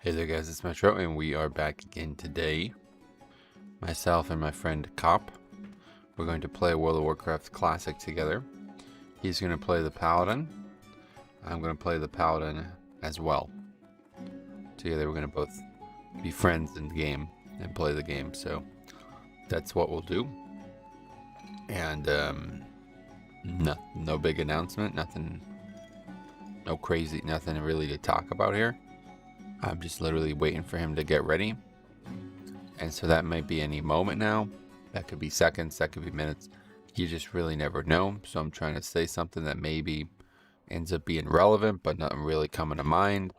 Hey there guys, it's Metro and we are back again today. Myself and my friend Cop. We're going to play World of Warcraft Classic together. He's going to play the Paladin. I'm going to play the Paladin as well. Together we're going to both be friends in the game and play the game, so that's what we'll do. And no big announcement, nothing really to talk about here. I'm just literally waiting for him to get ready. And so that might be any moment now. That could be seconds, that could be minutes. You just really never know. So I'm trying to say something that maybe ends up being relevant, but nothing really coming to mind.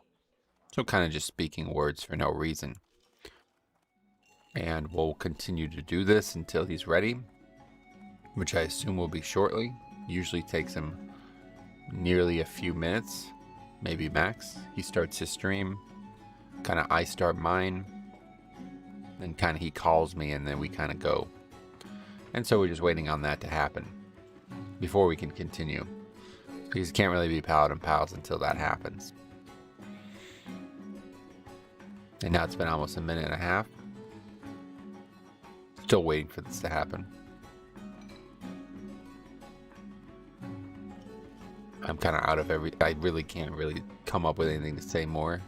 So kind of just speaking words for no reason. And we'll continue to do this until he's ready, which I assume will be shortly. Usually takes him nearly a few minutes, maybe max. He starts his stream. Kind of I start mine, then kind of he calls me, and then we kind of go. And so we're just waiting on that to happen before we can continue, because you can't really be Paladin Pals until that happens. And now it's been almost a minute and a half. Still waiting for this to happen. I'm kind of out of I really can't really come up with anything to say more.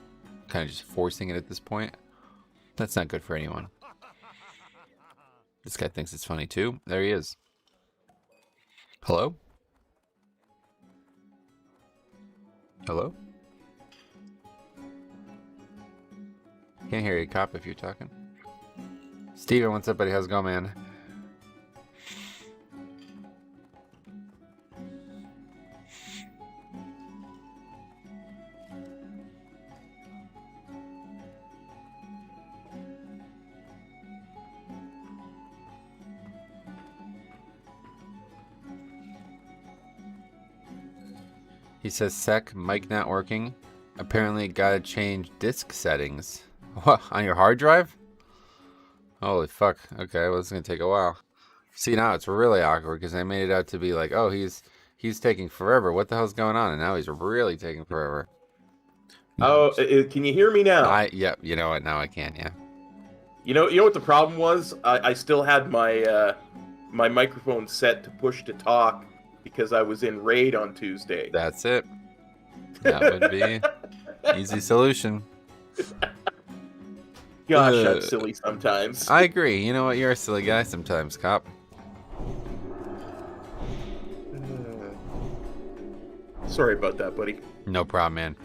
Kind of just forcing it at this point. That's not good for anyone. This guy thinks it's funny too. There he is. Hello? Hello? Can't hear you, Cop, if you're talking. Steven, what's up, buddy? How's it going, man? He says, "Sec, mic not working. Apparently gotta change disk settings." What, on your hard drive? Holy fuck. Okay, well, it's gonna take a while. See, now it's really awkward because I made it out to be like, oh, he's taking forever. What the hell's going on? And now he's really taking forever. Oh, can you hear me now? Yeah, you know what? Now I can, yeah. You know what the problem was? I still had my my microphone set to push to talk because I was in raid on Tuesday. That's it. That would be easy solution. Gosh, I'm silly sometimes. I agree. You know what? You're a silly guy sometimes, Cop. Sorry about that, buddy. No problem, man.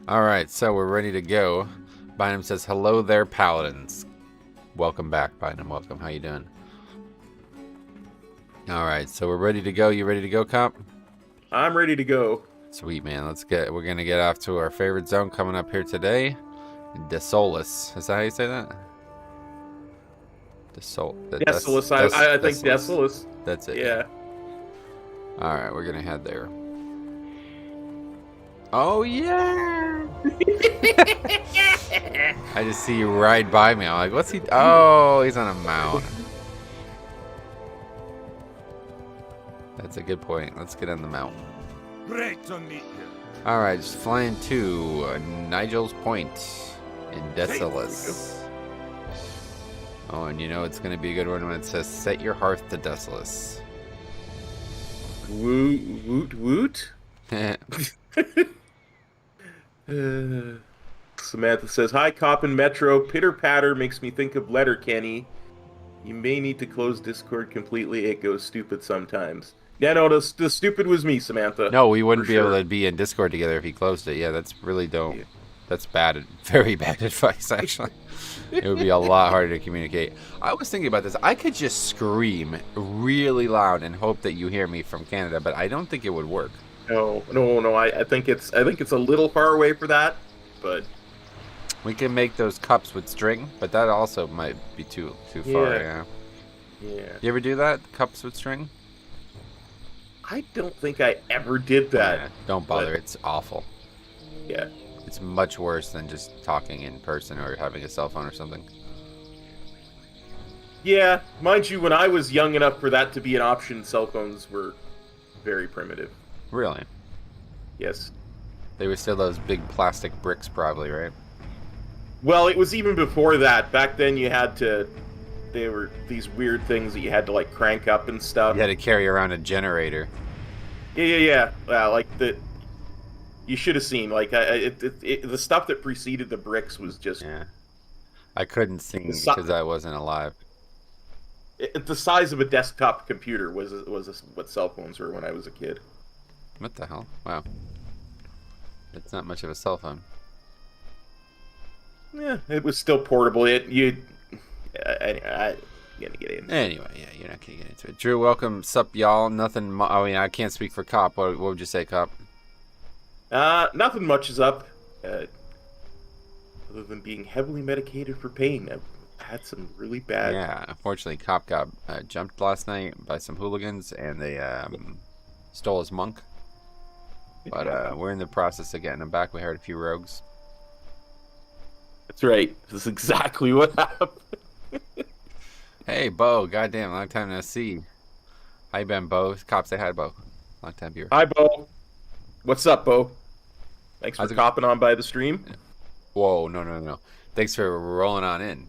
Alright, so we're ready to go. Bynum says, "Hello there, Paladins." Welcome back, Bynum. Welcome. How you doing? Alright, so we're ready to go. You ready to go, Cop? I'm ready to go. Sweet, man. We're gonna get off to our favorite zone coming up here today. Desolus. Is that how you say that? Desolus. I think Desolus. That's it. Yeah. Alright, we're gonna head there. Oh, yeah! I just see you ride by me. I'm like, what's he... Oh, he's on a mount. That's a good point. Let's get on the mount. Great to meet you. Alright, just flying to Nigel's Point in Desolus. Oh, and you know it's going to be a good one when it says, "Set your hearth to Desolus." Woot woot. Samantha says, "Hi, Cop and Metro. Pitter patter makes me think of Letterkenny. You may need to close Discord completely. It goes stupid sometimes." Yeah, no, the stupid was me, Samantha. No, we wouldn't be able to be in Discord together if he closed it. Yeah, that's really dope. Yeah. That's bad, very bad advice, actually. It would be a lot harder to communicate. I was thinking about this. I could just scream really loud and hope that you hear me from Canada, but I don't think it would work. No. I think it's a little far away for that, but we can make those cups with string, but that also might be too far. Yeah. You ever do that? Cups with string? I don't think I ever did that. Yeah, don't bother. It's awful. Yeah. It's much worse than just talking in person or having a cell phone or something. Yeah, mind you, when I was young enough for that to be an option, cell phones were very primitive. Really? Yes. They were still those big plastic bricks, probably, right? Well, it was even before that. Back then, you had to. They were these weird things that you had to like crank up and stuff. You had to carry around a generator. Yeah. Like the. You should have seen like the stuff that preceded the bricks was just. Yeah. I couldn't sing The si- because I wasn't alive. the size of a desktop computer was what cell phones were when I was a kid. What the hell? Wow. It's not much of a cell phone. Yeah, it was still portable. I'm gonna get in. Anyway, yeah, you're not gonna get into it. Drew, welcome. Sup, y'all. Nothing. I mean, I can't speak for Cop. What would you say, Cop? Nothing much is up. Other than being heavily medicated for pain, I've had some really bad. Yeah, unfortunately, Cop got jumped last night by some hooligans, and they stole his monk. But we're in the process of getting him back. We heard a few rogues. That's right. This is exactly what happened. Hey, Bo. Goddamn, long time no see. How you been, Bo? Cop, say hi to Bo. Long time viewer. Hi, Bo. What's up, Bo? Thanks for How's it- copping on by the stream. Whoa, no. Thanks for rolling on in.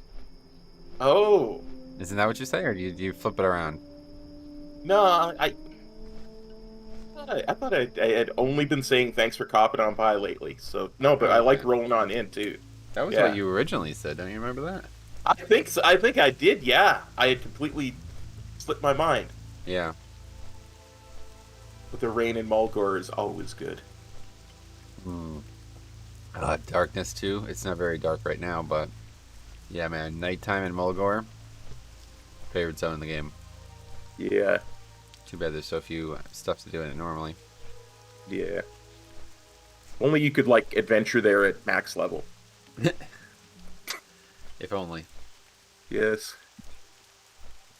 Oh. Isn't that what you say, or do you flip it around? No, I thought I had only been saying thanks for copping on by lately. So no, but I like rolling on in too. That was Yeah. what you originally said. Don't you remember that? I think so. I think I did. Yeah, I had completely slipped my mind. Yeah. But the rain in Mulgore is always good. Darkness too. It's not very dark right now, but yeah, man. Nighttime in Mulgore. Favorite zone in the game. Yeah, Too bad there's so few stuff to do in it normally. yeah. Only you could like adventure there at max level. If only. Yes.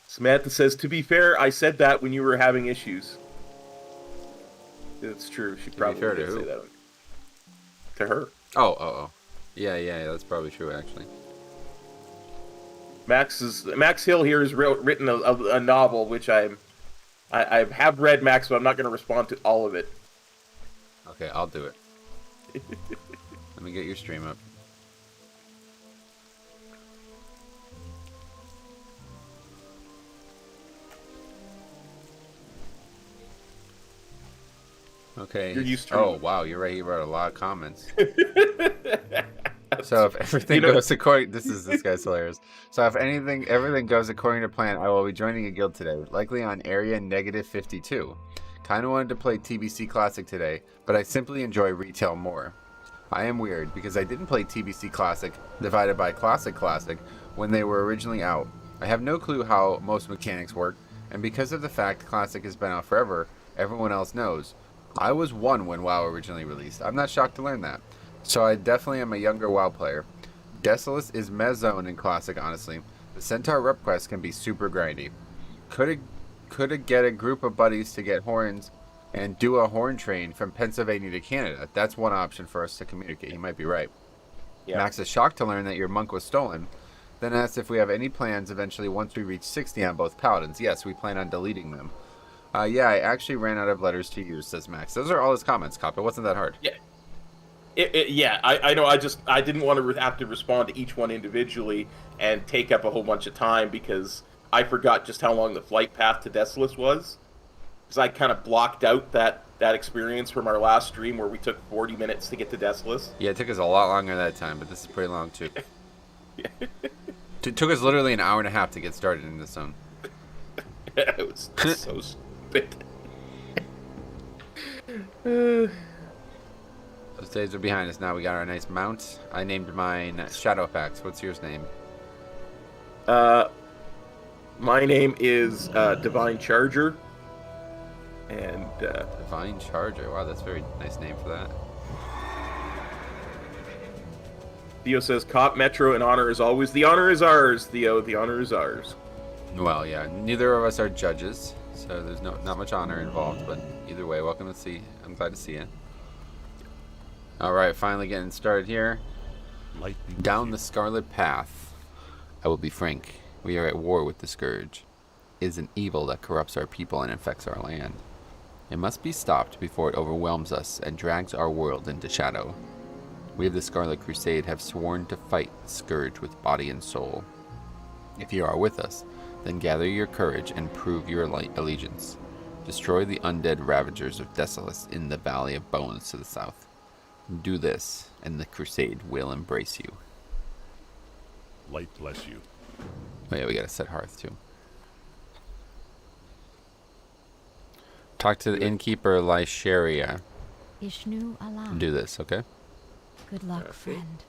Samantha says, to be fair, I said that when you were having issues. It's true. She probably fair to did who? say that. To her. Oh. Yeah. That's probably true, actually. Max Hill here has written a novel, which I have read, Max, but I'm not going to respond to all of it. Okay, I'll do it. Let me get your stream up. Okay. You're used to Oh, wow, you're right. You wrote a lot of comments. So if everything goes according, this guy's hilarious. So if everything goes according to plan, I will be joining a guild today, likely on area -52. Kind of wanted to play TBC Classic today, but I simply enjoy retail more. I am weird because I didn't play TBC Classic divided by Classic when they were originally out. I have no clue how most mechanics work, and because of the fact Classic has been out forever, everyone else knows. I was 1 when WoW originally released. I'm not shocked to learn that. So I definitely am a younger WoW player. Desolus is mezone in Classic, honestly. The Centaur rep quest can be super grindy. Could get a group of buddies to get horns and do a horn train from Pennsylvania to Canada. That's one option for us to communicate. He might be right. Yeah. Max is shocked to learn that your monk was stolen. Then asked if we have any plans eventually once we reach 60 on both paladins. Yes, we plan on deleting them. Yeah, I actually ran out of letters to use, says Max. Those are all his comments, Cop. It wasn't that hard. Yeah. Yeah, I know. I didn't want to have to respond to each one individually and take up a whole bunch of time because I forgot just how long the flight path to Desolus was. Because I kind of blocked out that experience from our last stream where we took 40 minutes to get to Desolus. Yeah, it took us a lot longer that time, but this is pretty long too. It took us literally an hour and a half to get started in this zone. It was so stupid. Those days are behind us now. We got our nice mount. I named mine Shadowfax. What's yours name? My name is Divine Charger. And Divine Charger. Wow, that's a very nice name for that. Theo says, Cop Metro in honor is always. The honor is ours, Theo. The honor is ours. Well, yeah. Neither of us are judges, so there's not much honor involved. But either way, welcome to see. I'm glad to see you. All right, finally getting started here. Lightning Down the Scarlet Path. I will be frank. We are at war with the Scourge. It is an evil that corrupts our people and infects our land. It must be stopped before it overwhelms us and drags our world into shadow. We of the Scarlet Crusade have sworn to fight the Scourge with body and soul. If you are with us, then gather your courage and prove your allegiance. Destroy the undead ravagers of Desolus in the Valley of Bones to the south. Do this, and the Crusade will embrace you. Light bless you. Oh yeah, we gotta set Hearth too. Talk to the innkeeper Lycheria. Ishnu Allah. Do this, okay? Good luck, friend.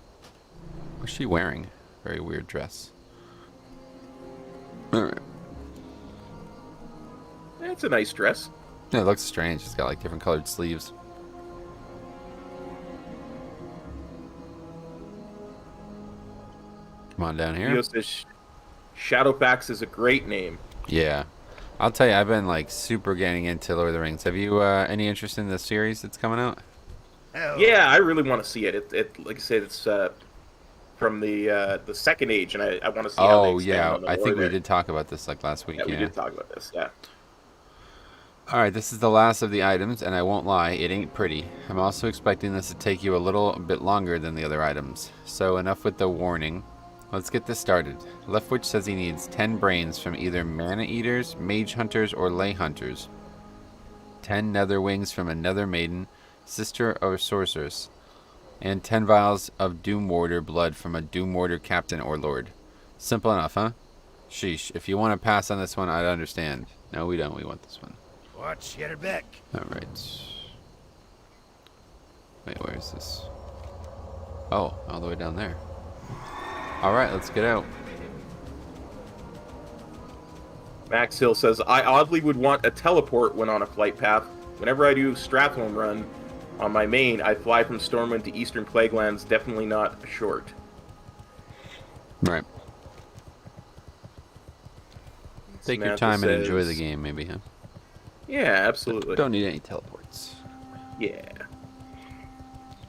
What's she wearing? Very weird dress. Alright. It's a nice dress. Yeah, it looks strange. It's got like different colored sleeves. Come on down here. Theo says Shadowfax is a great name. Yeah. I'll tell you, I've been like super getting into Lord of the Rings. Have you any interest in the series that's coming out? Yeah, I really want to see it. It like I said, it's from the Second Age, and I want to see how they Oh expand yeah, on the I lore think we there. did talk about this like last week. Yeah, we did talk about this. Yeah. Alright, this is the last of the items, and I won't lie, it ain't pretty. I'm also expecting this to take you a little bit longer than the other items. So enough with the warning. Let's get this started. Leftwich says he needs 10 brains from either Mana Eaters, Mage Hunters, or Lay Hunters. 10 Nether Wings from a Nether Maiden, Sister or Sorceress. And 10 vials of Doom Warder blood from a Doom Warder Captain or Lord. Simple enough, huh? Sheesh, if you want to pass on this one, I'd understand. No, we don't. We want this one. Watch your back. Alright. Wait, where is this? Oh, all the way down there. Alright, let's get out. Max Hill says, I oddly would want a teleport when on a flight path. Whenever I do Stratholme run on my main, I fly from Stormwind to Eastern Plaguelands, definitely not short. Right. Take your Samantha time and enjoy says- the game, maybe, huh? Yeah, absolutely. Don't need any teleports. Yeah.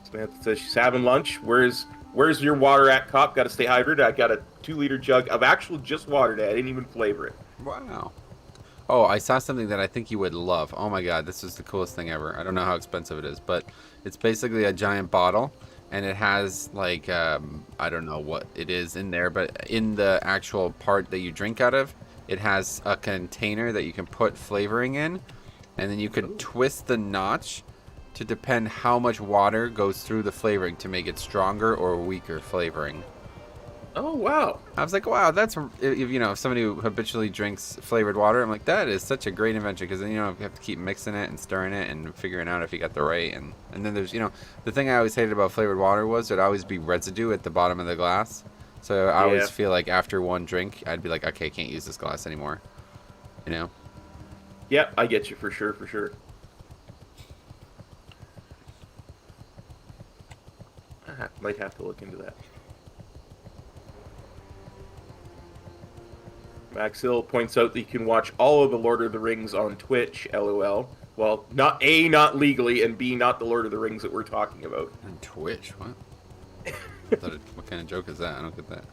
Samantha says she's having lunch. Where's your water at, Cop? Got to stay hydrated. I got a 2-liter jug of actual just water today. I didn't even flavor it. Wow. Oh, I saw something that I think you would love. Oh my god, this is the coolest thing ever. I don't know how expensive it is, but it's basically a giant bottle, and it has like, I don't know what it is in there, but in the actual part that you drink out of, it has a container that you can put flavoring in, and then you could twist the notch to depend how much water goes through the flavoring to make it stronger or weaker flavoring. Oh, wow. I was like, wow, that's, if somebody who habitually drinks flavored water, I'm like, that is such a great invention, because then, you have to keep mixing it and stirring it and figuring out if you got the right, and then there's, the thing I always hated about flavored water was there'd always be residue at the bottom of the glass, so I always feel like after one drink, I'd be like, okay, can't use this glass anymore, Yep, I get you for sure, for sure. I might have to look into that. Max Hill points out that you can watch all of the Lord of the Rings on Twitch, LOL. Well, not legally, and B, not the Lord of the Rings that we're talking about. On Twitch, what? What kind of joke is that? I don't get that.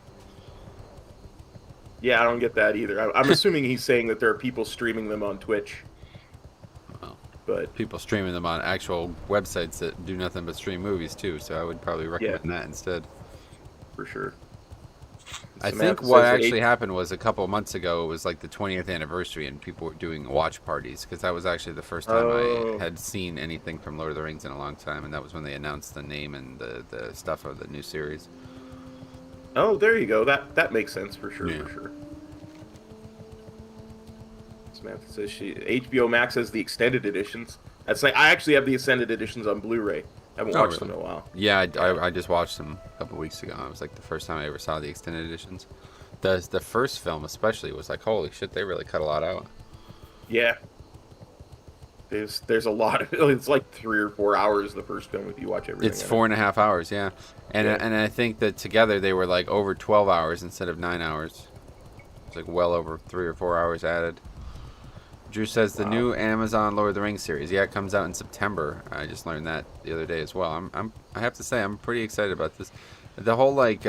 Yeah, I don't get that either. I'm assuming he's saying that there are people streaming them on Twitch. Well, But people streaming them on actual websites that do nothing but stream movies too, so I would probably recommend that instead. for sure. I Samantha think what says that actually happened was a couple of months ago, it was like the 20th anniversary, and people were doing watch parties, because that was actually the first time I had seen anything from Lord of the Rings in a long time, and that was when they announced the name and the stuff of the new series. Oh, there you go. That makes sense for sure, Yeah. for sure. Samantha says HBO Max has the extended editions. That's like, I actually have the extended editions on Blu-ray. I haven't watched them in a while. Yeah, I just watched them a couple weeks ago. It was like the first time I ever saw the extended editions. The first film especially was like, holy shit, they really cut a lot out. Yeah. There's a lot of it's like 3 or 4 hours the first film if you watch everything. It's 4.5 hours, yeah. And I think that together they were like over 12 hours instead of 9 hours. It's like well over 3 or 4 hours added. Drew says the new Amazon Lord of the Rings series. Yeah, it comes out in September. I just learned that the other day as well. I have to say I'm pretty excited about this. The whole like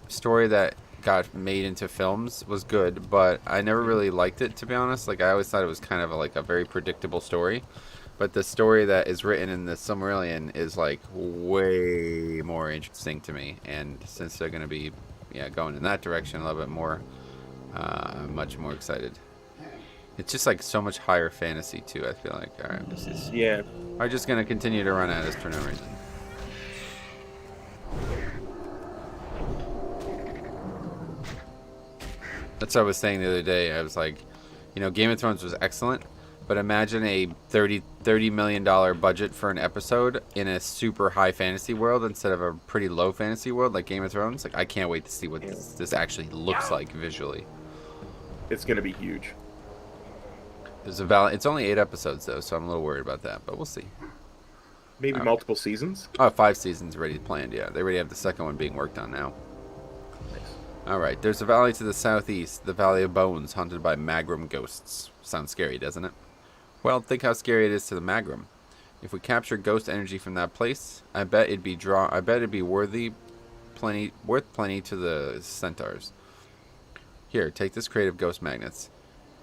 story that got made into films was good, but I never really liked it, to be honest. Like I always thought it was kind of like a very predictable story. But the story that is written in the Silmarillion is like way more interesting to me, and since they're gonna be, going in that direction a little bit more, I'm much more excited. It's just like so much higher fantasy too. I feel like Yeah. are just gonna continue to run at us for no reason. That's what I was saying the other day. I was like, Game of Thrones was excellent, but imagine a $30 million budget for an episode in a super high fantasy world instead of a pretty low fantasy world like Game of Thrones. Like, I can't wait to see what this actually looks like visually. It's going to be huge. It's only 8 episodes though, so I'm a little worried about that, but we'll see. Maybe multiple seasons? Oh, 5 seasons already planned, yeah. They already have the second one being worked on now. Nice. Alright, there's a valley to the southeast, the Valley of Bones, haunted by Magrum ghosts. Sounds scary, doesn't it? Well, think how scary it is to the Magrum. If we capture ghost energy from that place, I bet it'd be worth plenty to the centaurs. Here, take this crate of ghost magnets.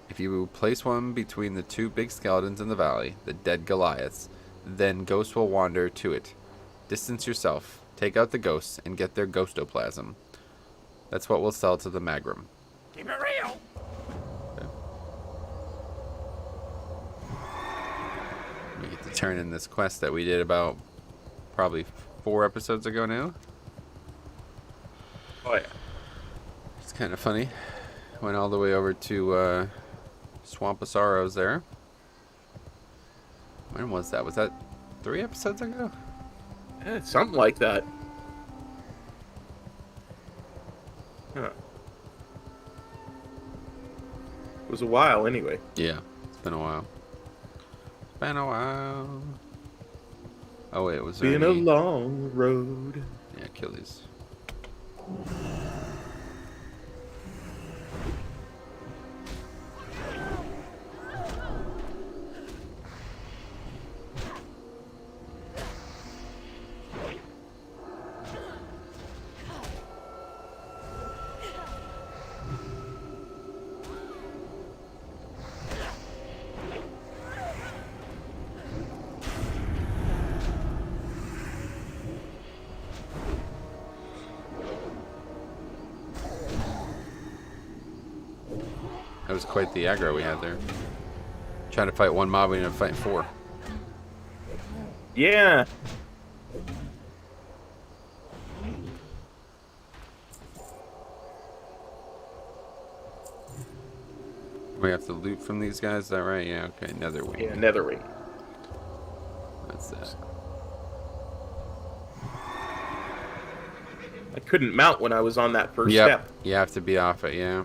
If you place one between the 2 big skeletons in the valley, the dead Goliaths, then ghosts will wander to it. Distance yourself, take out the ghosts, and get their ghostoplasm. That's what we'll sell to the Magrum. Keep it real. Okay. We get to turn in this quest that we did about probably 4 episodes ago now. Oh, yeah. It's kind of funny. Went all the way over to Swamp of Sorrows there. When was that? Was that 3 episodes ago? Something like that. Huh. It was a while anyway. Yeah, it's been a while. It's been a while. Oh wait, was there Been any... a long road. Yeah, kill these. That was quite the aggro we had there. Trying to fight one mob, we ended up fighting 4. Yeah. We have to loot from these guys, is that right? Yeah, okay, Netherwing. Yeah, Netherwing. That's that. I couldn't mount when I was on that first Yep, step. you have to be off it, yeah.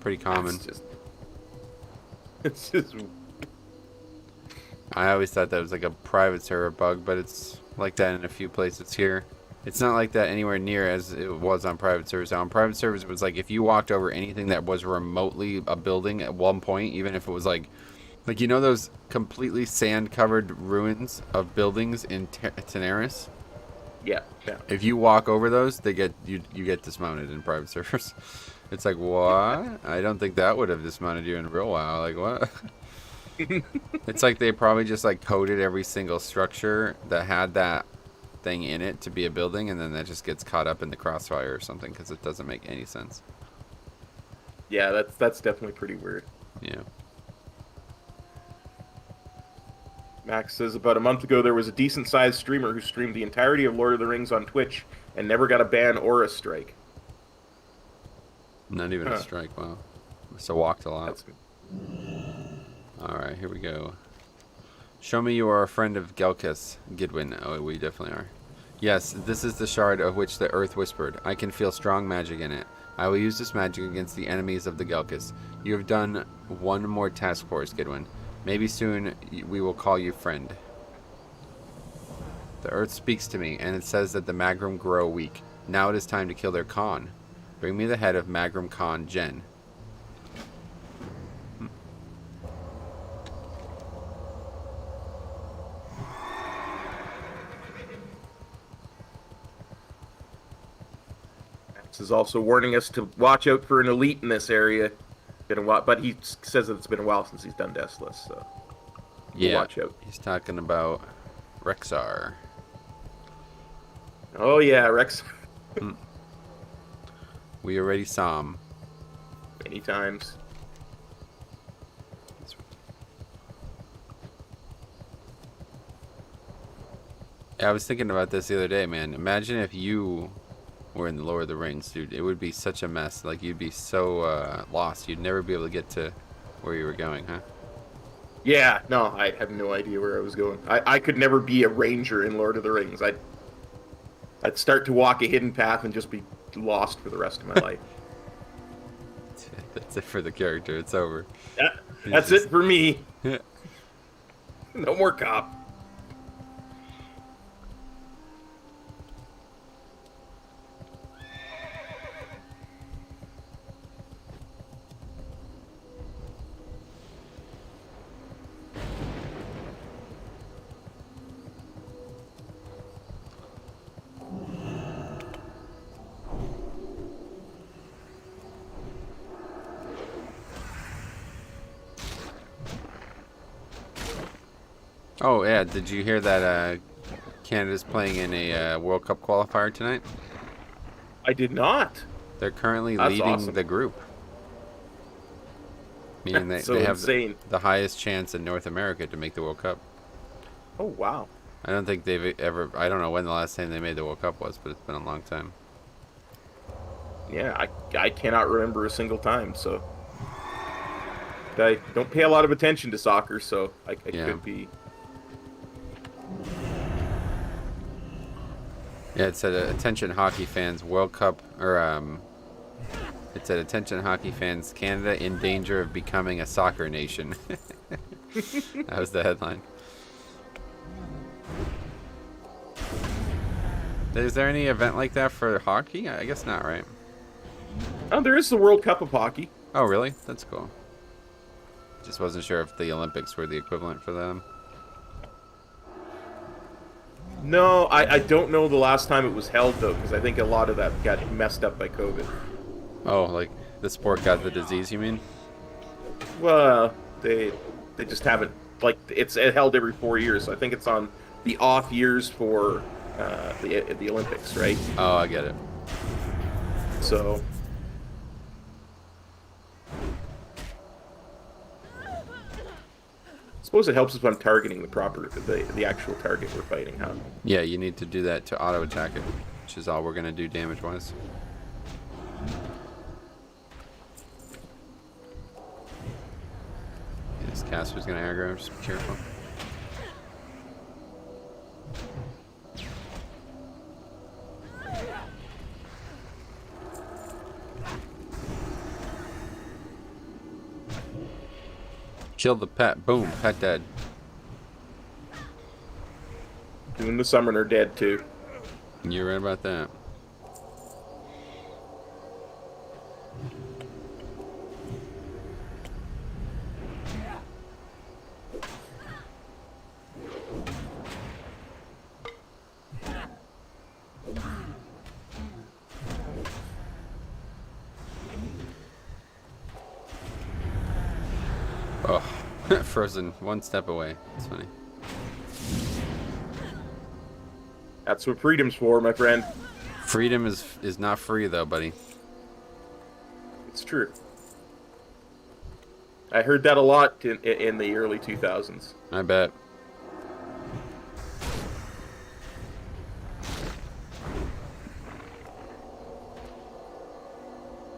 Pretty common. It's just I always thought that was like a private server bug, but it's like that in a few places here. It's not like that anywhere near as it was on private servers. On private servers, it was like if you walked over anything that was remotely a building at one point, even if it was like those completely sand-covered ruins of buildings in Teneris? yeah. If you walk over those, you get dismounted in private servers. It's like, what? I don't think that would have dismounted you in real WoW. Like, what? It's like they probably just like coded every single structure that had that thing in it to be a building, and then that just gets caught up in the crossfire or something because it doesn't make any sense. Yeah, that's definitely pretty weird. Yeah. Max says about a month ago there was a decent-sized streamer who streamed the entirety of Lord of the Rings on Twitch and never got a ban or a strike. Not even a strike. Wow. So walked a lot. That's good. Alright, here we go. Show me you are a friend of Gelkis, Gidwin. Oh, we definitely are. Yes, this is the shard of which the earth whispered. I can feel strong magic in it. I will use this magic against the enemies of the Gelkis. You have done one more task for us, Gidwin. Maybe soon we will call you friend. The earth speaks to me, and it says that the Magrum grow weak. Now it is time to kill their Khan. Bring me the head of Magrum Khan Jen. Max is also warning us to watch out for an elite in this area. Been a while, but he says that it's been a while since he's done Deathless, so... Yeah, watch out. he's talking about Rexar. Oh yeah, Rex. We already saw him. Many times. I was thinking about this the other day, man. Imagine if you were in the Lord of the Rings, dude. It would be such a mess. Like, you'd be so lost. You'd never be able to get to where you were going, huh? Yeah, no, I have no idea where I was going. I could never be a ranger in Lord of the Rings. I'd start to walk a hidden path and just be lost for the rest of my life. That's it for the character. It's over. That's it for me. No more cop. Oh, yeah. Did you hear that Canada's playing in a World Cup qualifier tonight? I did not. They're currently That's leading awesome. the group. Meaning That's they so have insane. the highest chance in North America to make the World Cup. Oh wow. I don't think they've ever... I don't know when the last time they made the World Cup was, but it's been a long time. Yeah, I cannot remember a single time. So I don't pay a lot of attention to soccer, so I Yeah. could be. Yeah, it said attention hockey fans, World Cup, or it said attention hockey fans, Canada in danger of becoming a soccer nation. That was the headline. Is there any event like that for hockey? I guess not, right? Oh, there is the World Cup of hockey. Oh, really? That's cool. Just wasn't sure if the Olympics were the equivalent for them. No, I don't know the last time it was held though, because I think a lot of that got messed up by COVID. Oh, like the sport got the disease, you mean? Well, they just haven't, like, it's held every 4 years. So I think it's on the off years for the Olympics, right? Oh, I get it. So I suppose it helps if I'm targeting the actual target we're fighting, huh? Yeah, you need to do that to auto attack it, which is all we're gonna do damage wise. This caster's gonna aggro, just be careful. Kill the pet. Boom, pet dead. Doing the summoner dead too. You're right about that. Oh, frozen one step away. It's funny. That's what freedom's for, my friend. Freedom is not free though, buddy. It's true. I heard that a lot in the early 2000s. I bet.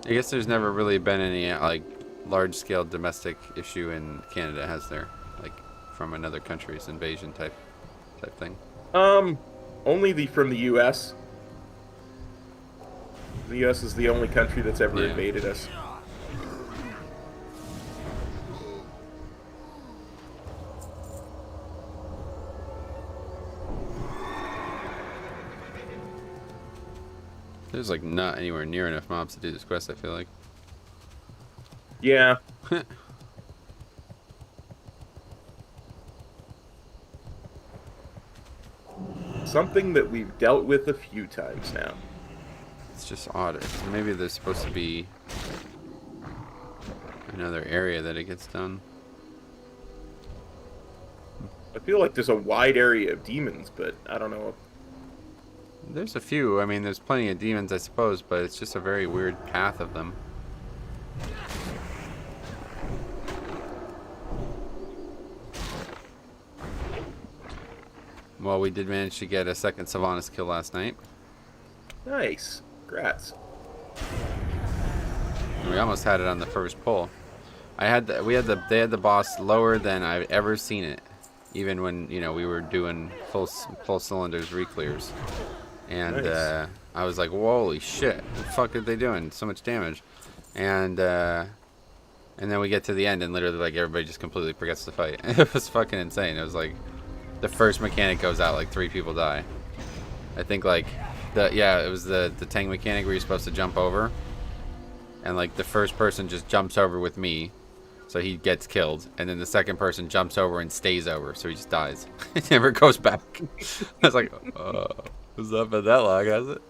I guess there's never really been any like large-scale domestic issue in Canada, has there? Like from another country's invasion type thing. Only from the U.S. The U.S. is the only country that's ever Yeah. invaded us. There's like not anywhere near enough mobs to do this quest, I feel like. Yeah. Something that we've dealt with a few times now. It's just odd. Maybe there's supposed to be another area that it gets done. I feel like there's a wide area of demons, but I don't know. There's a few. I mean, there's plenty of demons, I suppose, but it's just a very weird path of them. Well, we did manage to get a second Sylvanas kill last night. Nice. Congrats. We almost had it on the first pull. They had the boss lower than I've ever seen it, even when we were doing full cylinders re-clears, and Nice. I was like, holy shit, what the fuck are they doing? So much damage, and then we get to the end and literally like everybody just completely forgets to fight. It was fucking insane. It was like the first mechanic goes out, like 3 people die. I think like it was the tank mechanic where you're supposed to jump over. And like the first person just jumps over with me, so he gets killed, and then the second person jumps over and stays over, so he just dies. He never goes back. I was like, oh, it's not been that long, has it?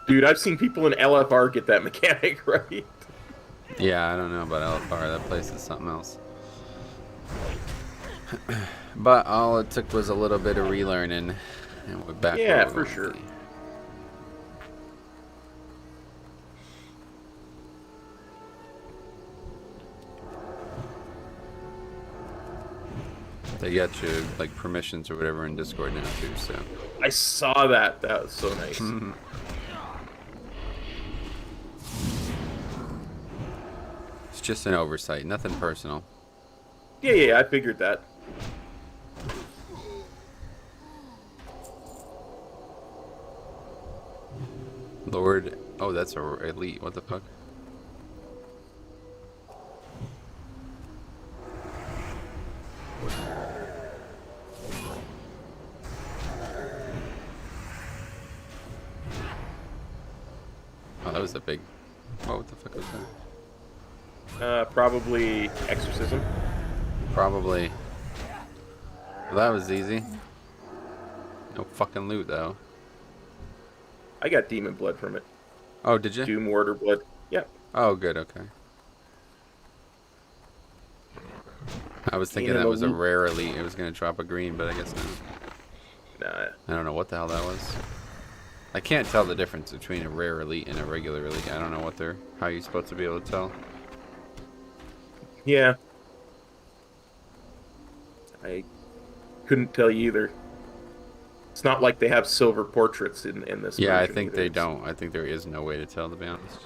Dude, I've seen people in LFR get that mechanic right. Yeah, I don't know about LFR. That place is something else. But all it took was a little bit of relearning, and we're back. Yeah, where we for wanna sure. be. They got your like permissions or whatever in Discord now too. So I saw that. That was so nice. it's just an oversight, nothing personal. Yeah, I figured that. Lord, oh, that's a elite. What the fuck? Oh, that was a big. Oh, what the fuck was that? Probably Exorcism. Probably. Well, that was easy. No fucking loot though. I got demon blood from it. Oh, did you? Doom Order blood. Yep. Oh, good. Okay. I was thinking that was a rare elite. It was gonna drop a green, but I guess not. Nah. I don't know what the hell that was. I can't tell the difference between a rare elite and a regular elite. I don't know how you're supposed to be able to tell. Yeah. I couldn't tell you either. It's not like they have silver portraits in this. Yeah, I version think either. they don't. I think there is no way to tell, to be honest.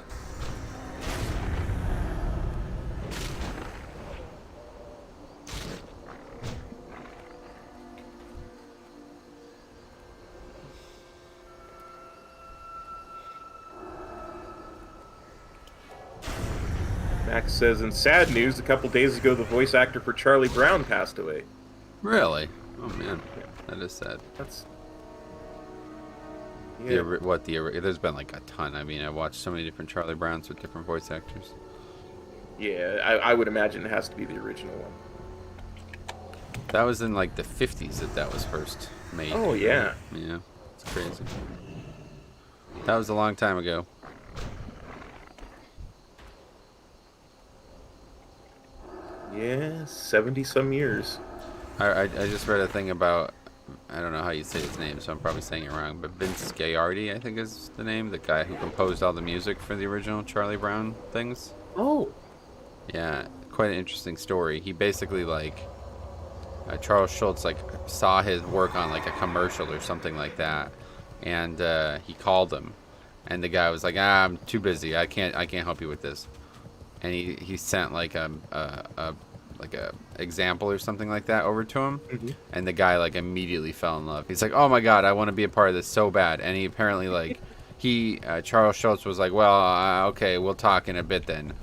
Max says, in sad news, a couple days ago, the voice actor for Charlie Brown passed away. Really? Oh man, that is sad. That's... Yeah. There's been like a ton. I mean, I watched so many different Charlie Browns with different voice actors. Yeah, I would imagine it has to be the original one. That was in like the 50s that was first made. Oh, yeah. Yeah, it's crazy. That was a long time ago. Yeah, 70-some years. I just read a thing about, I don't know how you say his name, so I'm probably saying it wrong, but Vince Gaiardi, I think is the name, the guy who composed all the music for the original Charlie Brown things. Oh. Yeah, quite an interesting story. He basically like Charles Schultz like saw his work on like a commercial or something like that, and he called him, and the guy was like, I'm too busy, I can't help you with this, and he sent like a example or something like that over to him, and the guy like immediately fell in love. He's like, oh my god, I want to be a part of this so bad. And he apparently like Charles Schultz was like, well, okay, we'll talk in a bit then.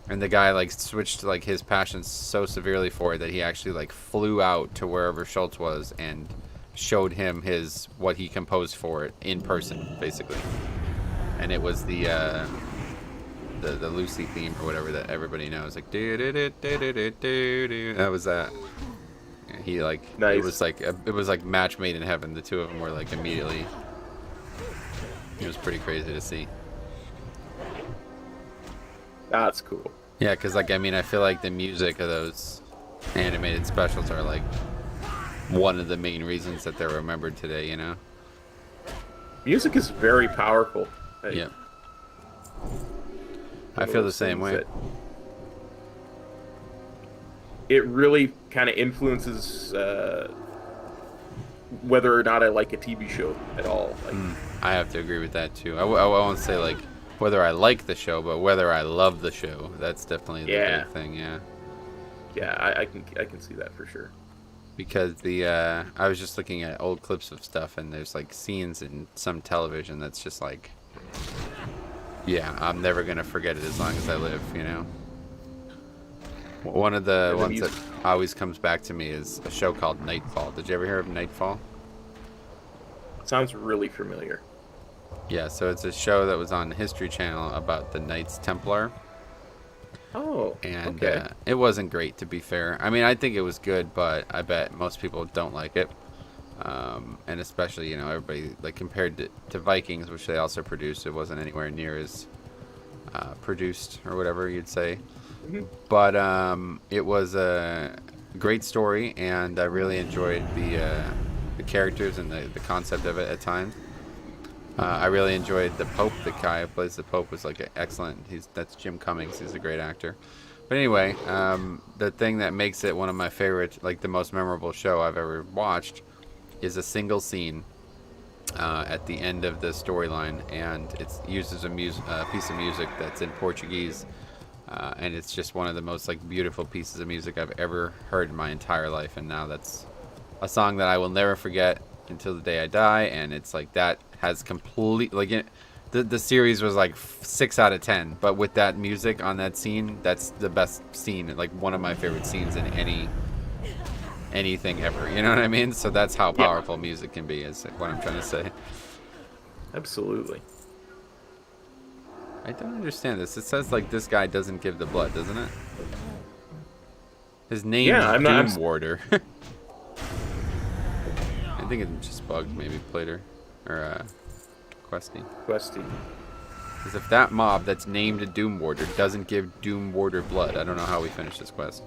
And the guy like switched like his passion so severely for it that he actually like flew out to wherever Schultz was and showed him what he composed for it in person, basically. And it was the Lucy theme or whatever that everybody knows, like that was that. He like Nice. it was like match made in heaven. The two of them were like immediately. It was pretty crazy to see. That's cool. Yeah, because like I mean, I feel like the music of those animated specials are like one of the main reasons that they're remembered today. You know. Music is very powerful. Like, Yeah. I one of feel the those same things way. that it really kind of influences whether or not I like a TV show at all. Like, I have to agree with that too. I won't say like whether I like the show, but whether I love the show. That's definitely the Yeah. big thing. Yeah. yeah, I can see that for sure. Because the I was just looking at old clips of stuff, and there's like scenes in some television that's just like, yeah, I'm never gonna forget it as long as I live. You know. One of the And the ones that music. always comes back to me is a show called Nightfall. Did you ever hear of Nightfall? Sounds really familiar. Yeah, so it's a show that was on the History Channel about the Knights Templar, Oh, and okay. it wasn't great, to be fair. I mean, I think it was good, but I bet most people don't like it. And especially, you know, everybody, like, compared to Vikings, which they also produced, it wasn't anywhere near as produced, or whatever you'd say. But it was a great story, and I really enjoyed the characters and the concept of it at times. I really enjoyed the Pope. The guy who plays the Pope was like excellent. That's Jim Cummings. He's a great actor. But anyway, the thing that makes it one of my favorite, like the most memorable show I've ever watched, is a single scene at the end of the storyline, and it uses a piece of music that's in Portuguese, and it's just one of the most like beautiful pieces of music I've ever heard in my entire life. And now that's a song that I will never forget until the day I die, and it's like that has complete like the series was like 6 out of 10, but with that music on that scene, that's the best scene, like one of my favorite scenes in anything ever. You know what I mean? So that's how powerful music can be, is what I'm trying to say. Absolutely. I don't understand this. It says like this guy doesn't give the blood, doesn't it? His name Yeah, is I'm not- Doom Warder. I think it's just bugged, maybe Plater or Questy. Questy. Because if that mob that's named a Doom Warder doesn't give Doom Warder blood, I don't know how we finish this quest.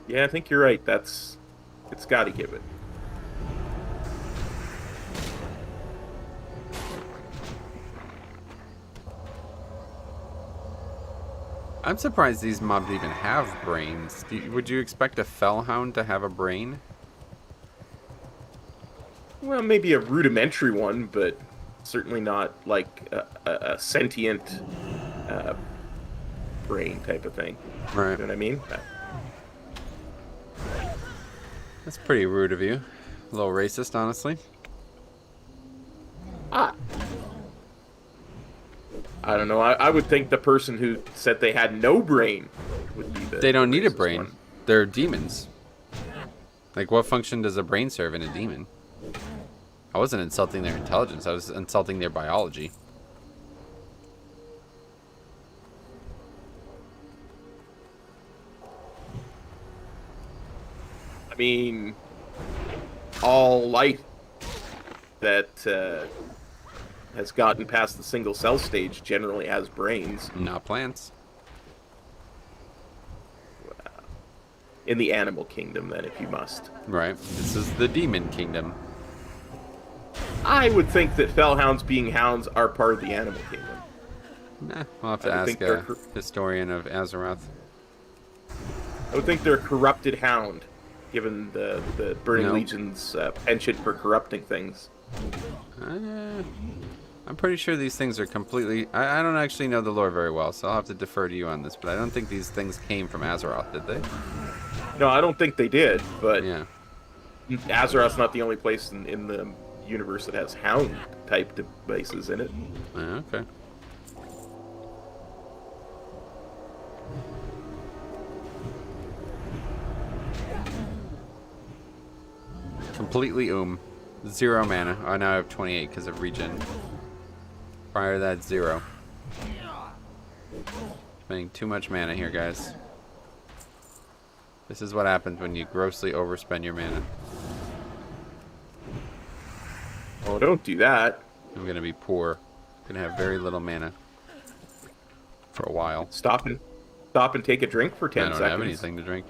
Yeah, I think you're right. It's got to give it. I'm surprised these mobs even have brains. Would you expect a Fellhound to have a brain? Well, maybe a rudimentary one, but certainly not like a sentient brain type of thing. Right. You know what I mean? That's pretty rude of you. A little racist, honestly. I don't know. I would think the person who said they had no brain would be the. They don't need a racist brain. one. They're demons. Like, what function does a brain serve in a demon? I wasn't insulting their intelligence. I was insulting their biology. I mean, all life that has gotten past the single cell stage generally has brains. Not plants. In the animal kingdom, then, if you must. Right. This is the demon kingdom. I would think that fellhounds being hounds are part of the animal kingdom. Nah, we'll have to I would ask think a they're historian of Azeroth. I would think they're a corrupted hound, given the Burning No. Legion's penchant for corrupting things. I'm pretty sure these things are completely... I don't actually know the lore very well, so I'll have to defer to you on this, but I don't think these things came from Azeroth, did they? No, I don't think they did, but Yeah. Azeroth's not the only place in the universe that has hound-type devices in it. Okay. Completely 0 mana. Oh, now I have 28 because of regen. Prior to that, 0. Spending too much mana here, guys. This is what happens when you grossly overspend your mana. Oh, don't do that. I'm gonna be poor. Gonna have very little mana for a while. Stop and take a drink for 10 I don't seconds. have anything to drink.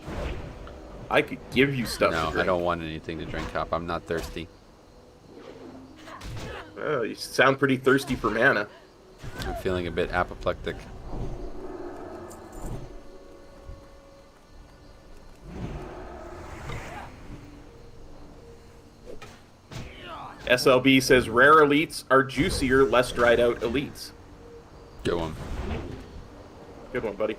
I could give you stuff to No, drink. I don't want anything to drink, Hop. I'm not thirsty. Oh, you sound pretty thirsty for mana. I'm feeling a bit apoplectic. SLB says rare elites are juicier, less dried out elites. Good one. Good one, buddy.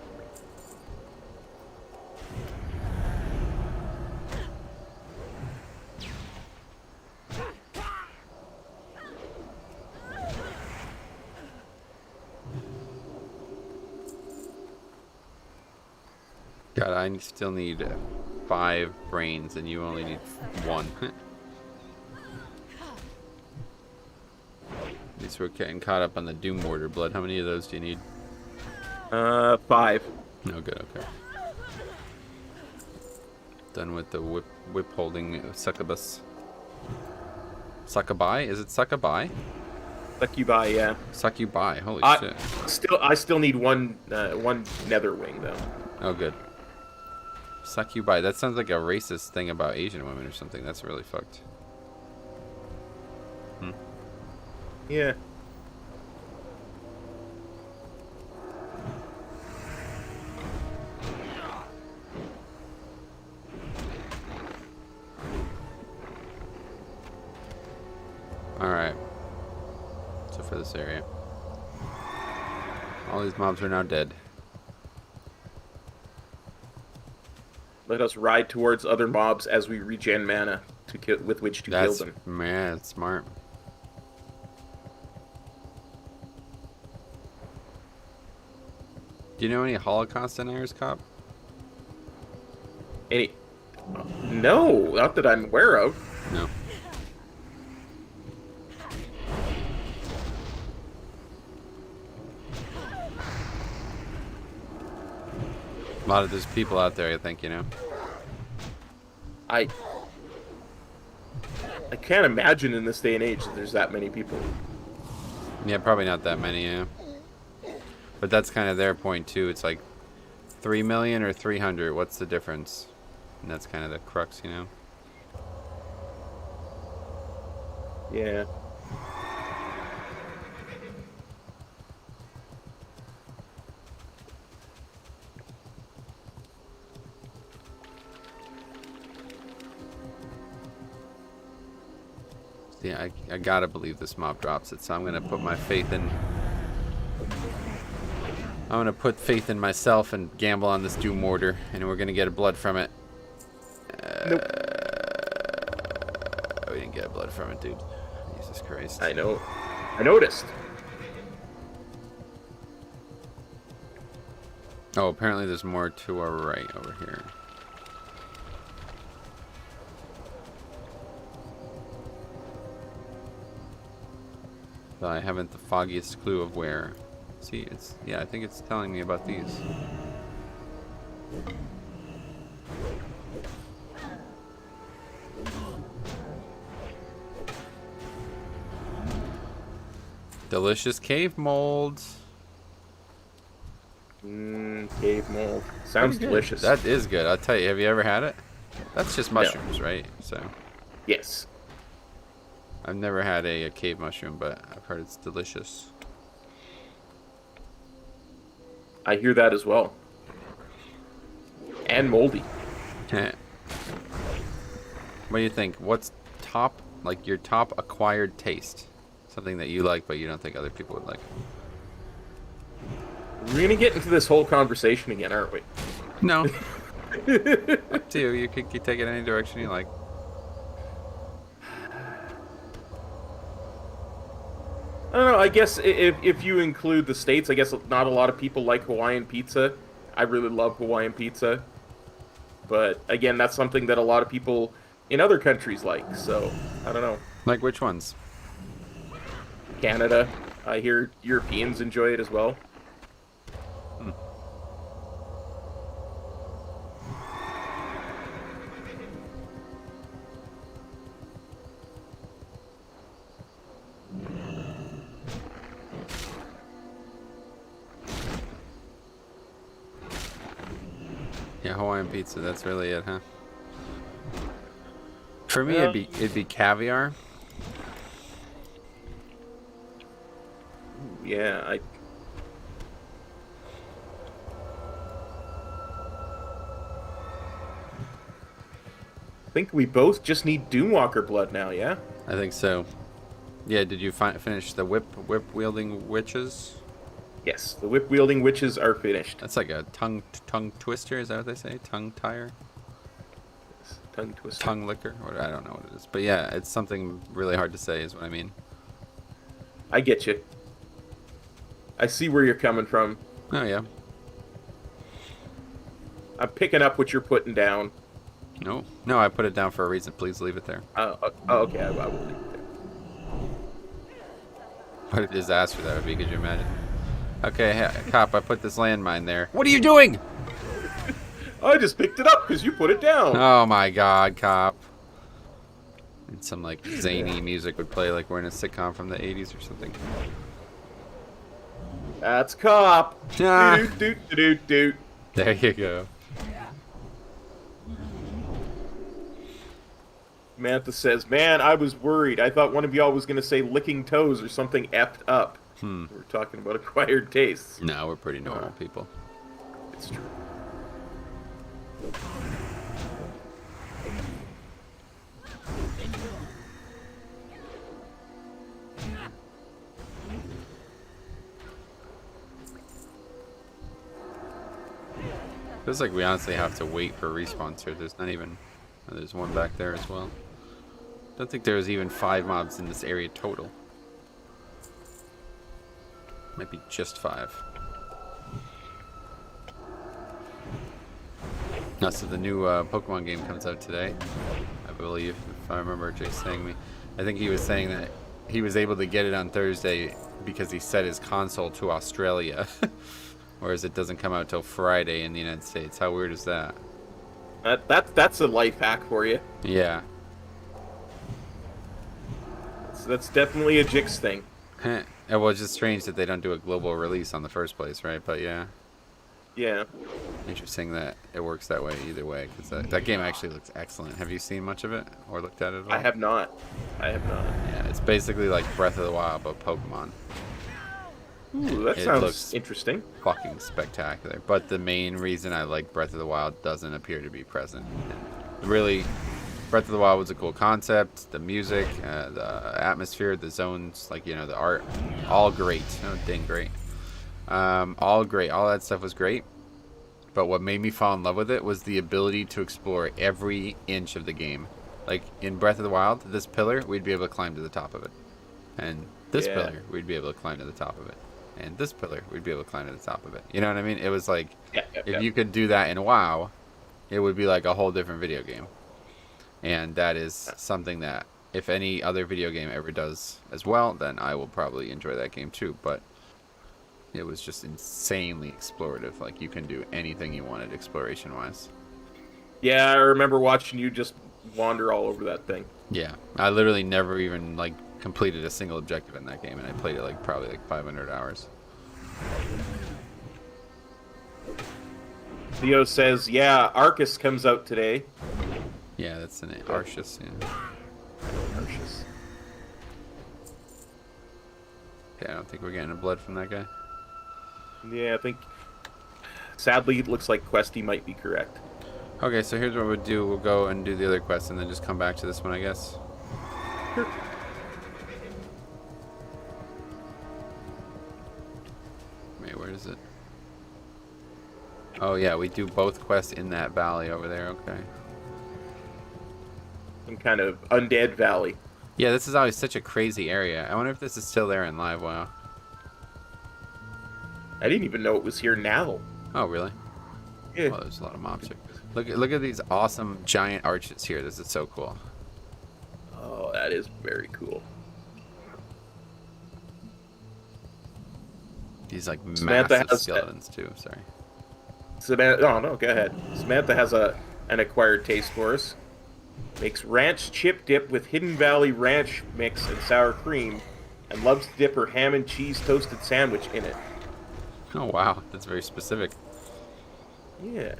God, I still need 5 brains, and you only need 1. At least we're getting caught up on the Doom Mortar blood. How many of those do you need? 5. No good, okay. Done with the whip holding succubus. Succubi? Is it succubi? Succubi, yeah. Succubi, holy shit. I still need one nether wing though. Oh, good. Succubi. That sounds like a racist thing about Asian women or something. That's really fucked. Yeah. Alright. So for this area. All these mobs are now dead. Let us ride towards other mobs as we regen mana to kill, with which to kill them. Man, that's smart. Do you know any Holocaust deniers, Cop? Any? No, not that I'm aware of. No. A lot of those people out there, I think, you know. I can't imagine in this day and age that there's that many people. Yeah, probably not that many, yeah. But that's kind of their point, too. It's like 3 million or 300. What's the difference? And that's kind of the crux, you know? Yeah. Yeah, I gotta believe this mob drops it, so I'm gonna put my faith in... I'm gonna put faith in myself and gamble on this Doom Mortar, and we're gonna get a blood from it. Nope. We didn't get a blood from it, dude. Jesus Christ. I know. I noticed. Oh, apparently there's more to our right over here. But I haven't the foggiest clue of where. See, it's... Yeah, I think it's telling me about these. Delicious cave molds. Cave mold. Sounds delicious. That is good. I'll tell you. Have you ever had it? That's just mushrooms, right? So. Yes. I've never had a cave mushroom, but I've heard it's delicious. I hear that as well. And moldy. What do you think? What's top, like your top acquired taste? Something that you like, but you don't think other people would like. We're gonna get into this whole conversation again, aren't we? No. Up to you. You can take it any direction you like. I don't know. I guess if you include the States, I guess not a lot of people like Hawaiian pizza. I really love Hawaiian pizza. But again, that's something that a lot of people in other countries like. So, I don't know. Like which ones? Canada. I hear Europeans enjoy it as well. Yeah, Hawaiian pizza. That's really it, huh? For me, Well- it'd be caviar. Yeah, I think we both just need Doomwalker blood now, yeah? I think so. Yeah, did you finish the whip wielding witches? Yes, the whip-wielding witches are finished. That's like a tongue twister, is that what they say? Tongue tire? Tongue twister. Tongue licker? Or I don't know what it is. But yeah, it's something really hard to say is what I mean. I get you. I see where you're coming from. Oh yeah. I'm picking up what you're putting down. No, I put it down for a reason. Please leave it there. Okay, I will leave it there. What a disaster that would be, could you imagine? Okay, hey, cop, I put this landmine there. What are you doing? I just picked it up because you put it down. Oh my god, cop. And some like zany music would play like we're in a sitcom from the 80s or something. That's cop. Ah. Doot, doot, doot, doot. There you go. Mantha says, man, I was worried. I thought one of y'all was going to say licking toes or something effed up. We're talking about acquired tastes. No, we're pretty normal people. It's true. Feels like we honestly have to wait for respawns here. There's not even... Oh, there's one back there as well. Don't think there's even 5 mobs in this area total. Might be just 5. No, so the new Pokemon game comes out today, I believe, if I remember Jay saying me. I think he was saying that he was able to get it on Thursday because he set his console to Australia. Whereas it doesn't come out till Friday in the United States. How weird is that? That's a life hack for you. Yeah. That's definitely a Jix thing. Well, it's just strange that they don't do a global release on the first place, right? But yeah. Yeah. Interesting that it works that way either way, because that game actually looks excellent. Have you seen much of it or looked at it at all? I have not. Yeah, it's basically like Breath of the Wild, but Pokemon. Ooh, that It sounds looks interesting. fucking spectacular. But the main reason I like Breath of the Wild doesn't appear to be present. And really, Breath of the Wild was a cool concept. The music, the atmosphere, the zones, like, you know, the art, all great. Oh, dang great. All great. All that stuff was great. But what made me fall in love with it was the ability to explore every inch of the game. Like, in Breath of the Wild, this pillar, we'd be able to climb to the top of it. And this pillar, we'd be able to climb to the top of it. And this pillar, we'd be able to climb to the top of it. You know what I mean? It was like, if you could do that in WoW, it would be like a whole different video game. And that is something that, if any other video game ever does as well, then I will probably enjoy that game too. But it was just insanely explorative. Like, you can do anything you wanted exploration-wise. Yeah, I remember watching you just wander all over that thing. Yeah, I literally never even, like, completed a single objective in that game, and I played it, like, probably, like, 500 hours. Theo says, yeah, Arceus comes out today. Yeah, that's the name. Arceus, yeah. Arceus. Yeah, I don't think we're getting a blood from that guy. Yeah, I think, sadly, it looks like Questy might be correct. Okay, so here's what we'll do. We'll go and do the other quest, and then just come back to this one, I guess. Sure. Wait, where is it? Oh, yeah, we do both quests in that valley over there. Okay. Some kind of undead valley. Yeah, this is always such a crazy area. I wonder if this is still there in Live WoW. I didn't even know it was here now. Oh, really? Yeah. Well, there's a lot of mobs here. Look at these awesome giant arches here. This is so cool. Oh, that is very cool. These like Samantha massive has skeletons too. Sorry. Samantha, oh no, go ahead. Samantha has an acquired taste for us. Makes ranch chip dip with Hidden Valley ranch mix and sour cream, and loves to dip her ham and cheese toasted sandwich in it. Oh wow, that's very specific. Yeah.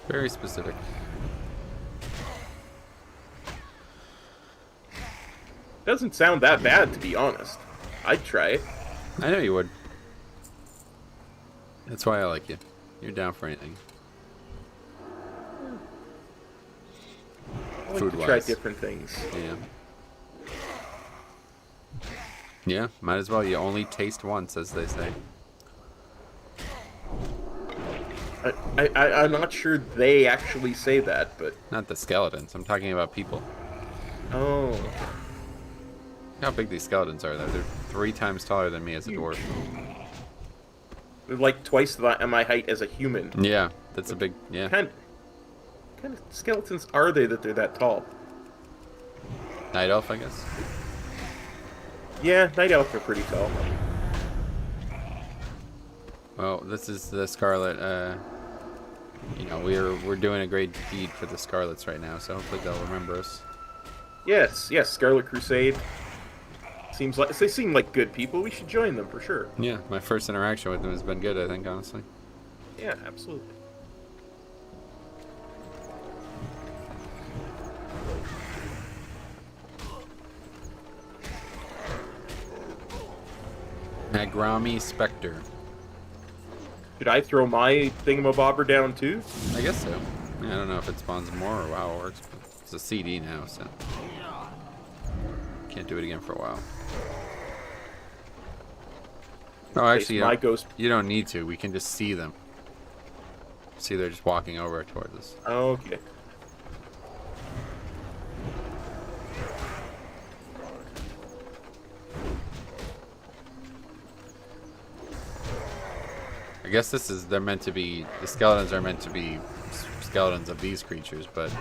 Very specific. Doesn't sound that bad, to be honest. I'd try it. I know you would. That's why I like you. You're down for anything. I like to try Food-wise. different things. Yeah. Yeah, might as well. You only taste once, as they say. I'm not sure they actually say that, but... Not the skeletons. I'm talking about people. Oh. Look how big these skeletons are, though. They're 3 times taller than me as a dwarf. They're like twice my height as a human. Yeah, that's a big... Yeah. What kind of skeletons are they that they're that tall? Night elf, I guess. Yeah, night elf are pretty tall. Well, this is the Scarlet. You know, we're doing a great deed for the Scarlets right now, so hopefully they'll remember us. Yes, Scarlet Crusade. They seem like good people. We should join them for sure. Yeah, my first interaction with them has been good, I think, honestly. Yeah, absolutely. Nagrami Spectre. Should I throw my thingamabobber down too? I guess so. Yeah, I don't know if it spawns more or how it works, but it's a CD now, so can't do it again for a while. Oh, actually, my ghost. you don't need to. We can just see them. See, they're just walking over towards us. Okay. I guess they're meant to be, the skeletons are meant to be skeletons of these creatures, but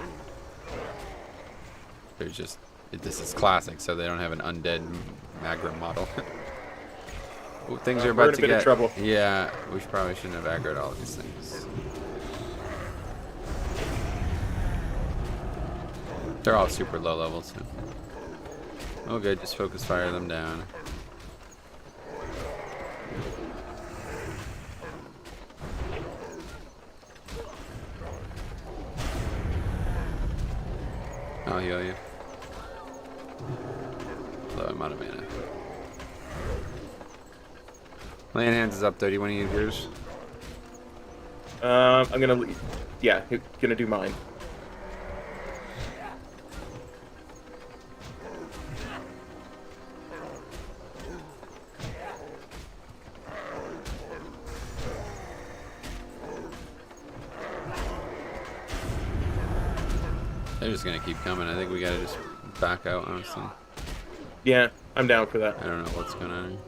they're just, this is classic, so they don't have an undead aggro model. Ooh, things are we're about in a to bit of get, trouble. yeah, we probably shouldn't have aggroed all of these things. They're all super low level, so. Oh good, just focus fire them down. I'll heal you. Low amount of mana. Laying hands is up though. Do you want to use yours? I'm gonna leave. Yeah, gonna do mine. They're just gonna keep coming. I think we gotta just back out, honestly. Yeah, I'm down for that. I don't know what's going on here.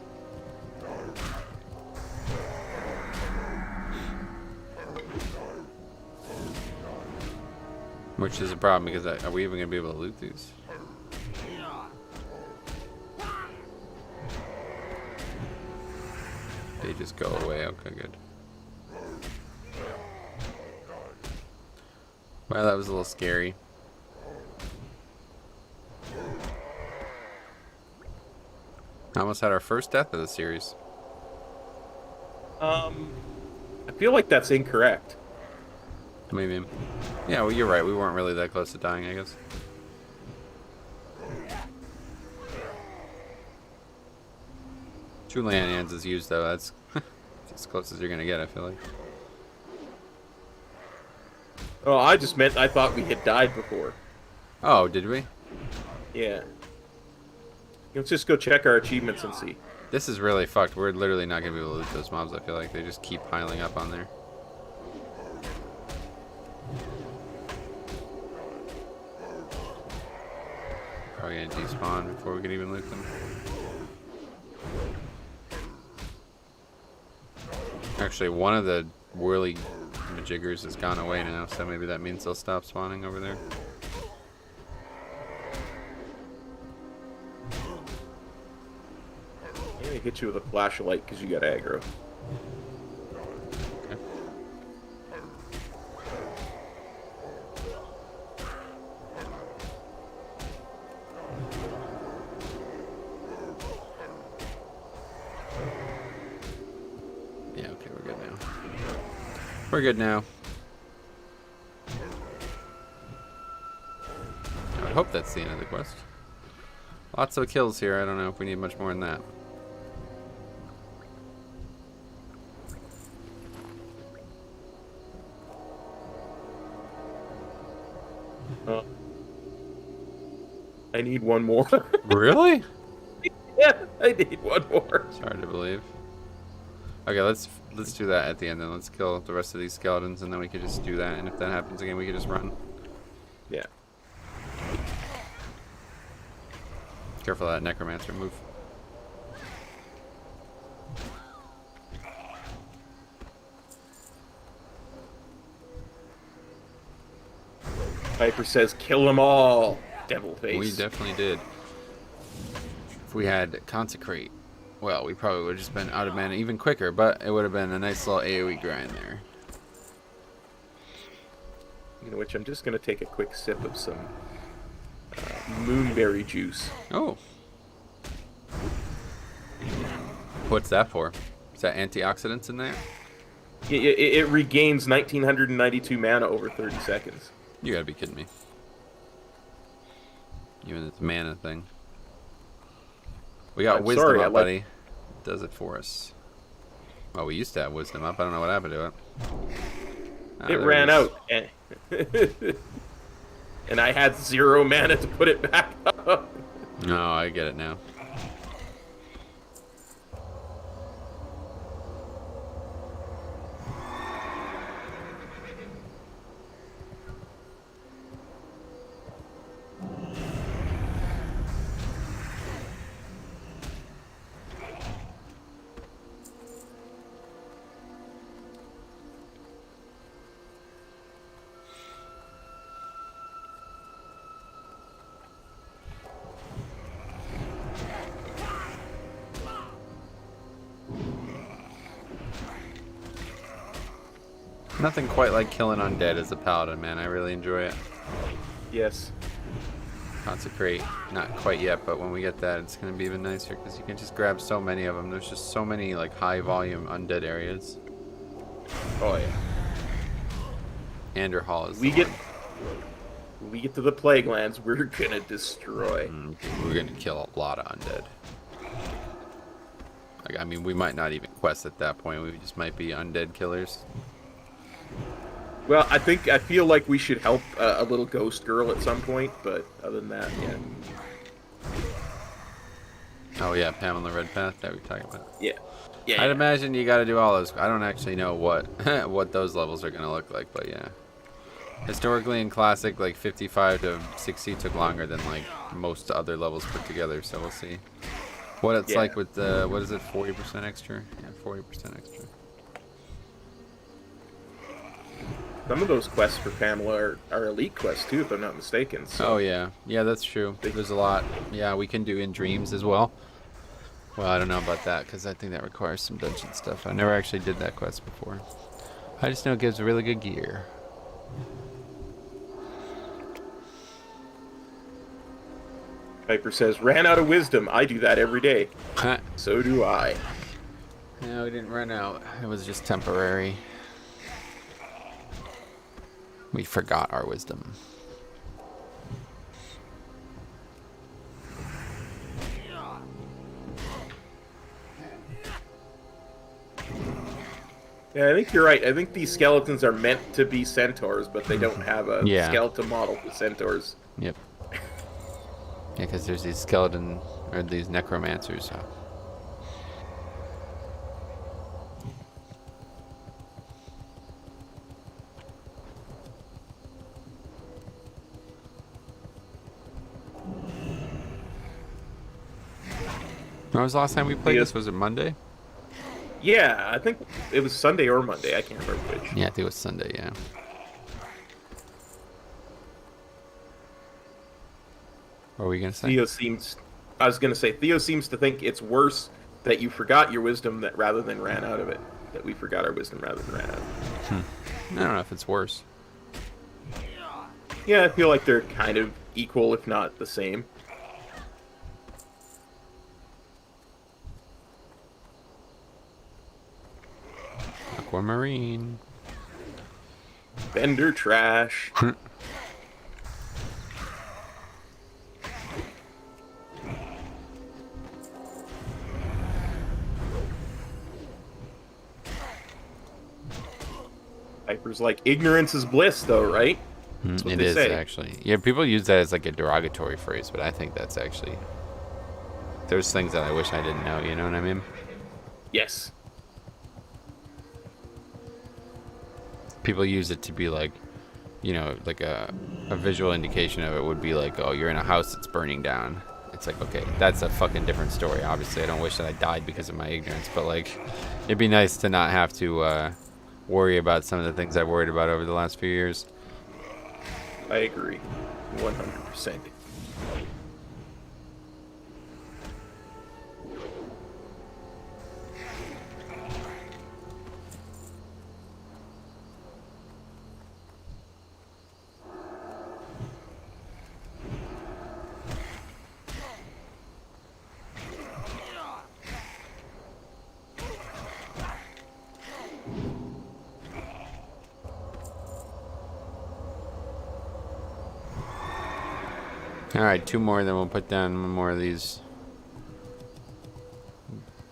Which is a problem because are we even gonna be able to loot these? They just go away. Okay, good. Well, that was a little scary. Almost had our first death of the series. I feel like that's incorrect. Maybe. Yeah, well, you're right. We weren't really that close to dying, I guess. Two land hands is used, though. That's as close as you're going to get, I feel like. Oh, I just meant I thought we had died before. Oh, did we? Yeah. Let's just go check our achievements and see. This is really fucked. We're literally not going to be able to loot those mobs, I feel like. They just keep piling up on there. Probably going to despawn before we can even loot them. Actually, one of the whirly majiggers has gone away now, so maybe that means they'll stop spawning over there. I'm gonna hit you with a flashlight because you got aggro. Okay. Yeah, okay, we're good now. We're good now. hope that's the end of the quest. Lots of kills here. I don't know if we need much more than that. I need one more. Really? Yeah, I need one more. It's hard to believe. Okay, let's do that at the end then. Let's kill the rest of these skeletons and then we could just do that, and if that happens again we could just run. Yeah. Careful of that necromancer move. Piper says, kill them all, devil face. We definitely did. If we had consecrate, well, we probably would have just been out of mana even quicker, but it would have been a nice little AoE grind there. You know, which I'm just going to take a quick sip of some moonberry juice. Oh. What's that for? Is that antioxidants in there? It regains 1992 mana over 30 seconds. You gotta be kidding me. Even this mana thing. We got wisdom sorry, up, buddy. It does it for us. Well, we used to have wisdom up. I don't know what happened to it. It ran out. And, and I had 0 mana to put it back up. No, I get it now. Nothing quite like killing undead as a paladin, man. I really enjoy it. Yes. Consecrate, not quite yet, but when we get that, it's going to be even nicer because you can just grab so many of them. There's just so many like high volume undead areas. Oh yeah. Ander Hall is. We get to the Plague Lands, we're gonna destroy. We're gonna kill a lot of undead. Like, I mean, we might not even quest at that point. We just might be undead killers. Well, I feel like we should help a little ghost girl at some point, but other than that, yeah. Oh yeah, Pamela Redpath that we talking about. Yeah. Yeah. I'd imagine you got to do all those. I don't actually know what what those levels are gonna look like, but yeah. Historically in Classic, like 55 to 60 took longer than like most other levels put together, so we'll see what it's like with the, what is it, 40% extra? Yeah, 40% extra. Some of those quests for Pamela are elite quests too, if I'm not mistaken. So. Oh yeah, yeah, that's true. There's a lot. Yeah, we can do in dreams as well. Well, I don't know about that because I think that requires some dungeon stuff. I never actually did that quest before. I just know it gives really good gear. Piper says, ran out of wisdom. I do that every day. So do I. No, we didn't run out. It was just temporary. We forgot our wisdom. Yeah, I think you're right. I think these skeletons are meant to be centaurs, but they don't have a skeleton model for centaurs. Yep. Yeah, because there's these skeleton, or these necromancers. When was the last time we played this? Was it Monday? Yeah, I think it was Sunday or Monday. I can't remember which. Yeah, I think it was Sunday, yeah. What were we going to say? I was going to say, Theo seems to think it's worse that you forgot your wisdom rather than ran out of it. That we forgot our wisdom rather than ran out of it. I don't know if it's worse. Yeah, I feel like they're kind of equal, if not the same. Aquamarine. Bender trash. Piper's like, ignorance is bliss, though, right? That's what It they is say. actually. Yeah, people use that as like a derogatory phrase, but I think that's actually. There's things that I wish I didn't know. You know what I mean? Yes. People use it to be like, you know, like a visual indication of it would be like, oh, you're in a house that's burning down. It's like, okay, that's a fucking different story. Obviously, I don't wish that I died because of my ignorance, but like, it'd be nice to not have to worry about some of the things I've worried about over the last few years. I agree. 100%. Alright, 2 more, then we'll put down more of these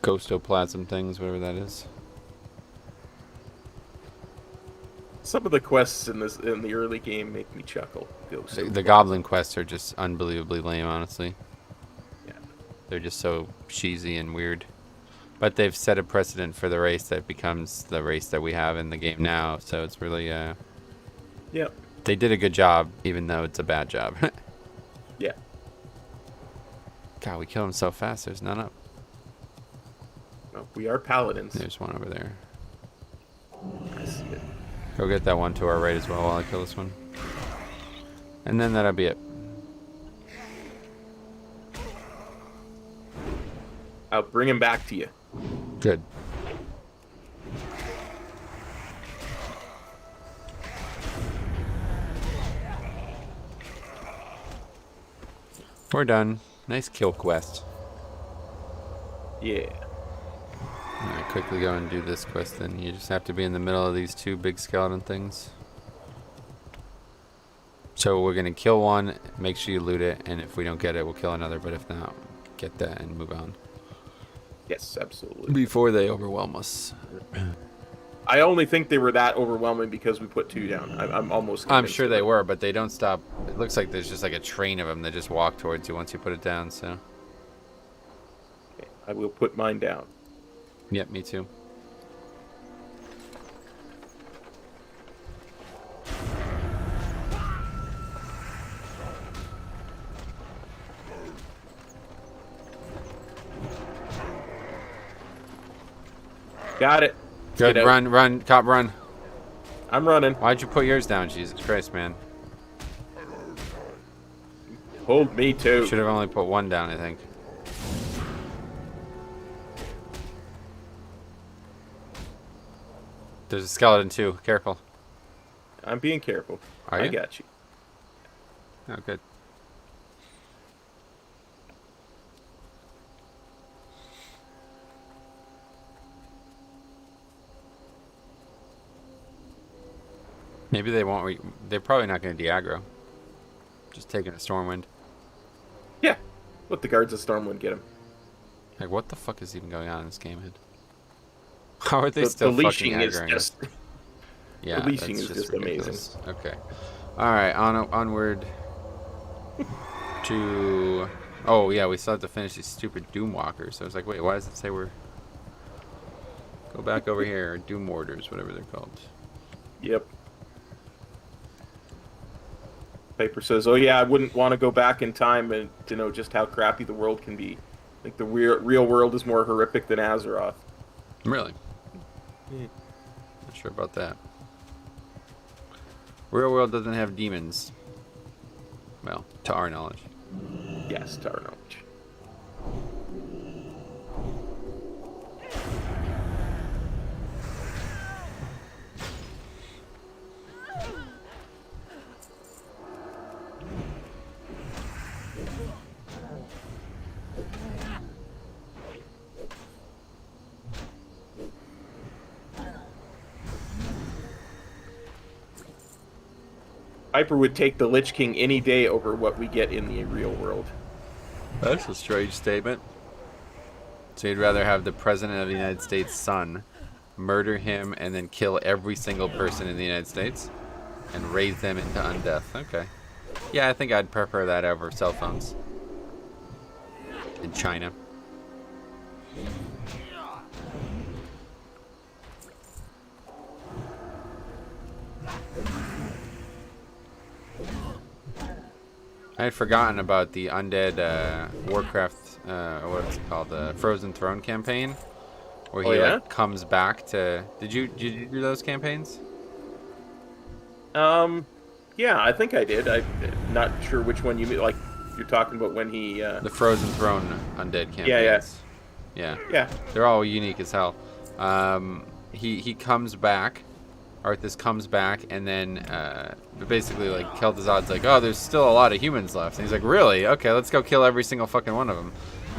ghostoplasm things, whatever that is. Some of the quests in the early game make me chuckle. The goblin quests are just unbelievably lame, honestly. Yeah. They're just so cheesy and weird. But they've set a precedent for the race that becomes the race that we have in the game now, so it's really, Yep. They did a good job, even though it's a bad job. Yeah. God, we kill them so fast, there's none up. Well, we are paladins. There's one over there. I see it. Go get that one to our right as well while I kill this one. And then that'll be it. I'll bring him back to you. Good. We're done. Nice kill quest. Yeah. Alright, quickly go and do this quest then. You just have to be in the middle of these 2 big skeleton things. So we're gonna kill one, make sure you loot it, and if we don't get it, we'll kill another, but if not, get that and move on. Yes, absolutely. Before they overwhelm us. I only think they were that overwhelming because we put 2 down. I'm almost I'm convinced sure of they it. were, but they don't stop. It looks like there's just like a train of them that just walk towards you once you put it down, so. Okay, I will put mine down. Yep, me too. Got it. Good, Get out. run, cop, run. I'm running. Why'd you put yours down, Jesus Christ, man? Hold me too. Should have only put 1 down, I think. There's a skeleton too, careful. I'm being careful. Are I you? got you. Oh, good. Maybe they won't. They're probably not going to de-aggro. Just taking a Stormwind. Yeah. Let the guards of Stormwind get him. Like, what the fuck is even going on in this game, Ed? How are they The still leashing fucking is aggroing just. us? Yeah, the leashing that's is just amazing. ridiculous. Okay. All right, onward to. Oh yeah, we still have to finish these stupid Doom Walkers. So I was like, wait, why does it say we're? Go back over here, Doom Warders, whatever they're called. Yep. Piper says, "Oh yeah, I wouldn't want to go back in time and to know just how crappy the world can be. Like the real world is more horrific than Azeroth." Really? Yeah. Not sure about that. Real world doesn't have demons. Well, to our knowledge. Yes, to our knowledge. Piper would take the Lich King any day over what we get in the real world. That's a strange statement. So you'd rather have the President of the United States' son murder him, and then kill every single person in the United States and raise them into undeath. Okay. Yeah, I think I'd prefer that over cell phones in China. I had forgotten about the undead Warcraft, what's it called, the Frozen Throne campaign, where he like comes back to. Did you do those campaigns? Yeah, I think I did. I'm not sure which one you mean. Like, you're talking about when he. The Frozen Throne undead campaigns. Yeah. They're all unique as hell. He comes back. Arthas comes back, and then basically like Kel'Thuzad's like, oh, there's still a lot of humans left, and he's like, really? Okay, let's go kill every single fucking one of them.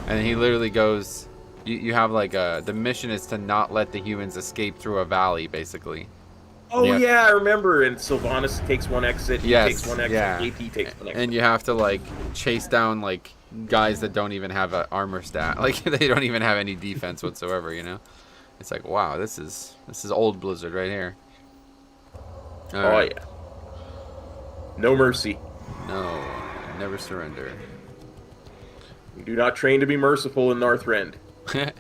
And he literally goes, you have like the mission is to not let the humans escape through a valley, basically. Oh yeah, I remember. And Sylvanas takes one exit. He takes one exit. Yeah. AP takes one exit. And you have to like chase down like guys that don't even have an armor stat, like they don't even have any defense whatsoever. You know, it's like, wow, this is old Blizzard right here. All right. Yeah. No mercy. No, never surrender. We do not train to be merciful in Northrend. Alright,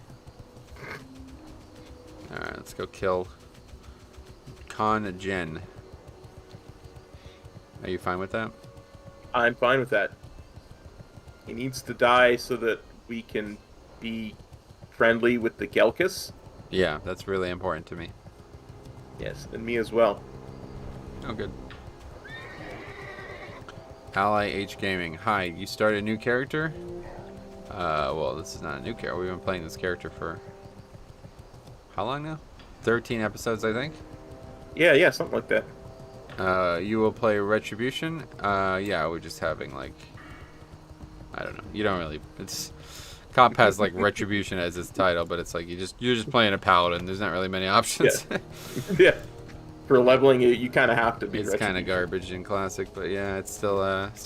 let's go kill Khan Jen. Are you fine with that? I'm fine with that. He needs to die so that we can be friendly with the Gelkus. Yeah, that's really important to me. Yes, and me as well. Oh, good. Ally H Gaming. Hi, you started a new character? Well, this is not a new character. We've been playing this character for how long now? 13 episodes, I think. Yeah, something like that. You will play Retribution. Yeah, we're just having like, I don't know. You don't really. It's Comp has like Retribution as its title, but it's like you're just playing a paladin. There's not really many options. Yeah. For leveling, you kind of have to be. It's kind of garbage in Classic, but yeah, it's still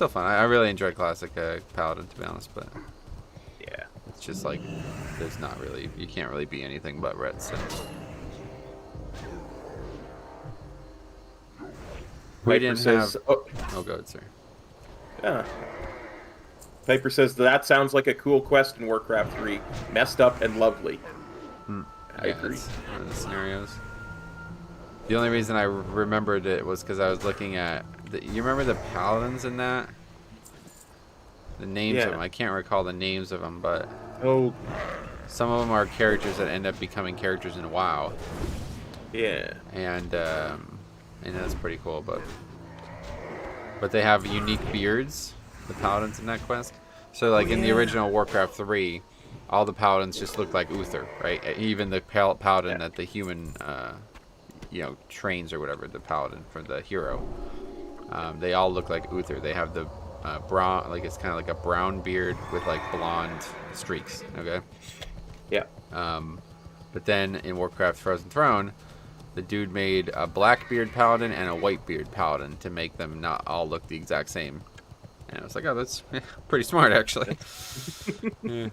fun. I really enjoy Classic Paladin, to be honest, but yeah, it's just like there's not really, you can't really be anything but red. So. We didn't says, have. Oh, go ahead, sir. Yeah. Piper says that sounds like a cool quest in Warcraft 3. Messed up and lovely. I agree. That's one of the scenarios. The only reason I remembered it was because I was looking at you remember the paladins in that? The names of them. I can't recall the names of them, but some of them are characters that end up becoming characters in WoW. Yeah. And that's pretty cool, but they have unique beards, the paladins in that quest. So like in the original Warcraft 3, all the paladins just look like Uther, right? Even the paladin that the human trains or whatever, the paladin for the hero. They all look like Uther. They have the brown, like it's kind of like a brown beard with like blonde streaks. Okay. Yeah. But then in Warcraft Frozen Throne, the dude made a black beard paladin and a white beard paladin to make them not all look the exact same. And I was like, oh, that's pretty smart, actually. Yeah.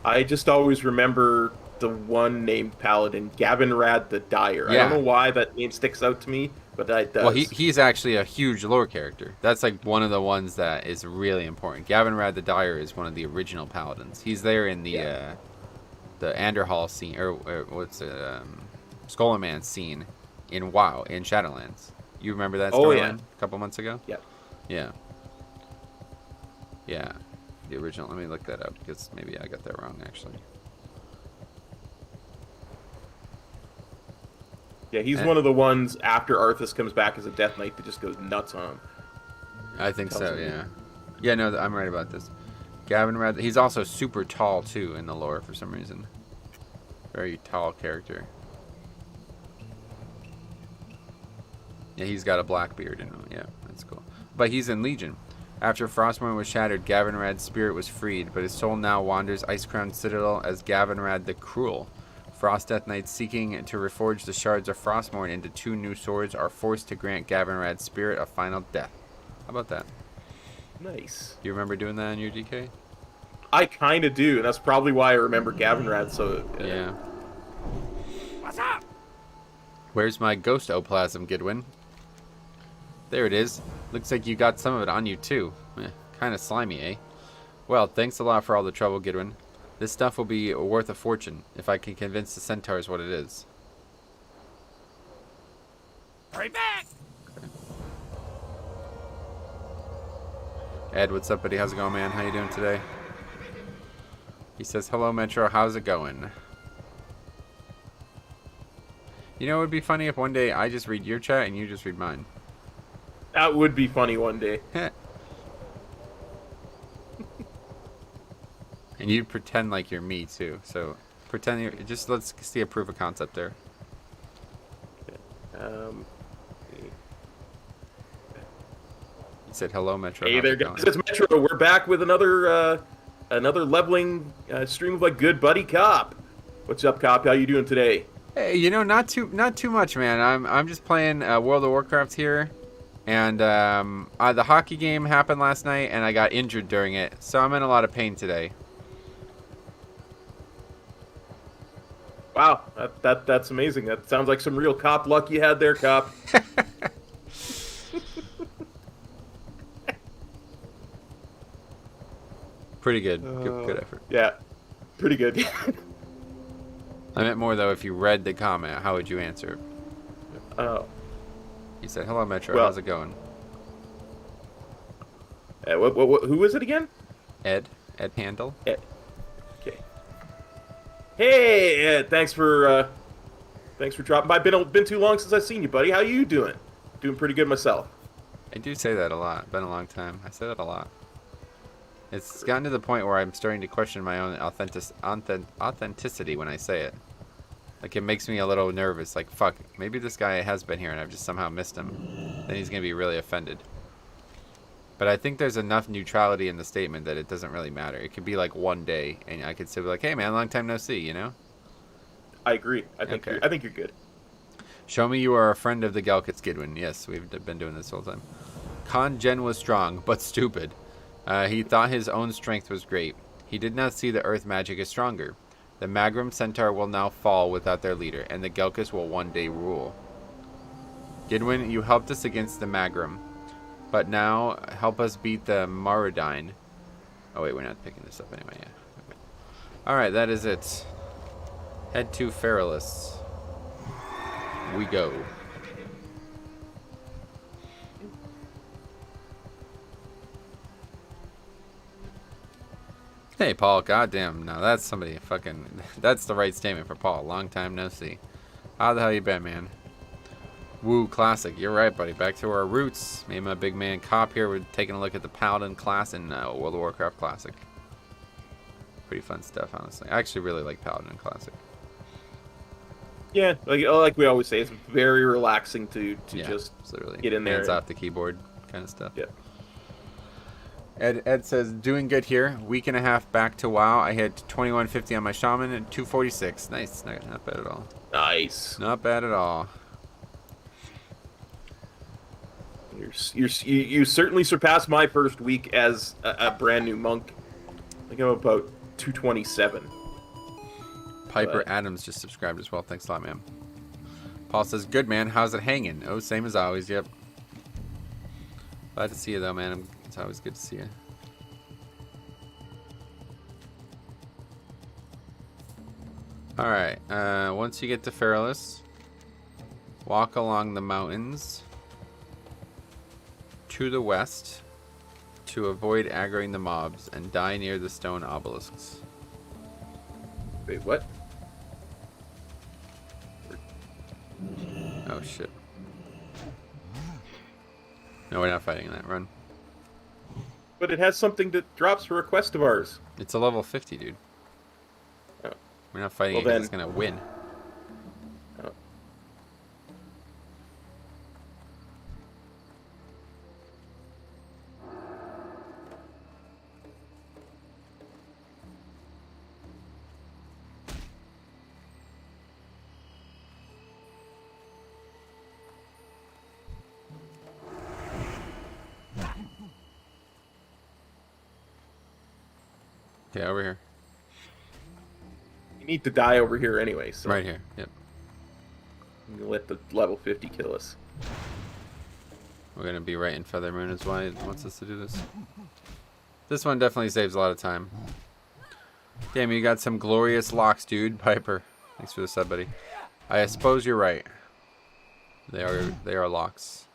I just always remember the one named Paladin, Gavinrad the Dyer. Yeah. I don't know why that name sticks out to me, but it does. Well, he's actually a huge lore character. That's like one of the ones that is really important. Gavinrad the Dyer is one of the original Paladins. He's there in the Anderhall scene, or what's it, Skullman scene in WoW, in Shadowlands. You remember that storyline a couple months ago? Yep. Yeah. Yeah. The original. Let me look that up because maybe I got that wrong, actually. Yeah, he's one of the ones after Arthas comes back as a Death Knight that just goes nuts on him. I think so, yeah. Yeah, no, I'm right about this. Gavinrad, he's also super tall, too, in the lore for some reason. Very tall character. Yeah, he's got a black beard in him. Yeah, that's cool. But he's in Legion. After Frostmourne was shattered, Gavinrad's spirit was freed, but his soul now wanders Icecrown Citadel as Gavinrad the Cruel. Frost Death Knights seeking to reforge the shards of Frostmourne into 2 new swords are forced to grant Gavinrad's spirit a final death. How about that? Nice. Do you remember doing that in your DK? I kind of do, and that's probably why I remember Gavinrad so... Yeah. Where's my ghost oplasm, Gidwin? There it is. Looks like you got some of it on you too. Kind of slimy, eh? Well, thanks a lot for all the trouble, Gidwin. This stuff will be worth a fortune if I can convince the centaurs what it is. Hurry back! Ed, what's up, buddy? How's it going, man? How you doing today? He says, hello, Metro. How's it going? You know, it would be funny if one day I just read your chat and you just read mine. That would be funny one day. And you pretend like you're me, too. So, pretend you're... Just let's see a proof of concept there. He said, hello, Metro. Hey How's there, it going? guys. It's Metro. We're back with another leveling stream of a good buddy, Cop. What's up, Cop? How you doing today? Hey, you know, not too much, man. I'm just playing World of Warcraft here, and the hockey game happened last night, and I got injured during it, so I'm in a lot of pain today. Wow, that's amazing. That sounds like some real Cop luck you had there, Cop. Pretty good. Good effort. Yeah, pretty good. I meant more though. If you read the comment, how would you answer? Oh. He said, "Hello, Metro. Well, how's it going?" Who is it again? Ed Handel. Ed. Okay. Hey, Ed. Thanks for dropping by. Been too long since I've seen you, buddy. How you doing? Doing pretty good myself. I do say that a lot. Been a long time. I say that a lot. It's gotten to the point where I'm starting to question my own authenticity when I say it. Like, it makes me a little nervous. Like, fuck, maybe this guy has been here and I've just somehow missed him. Then he's going to be really offended. But I think there's enough neutrality in the statement that it doesn't really matter. It could be like one day, and I could say like, "Hey man, long time no see," you know? I agree. I think you're good. Show me you are a friend of the Galkits, Gidwin. Yes, we've been doing this the whole time. Khan Jen was strong, but stupid. He thought his own strength was great. He did not see the earth magic is stronger. The Magrum Centaur will now fall without their leader, and the Gelkis will one day rule. Gidwin, you helped us against the Magrum, but now help us beat the Maridine. Oh wait, we're not picking this up anyway, yeah. Okay. Alright, that is it. Head to Feralis. We go. Hey, Paul. Goddamn. Now that's somebody fucking... That's the right statement for Paul. Long time no see. How the hell you been, man? Woo, classic. You're right, buddy. Back to our roots. Me and my big man Cop here. We're taking a look at the Paladin class in World of Warcraft Classic. Pretty fun stuff, honestly. I actually really like Paladin Classic. Yeah, like we always say, it's very relaxing to just literally get in there. Hands off the keyboard kind of stuff. Yeah. Ed says, doing good here. Week and a half back to WoW. I hit 2150 on my Shaman and 246. Nice. Not bad at all. Nice. Not bad at all. You certainly surpassed my first week as a brand new monk. I think I'm about 227. Piper Adams just subscribed as well. Thanks a lot, man. Paul says, good, man. How's it hanging? Oh, same as always. Yep. Glad to see you, though, man. It's always good to see you. Alright. Once you get to Feralis, walk along the mountains to the west to avoid aggroing the mobs and die near the stone obelisks. Wait, what? Oh shit. No, we're not fighting that. Run. But it has something that drops for a quest of ours. It's a level 50, dude. Oh. We're not fighting Well, it 'cause then- it's gonna win. Oh. Okay, over here. You need to die over here anyway. So. Right here. Yep. I'm gonna let the level 50 kill us. We're gonna be right in Feather Moon is why it wants us to do this. This one definitely saves a lot of time. Damn, you got some glorious locks, dude. Piper, thanks for the sub, buddy. I suppose you're right. They are locks.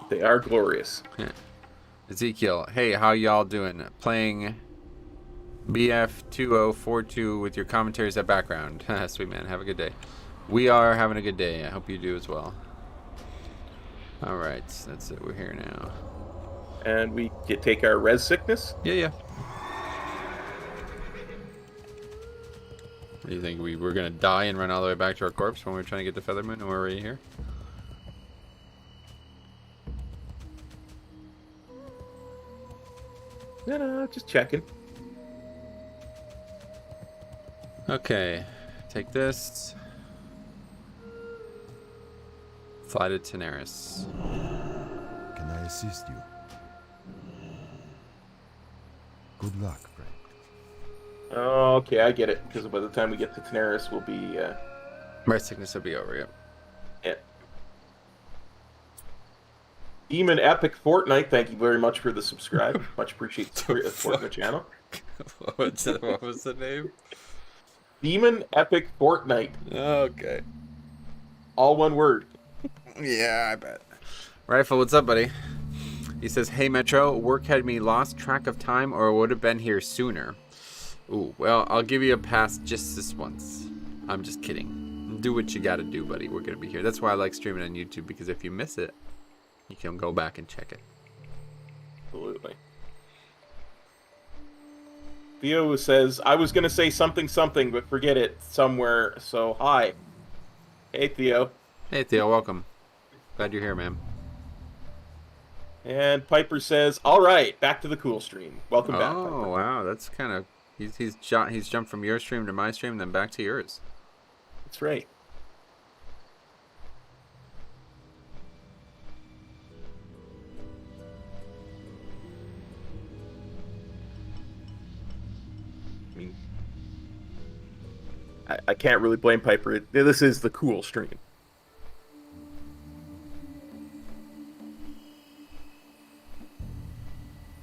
They are glorious. Yeah. Ezekiel, hey, how y'all doing? Playing BF2042 with your commentaries at background. Sweet man, have a good day. We are having a good day. I hope you do as well. All right, that's it. We're here now. And we can take our res sickness. Yeah. What do you think? We're gonna die and run all the way back to our corpse when we're trying to get to Feather Moon and we're already here? No, just checking. Okay, take this. Fly to Tenaris. Can I assist you? Good luck, friend. Okay, I get it. Because by the time we get to Tenaris, we'll be... My sickness will be over, yep. Yeah. Demon Epic Fortnite, thank you very much for the subscribe. Much appreciate the support on the channel. What was the name? Demon Epic Fortnite. Okay. All one word. Yeah, I bet. Rifle, what's up, buddy? He says, hey, Metro, work had me lost track of time or would have been here sooner. Ooh, well, I'll give you a pass just this once. I'm just kidding. Do what you gotta do, buddy. We're gonna be here. That's why I like streaming on YouTube, because if you miss it, you can go back and check it. Absolutely. Theo says, I was gonna say something, but forget it somewhere, so hi. Hey, Theo. Hey, Theo, welcome. Glad you're here, man. And Piper says, all right, back to the cool stream. Welcome back, Piper. Oh, wow, that's kind of... He's jumped from your stream to my stream, then back to yours. That's right. I mean, I can't really blame Piper. This is the cool stream.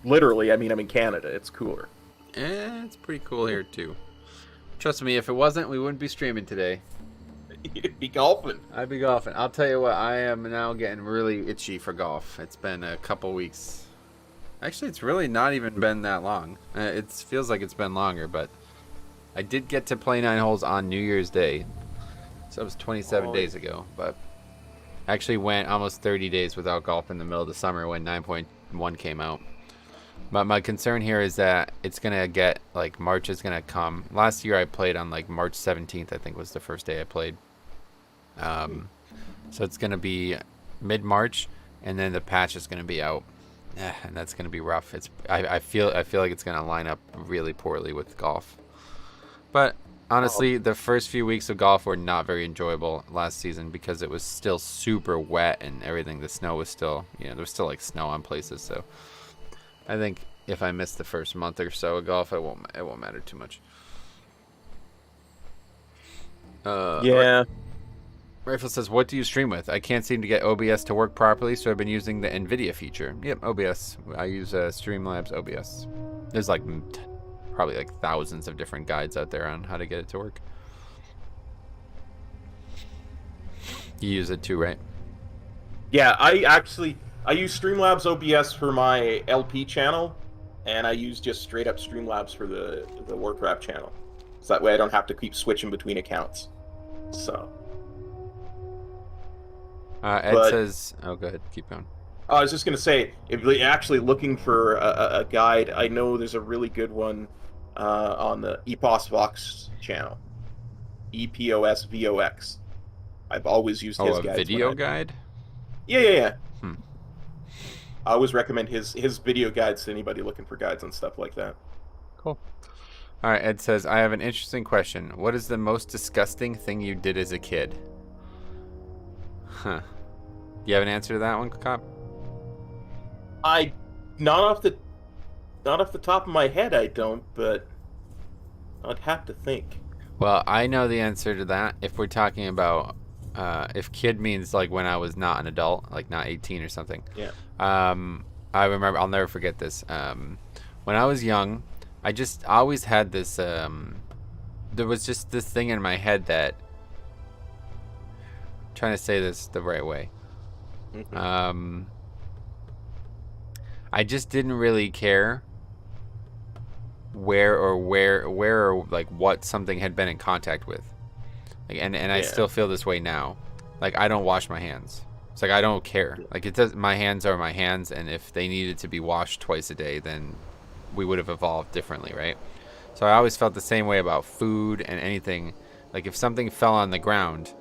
Literally, I mean, I'm in Canada. It's cooler. It's pretty cool here, too. Trust me, if it wasn't, we wouldn't be streaming today. You'd be golfing. I'd be golfing. I'll tell you what, I am now getting really itchy for golf. It's been a couple weeks. Actually, it's really not even been that long. It feels like it's been longer, but I did get to play 9 holes on New Year's Day. So that was 27 days ago, but actually went almost 30 days without golf in the middle of the summer when 9.1 came out. But my concern here is that it's going to get, like, March is going to come. Last year I played on, like, March 17th, I think was the first day I played. So it's going to be mid-March, and then the patch is going to be out. And that's going to be rough. I feel like it's going to line up really poorly with golf. But honestly, the first few weeks of golf were not very enjoyable last season because it was still super wet and everything. The snow was still, there was still, like, snow on places, so... I think if I miss the first month or so of golf, it won't matter too much. Yeah. Rifle says, what do you stream with? I can't seem to get OBS to work properly, so I've been using the NVIDIA feature. Yep, OBS. I use Streamlabs OBS. There's like probably like thousands of different guides out there on how to get it to work. You use it too, right? Yeah, I use Streamlabs OBS for my LP channel, and I use just straight up Streamlabs for the Warcraft channel. So that way I don't have to keep switching between accounts. So. Ed says, oh, go ahead, keep going. I was just going to say, if you're actually looking for a guide, I know there's a really good one on the Epos Vox channel. EPOSVOX. I've always used his guides. Oh, a video guide? Yeah. I always recommend his video guides to anybody looking for guides and stuff like that. Cool. All right, Ed says, I have an interesting question. What is the most disgusting thing you did as a kid? Huh. Do you have an answer to that one, Cop? Not off the top of my head, I don't, but I'd have to think. Well, I know the answer to that. If we're talking about, if kid means like when I was not an adult, like not 18 or something. Yeah. I remember, I'll never forget this. When I was young, I always had this, there was just this thing in my head that, trying to say this the right way. I just didn't really care where or like what something had been in contact with. Like, and I still feel this way now. Like, I don't wash my hands. It's like I don't care. Like, it does. My hands are my hands, and if they needed to be washed twice a day, then we would have evolved differently, right? So I always felt the same way about food and anything. Like, if something fell on the ground,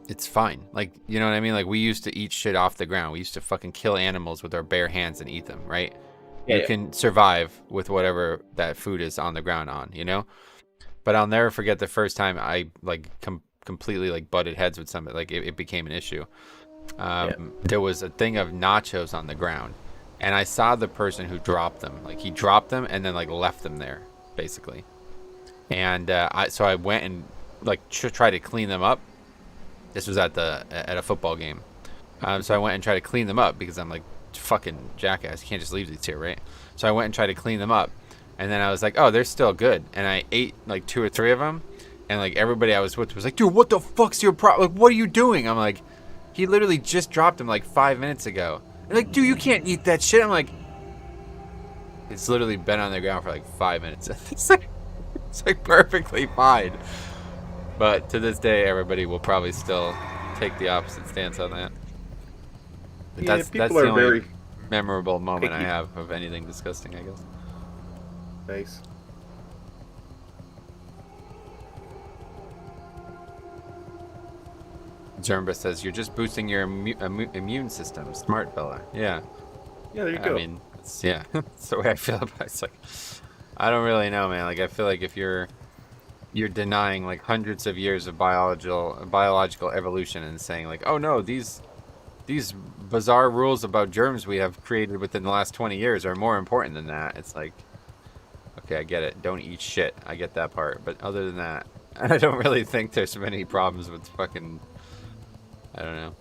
it's fine. Like, you know what I mean? Like, we used to eat shit off the ground. We used to fucking kill animals with our bare hands and eat them, right? You can survive with whatever that food is on the ground on, you know? But I'll never forget the first time I, like, completely, like, butted heads with somebody. Like, it became an issue. There was a thing of nachos on the ground, and I saw the person who dropped them. Like, he dropped them and then, like, left them there, basically. And so I went and, like, tried to clean them up. This was at a football game. So I went and tried to clean them up because I'm like, fucking jackass. You can't just leave these here, right? So I went and tried to clean them up. And then I was like, oh, they're still good. And I ate like 2 or 3 of them. And like everybody I was with was like, dude, what the fuck's your problem? Like, what are you doing? I'm like, he literally just dropped them like 5 minutes ago. And like, dude, you can't eat that shit. I'm like, it's literally been on the ground for like 5 minutes. It's like perfectly fine. But to this day, everybody will probably still take the opposite stance on that. But that's the only very memorable moment I have of anything disgusting, I guess. Nice. Zermba says, you're just boosting your immune system. Smart fella. Yeah. Yeah, there you go. I mean, yeah. That's the way I feel about it. It's like, I don't really know, man. Like, I feel like if you're denying like hundreds of years of biological evolution and saying like, oh no, these bizarre rules about germs we have created within the last 20 years are more important than that. It's like, okay, I get it. Don't eat shit. I get that part. But other than that, I don't really think there's many problems with fucking, I don't know.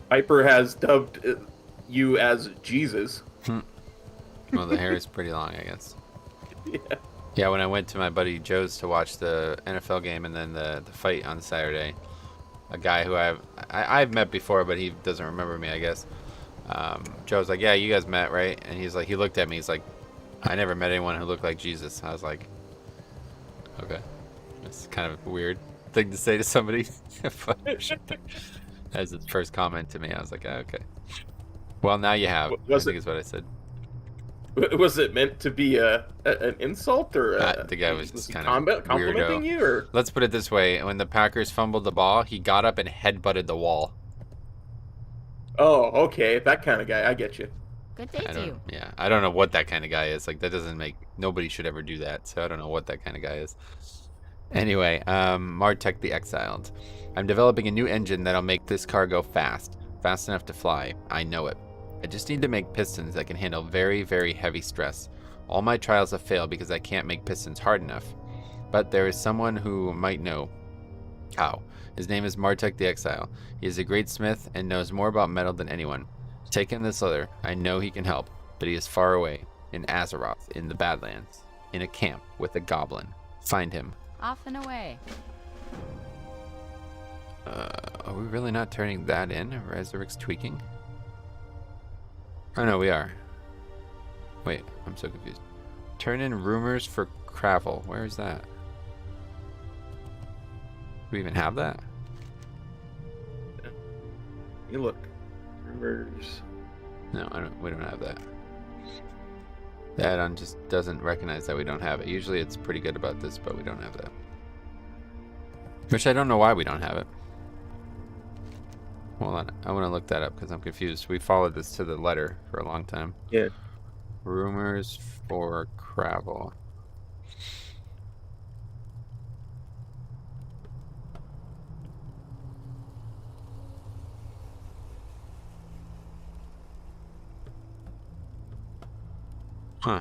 Piper has dubbed you as Jesus. Well, the hair is pretty long, I guess. Yeah. Yeah, when I went to my buddy Joe's to watch the NFL game and then the fight on Saturday, a guy who I've met before, but he doesn't remember me, I guess. Joe's like, yeah, you guys met, right? And he's like, he looked at me, he's like, I never met anyone who looked like Jesus. I was like, okay. That's kind of a weird thing to say to somebody. As his first comment to me, I was like, oh, okay. Well, now you have. I think is what I said. Was it meant to be an insult or the guy was just kind of complimenting weirdo. you? Or? Let's put it this way: when the Packers fumbled the ball, he got up and headbutted the wall. Oh, okay, that kind of guy. I get you. Good day to you. Yeah, I don't know what that kind of guy is. Like, that doesn't make nobody should ever do that. So I don't know what that kind of guy is. Anyway, Martek the Exiled. I'm developing a new engine that'll make this car go fast enough to fly. I know it. I just need to make pistons that can handle very, very heavy stress. All my trials have failed because I can't make pistons hard enough. But there is someone who might know how. His name is Martek the Exile. He is a great smith and knows more about metal than anyone. Take him this letter. I know he can help, but he is far away, in Azeroth, in the Badlands, in a camp with a goblin. Find him. Off and away. Are we really not turning that in? Resurrect's tweaking? Oh no, we are. Wait, I'm so confused. Turn in rumors for Cravel. Where is that? Do we even have that? You look. Rumors. No, we don't have that. The add-on just doesn't recognize that we don't have it. Usually it's pretty good about this, but we don't have that. Which I don't know why we don't have it. Hold on, I want to look that up because I'm confused. We followed this to the letter for a long time. Yeah. Rumors for Cravel. Huh.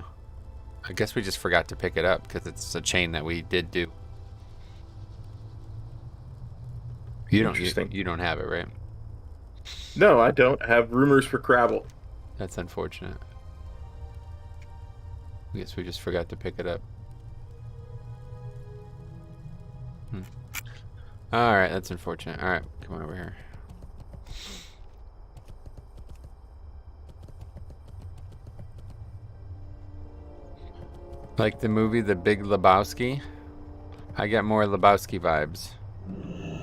I guess we just forgot to pick it up because it's a chain that we did do. Interesting. You don't have it, right? No, I don't have rumors for Crabble. That's unfortunate. I guess we just forgot to pick it up. Alright, that's unfortunate. Alright, come on over here. Like the movie The Big Lebowski? I get more Lebowski vibes.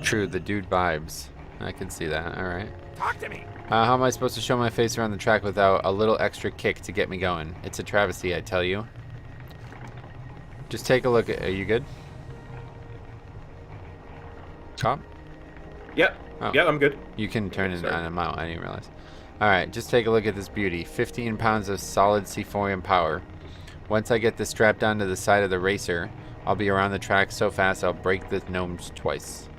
True, the dude vibes. I can see that. Alright. Talk to me. How am I supposed to show my face around the track without a little extra kick to get me going? It's a travesty, I tell you. Just take a look at... Are you good? Cop? Yep. Oh. Yeah, I'm good. You can turn it Sorry. on a mount. I didn't realize. Alright, just take a look at this beauty. 15 pounds of solid C4M power. Once I get this strapped onto the side of the racer, I'll be around the track so fast I'll break the gnomes twice.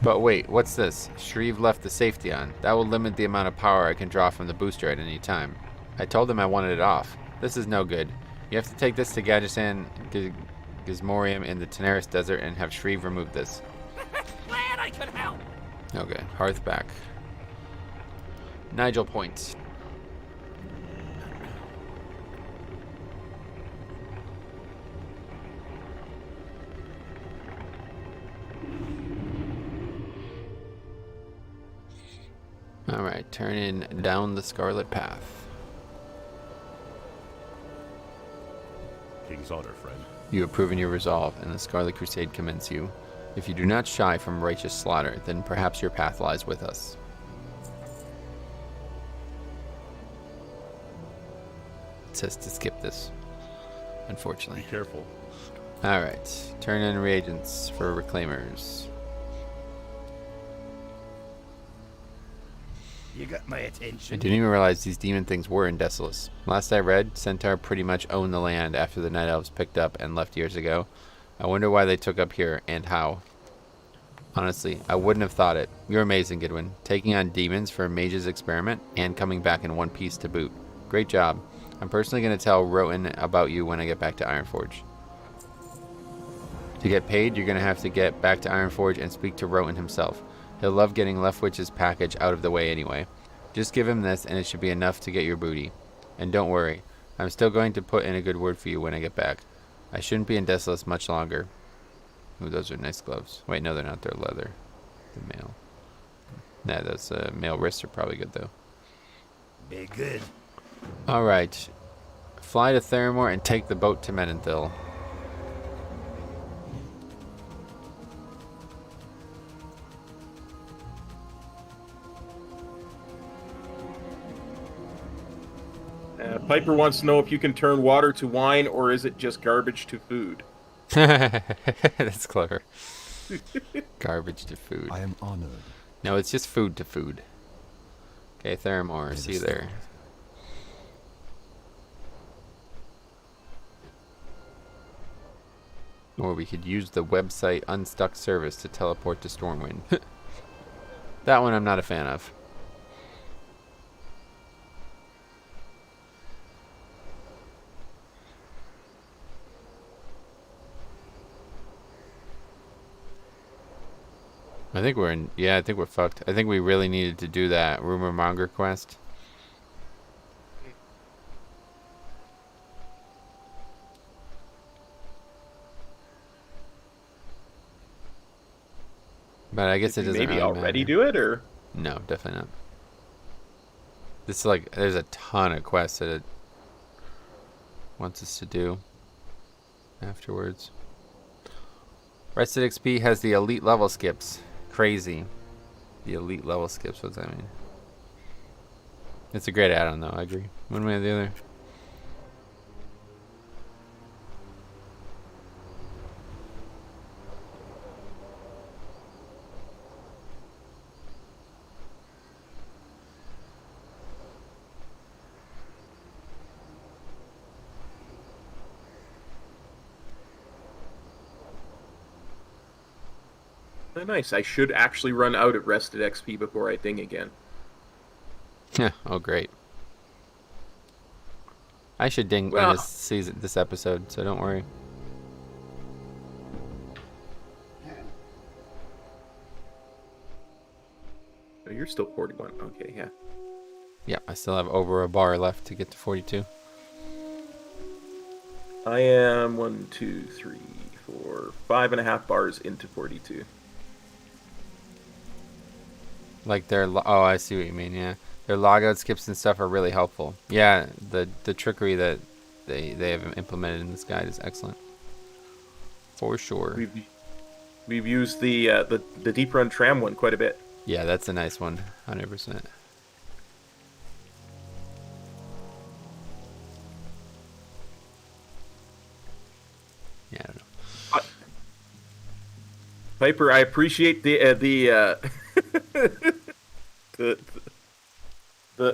But wait, what's this? Shreve left the safety on. That will limit the amount of power I can draw from the booster at any time. I told him I wanted it off. This is no good. You have to take this to Gadgesan Gizmorium in the Tenaris Desert and have Shreve remove this. Glad I could help. Okay, Hearth back. Nigel points. Alright, turning down the Scarlet Path. King's honor, friend. You have proven your resolve, and the Scarlet Crusade commends you. If you do not shy from righteous slaughter, then perhaps your path lies with us. It says to skip this, unfortunately. Be careful. Alright, turn in reagents for reclaimers. You got my I attention. didn't even realize these demon things were in Desolus. Last I read, Centaur pretty much owned the land after the Night Elves picked up and left years ago. I wonder why they took up here and how. Honestly, I wouldn't have thought it. You're amazing, Goodwin. Taking on demons for a mage's experiment and coming back in one piece to boot. Great job. I'm personally going to tell Roten about you when I get back to Ironforge. To get paid, you're going to have to get back to Ironforge and speak to Roten himself. He'll love getting Leftwich's package out of the way anyway. Just give him this and it should be enough to get your booty. And don't worry, I'm still going to put in a good word for you when I get back. I shouldn't be in Desolus much longer. Ooh, those are nice gloves. Wait, no, they're not. They're leather. The male. Nah, those male wrists are probably good, though. Be good. Alright. Fly to Theramore and take the boat to Menenthil. Piper wants to know if you can turn water to wine or is it just garbage to food? That's clever. Garbage to food. I am honored. No, it's just food to food. Okay, Theramore, see you there. Or we could use the website Unstuck service to teleport to Stormwind. That one I'm not a fan of. I think we're in... Yeah, I think we're fucked. I think we really needed to do that Rumor Monger quest. But I guess it doesn't Maybe really already matter. do it, or No, definitely not. This is like... There's a ton of quests that it wants us to do afterwards. Rested XP has the elite level skips. Crazy. The elite level skips, what's that mean? It's a great add-on though, I agree. One way or the other. nice. I should actually run out of rested XP before I ding again. Yeah, oh great. I should ding Well- in this episode, so don't worry. Oh, you're still 41. Okay, yeah. Yeah, I still have over a bar left to get to 42. I am 1, 2, 3, 4, 5.5 bars into 42. Like their oh, I see what you mean. Yeah, their logout skips and stuff are really helpful. Yeah, the trickery that they have implemented in this guide is excellent. For sure. We've used the deep run tram one quite a bit. Yeah, that's a nice one. 100%. Yeah, I don't know. Piper, I appreciate the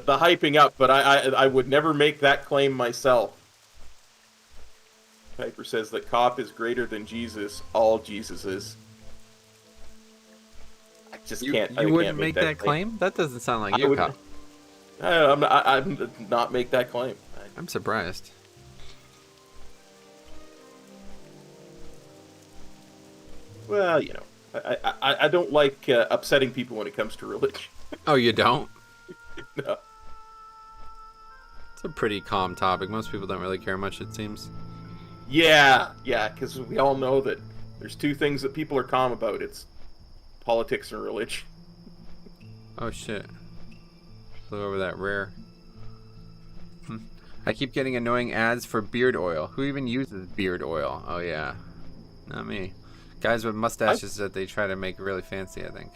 hyping up, but I would never make that claim myself. Piper says that Cop is greater than Jesus. All Jesus is. I just can't. I You can't wouldn't make that claim? That doesn't sound like I you, would- Kyle. I'm not make that claim. I'm surprised. Well, you know, I don't like upsetting people when it comes to religion. Oh, you don't? No. It's a pretty calm topic. Most people don't really care much, it seems. Yeah, because we all know that there's two things that people are calm about. It's politics and religion. Oh, shit. Flew over that rare. I keep getting annoying ads for beard oil. Who even uses beard oil? Oh, yeah. Not me. Guys with mustaches that they try to make really fancy, I think.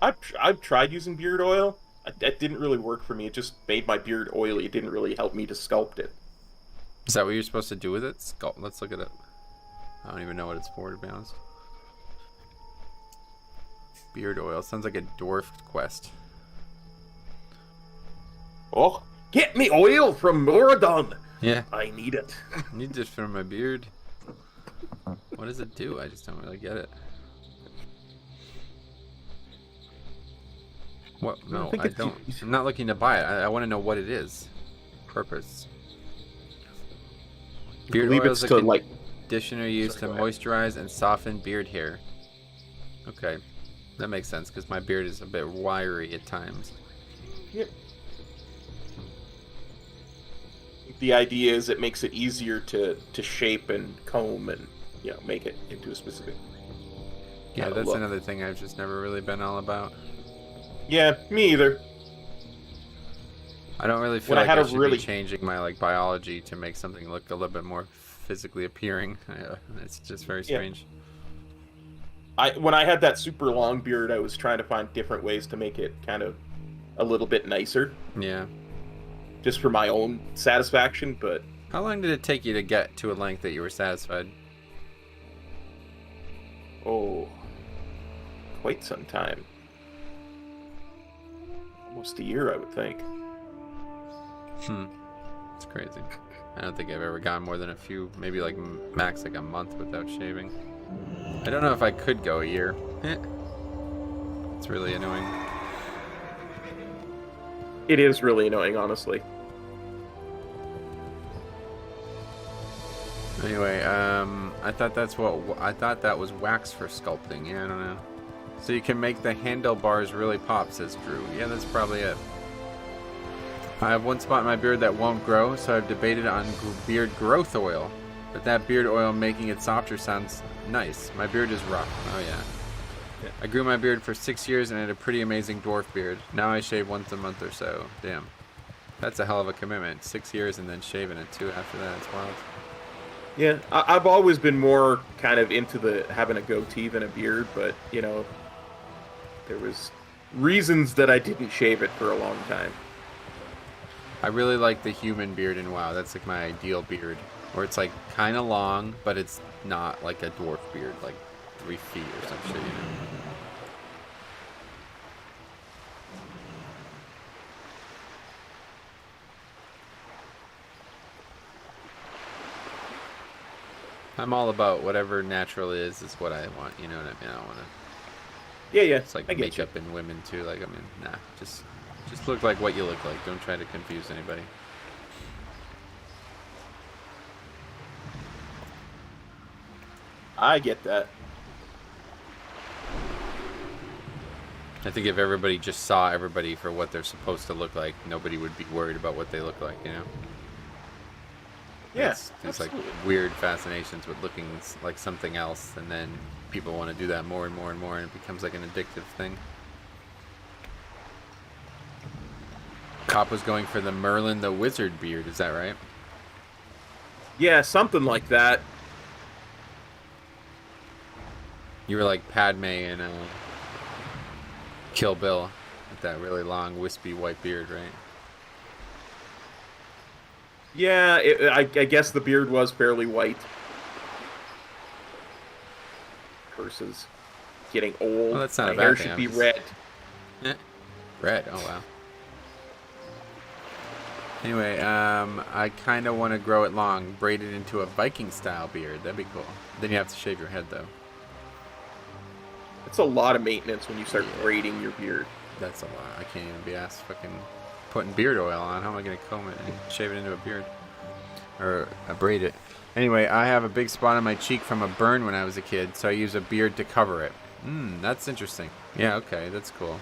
I've tried using beard oil. That didn't really work for me. It just made my beard oily. It didn't really help me to sculpt it. Is that what you're supposed to do with it? Sculpt. Let's look it up. I don't even know what it's for, to be honest. Beard oil. Sounds like a dwarf quest. Oh, get me oil from Moradon. Yeah. I need it. I need this for my beard. What does it do? I just don't really get it. What? No, think I it's- don't. I'm not looking to buy it. I want to know what it is. Purpose. Beard believe oil it's is a to like. conditioner used to Sorry, go ahead. moisturize and soften beard hair. Okay. That makes sense because my beard is a bit wiry at times. Yep. The idea is it makes it easier to shape and comb and make it into a specific. Yeah, kinda that's look. another thing I've just never really been all about. Yeah, me either. I don't really feel When I like had I a should really- be changing my biology to make something look a little bit more physically appearing. It's just very Yeah. strange. When I had that super long beard, I was trying to find different ways to make it kind of a little bit nicer, Yeah. just for my own satisfaction. But How long did it take you to get to a length that you were satisfied? quite some time, almost a year, I would think. It's crazy. I don't think I've ever gone more than a few, maybe like max like a month without shaving. I don't know if I could go a year. It's really annoying. It is really annoying, honestly. Anyway, I thought that was wax for sculpting. Yeah, I don't know. So you can make the handlebars really pop, says Drew. Yeah, that's probably it. I have one spot in my beard that won't grow, so I've debated on beard growth oil. But that beard oil making it softer sounds nice. My beard is rough. Oh yeah. I grew my beard for 6 years and had a pretty amazing dwarf beard. Now I shave once a month or so. Damn. That's a hell of a commitment. 6 years and then shaving it too after that. It's wild. Yeah, I've always been more kind of into having a goatee than a beard, but there was reasons that I didn't shave it for a long time. I really like the human beard in WoW. That's like my ideal beard. Where it's like kind of long, but it's not like a dwarf beard, like 3 feet or some shit, I'm all about whatever natural is what I want. You know what I mean? I don't want to. Yeah, It's like I get you. makeup in women too. Like, I mean, nah, just look like what you look like. Don't try to confuse anybody. I get that. I think if everybody just saw everybody for what they're supposed to look like, nobody would be worried about what they look like, you know? Yeah, There's like absolutely. weird fascinations with looking like something else, and then people want to do that more and more and more, and it becomes like an addictive thing. Cop was going for the Merlin the Wizard beard, is that right? Yeah, something like that. You were like Padme in Kill Bill with that really long, wispy white beard, right? Yeah, I guess the beard was fairly white. Curses. Getting old. Well, that's not My a bad hair thing, should I'm be just- red. Red, oh wow. Anyway, I kind of want to grow it long, braid it into a Viking style beard. That'd be cool. Then you have to shave your head though. It's a lot of maintenance when you start braiding your beard. That's a lot. I can't even be asked fucking putting beard oil on. How am I gonna comb it and shave it into a beard? Or braid it. Anyway, I have a big spot on my cheek from a burn when I was a kid, so I use a beard to cover it. That's interesting. Yeah, okay, that's cool.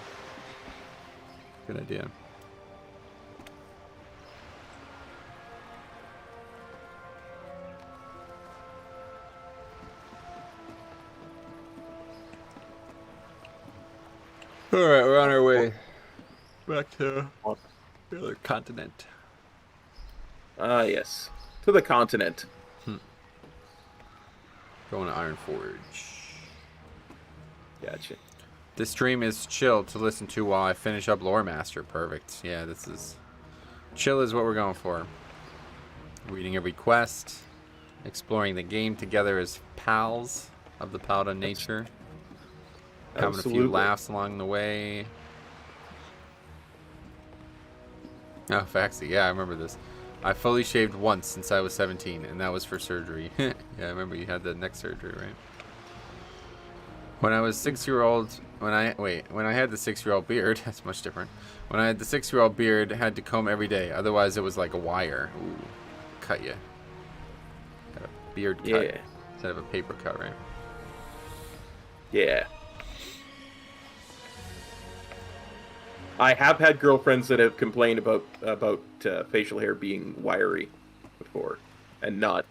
Good idea. Alright, we're on our way back to the other continent. Ah, yes. To the continent. Going to Iron Forge. Gotcha. This stream is chill to listen to while I finish up Lore Master. Perfect. Yeah, this is... Chill is what we're going for. Reading every quest. Exploring the game together as pals of the Paladin nature. Having a few Absolutely. laughs along the way. Oh, Faxi. Yeah, I remember this. I fully shaved once since I was 17, and that was for surgery. Yeah, I remember you had the neck surgery, right? When I was 6-year-old, when I had the 6-year-old beard, that's much different. When I had the 6-year-old beard, I had to comb every day. Otherwise, it was like a wire. Ooh, cut you. Got a beard cut Yeah. instead of a paper cut, right? Yeah. I have had girlfriends that have complained about facial hair being wiry before, and not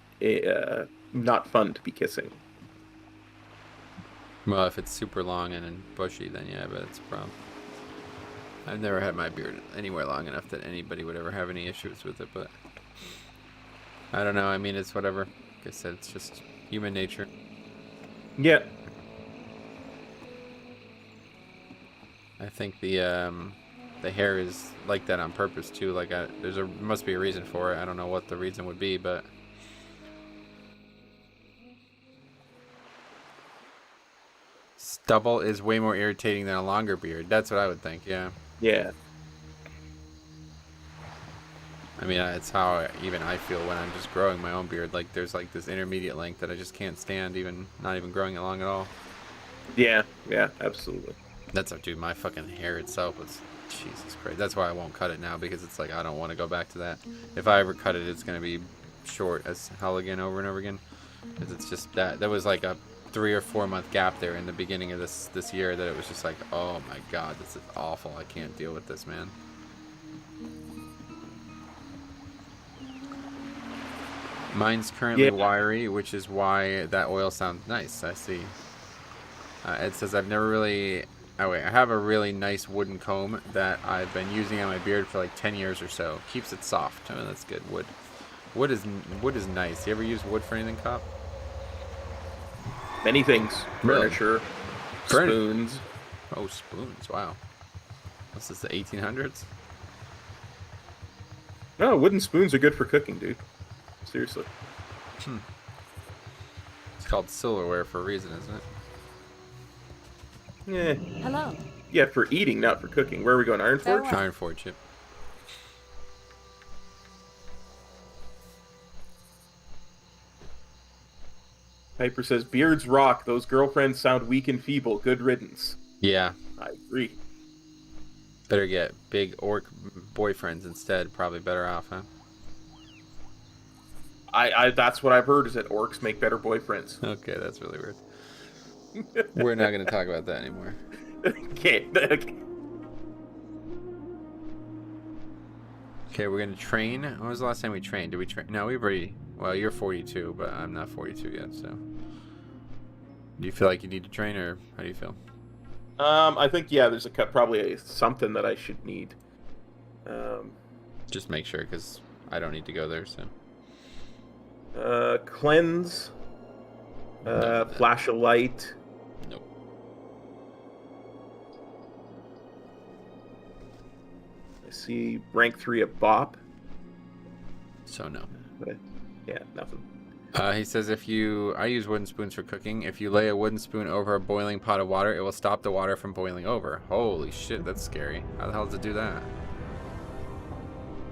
fun to be kissing. Well, if it's super long and bushy, then yeah, but it's a problem. I've never had my beard anywhere long enough that anybody would ever have any issues with it, but I don't know. I mean, it's whatever. Like I said, it's just human nature. Yeah. I think the hair is like that on purpose too. Like must be a reason for it. I don't know what the reason would be, but stubble is way more irritating than a longer beard. That's what I would think. Yeah. Yeah. I mean, it's how even I feel when I'm just growing my own beard. Like there's like this intermediate length that I just can't stand, not even growing it long at all. Yeah. Yeah. Absolutely. That's up, dude. My fucking hair itself was, Jesus Christ. That's why I won't cut it now, because it's like I don't want to go back to that. If I ever cut it, it's gonna be short as hell again, over and over again. Because it's just that there was like a 3 or 4 month gap there in the beginning of this year that it was just like, oh my god, this is awful. I can't deal with this, man. Mine's currently wiry, which is why that oil sounds nice. I see. It says I've never really... Oh wait, I have a really nice wooden comb that I've been using on my beard for like 10 years or so. Keeps it soft. Oh, that's good. Wood is nice. You ever use wood for anything, Cop? Many things. Really? Furniture. Spoons. Oh, spoons. Wow. What's this, the 1800s? No, wooden spoons are good for cooking, dude. Seriously. It's called silverware for a reason, isn't it? Yeah. Hello. Yeah, for eating, not for cooking. Where are we going? Iron Forge? Farewell. Iron Forge, yep. Piper says, beards rock. Those girlfriends sound weak and feeble. Good riddance. Yeah. I agree. Better get big orc boyfriends instead. Probably better off, huh? I that's what I've heard is that orcs make better boyfriends. Okay, that's really weird. We're not going to talk about that anymore. Okay. Okay, we're going to train. When was the last time we trained? Did we train? No, we've already... Well, you're 42, but I'm not 42 yet, so... Do you feel like you need to train, or how do you feel? I think, yeah, there's probably something that I should need. Just make sure, because I don't need to go there, so... Cleanse. No. Flash of light. Nope. I see rank 3 of Bop. So no. But yeah, nothing. He says I use wooden spoons for cooking. If you lay a wooden spoon over a boiling pot of water, it will stop the water from boiling over. Holy shit, that's scary. How the hell does it do that?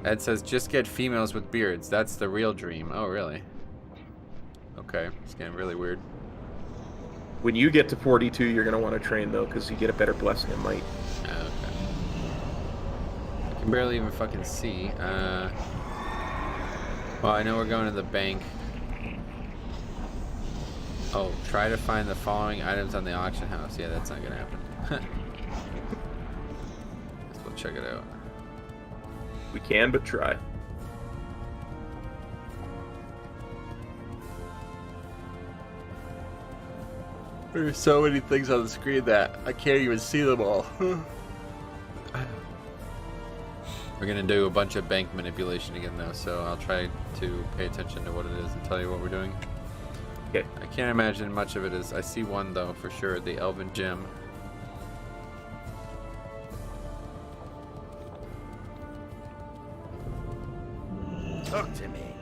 Ed says, just get females with beards. That's the real dream. Oh, really? Okay, it's getting really weird. When you get to 42, you're going to want to train, though, because you get a better blessing of might. Okay. I can barely even fucking see. Well, I know we're going to the bank. Oh, try to find the following items on the auction house. Yeah, that's not gonna happen. Let's go check it out. We can, but try. There's so many things on the screen that I can't even see them all. We're gonna do a bunch of bank manipulation again though, so I'll try to pay attention to what it is and tell you what we're doing. Okay. I can't imagine much of it is. I see one though for sure, the Elven Gem. Talk to me.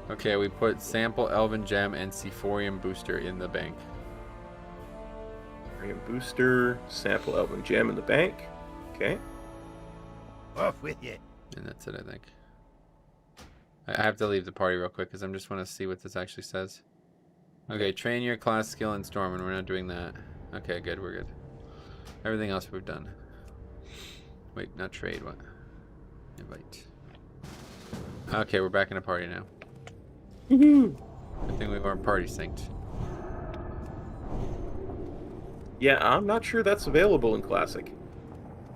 Okay, we put sample Elven Gem and Sephorium Booster in the bank. Bring a booster, sample Elven Gem in the bank. Okay. Off with you. And that's it, I think. I have to leave the party real quick because I just want to see what this actually says. Okay, train your class skill in Storm, and we're not doing that. Okay, good, we're good. Everything else we've done. Wait, not trade, what? Invite. Okay, we're back in a party now. Woohoo! I think we weren't party synced. Yeah, I'm not sure that's available in Classic.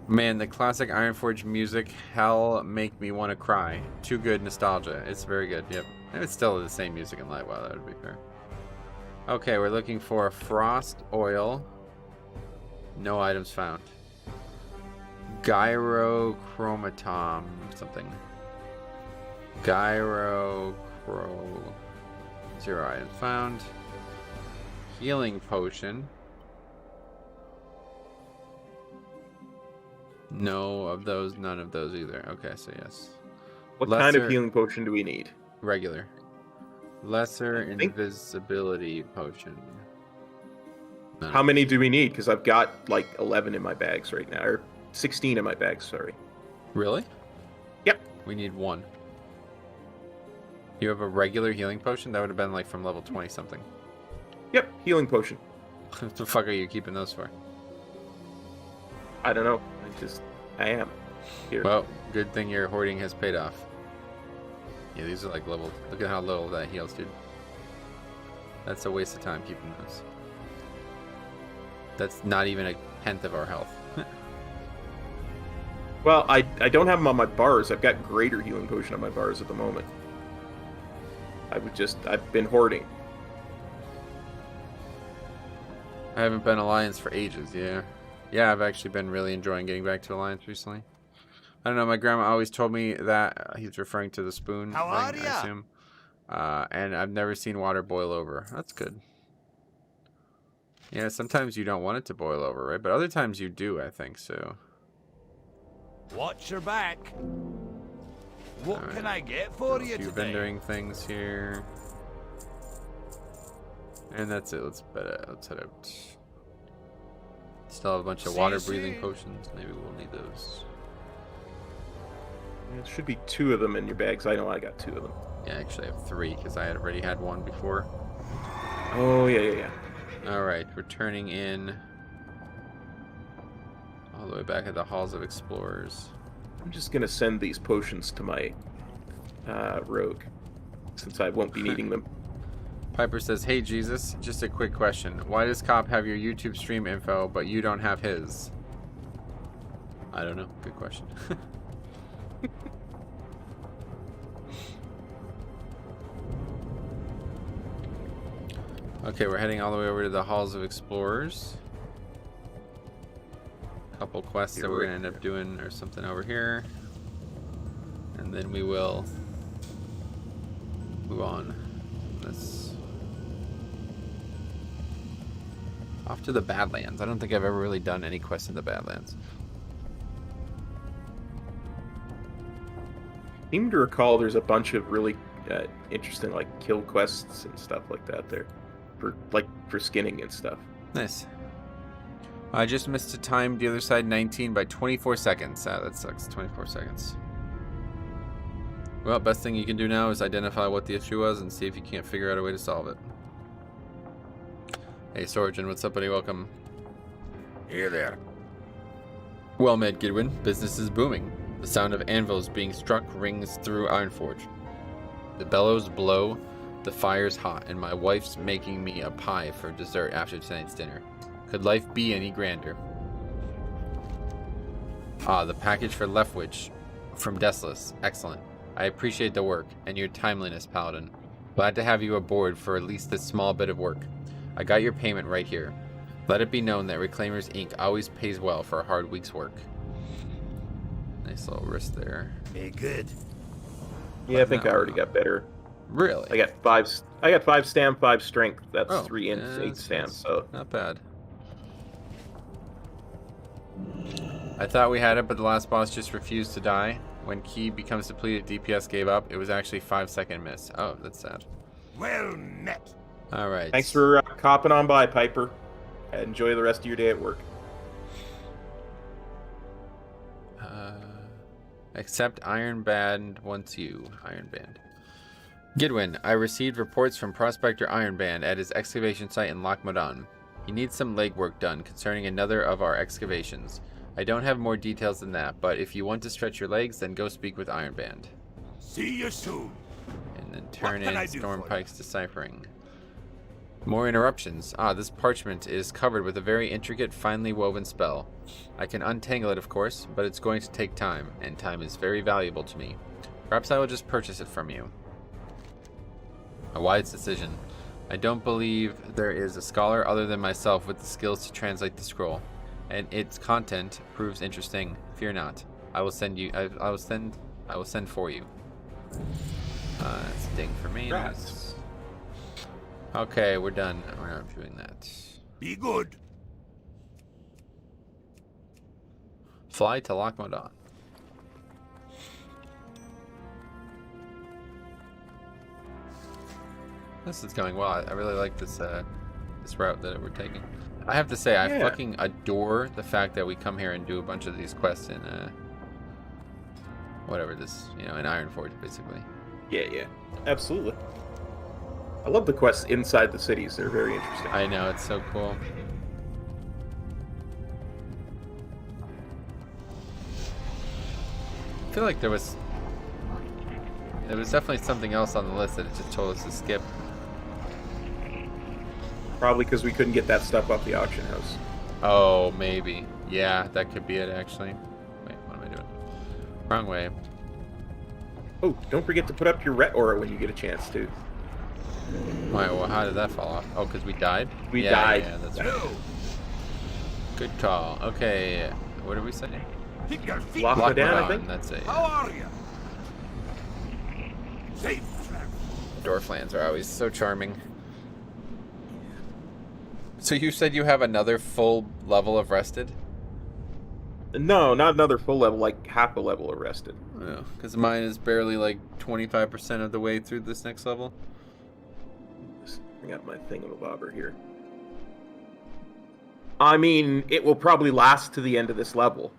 Man, the classic Ironforge music, hell, make me want to cry. Too good nostalgia. It's very good, yep. And it's still the same music in Lightwell, that would be fair. Okay, we're looking for Frost Oil. No items found. Gyrochromatom something. Zero items found. Healing Potion. No of those, none of those either. Okay, so yes. What kind of Lesser- healing potion do we need? Regular. Lesser I think- invisibility potion. None. How many do we need? Because I've got like 11 in my bags right now, or 16 in my bags. Sorry. Really? Yep. We need one. You have a regular healing potion? That would have been like from level 20 something. Yep. Healing potion. What the fuck are you keeping those for? I don't know. I am. Here. Well, good thing your hoarding has paid off. Yeah, these are like level. Look at how little that heals, dude. That's a waste of time keeping those. That's not even a tenth of our health. Well, I don't have them on my bars. I've got greater healing potion on my bars at the moment. I've been hoarding. I haven't been Alliance for ages, yeah. Yeah, I've actually been really enjoying getting back to Alliance recently. I don't know, my grandma always told me that he's referring to the spoon How are thing, ya? I assume. And I've never seen water boil over. That's good. Yeah, sometimes you don't want it to boil over, right? But other times you do, I think, so. Watch your back. What Alright. can I get for A you few today? vendoring things here. And that's it, let's head out. Still have a bunch of See water you breathing soon. potions. Maybe we'll need those. There should be 2 of them in your bags. I know I got 2 of them. Yeah, actually I have 3 because I had already had one before. Oh, yeah. Alright, we're turning in all the way back at the Halls of Explorers. I'm just going to send these potions to my rogue. since I won't be needing them. Piper says, "Hey Jesus, just a quick question. Why does Cop have your YouTube stream info, but you don't have his?" I don't know. Good question. Okay, we're heading all the way over to the Halls of Explorers. Couple quests that we're gonna end up doing or something over here, and then we will move on. Let's off to the Badlands. I don't think I've ever really done any quests in the Badlands. I seem to recall there's a bunch of really interesting like kill quests and stuff like that there, for skinning and stuff. Nice. I just missed a time the other side 19 by 24 seconds. Ah, that sucks. 24 seconds. Well, best thing you can do now is identify what the issue was and see if you can't figure out a way to solve it. Hey, Sorgen, what's up, buddy? Welcome. Here there. Well met, Gidwin. Business is booming. The sound of anvils being struck rings through Ironforge. The bellows blow, the fire's hot, and my wife's making me a pie for dessert after tonight's dinner. Could life be any grander? Ah, the package for Leftwich from Desolus. Excellent. I appreciate the work and your timeliness, Paladin. Glad to have you aboard for at least this small bit of work. I got your payment right here. Let it be known that Reclaimers Inc. always pays well for a hard week's work. Nice little wrist there. Be good. Yeah, I think I already got better. Really? I got 5 stam, 5 strength. That's 3 and yeah, 8 stam. So not bad. I thought we had it, but the last boss just refused to die. When Key becomes depleted, DPS gave up. It was actually 5-second miss. Oh, that's sad. Well met. All right. thanks for copping on by, Piper. Enjoy the rest of your day at work. Accept Iron Band wants you. Iron Band. Gidwin, I received reports from Prospector Iron Band at his excavation site in Lochmadan. He needs some legwork done concerning another of our excavations. I don't have more details than that, but if you want to stretch your legs, then go speak with Iron Band. See you soon. And then turn What can I in do Storm for you? Pike's deciphering. More interruptions. Ah, this parchment is covered with a very intricate, finely woven spell. I can untangle it, of course, but it's going to take time, and time is very valuable to me. Perhaps I will just purchase it from you. A wise decision. I don't believe there is a scholar other than myself with the skills to translate the scroll, and its content proves interesting. Fear not. I will send you. I will send for you. That's a ding for me. Congrats. Okay, we're done. We're not doing that. Be good. Fly to Lochmadan. This is going well. I really like this this route that we're taking. I have to say, I Yeah. fucking adore the fact that we come here and do a bunch of these quests in whatever this, in Ironforge, basically. Yeah, absolutely. I love the quests inside the cities. They're very interesting. I know, it's so cool. I feel like there was definitely something else on the list that it just told us to skip. Probably because we couldn't get that stuff off the auction house. Oh, maybe. Yeah, that could be it, actually. Wait, what am I doing? Wrong way. Oh, don't forget to put up your ret aura when you get a chance to. Why, well, how did that fall off? Oh, because we died? We Yeah, died. Yeah, that's right. No. Good call. Okay, what did we say? Keep your feet. Lochmadan, I Lochmadan, think. that's it. How are you? Safe travel. Dwarflands are always so charming. So you said you have another full level of rested? No, not another full level, like half a level arrested. Yeah, because mine is barely like 25% of the way through this next level. Just bring out my thingamabobber here. I mean, it will probably last to the end of this level,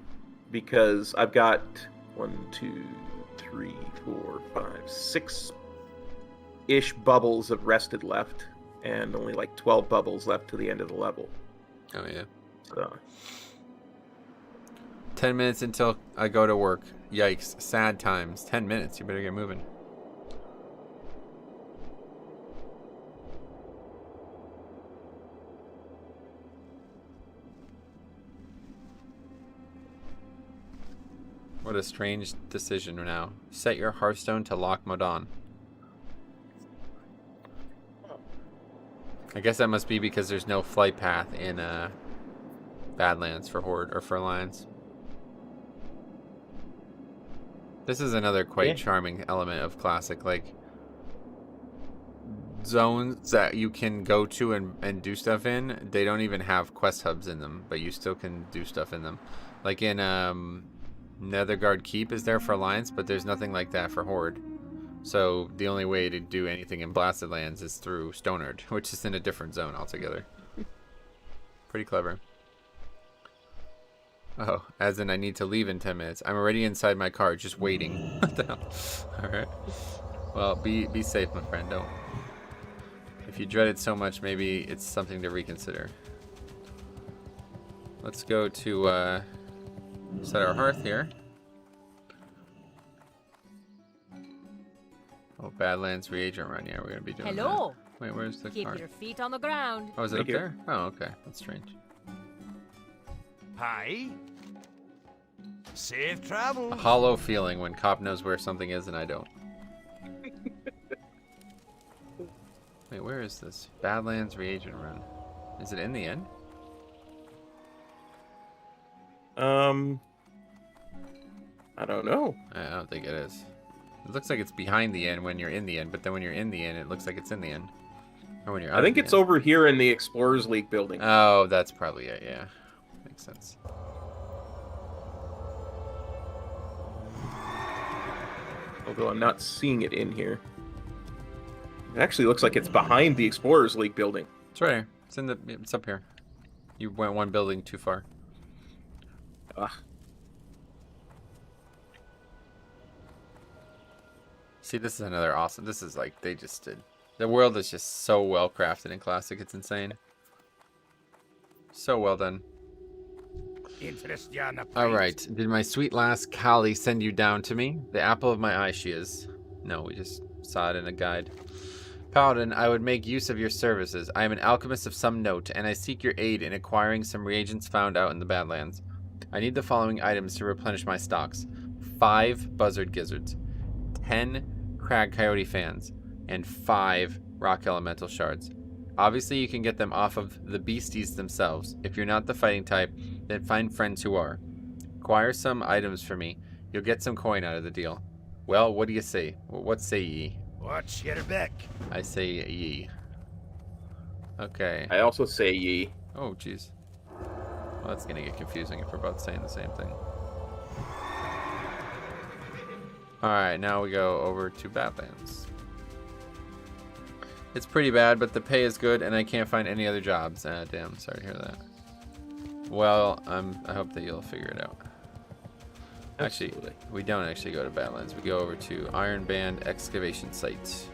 because I've got 1, 2, 3, 4, 5, 6-ish bubbles of rested left, and only like 12 bubbles left to the end of the level. Oh, yeah. So 10 minutes until I go to work. Yikes. Sad times. 10 minutes. You better get moving. What a strange decision now. Set your Hearthstone to Loch Modan. I guess that must be because there's no flight path in Badlands for Horde or for Alliance. This is another quite charming element of Classic, like zones that you can go to and do stuff in. They don't even have quest hubs in them, but you still can do stuff in them. Like in Netherguard Keep is there for Alliance, but there's nothing like that for Horde. So the only way to do anything in Blasted Lands is through Stonard, which is in a different zone altogether. Pretty clever. Oh, as in I need to leave in 10 minutes. I'm already inside my car, just waiting. What the hell? Alright. Well, be safe, my friend. Don't. If you dread it so much, maybe it's something to reconsider. Let's go to set our hearth here. Oh, Badlands reagent run. Yeah, we're gonna be doing Hello. that. Wait, where's the Keep car? your feet on the ground. Oh, is it Right up here. there? Oh, okay. That's strange. Hi. Safe A travels. hollow feeling when cop knows where something is and I don't. Wait, where is this? Badlands reagent run. Is it in the end? I don't know. I don't think it is. It looks like it's behind the end when you're in the end, but then when you're in the end, it looks like it's in the end. Or when you're out I think of the it's end. over here in the Explorers League building. Oh, that's probably it, yeah. Makes sense. Although I'm not seeing it in here. It actually looks like it's behind the Explorers League building. It's right here. It's up here. You went one building too far. Ugh. See, this is another awesome. This is like they just did. The world is just so well crafted in Classic. It's insane. So well done. All right. Did my sweet lass Callie send you down to me? The apple of my eye she is. No, we just saw it in a guide. Paladin, I would make use of your services. I am an alchemist of some note, and I seek your aid in acquiring some reagents found out in the Badlands. I need the following items to replenish my stocks. 5 buzzard gizzards, 10 crag coyote fans, and 5 rock elemental shards. Obviously, you can get them off of the beasties themselves. If you're not the fighting type, then find friends who are. Acquire some items for me. You'll get some coin out of the deal. Well, what do you say? What say ye? Watch your back. I say ye. Okay. I also say ye. Oh, jeez. Well, that's gonna get confusing if we're both saying the same thing. Alright, now we go over to Badlands. It's pretty bad, but the pay is good, and I can't find any other jobs. Ah, damn, sorry to hear that. Well, I hope that you'll figure it out. Actually, Absolutely. we don't actually go to Badlands. We go over to Iron Band Excavation Site.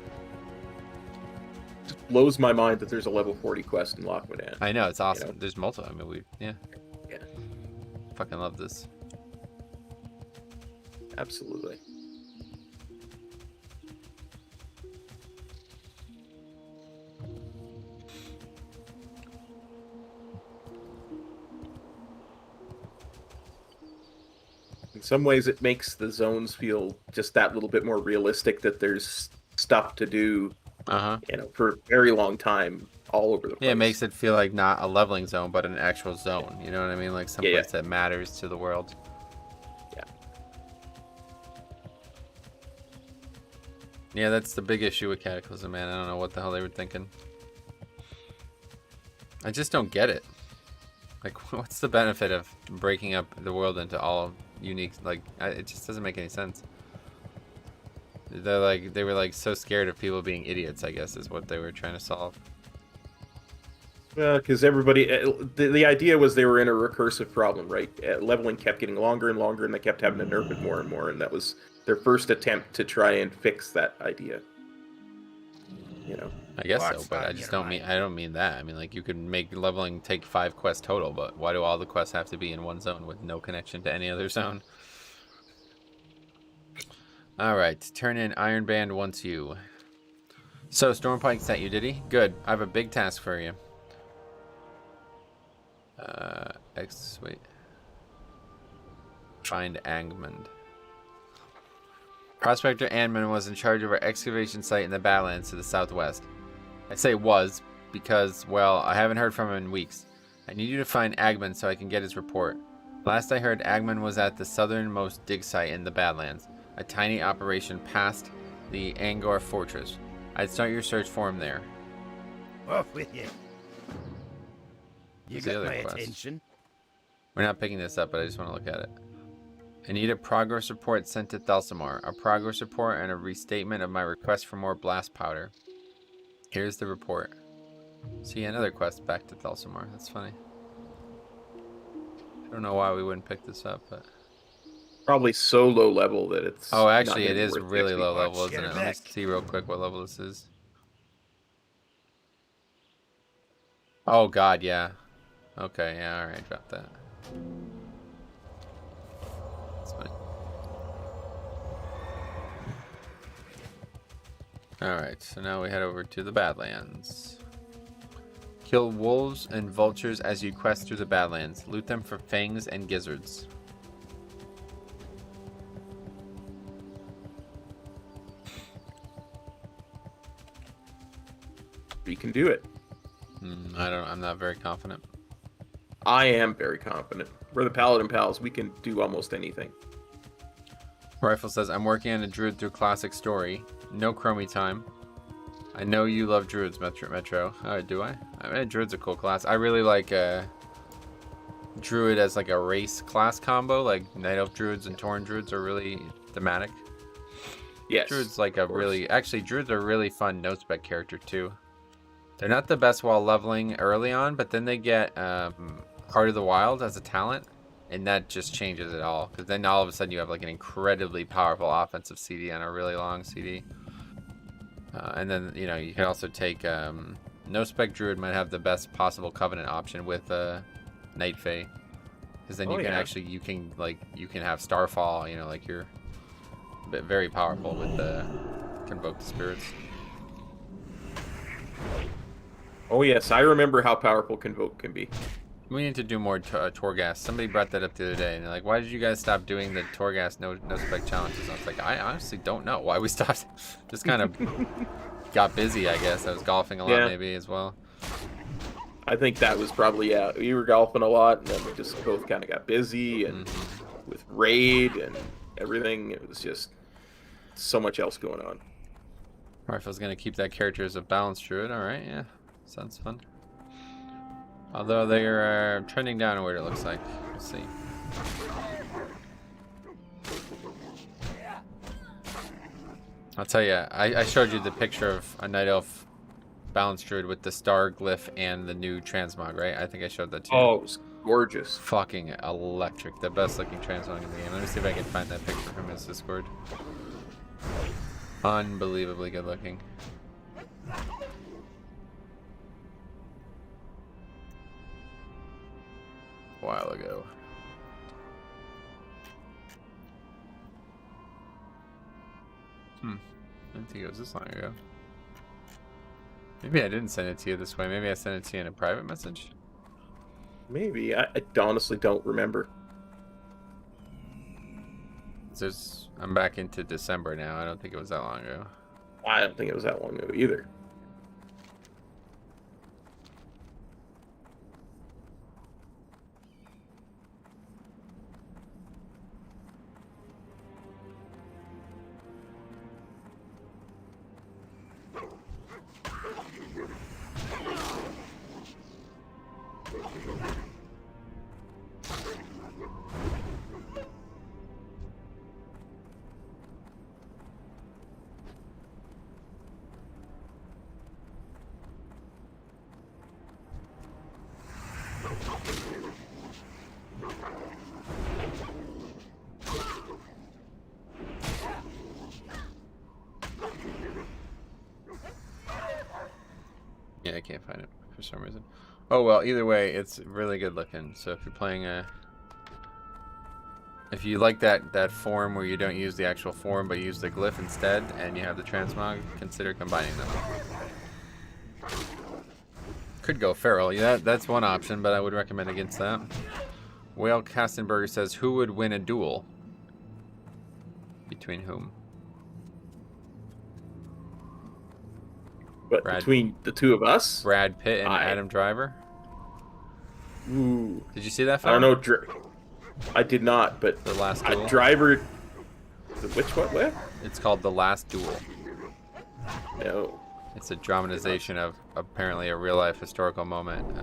Just blows my mind that there's a level 40 quest in Loch Modan. I know, it's awesome. You know? There's multiple. I mean, yeah. Yeah, Fucking love this. absolutely. In some ways, it makes the zones feel just that little bit more realistic. That there's stuff to do, Uh-huh. for a very long time, all over the place. Yeah, it makes it feel like not a leveling zone, but an actual zone. You know what I mean? Like someplace Yeah. that matters to the world. Yeah. Yeah, that's the big issue with Cataclysm, man. I don't know what the hell they were thinking. I just don't get it. Like, what's the benefit of breaking up the world into all unique? Like, it just doesn't make any sense. They were like so scared of people being idiots, I guess, is what they were trying to solve. Well, because everybody, the idea was they were in a recursive problem, right? Leveling kept getting longer and longer, and they kept having to nerf it more and more, and that was their first attempt to try and fix that idea. You know, I guess so, What's but I on just your don't mean I don't mean that. I mean, like, you could make leveling take 5 quests total, but why do all the quests have to be in one zone with no connection to any other zone? All right, turn in Iron Band once you. So Stormpike sent you, did he? Good. I have a big task for you. Wait. Find Angmund. Prospector Anman was in charge of our excavation site in the Badlands to the southwest. I say was because, well, I haven't heard from him in weeks. I need you to find Agman so I can get his report. Last I heard, Agman was at the southernmost dig site in the Badlands, a tiny operation past the Angor fortress. I'd start your search for him there. Off with you. You What's the got other my quest? attention. We're not picking this up, but I just want to look at it. I need a progress report sent to Thalsamar. A progress report and a restatement of my request for more blast powder. Here's the report. See, another quest back to Thalsamar. That's funny. I don't know why we wouldn't pick this up, but... Probably so low level that it's. Oh, actually, not it gonna be is worth really 60 low bucks. level, isn't Get it? it Let me back. see real quick what level this is. Oh, God, yeah. Okay, yeah, alright, drop that. That's fine. Alright, so now we head over to the Badlands. Kill wolves and vultures as you quest through the Badlands. Loot them for fangs and gizzards. We can do it. I'm not very confident. I am very confident. We're the Paladin Pals. We can do almost anything. Rifle says, I'm working on a druid through classic story. No chromie time. I know you love druids, Metro. Do I? I mean, druid's a cool class. I really like druid as like a race class combo. Like Night Elf druids and Tauren druids are really thematic. Yes. Druid's like a of course. really... Actually, druids are a really fun no-spec character too. They're not the best while leveling early on, but then they get Heart of the Wild as a talent. And that just changes it all. Because then all of a sudden you have like an incredibly powerful offensive CD on a really long CD. And then, you know, you can also take... no Spec Druid might have the best possible Covenant option with Night Fae. Because then you can actually... You can have Starfall, you know, like you're very powerful with the Convoke the Spirits. Oh yes, I remember how powerful Convoke can be. We need to do more Torghast. Somebody brought that up the other day, and they're like, "Why did you guys stop doing the Torghast no spec challenges?" And I was like, "I honestly don't know why we stopped. Just kind of got busy, I guess. I was golfing a lot, maybe as well." I think that was probably we were golfing a lot, and then we just both kind of got busy, and with raid and everything, it was just so much else going on. Rifle's gonna keep that character as a balanced druid. All right, yeah, sounds fun. Although they are trending downward, it looks like. We'll see. I'll tell you, I showed you the picture of a Night Elf balanced druid with the star glyph and the new transmog, right? I think I showed that to you. Oh, it was gorgeous. Fucking electric. The best looking transmog in the game. Let me see if I can find that picture from his Discord. Unbelievably good looking. A while ago. I didn't think it was this long ago. Maybe I didn't send it to you this way. Maybe I sent it to you in a private message. Maybe. I honestly don't remember. I'm back into December now. I don't think it was that long ago. I don't think it was that long ago either. Yeah, I can't find it for some reason. Oh well, either way, it's really good looking. So if you're playing if you like that form where you don't use the actual form but use the glyph instead, and you have the transmog, consider combining them. Could go feral. Yeah, that's one option, but I would recommend against that. Whale Kastenberger says, "Who would win a duel? Between whom?" But between the two of us, Brad Pitt and Adam Driver. Ooh. Did you see that I film? don't know. I did not, but The Last Duel. Driver. Which one? What? It's called The Last Duel. No. It's a dramatization of apparently a real life historical moment.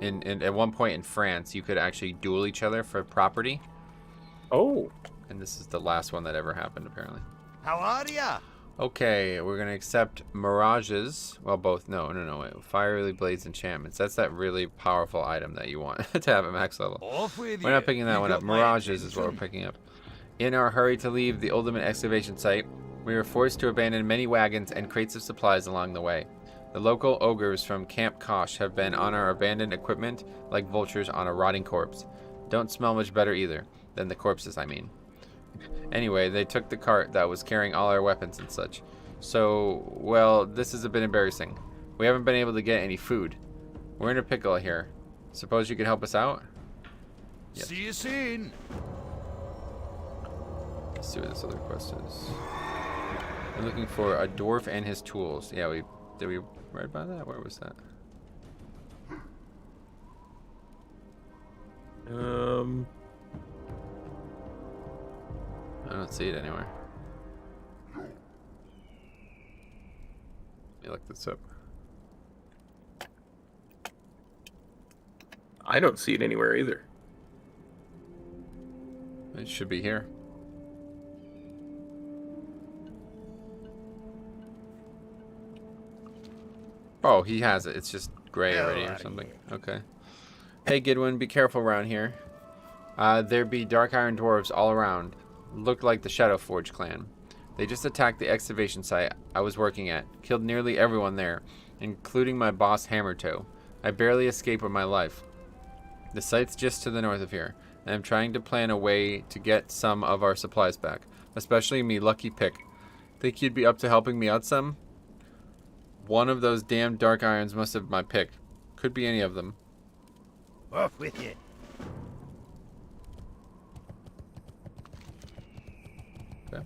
At one point in France, you could actually duel each other for property. Oh. And this is the last one that ever happened, apparently. How are ya? Okay, we're gonna accept mirages. Well, both. No. Wait. Fiery blades enchantments. That's that really powerful item that you want to have at max level. Off with We're you. not picking that You one got up. my Mirages is what we're attention. picking up. In our hurry to leave the ultimate excavation site, we were forced to abandon many wagons and crates of supplies along the way. The local ogres from Camp Kosh have been on our abandoned equipment like vultures on a rotting corpse. Don't smell much better either. Than the corpses, I mean. Anyway, they took the cart that was carrying all our weapons and such. So, well, this is a bit embarrassing. We haven't been able to get any food. We're in a pickle here. Suppose you could help us out? Yep. See you soon. Let's see what this other quest is. We're looking for a dwarf and his tools. Yeah, did we write about that? Where was that? I don't see it anywhere. Let me look this up. I don't see it anywhere either. It should be here. Oh, he has it. It's just gray already or something. Okay. Hey, Gidwin, be careful around here. There be dark iron dwarves all around. Looked like the Shadowforge clan. They just attacked the excavation site I was working at. Killed nearly everyone there, including my boss Hammertoe. I barely escaped with my life. The site's just to the north of here, and I'm trying to plan a way to get some of our supplies back. Especially me lucky pick. Think you'd be up to helping me out some? One of those damn dark irons must have my pick. Could be any of them. Off with you. Okay.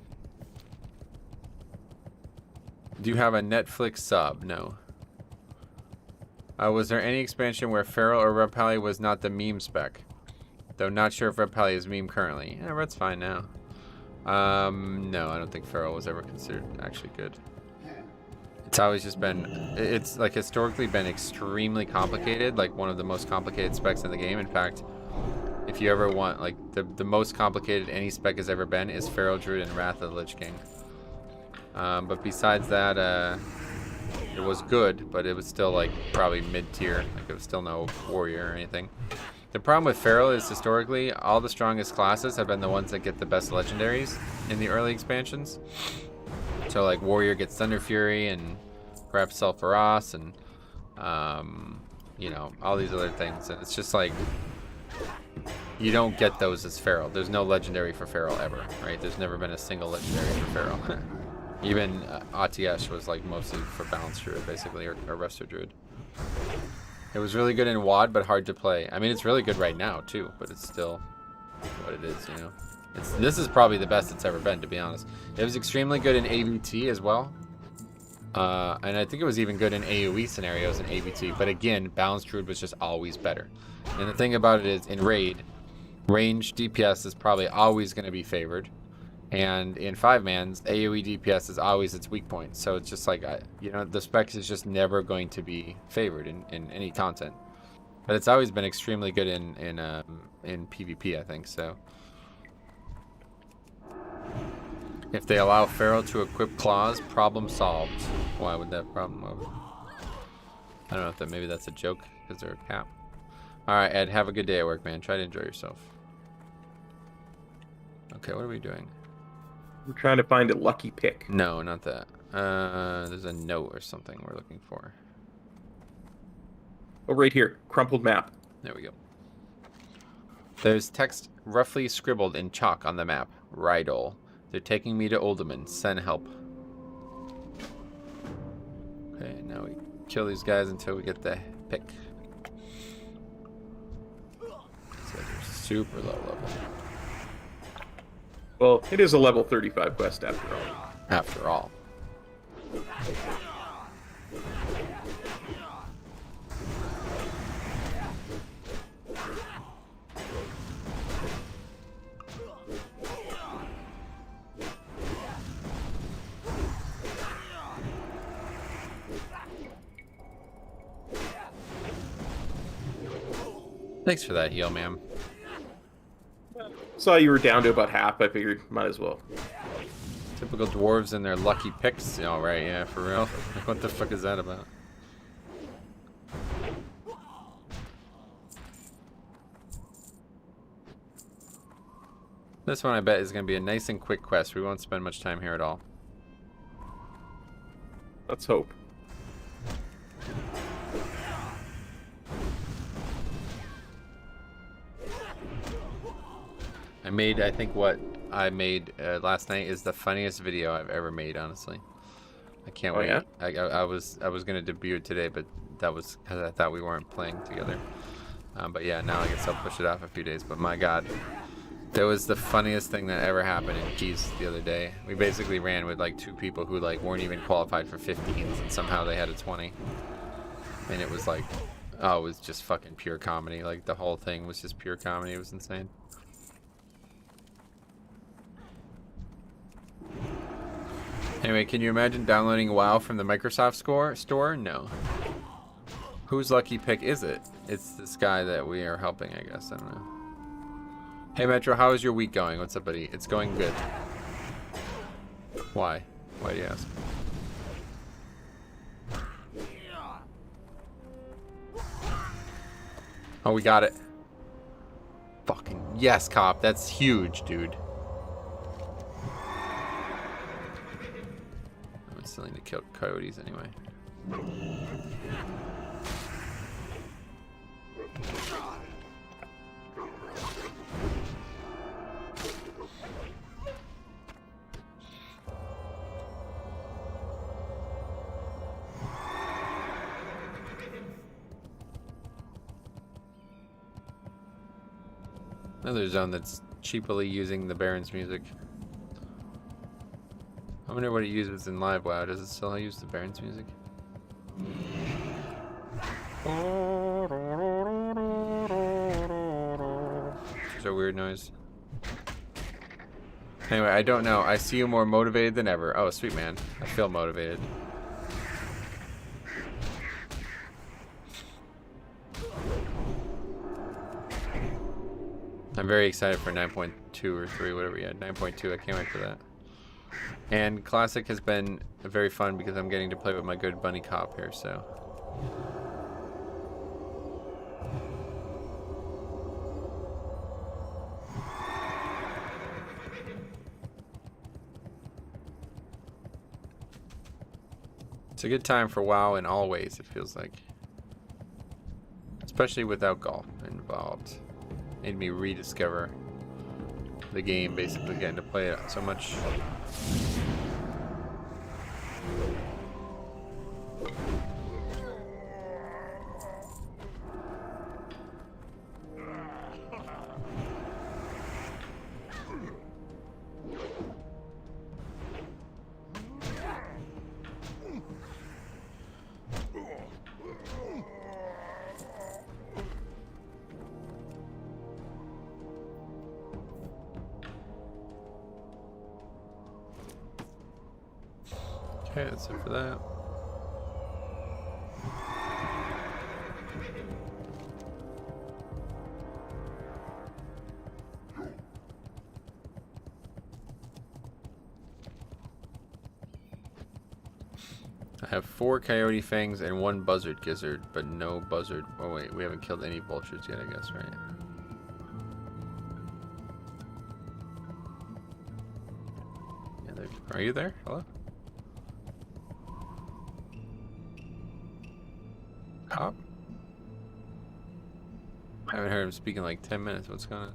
Do you have a Netflix sub? No. Was there any expansion where Feral or Red Pally was not the meme spec? Though not sure if Red Pally is meme currently. Yeah, Red's fine now. No, I don't think Feral was ever considered actually good. It's always just been, it's like historically been extremely complicated, like one of the most complicated specs in the game. In fact, if you ever want, like the most complicated any spec has ever been is Feral Druid and Wrath of the Lich King. But besides that, it was good, but it was still like probably mid-tier. Like it was still no warrior or anything. The problem with Feral is historically, all the strongest classes have been the ones that get the best legendaries in the early expansions. So like warrior gets Thunder Fury and perhaps Sulfuros and you know, all these other things, and it's just like you don't get those as Feral. There's no legendary for Feral ever, right? There's never been a single legendary for Feral. Even ATS was like mostly for Balanced Druid basically, or Resto Druid. It was really good in WoD, but hard to play. I mean, it's really good right now too, but it's still what it is, you know. This is probably the best it's ever been, to be honest. It was extremely good in AVT as well. And I think it was even good in AoE scenarios in AVT. But again, Balanced Druid was just always better. And the thing about it is, in Raid, range DPS is probably always going to be favored. And in 5-mans, AoE DPS is always its weak point. So it's just like, you know, the spec is just never going to be favored in any content. But it's always been extremely good in PvP, I think, so. If they allow Feral to equip claws, problem solved. Why would that problem? I don't know if that, maybe that's a joke because they're a cap. Alright, Ed, have a good day at work, man. Try to enjoy yourself. Okay, what are we doing? We're trying to find a lucky pick. No, not that. There's a note or something we're looking for. Oh, right here. Crumpled map. There we go. There's text roughly scribbled in chalk on the map. Rydol. They're taking me to Oldman. Send help. Okay, now we kill these guys until we get the pick. These guys are super low level. Well, it is a level 35 quest after all. After all. Thanks for that heal, ma'am. Saw you were down to about half. I figured might as well. Typical dwarves and their lucky picks. Oh, right, yeah, for real. What the fuck is that about? This one, I bet, is going to be a nice and quick quest. We won't spend much time here at all. Let's hope. I think what I made last night is the funniest video I've ever made, honestly. I can't wait. Yeah? I was going to debut it today, but that was because I thought we weren't playing together. But yeah, now I guess I'll push it off a few days. But my God, that was the funniest thing that ever happened in Keys the other day. We basically ran with like 2 people who like weren't even qualified for 15s, and somehow they had a 20. And it was like, oh, it was just fucking pure comedy. Like the whole thing was just pure comedy. It was insane. Anyway, can you imagine downloading WoW from the Microsoft store? No. Whose lucky pick is it? It's this guy that we are helping, I guess. I don't know. Hey, Metro, how is your week going? What's up, buddy? It's going good. Why? Why do you ask? Oh, we got it. Fucking yes, cop. That's huge, dude. I'm still need to kill coyotes anyway. Another zone that's cheaply using the Baron's music. I wonder what it uses in live WoW. Does it still use the Baron's music? It's a weird noise. Anyway, I don't know. I see you more motivated than ever. Oh, sweet man. I feel motivated. I'm very excited for 9.2 or 3, whatever you had. 9.2, I can't wait for that. And Classic has been very fun because I'm getting to play with my good bunny cop here, so. It's a good time for WoW in all ways, it feels like. Especially without golf involved. Made me rediscover the game, basically getting to play it so much. Okay, that's it for that. I have 4 coyote fangs and 1 buzzard gizzard, but no buzzard. Oh wait, we haven't killed any vultures yet, I guess, right? Yeah, are you there? Hello? Cop? I haven't heard him speak in like 10 minutes. What's going on?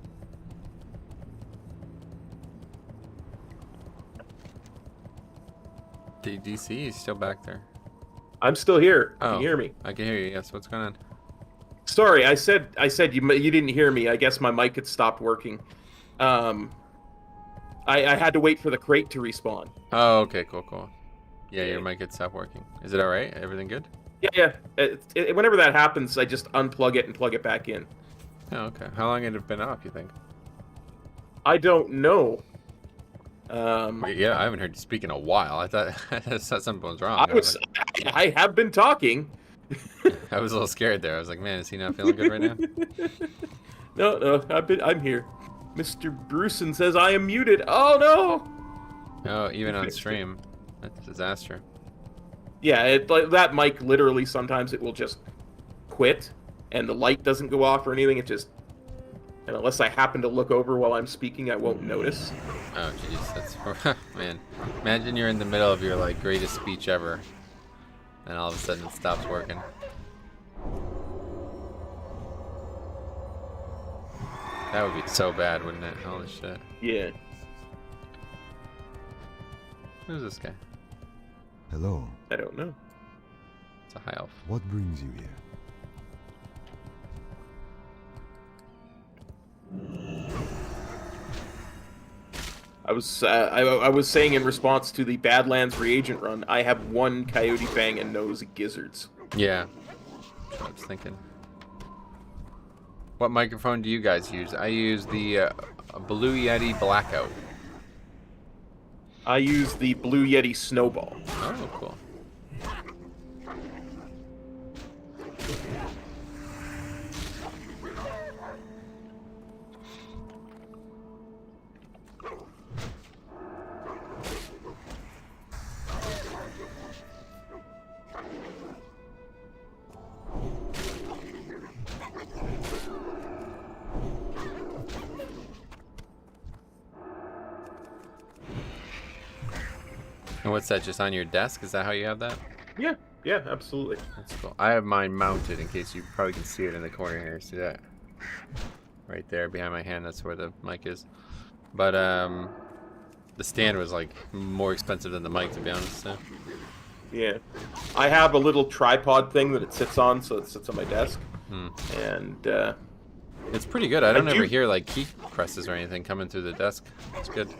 DC, he's still back there. I'm still here. Oh, Can you hear me? I can hear you. Yes. What's going on? Sorry, I said you didn't hear me. I guess my mic had stopped working. I had to wait for the crate to respawn. Oh, okay. Cool. Yeah, your mic had stopped working. Is it all right? Everything good? Yeah. Whenever that happens, I just unplug it and plug it back in. Oh, okay. How long had it been off, you think? I don't know. Yeah, I haven't heard you speak in a while. I thought something was wrong. I have been talking. I was a little scared there. I was like, man, is he not feeling good right now? No, I'm here. Mr. Bruson says I am muted. Oh no! Oh, even on fixed it. stream. That's a disaster. Yeah, like that mic literally sometimes it will just quit, and the light doesn't go off or anything. It just, and unless I happen to look over while I'm speaking, I won't notice. Oh, jeez, that's man. Imagine you're in the middle of your like greatest speech ever, and all of a sudden it stops working. That would be so bad, wouldn't it? Holy shit. Yeah. Who's this guy? Hello. I don't know. It's a high elf. What brings you here? I was saying in response to the Badlands reagent run, I have one Coyote Fang and no Gizzards. Yeah. That's what I was thinking. What microphone do you guys use? I use the Blue Yeti Blackout. I use the Blue Yeti Snowball. Oh, cool. And what's that, just on your desk? Is that how you have that? Yeah, absolutely. That's cool. I have mine mounted in case you probably can see it in the corner here. See that? Right there behind my hand, that's where the mic is. But the stand was like more expensive than the mic, to be honest. So. Yeah. I have a little tripod thing that it sits on, so it sits on my desk. And it's pretty good. I don't ever do- hear like key presses or anything coming through the desk. It's good.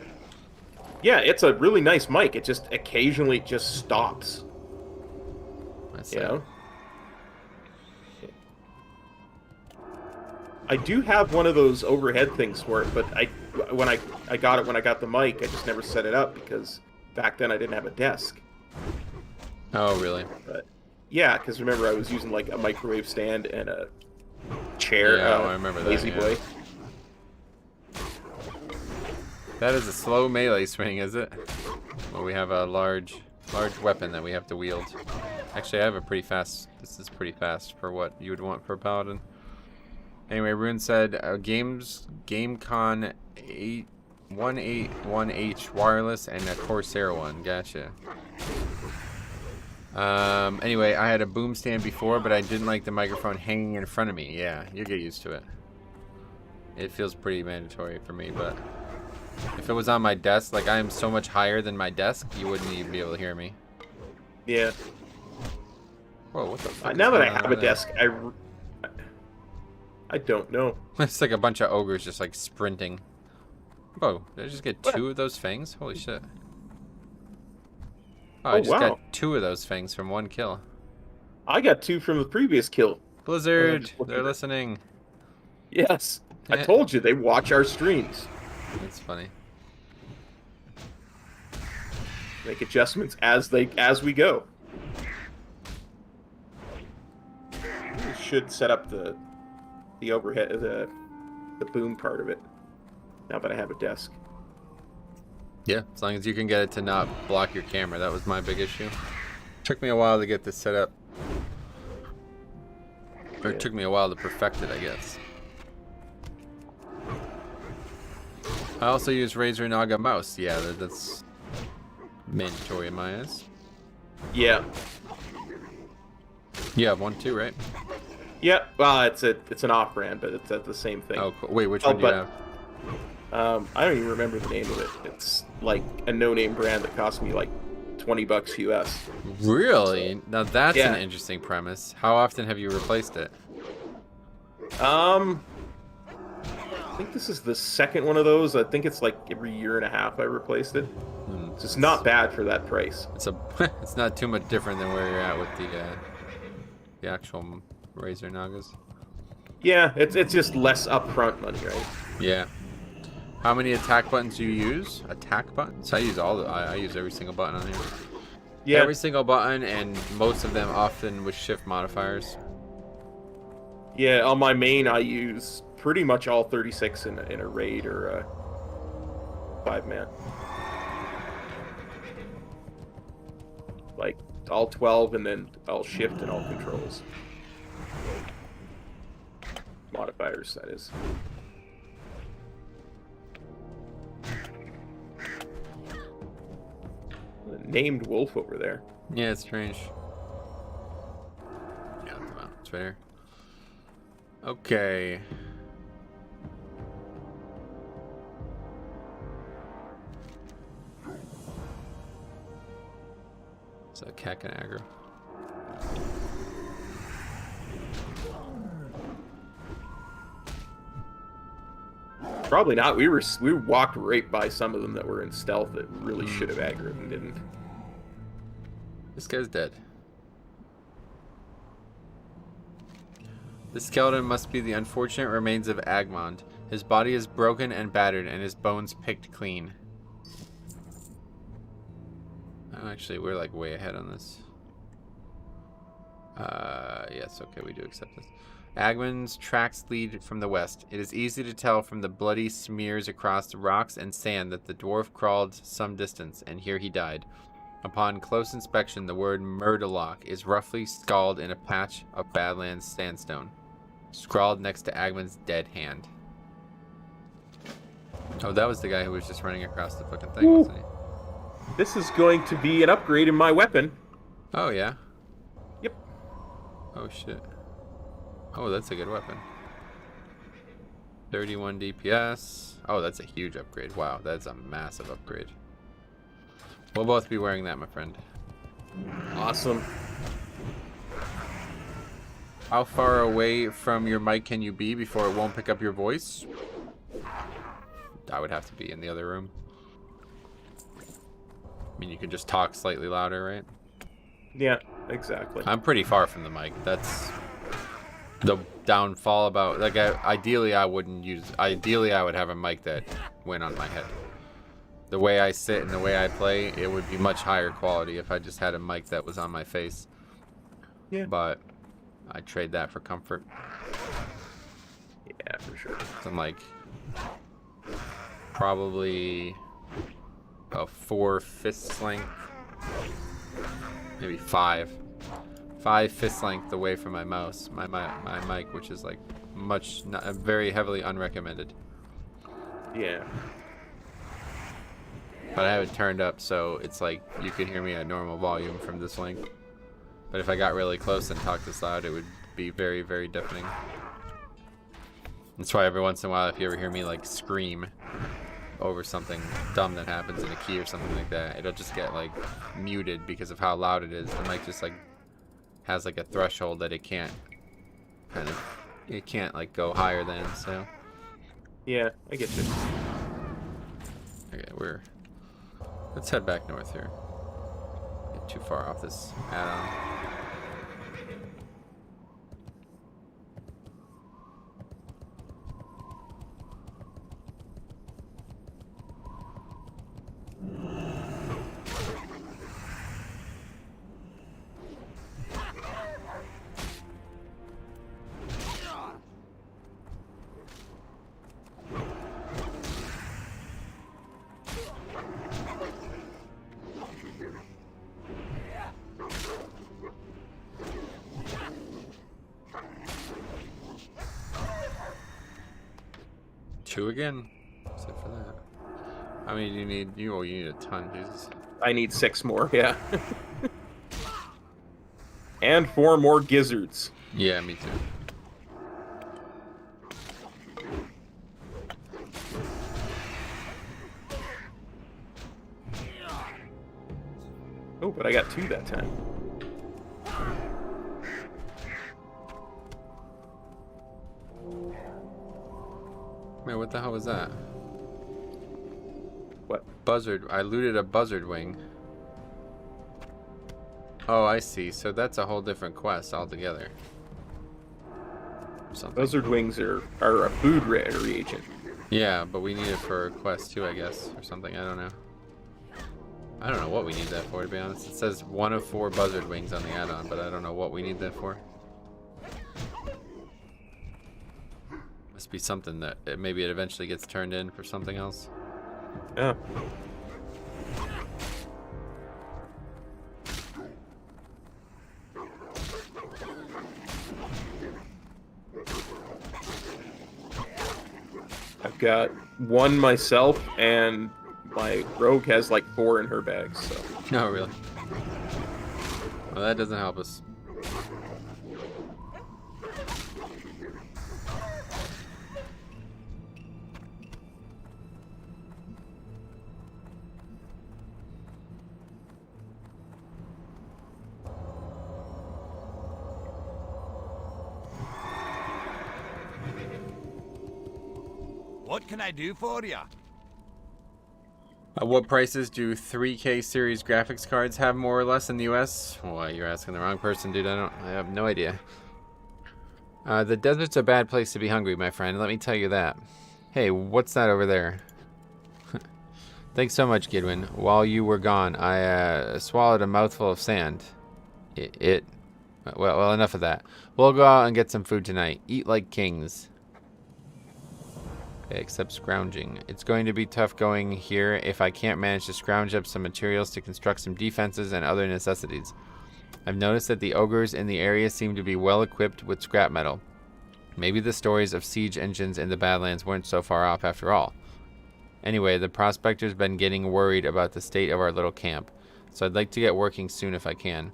yeah, it's a really nice mic. It just occasionally just stops. That's You it. know? I do have one of those overhead things for it, but when I got it when I got the mic, I just never set it up because back then I didn't have a desk. Oh, really? But yeah, because remember I was using like a microwave stand and a chair. Yeah, I remember that, Lazy yeah. Boy. That is a slow melee swing, is it? Well, we have a large weapon that we have to wield. Actually, I have a pretty fast. This is pretty fast for what you would want for a paladin. Anyway, Rune said GameCon 181H wireless and a Corsair one. Gotcha. Anyway, I had a boom stand before, but I didn't like the microphone hanging in front of me. Yeah, you get used to it. It feels pretty mandatory for me, but if it was on my desk, like I am so much higher than my desk, you wouldn't even be able to hear me. Yeah. Whoa, what the fuck? Now is that I going on have a over there? desk, I don't know. It's like a bunch of ogres just like sprinting. Whoa, did I just get What? 2 of those fangs? Holy shit. Oh, Oh, I just wow. got 2 of those fangs from 1 kill. I got 2 from the previous kill. Blizzard, just looking they're at- listening. Yes. I Yeah. told you they watch our streams. That's funny. Make adjustments as we go. We should set up the overhead the boom part of it. Now that I have a desk. Yeah, as long as you can get it to not block your camera. That was my big issue. Took me a while to get this set up. Or it took me a while to perfect it, I guess. I also use Razer Naga mouse. Yeah, that's mandatory in my eyes. Yeah. You have one too, right? Yeah. Well, it's an off-brand, but it's the same thing. Oh, cool. Wait, which Oh, one do you but- have? I don't even remember the name of it. It's like a no-name brand that cost me like $20 US. Really? Now that's Yeah. an interesting premise. How often have you replaced it? I think this is the second one of those. I think it's like every year and a half I replaced it. So it's not bad for that price. It's it's not too much different than where you're at with the actual Razer Nagas. Yeah, it's just less upfront money, right? Yeah. How many attack buttons do you use? Attack buttons? I use I use every single button on here. Yeah. Every single button, and most of them often with shift modifiers. Yeah, on my main, I use pretty much all 36 in a raid or a 5-man. Like, all 12 and then all shift and all controls. Modifiers, that is. Named wolf over there. Yeah, it's strange. Yeah, well, it's fair. Okay. So Kek and aggro. Probably not. We walked right by some of them that were in stealth that really should have aggroed and didn't. This guy's dead. The skeleton must be the unfortunate remains of Agmond. His body is broken and battered, and his bones picked clean. Oh, actually, we're like way ahead on this. Yes, okay, we do accept this. Agmond's tracks lead from the west. It is easy to tell from the bloody smears across the rocks and sand that the dwarf crawled some distance, and here he died. Upon close inspection, the word Murderlock is roughly scrawled in a patch of Badlands sandstone, scrawled next to Agmond's dead hand. Oh, that was the guy who was just running across the fucking thing, wasn't he? This is going to be an upgrade in my weapon. Oh, yeah? Yep. Oh, shit. Oh, that's a good weapon. 31 DPS. Oh, that's a huge upgrade. Wow, that's a massive upgrade. We'll both be wearing that, my friend. Awesome. How far away from your mic can you be before it won't pick up your voice? I would have to be in the other room. I mean, you could just talk slightly louder, right? Yeah, exactly. I'm pretty far from the mic. That's the downfall about, like, ideally I wouldn't use, ideally I would have a mic that went on my head. The way I sit and the way I play, it would be much higher quality if I just had a mic that was on my face. Yeah. But I trade that for comfort. Yeah, for sure. So I'm like probably a 4 fist length, maybe 5 fist length away from my mouse, my mic, which is like much, not, very heavily unrecommended. Yeah. But I have it turned up so it's like you can hear me at normal volume from this length. But if I got really close and talked this loud, it would be very, very deafening. That's why every once in a while, if you ever hear me like scream over something dumb that happens in a key or something like that, it'll just get like muted because of how loud it is. The mic just like has like a threshold that it can't like go higher than, so. Yeah, I get you. Okay, let's head back north here. Get too far off this add-on. Two again, except for that. How many do you need? You need a ton, Jesus. I need 6 more, yeah. And 4 more gizzards. Yeah, me too. Oh, but I got 2 that time. Man, what the hell was that? What? Buzzard. I looted a buzzard wing. Oh, I see. So that's a whole different quest altogether. Something. Buzzard wings are a food reagent. Yeah, but we need it for a quest too, I guess, or something. I don't know. I don't know what we need that for, to be honest. It says 1 of 4 buzzard wings on the add-on, but I don't know what we need that for. Must be something that maybe it eventually gets turned in for something else. Yeah. I've got 1 myself, and my rogue has like 4 in her bag, so. No, really. Well, that doesn't help us. What can I do for you? What prices do 3K series graphics cards have more or less in the US? Well, you're asking the wrong person, dude. I have no idea. The desert's a bad place to be hungry, my friend. Let me tell you that. Hey, what's that over there? Thanks so much, Gidwin. While you were gone, I swallowed a mouthful of sand. Well, enough of that. We'll go out and get some food tonight. Eat like kings. Except scrounging. It's going to be tough going here if I can't manage to scrounge up some materials to construct some defenses and other necessities. I've noticed that the ogres in the area seem to be well equipped with scrap metal. Maybe the stories of siege engines in the Badlands weren't so far off after all. Anyway, the prospector's been getting worried about the state of our little camp, so I'd like to get working soon if I can.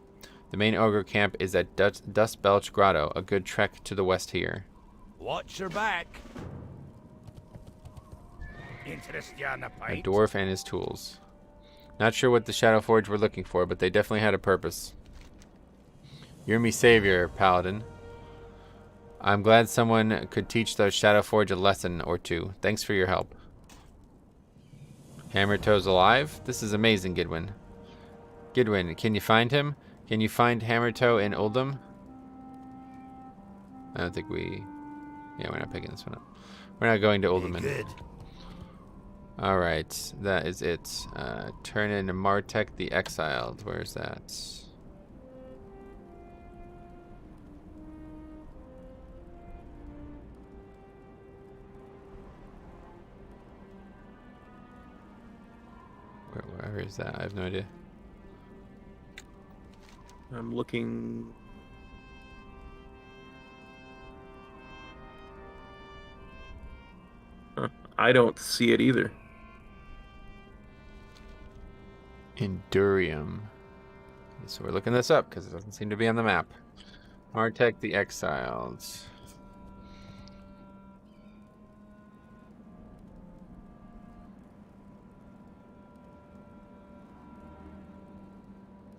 The main ogre camp is at Dust Belch Grotto, a good trek to the west here. Watch your back. Interest you on a A pint? dwarf and his tools. Not sure what the Shadowforge were looking for, but they definitely had a purpose. You're me savior, Paladin. I'm glad someone could teach those Shadowforge a lesson or two. Thanks for your help. Hammertoe's alive? This is amazing, Gidwin. Gidwin, can you find him? Can you find Hammertoe in Uldum? I don't think we... Yeah, we're not picking this one up. We're not going to Uldum. Good. Alright, that is it. Turn in Martek the Exiled. Where's that? Where is that? I have no idea. I'm looking. I don't see it either. Endurium. So we're looking this up because it doesn't seem to be on the map. Martek the Exiled.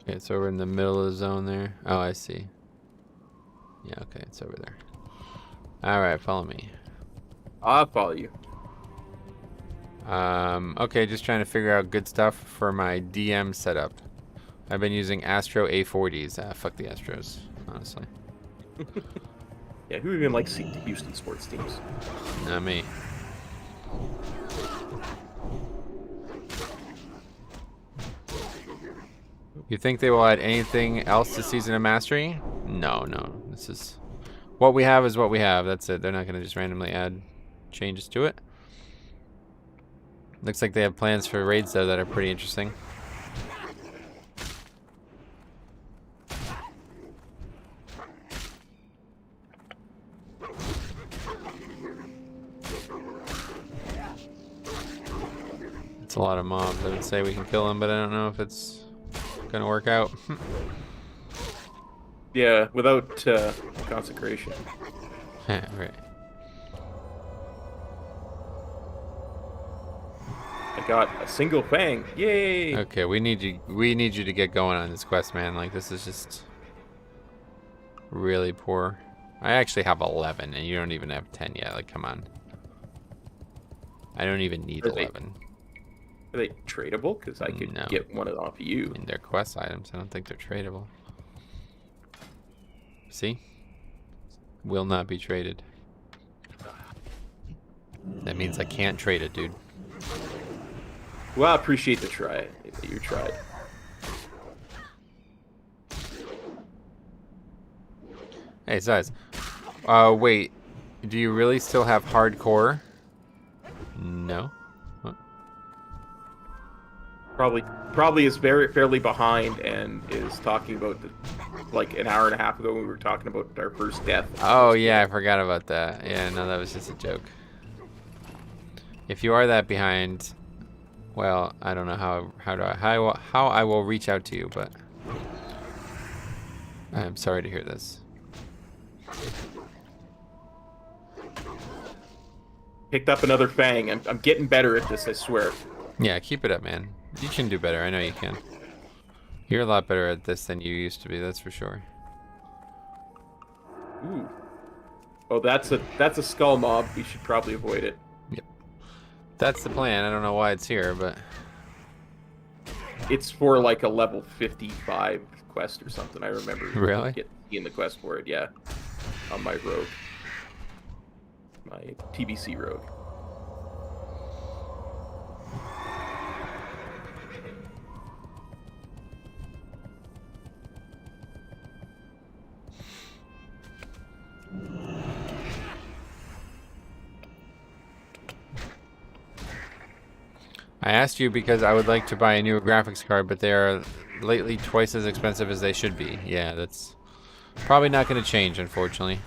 Okay, it's over in the middle of the zone there. Oh, I see. Yeah, okay, it's over there. Alright, follow me. I'll follow you. Okay, just trying to figure out good stuff for my DM setup. I've been using Astro A40s. Fuck the Astros, honestly. Yeah, who even likes Houston sports teams? Not me. You think they will add anything else to Season of Mastery? No, no. This is... What we have is what we have. That's it. They're not going to just randomly add changes to it. Looks like they have plans for raids, though, that are pretty interesting. It's a lot of mobs. I would say we can kill them, but I don't know if it's going to work out. Yeah, without consecration. Right. I got a single fang. Yay! Okay, we need you. We need you to get going on this quest, man. Like, this is just really poor. I actually have 11, and you don't even have 10 yet. Like, come on. I don't even need 11. Are they tradable? Because I could get one off of you. In their quest items, I don't think they're tradable. See? Will not be traded. That means I can't trade it, dude. Well, I appreciate the try. You tried. Hey, size. Wait. Do you really still have hardcore? No. What? Probably is fairly behind and is talking about like an hour and a half ago when we were talking about our first death. Oh yeah, I forgot about that. Yeah, no, that was just a joke. If you are that behind, well, I don't know how I will reach out to you, but I'm sorry to hear this. Picked up another fang. I'm getting better at this, I swear. Yeah, keep it up, man. You can do better. I know you can. You're a lot better at this than you used to be. That's for sure. Ooh. Oh, that's a skull mob. We should probably avoid it. Yep. That's the plan. I don't know why it's here, but it's for like a level 55 quest or something. I remember. Really? Getting the quest for it. Yeah. On my rogue. My TBC rogue. I asked you because I would like to buy a new graphics card, but they are lately twice as expensive as they should be. Yeah, that's probably not going to change, unfortunately.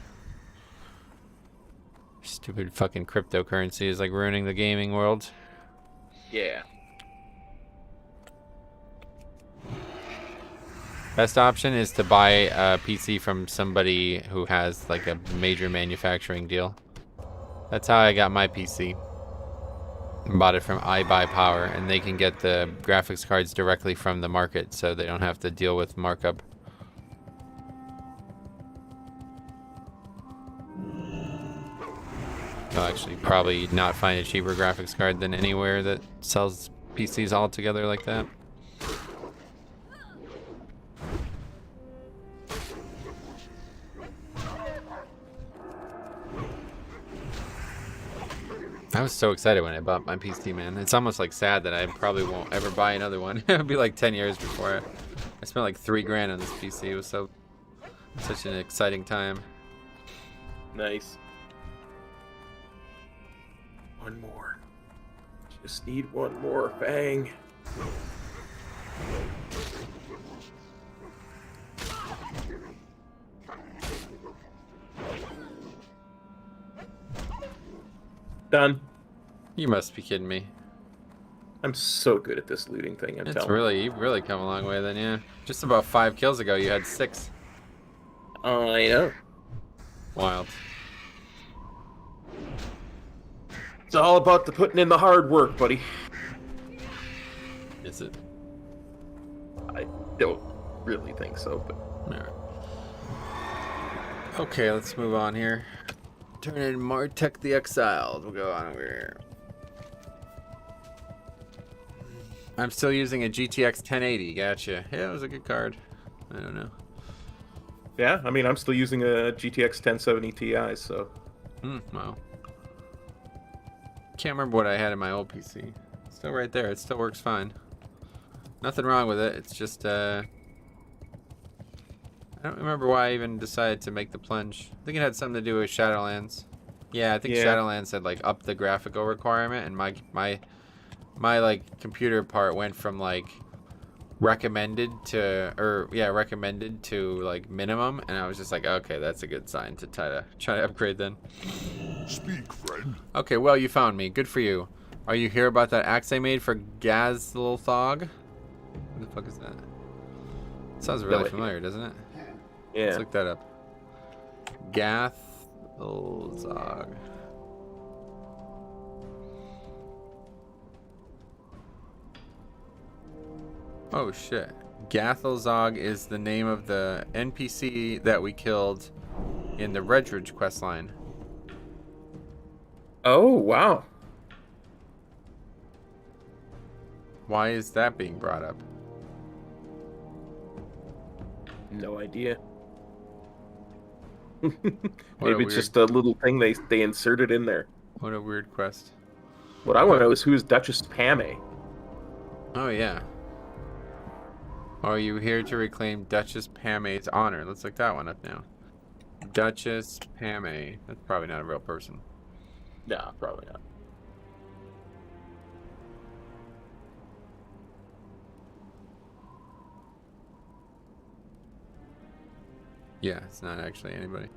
Stupid fucking cryptocurrency is like ruining the gaming world. Yeah. Best option is to buy a PC from somebody who has like a major manufacturing deal. That's how I got my PC. Bought it from iBuyPower, and they can get the graphics cards directly from the market, so they don't have to deal with markup. You'll actually probably not find a cheaper graphics card than anywhere that sells PCs all together like that. I was so excited when I bought my PC, man. It's almost like sad that I probably won't ever buy another one. It'll be like 10 years before I spent like $3,000 on this PC. It was such an exciting time. Nice. One more. Just need one more fang. Done. You must be kidding me. I'm so good at this looting thing, I'm telling you. You've really come a long way then, yeah. Just about 5 kills ago, you had 6. I know. Wild. It's all about the putting in the hard work, buddy. Is it? I don't really think so, but... Alright. Okay, let's move on here. Turn in Martek the Exiled. We'll go on over here. I'm still using a GTX 1080. Gotcha. Yeah, it was a good card. I don't know. Yeah, I mean, I'm still using a GTX 1070 Ti, so... Wow. Can't remember what I had in my old PC. It's still right there. It still works fine. Nothing wrong with it. It's just, I don't remember why I even decided to make the plunge. I think it had something to do with Shadowlands. Yeah, I think Shadowlands had like upped the graphical requirement, and my like computer part went from like recommended to like minimum, and I was just like, okay, that's a good sign to try to upgrade then. Speak, friend. Okay, well, you found me. Good for you. Are you here about that axe I made for Gazlthog? What the fuck is that? Sounds really familiar, doesn't it? Yeah. Let's look that up. Gazlthog. Oh shit. Gathelzog is the name of the NPC that we killed in the Redridge questline. Oh, wow. Why is that being brought up? No idea. What Maybe it's just a little thing they inserted in there. What a weird quest. What I want to know is who is Duchess Pame? Oh, yeah. Are you here to reclaim Duchess Pame's honor? Let's look that one up now. Duchess Pame. That's probably not a real person. Nah, probably not. Yeah, it's not actually anybody.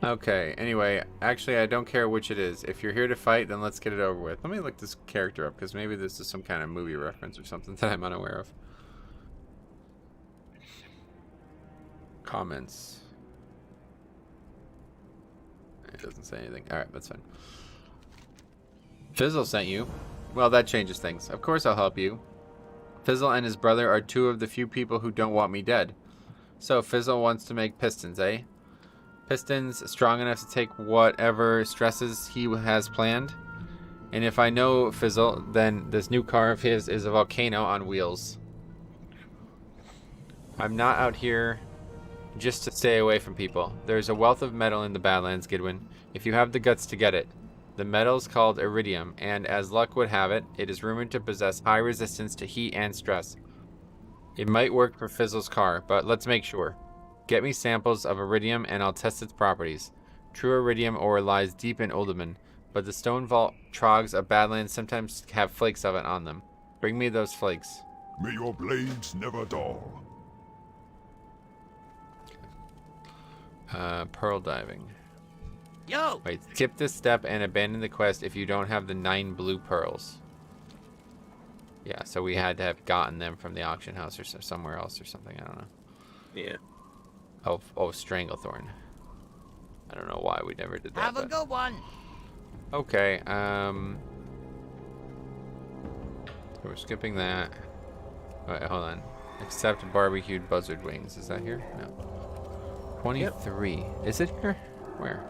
Okay, anyway, actually I don't care which it is. If you're here to fight, then let's get it over with. Let me look this character up, because maybe this is some kind of movie reference or something that I'm unaware of. Comments. It doesn't say anything. Alright, that's fine. Fizzle sent you. Well, that changes things. Of course I'll help you. Fizzle and his brother are two of the few people who don't want me dead. So Fizzle wants to make pistons, eh? Pistons strong enough to take whatever stresses he has planned. And if I know Fizzle, then this new car of his is a volcano on wheels. I'm not out here just to stay away from people. There's a wealth of metal in the Badlands, Gidwin, if you have the guts to get it. The metal's called iridium, and as luck would have it, it is rumored to possess high resistance to heat and stress. It might work for Fizzle's car, but let's make sure. Get me samples of iridium and I'll test its properties. True iridium ore lies deep in Uldaman, but the stone vault trogs of Badlands sometimes have flakes of it on them. Bring me those flakes. May your blades never dull. Pearl diving. Yo! Wait, skip this step and abandon the quest if you don't have the 9 blue pearls. Yeah, so we had to have gotten them from the auction house or somewhere else or something. I don't know. Yeah. Oh, Stranglethorn. I don't know why we never did that. Have a good one. Okay, so we're skipping that. Alright, hold on. Accept barbecued buzzard wings. Is that here? No. 23. Yep. Is it here? Where?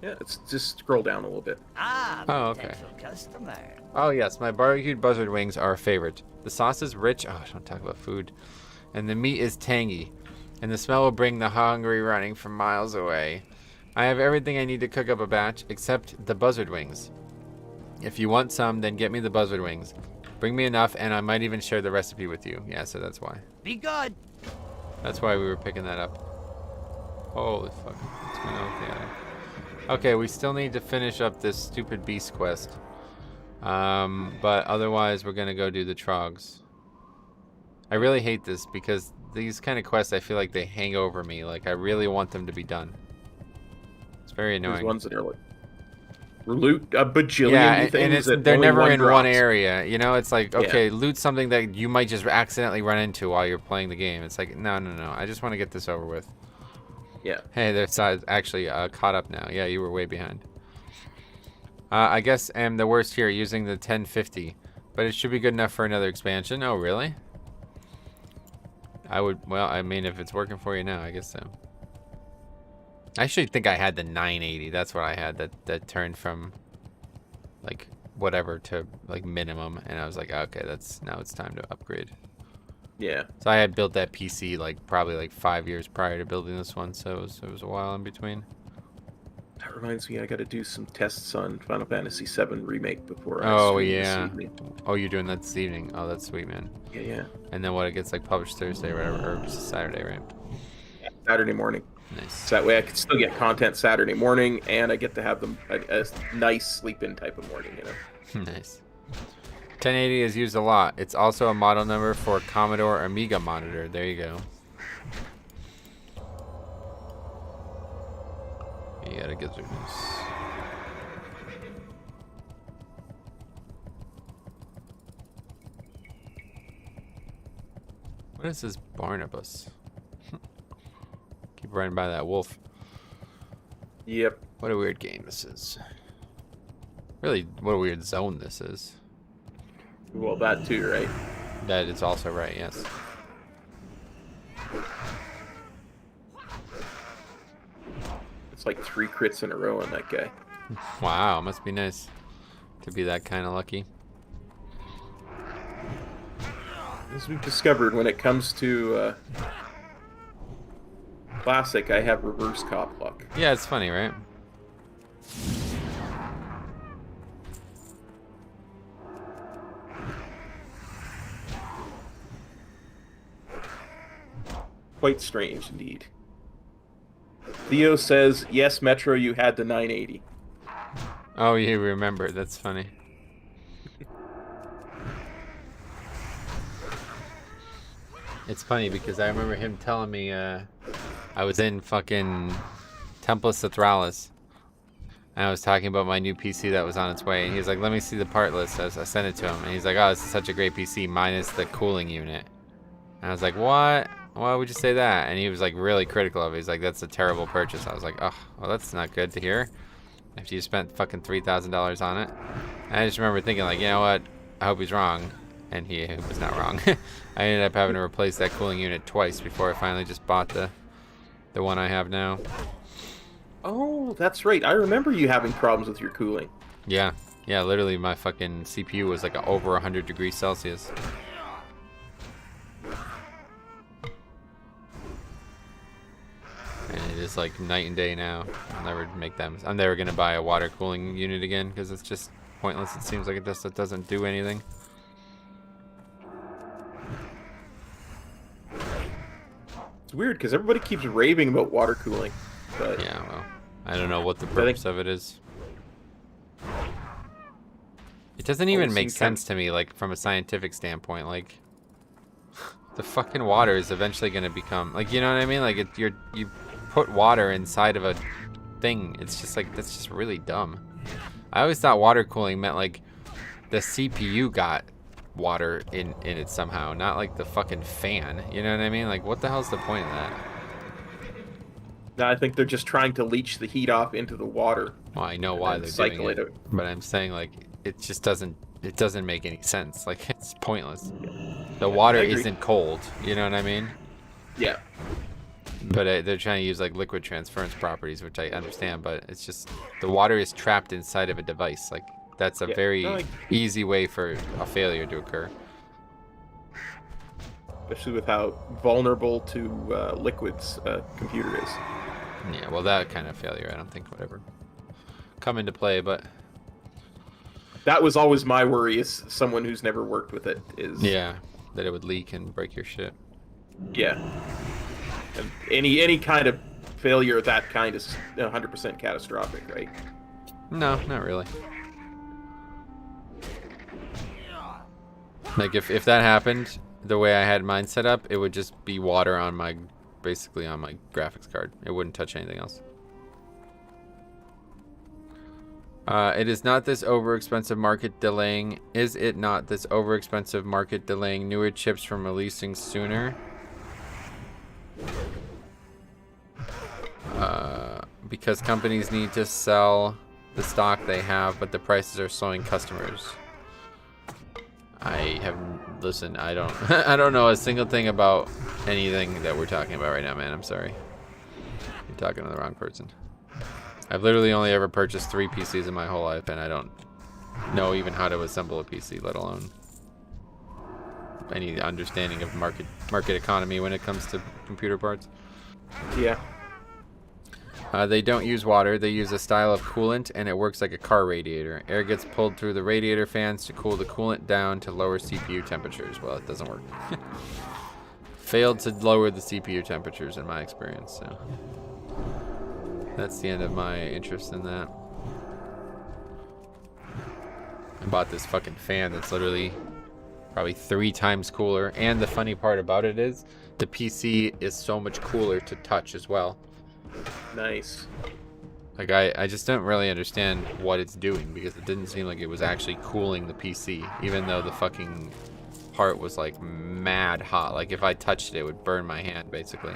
Yeah, it's just scroll down a little bit. Ah, oh, okay. potential customer. Oh, yes, my barbecued buzzard wings are a favorite. The sauce is rich. Oh, don't talk about food. And the meat is tangy. And the smell will bring the hungry running from miles away. I have everything I need to cook up a batch, except the buzzard wings. If you want some, then get me the buzzard wings. Bring me enough, and I might even share the recipe with you. Yeah, so that's why. Be good. That's why we were picking that up. Holy fuck. What's going on with the other? Okay, we still need to finish up this stupid beast quest. But otherwise, we're going to go do the trogs. I really hate this because these kind of quests, I feel like they hang over me. Like, I really want them to be done. It's very annoying. There's ones that are like, loot a bajillion yeah, things. And they're never in one area. You know, it's like, okay, loot something that you might just accidentally run into while you're playing the game. It's like, no. I just want to get this over with. Yeah. Hey, they're actually caught up now. Yeah, you were way behind. I guess I'm the worst here using the 1050, but it should be good enough for another expansion. Oh, really? Well, I mean, if it's working for you now, I guess so. I actually think I had the 980. That's what I had. That turned from like whatever to like minimum, and I was like, okay, now it's time to upgrade. Yeah. So I had built that PC like probably like 5 years prior to building this one, so it was a while in between. That reminds me, I got to do some tests on Final Fantasy VII Remake before I Oh, stream yeah. this evening. Oh, you're doing that this evening. Oh, that's sweet, man. Yeah. And then what, it gets like published Thursday or whatever, or Saturday, right? Saturday morning. Nice. So that way I can still get content Saturday morning, and I get to have them a nice sleep-in type of morning, you know? Nice. 1080 is used a lot. It's also a model number for Commodore Amiga monitor. There you go. You gotta get through this. What is this Barnabas? Keep running by that wolf. Yep. What a weird game this is. Really, what a weird zone this is. Well, that too, right? That is also right, yes. It's like 3 crits in a row on that guy. Wow, must be nice to be that kind of lucky. As we've discovered, when it comes to Classic, I have reverse cop luck. Yeah, it's funny, right? quite strange indeed. Theo says, yes, Metro, you had the 980. Oh, you remember. That's funny. It's funny because I remember him telling me I was in fucking Templis Astralis, and I was talking about my new PC that was on its way, and he was like, let me see the part list. I sent it to him, and he's like, oh, this is such a great PC minus the cooling unit. And I was like, what? Why would you say that? And he was like really critical of it. He's like, that's a terrible purchase. I was like, oh, well, that's not good to hear. After you spent fucking $3,000 on it. And I just remember thinking like, you know what? I hope he's wrong. And he was not wrong. I ended up having to replace that cooling unit twice before I finally just bought the one I have now. Oh, that's right. I remember you having problems with your cooling. Yeah. Yeah, literally my fucking CPU was like over 100 degrees Celsius. And it is like night and day now. I'll never make them. I'm never gonna buy a water cooling unit again because it's just pointless. It seems like it doesn't do anything. It's weird because everybody keeps raving about water cooling. But Yeah, well, I don't know what the purpose of it is. It doesn't even make sense to me, like from a scientific standpoint. Like, the fucking water is eventually gonna become like, you know what I mean? Like, you put water inside of a thing. It's just like, that's just really dumb. I always thought water cooling meant like the CPU got water in it somehow, not like the fucking fan. You know what I mean? Like, what the hell's the point of that? now I think they're just trying to leach the heat off into the water. Well, I know why they're doing it, but I'm saying like it just doesn't make any sense. Like, it's pointless. The water isn't cold. You know what I mean? Yeah. But they're trying to use like liquid transference properties, which I understand. But it's just the water is trapped inside of a device. Like, that's a very easy way for a failure to occur. Especially with how vulnerable to liquids a computer is. Yeah, well, that kind of failure, I don't think would ever come into play. But that was always my worry as someone who's never worked with it. Is yeah, that it would leak and break your shit. Yeah. And any kind of failure of that kind is 100% catastrophic, right? No, not really. Like, if that happened the way I had mine set up, it would just be water on my, basically on my graphics card. It wouldn't touch anything else. It is not this overexpensive market delaying. Is it not this overexpensive market delaying newer chips from releasing sooner? Because companies need to sell the stock they have, but the prices are slowing customers. I don't I don't know a single thing about anything that we're talking about right now, man. I'm sorry. You're talking to the wrong person. I've literally only ever purchased 3 PCs in my whole life, and I don't know even how to assemble a PC, let alone any understanding of market economy when it comes to computer parts. Yeah. They don't use water. They use a style of coolant, and it works like a car radiator. Air gets pulled through the radiator fans to cool the coolant down to lower CPU temperatures. Well, it doesn't work. Failed to lower the CPU temperatures in my experience, so that's the end of my interest in that. I bought this fucking fan that's literally probably 3 times cooler, and the funny part about it is the PC is so much cooler to touch as well. Nice. Like, I just don't really understand what it's doing, because it didn't seem like it was actually cooling the PC, even though the fucking part was like mad hot. Like, if I touched it, it would burn my hand, basically.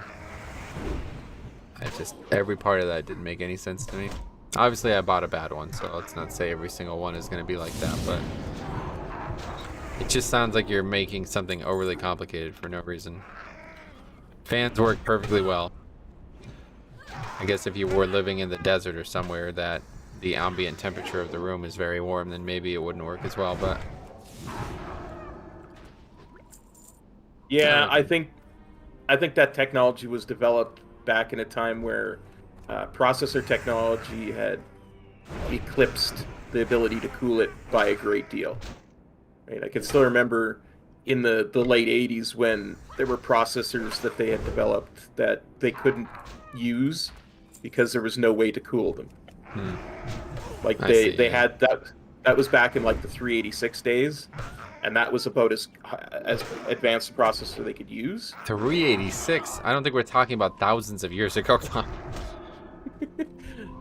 Every part of that didn't make any sense to me. Obviously, I bought a bad one, so let's not say every single one is going to be like that, but it just sounds like you're making something overly complicated for no reason. Fans work perfectly well. I guess if you were living in the desert or somewhere that the ambient temperature of the room is very warm, then maybe it wouldn't work as well, but yeah, I think that technology was developed back in a time where processor technology had eclipsed the ability to cool it by a great deal. Right? I can still remember in the late 80s when there were processors that they had developed that they couldn't use because there was no way to cool them. Like they had that was back in like the 386 days, and that was about as advanced a processor they could use. 386? I don't think we're talking about thousands of years ago.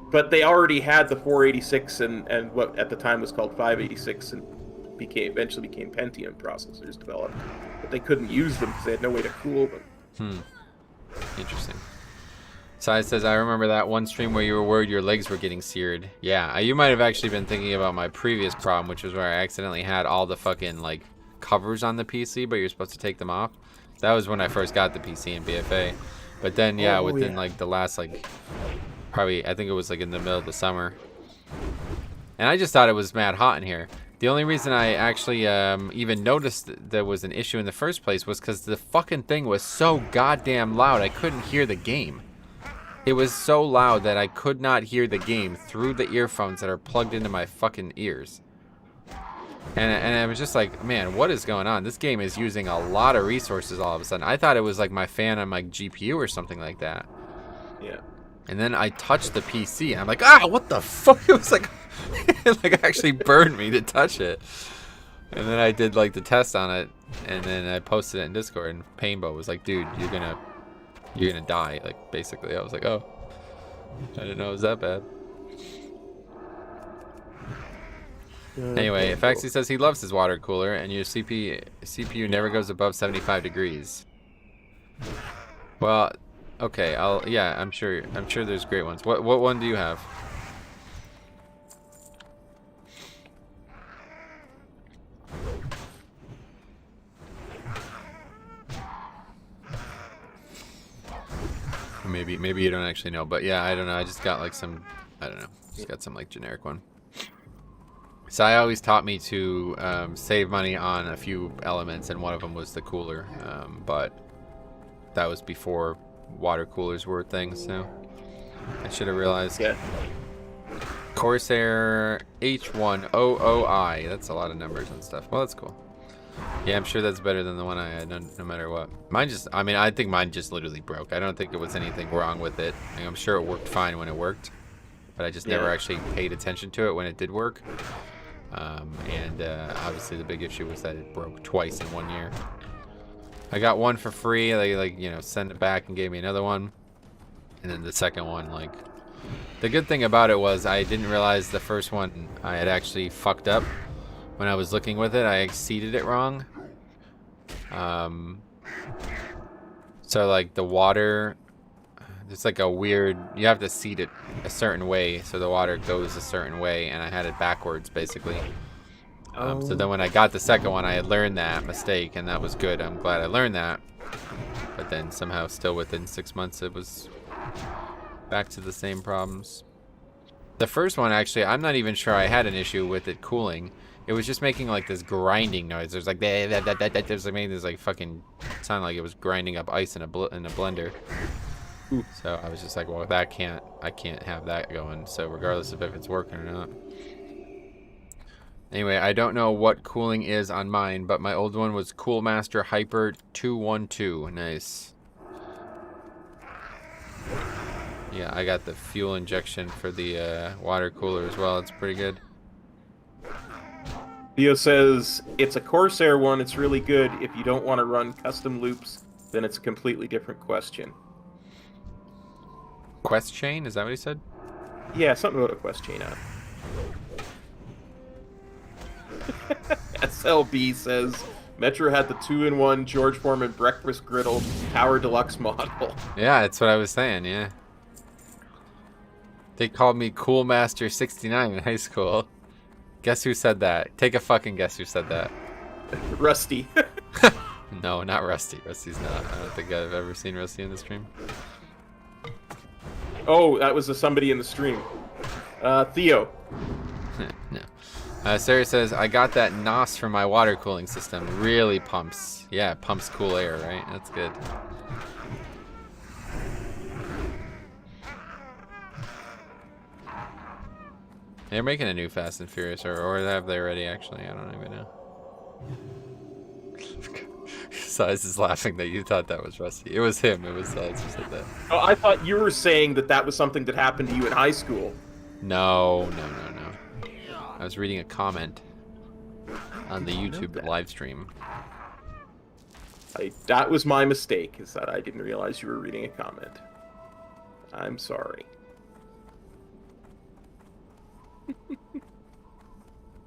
But they already had the 486 and what at the time was called 586 and eventually became Pentium processors developed. But they couldn't use them because they had no way to cool them. Interesting. Sai says, I remember that one stream where you were worried your legs were getting seared. Yeah, you might have actually been thinking about my previous problem, which was where I accidentally had all the fucking, like, covers on the PC, but you're supposed to take them off. That was when I first got the PC in BFA. But then, yeah, within, like, the last, like, probably, I think it was, like, in the middle of the summer. And I just thought it was mad hot in here. The only reason I actually even noticed that there was an issue in the first place was because the fucking thing was so goddamn loud, I couldn't hear the game. It was so loud that I could not hear the game through the earphones that are plugged into my fucking ears. And I was just like, man, what is going on? This game is using a lot of resources all of a sudden. I thought it was like my fan on my GPU or something like that. Yeah. And then I touched the PC and I'm like, ah, what the fuck? It was like, it like actually burned me to touch it. And then I did like the test on it, and then I posted it in Discord, and Painbow was like, dude, you're gonna die, like, basically. I was like, oh, I didn't know it was that bad. Anyway, Faxi says he loves his water cooler, and your CPU never goes above 75 degrees. Well, okay, I'm sure there's great ones. What one do you have? Maybe you don't actually know, but yeah, I don't know. I just got like some, I don't know, just got some like generic one. So I always taught me to save money on a few elements, and one of them was the cooler. But that was before water coolers were a thing, so I should have realized. Yeah. Corsair H100i. That's a lot of numbers and stuff. Well, that's cool. Yeah, I'm sure that's better than the one I had, no matter what. Mine just, I mean, I think mine just literally broke. I don't think there was anything wrong with it. I mean, I'm sure it worked fine when it worked, but I just never actually paid attention to it when it did work. Obviously the big issue was that it broke twice in 1 year. I got one for free. They like, you know, sent it back and gave me another one. And then the second one, like, the good thing about it was I didn't realize the first one I had actually fucked up. When I was looking with it, I exceeded it wrong. So like the water, it's like a weird, you have to seat it a certain way so the water goes a certain way, and I had it backwards basically. So then when I got the second one, I had learned that mistake, and that was good. I'm glad I learned that. But then somehow still within 6 months it was back to the same problems. The first one, actually, I'm not even sure I had an issue with it cooling. It was just making like this grinding noise. There's like there's like making this like fucking sound like it was grinding up ice in a blender. So I was just like, well, I can't have that going. So regardless of if it's working or not. Anyway, I don't know what cooling is on mine, but my old one was Coolmaster Hyper 212. Nice. Yeah, I got the fuel injection for the water cooler as well. It's pretty good. Theo says, it's a Corsair one, it's really good. If you don't want to run custom loops, then it's a completely different question. Quest chain? Is that what he said? Yeah, something about a quest chain app. SLB says, Metro had the 2-in-1 George Foreman breakfast griddle Tower Deluxe model. Yeah, that's what I was saying, yeah. They called me Coolmaster 69 in high school. Guess who said that? Take a fucking guess who said that. Rusty. No, not Rusty. Rusty's not. I don't think I've ever seen Rusty in the stream. Oh, that was somebody in the stream. Theo. No. Sarah says, I got that NOS for my water cooling system. Really pumps. Yeah, it pumps cool air, right? That's good. They're making a new Fast and Furious, or have they already actually? I don't even know. Size is laughing that you thought that was Rusty. It was him. It was Size who said that. Oh, I thought you were saying that that was something that happened to you in high school. No. I was reading a comment on the YouTube live stream. That was my mistake, is that I didn't realize you were reading a comment. I'm sorry.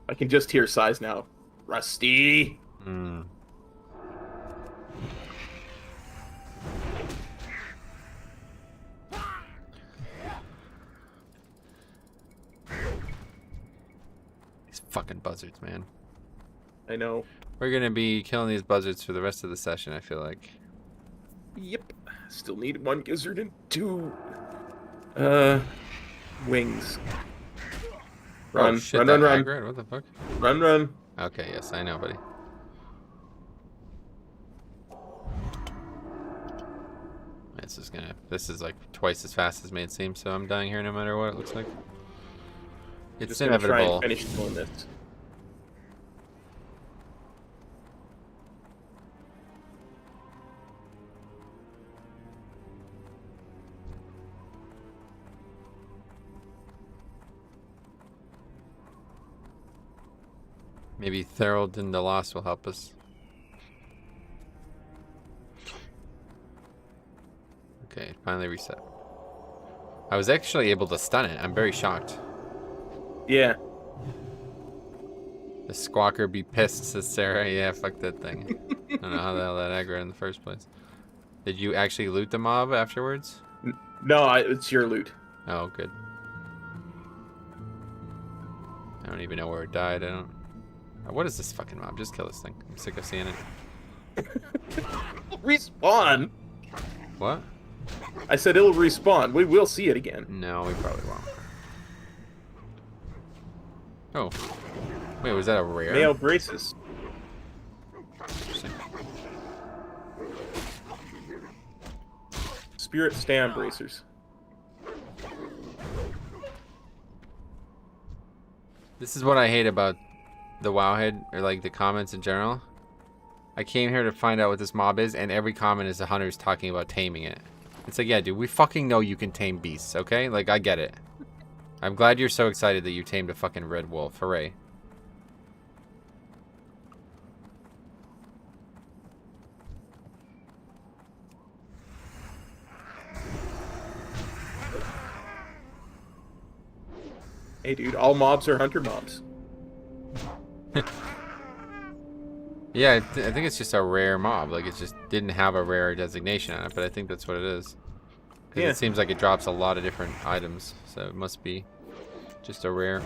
I can just hear Size now. Rusty! Mm. These fucking buzzards, man. I know. We're gonna be killing these buzzards for the rest of the session, I feel like. Yep. Still need 1 gizzard and 2... wings. Run, Oh, shit, run, that run, run. aggroed? What the fuck? Run, run. Okay, yes, I know, buddy. This is like twice as fast as it seems, so I'm dying here no matter what it looks like. It's Just gonna try inevitable. and finish doing this. Maybe Thorold and the Lost will help us. Okay, finally reset. I was actually able to stun it. I'm very shocked. Yeah. The squawker be pissed, says Sarah. Yeah, fuck that thing. I don't know how the hell that aggroed in the first place. Did you actually loot the mob afterwards? No, it's your loot. Oh, good. I don't even know where it died. I don't... What is this fucking mob? Just kill this thing. I'm sick of seeing it. Respawn! What? I said it'll respawn. We will see it again. No, we probably won't. Oh. Wait, was that a rare? Male braces. Interesting. Spirit stam bracers. This is what I hate about the Wowhead, or like the comments in general. I came here to find out what this mob is, and every comment is the hunters talking about taming it. It's like, yeah, dude, we fucking know you can tame beasts, okay? Like, I get it. I'm glad you're so excited that you tamed a fucking red wolf. Hooray. Hey, dude, all mobs are hunter mobs. Yeah, I think it's just a rare mob. Like, it just didn't have a rare designation on it, but I think that's what it is. Because Yeah. it seems like it drops a lot of different items, so it must be just a rare.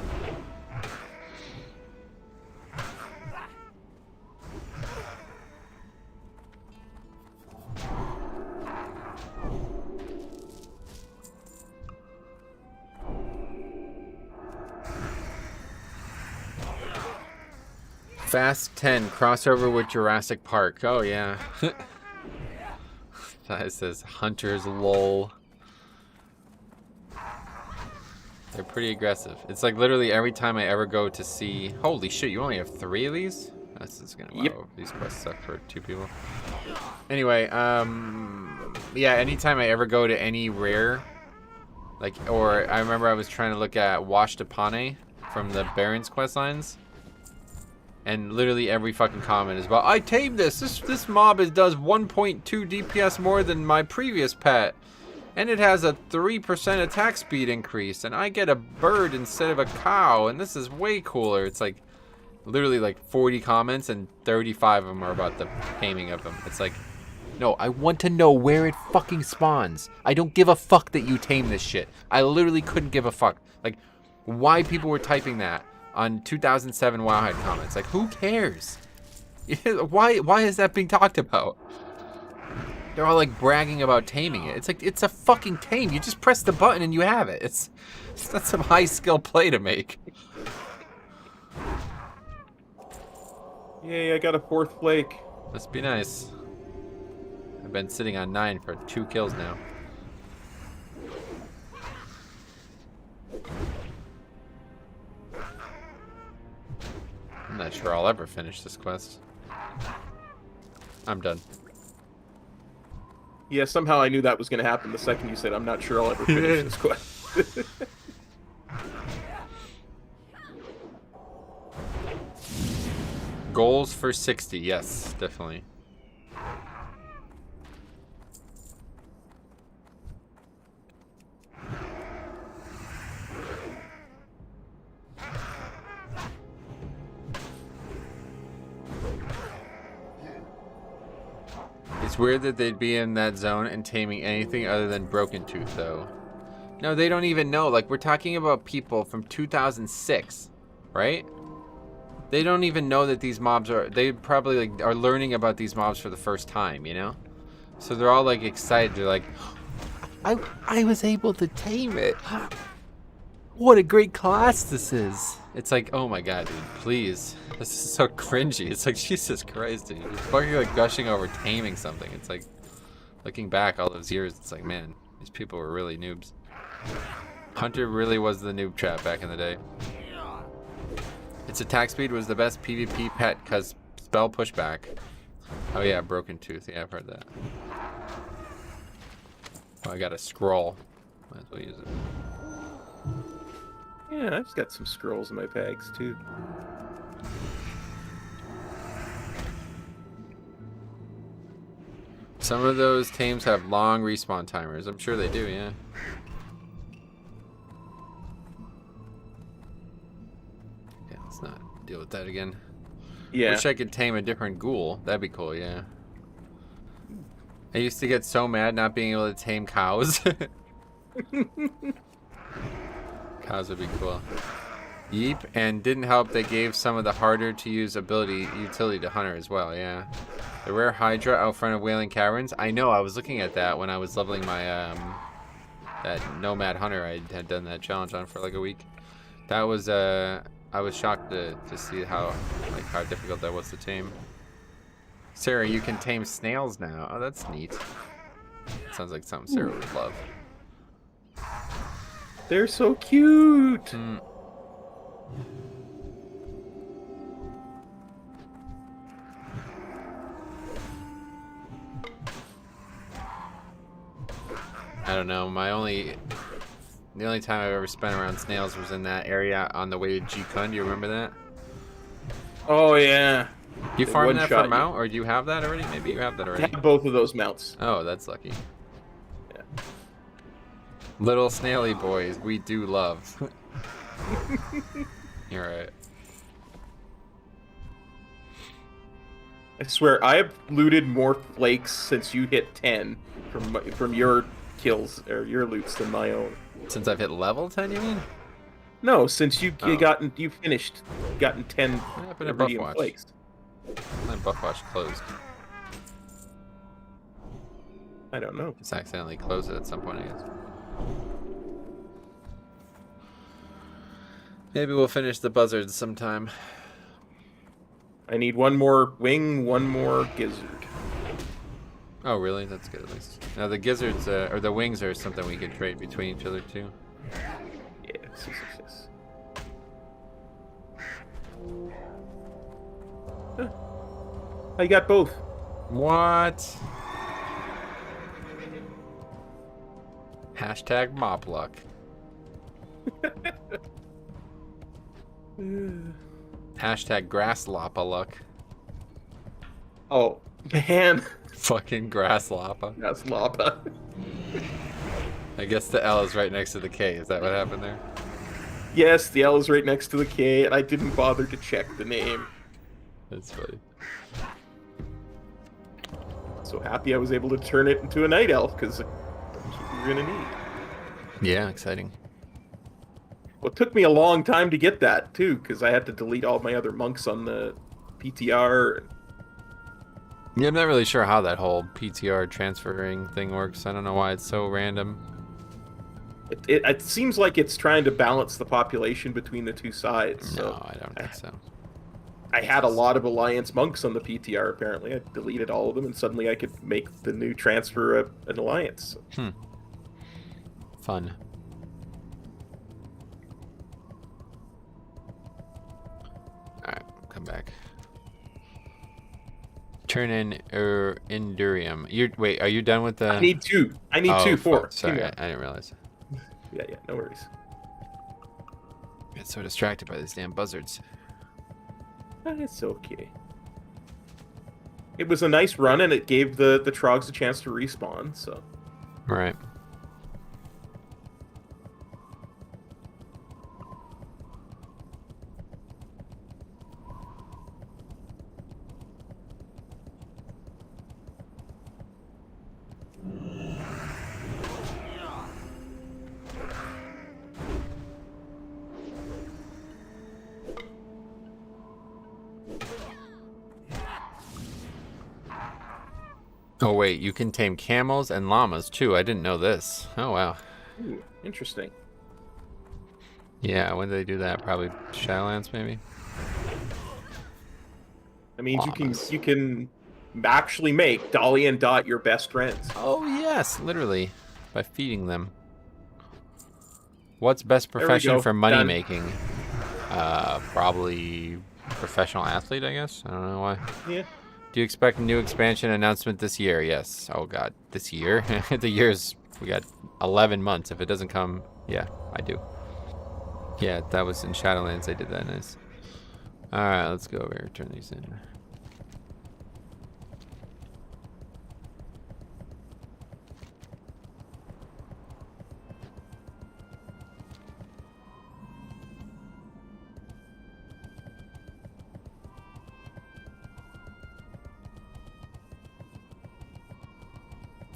Fast 10, crossover with Jurassic Park. Oh, yeah. That says Hunters lol. They're pretty aggressive. It's like literally every time I ever go to see... Holy shit, you only have 3 of these? That's just gonna... Yep. Wow, these quests suck for 2 people. Anyway, yeah, anytime I ever go to any rare... Like, or I remember I was trying to look at Washtapane from the Baron's quest lines. And literally every fucking comment is about, I tamed this. This mob does 1.2 DPS more than my previous pet. And it has a 3% attack speed increase. And I get a bird instead of a cow. And this is way cooler. It's like literally like 40 comments and 35 of them are about the taming of them. It's like, no, I want to know where it fucking spawns. I don't give a fuck that you tame this shit. I literally couldn't give a fuck. Like, why people were typing that on 2007 Wowhead comments. Like, who cares? Why is that being talked about? They're all like bragging about taming it. It's like, it's a fucking tame. You just press the button and you have it. It's not some high skill play to make. Yay, I got a 4th flake. Must be nice. I've been sitting on 9 for 2 kills now. I'm not sure I'll ever finish this quest. I'm done. Yeah, somehow I knew that was going to happen the second you said, I'm not sure I'll ever finish this quest. Goals for 60. Yes, definitely. It's weird that they'd be in that zone and taming anything other than Broken Tooth, though. No, they don't even know. Like, we're talking about people from 2006, right? They don't even know that these mobs are... They probably, like, are learning about these mobs for the first time, you know? So they're all, like, excited. They're like, I was able to tame it. What a great class this is. It's like, oh my god, dude, please. This is so cringy. It's like, Jesus Christ, dude. You're fucking like gushing over taming something. It's like, looking back all those years, it's like, man, these people were really noobs. Hunter really was the noob trap back in the day. Its attack speed was the best PvP pet because spell pushback. Oh yeah, Broken Tooth. Yeah, I've heard that. Oh, I got a scroll. Might as well use it. Yeah, I've got some scrolls in my bags, too. Some of those tames have long respawn timers. I'm sure they do, yeah. Yeah, let's not deal with that again. Yeah. Wish I could tame a different ghoul. That'd be cool, yeah. I used to get so mad not being able to tame cows. Cows would be cool. Yeep, and didn't help they gave some of the harder to use utility to Hunter as well, yeah. The rare Hydra out front of Wailing Caverns. I know, I was looking at that when I was leveling my that Nomad Hunter I had done that challenge on for like a week. That was I was shocked to see how difficult that was to tame. Sarah, you can tame snails now. Oh, that's neat. Sounds like something Sarah would love. They're so cute. I don't know. The only time I've ever spent around snails was in that area on the way to G-Kun. Do you remember that? Oh, yeah. Do you farm that for mount, or do you have that already? Maybe you have that I already. have both of those mounts. Oh, that's lucky. Yeah. Little snaily boys, we do love. You're right. I swear, I have looted more flakes since you hit 10 from your kills or your loots than my own. Since I've hit level 10, you mean? No, since you gotten 10 What happened to iridium Buffwatch? flakes. My Buffwatch closed. I don't know. Just accidentally closed it at some point, I guess. Maybe we'll finish the buzzards sometime. I need one more wing, one more gizzard. Oh, really? That's good, at least. Now, the gizzards, or the wings are something we can trade between each other, too. Yes. Huh. I got both. What? Hashtag mop luck. Hashtag grass loppa luck. Oh, man. Fucking grass loppa. That's Lapa. I guess the L is right next to the K. Is that what happened there? Yes, the L is right next to the K, and I didn't bother to check the name. That's funny. So happy I was able to turn it into a night elf, because that's what you're gonna need. Yeah, exciting. Well, it took me a long time to get that, too, because I had to delete all my other monks on the PTR. Yeah, I'm not really sure how that whole PTR transferring thing works. I don't know why it's so random. It seems like it's trying to balance the population between the two sides. No, I don't think so. I had a lot of Alliance monks on the PTR, apparently. I deleted all of them, and suddenly I could make the new transfer an Alliance. Fun. Alright, come back. Turn in Endurium. Wait, are you done with the... I need two. I need Oh, two. fuck, 4. sorry, Two more. I didn't realize. Yeah, no worries. I get so distracted by these damn buzzards. It's okay. It was a nice run, and it gave the Trogs a chance to respawn, so... Right. Oh wait, you can tame camels and llamas too. I didn't know this. Oh wow. Ooh, interesting. Yeah, when did they do that? Probably Shadowlands, maybe. That means Llamas. you can actually make Dolly and Dot your best friends. Oh yes, literally, by feeding them. What's best There we profession go. for money Done. making? Probably professional athlete, I guess. I don't know why. Yeah. Do you expect a new expansion announcement this year? Yes. Oh god, this year? The year's, we got 11 months. If it doesn't come, yeah, I do. Yeah, that was in Shadowlands. They did that. Nice. All right, let's go over here. Turn these in.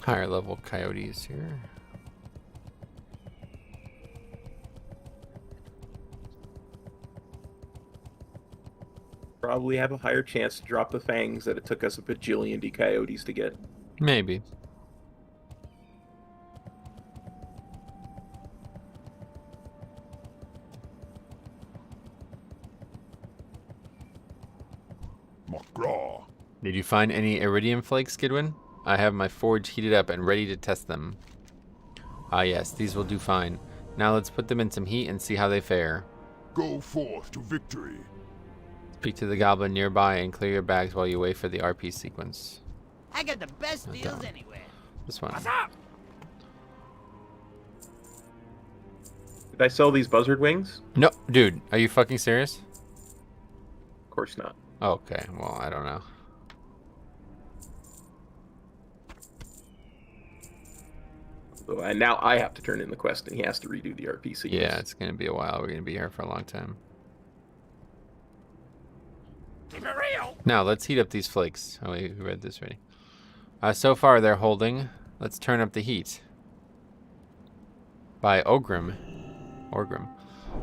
Higher level coyotes here. Probably have a higher chance to drop the fangs that it took us a bajillion coyotes to get. Maybe. Magraw. Did you find any iridium flakes, Skidwin? I have my forge heated up and ready to test them. Ah yes, these will do fine. Now let's put them in some heat and see how they fare. Go forth to victory. Speak to the goblin nearby and clear your bags while you wait for the RP sequence. I got the best Not deals that one. anywhere. This one. What's up? Did I sell these buzzard wings? No, dude, are you fucking serious? Of course not. Okay, well, I don't know. And now I have to turn in the quest, and he has to redo the RP sequence. Yeah, it's gonna be a while. We're gonna be here for a long time. Keep it real. Now, let's heat up these flakes. Oh, we read this already. So far, they're holding. Let's turn up the heat. By Orgrim.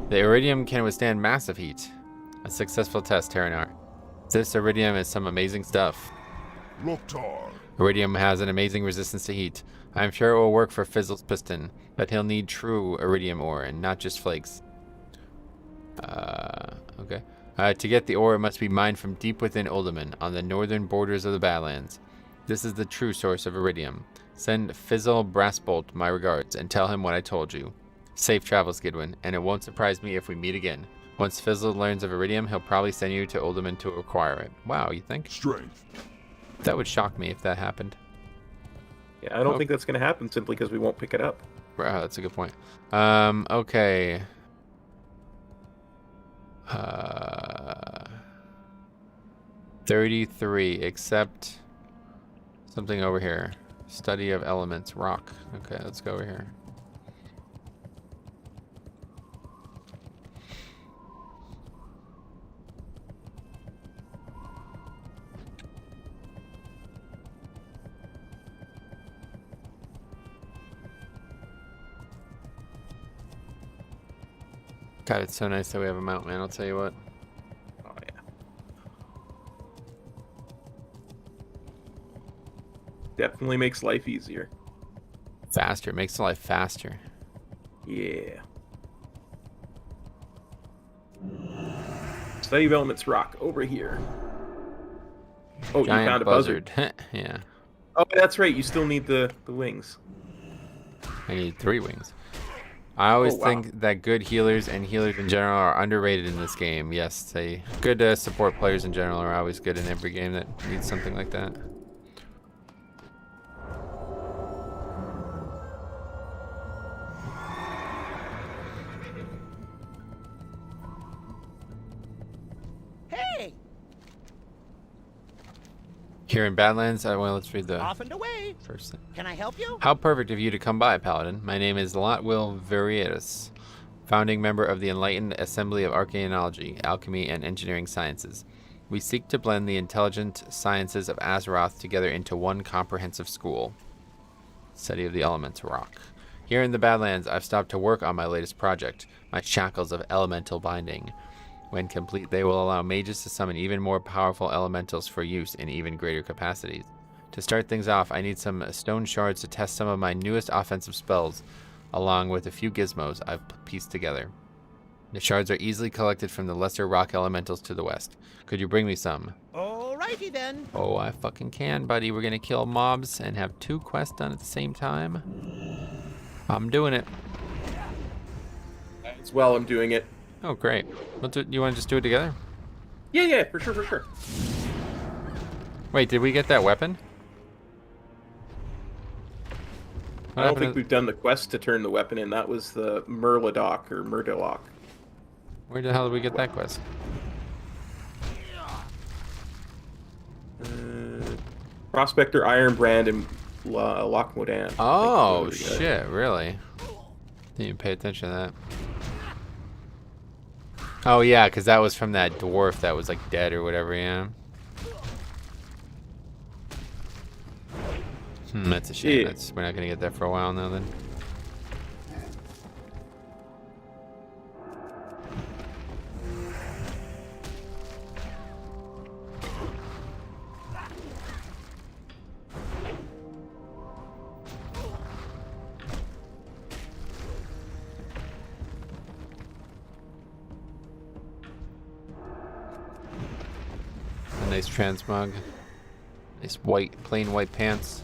The iridium can withstand massive heat. A successful test, Terranar. This iridium is some amazing stuff. Loktar. Iridium has an amazing resistance to heat. I'm sure it will work for Fizzle's piston, but he'll need true iridium ore and not just flakes. Okay. To get the ore, it must be mined from deep within Uldaman, on the northern borders of the Badlands. This is the true source of iridium. Send Fizzle Brassbolt my regards and tell him what I told you. Safe travels, Gidwin, and it won't surprise me if we meet again. Once Fizzle learns of iridium, he'll probably send you to Uldaman to acquire it. Wow, you think? Strength. That would shock me if that happened. Yeah, I don't think that's going to happen simply because we won't pick it up. Wow, that's a good point. Okay. 33, except something over here. Study of elements, rock. Okay, let's go over here. God, it's so nice that we have a mount, man. I'll tell you what. Oh, yeah. Definitely makes life easier. Faster. It makes life faster. Yeah. Study of Elements rock over here. Oh, you found a buzzard. Yeah. Oh, that's right. You still need the wings. I need 3 wings. I always Oh, wow. think that good healers and healers in general are underrated in this game. Yes, they good support players in general are always good in every game that needs something like that. Hey, Here in Badlands, well, let's read the off and away. first thing. Can I help you? How perfect of you to come by, Paladin. My name is Lotwil Viriatus, founding member of the Enlightened Assembly of Archaeology, Alchemy, and Engineering Sciences. We seek to blend the intelligent sciences of Azeroth together into one comprehensive school. Study of the Elements Rock. Here in the Badlands, I've stopped to work on my latest project, my Shackles of Elemental Binding. When complete, they will allow mages to summon even more powerful elementals for use in even greater capacities. To start things off, I need some stone shards to test some of my newest offensive spells, along with a few gizmos I've pieced together. The shards are easily collected from the lesser rock elementals to the west. Could you bring me some? Alrighty then. Oh, I fucking can, buddy. We're gonna kill mobs and have 2 quests done at the same time. I'm doing it. As well, I'm doing it. Oh, great. You want to just do it together? Yeah, for sure. Wait, did we get that weapon? I don't think we've done the quest to turn the weapon in. That was the Murloc or Murdelock. Where the hell did we get that quest? Prospector Ironbrand and Loch Modan. Oh, shit, really? Didn't even pay attention to that. Oh, yeah, because that was from that dwarf that was, like, dead or whatever, yeah. That's a shame. Yeah. We're not going to get that for a while now, then. A nice transmog. Nice plain white pants.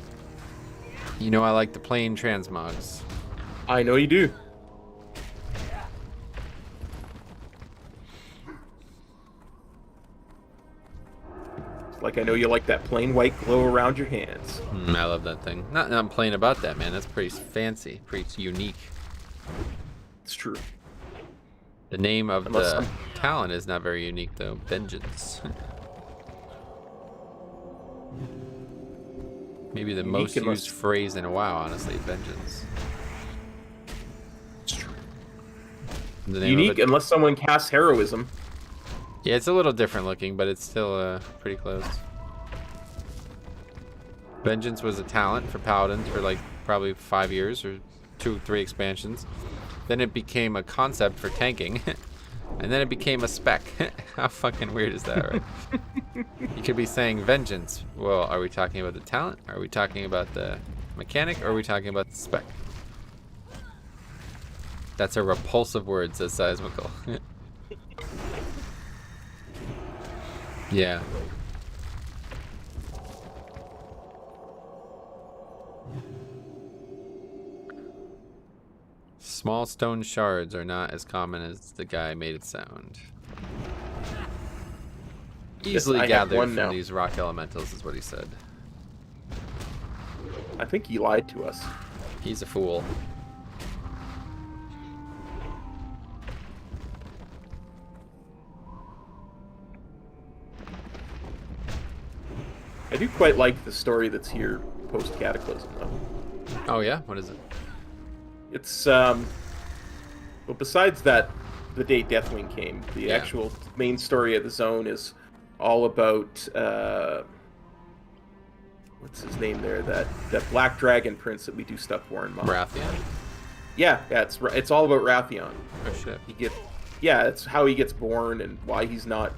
You know I like the plain transmogs. I know you do. Like I know you like that plain white glow around your hands. I love that thing. Not plain about that, man. That's pretty fancy, pretty unique. It's true. The name of Unless the I'm- talent is not very unique, though. Vengeance. Maybe the most used phrase in a while, honestly. Vengeance. It's true. The name of Unique it- unless someone casts heroism. Yeah, it's a little different looking, but it's still pretty close. Vengeance was a talent for Paladins for like probably 5 years or 2-3 expansions. Then it became a concept for tanking. And then it became a spec. How fucking weird is that, right? You could be saying vengeance. Well, are we talking about the talent? Are we talking about the mechanic? Or are we talking about the spec? That's a repulsive word, says Seismical. Yeah. Small stone shards are not as common as the guy made it sound. Easily I have gathered one from now. these rock elementals is what he said. I think he lied to us. He's a fool. I do quite like the story that's here post Cataclysm, though. Oh yeah? What is it? It's well, besides that, the day Deathwing came, the Yeah. actual main story of the zone is all about what's his name there? That Black Dragon Prince that we do stuff for in Mod. Wrathion? Yeah, it's all about Wrathion. Oh shit. It's how he gets born and why he's not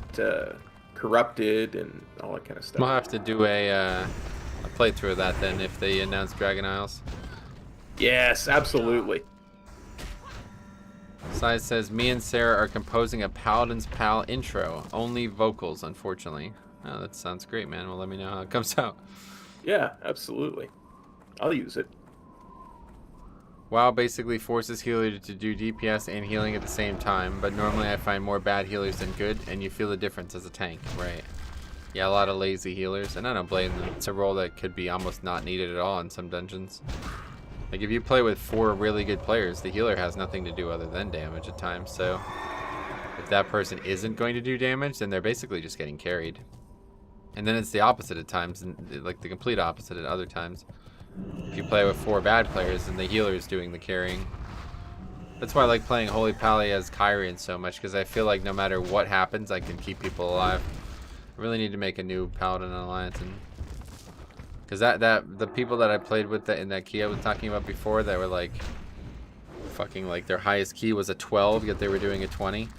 corrupted and all that kind of stuff. We'll have to do a playthrough of that then if they announce Dragon Isles. Yes, absolutely. Sai says, me and Sarah are composing a Paladin's Pal intro. Only vocals, unfortunately. Oh, that sounds great, man. Well, let me know how it comes out. Yeah, absolutely. I'll use it. WoW basically forces healer to do DPS and healing at the same time, but normally I find more bad healers than good, and you feel the difference as a tank, right? Yeah, a lot of lazy healers, and I don't blame them. It's a role that could be almost not needed at all in some dungeons. Like, if you play with 4 really good players, the healer has nothing to do other than damage at times, so if that person isn't going to do damage, then they're basically just getting carried. And then it's the opposite at times, and like the complete opposite at other times. If you play with 4 bad players, then the healer is doing the carrying. That's why I like playing Holy Pally as Kyrian so much, because I feel like no matter what happens, I can keep people alive. I really need to make a new Paladin Alliance, and because the people that I played with in that key I was talking about before, that were like fucking like their highest key was a 12, yet they were doing a 20.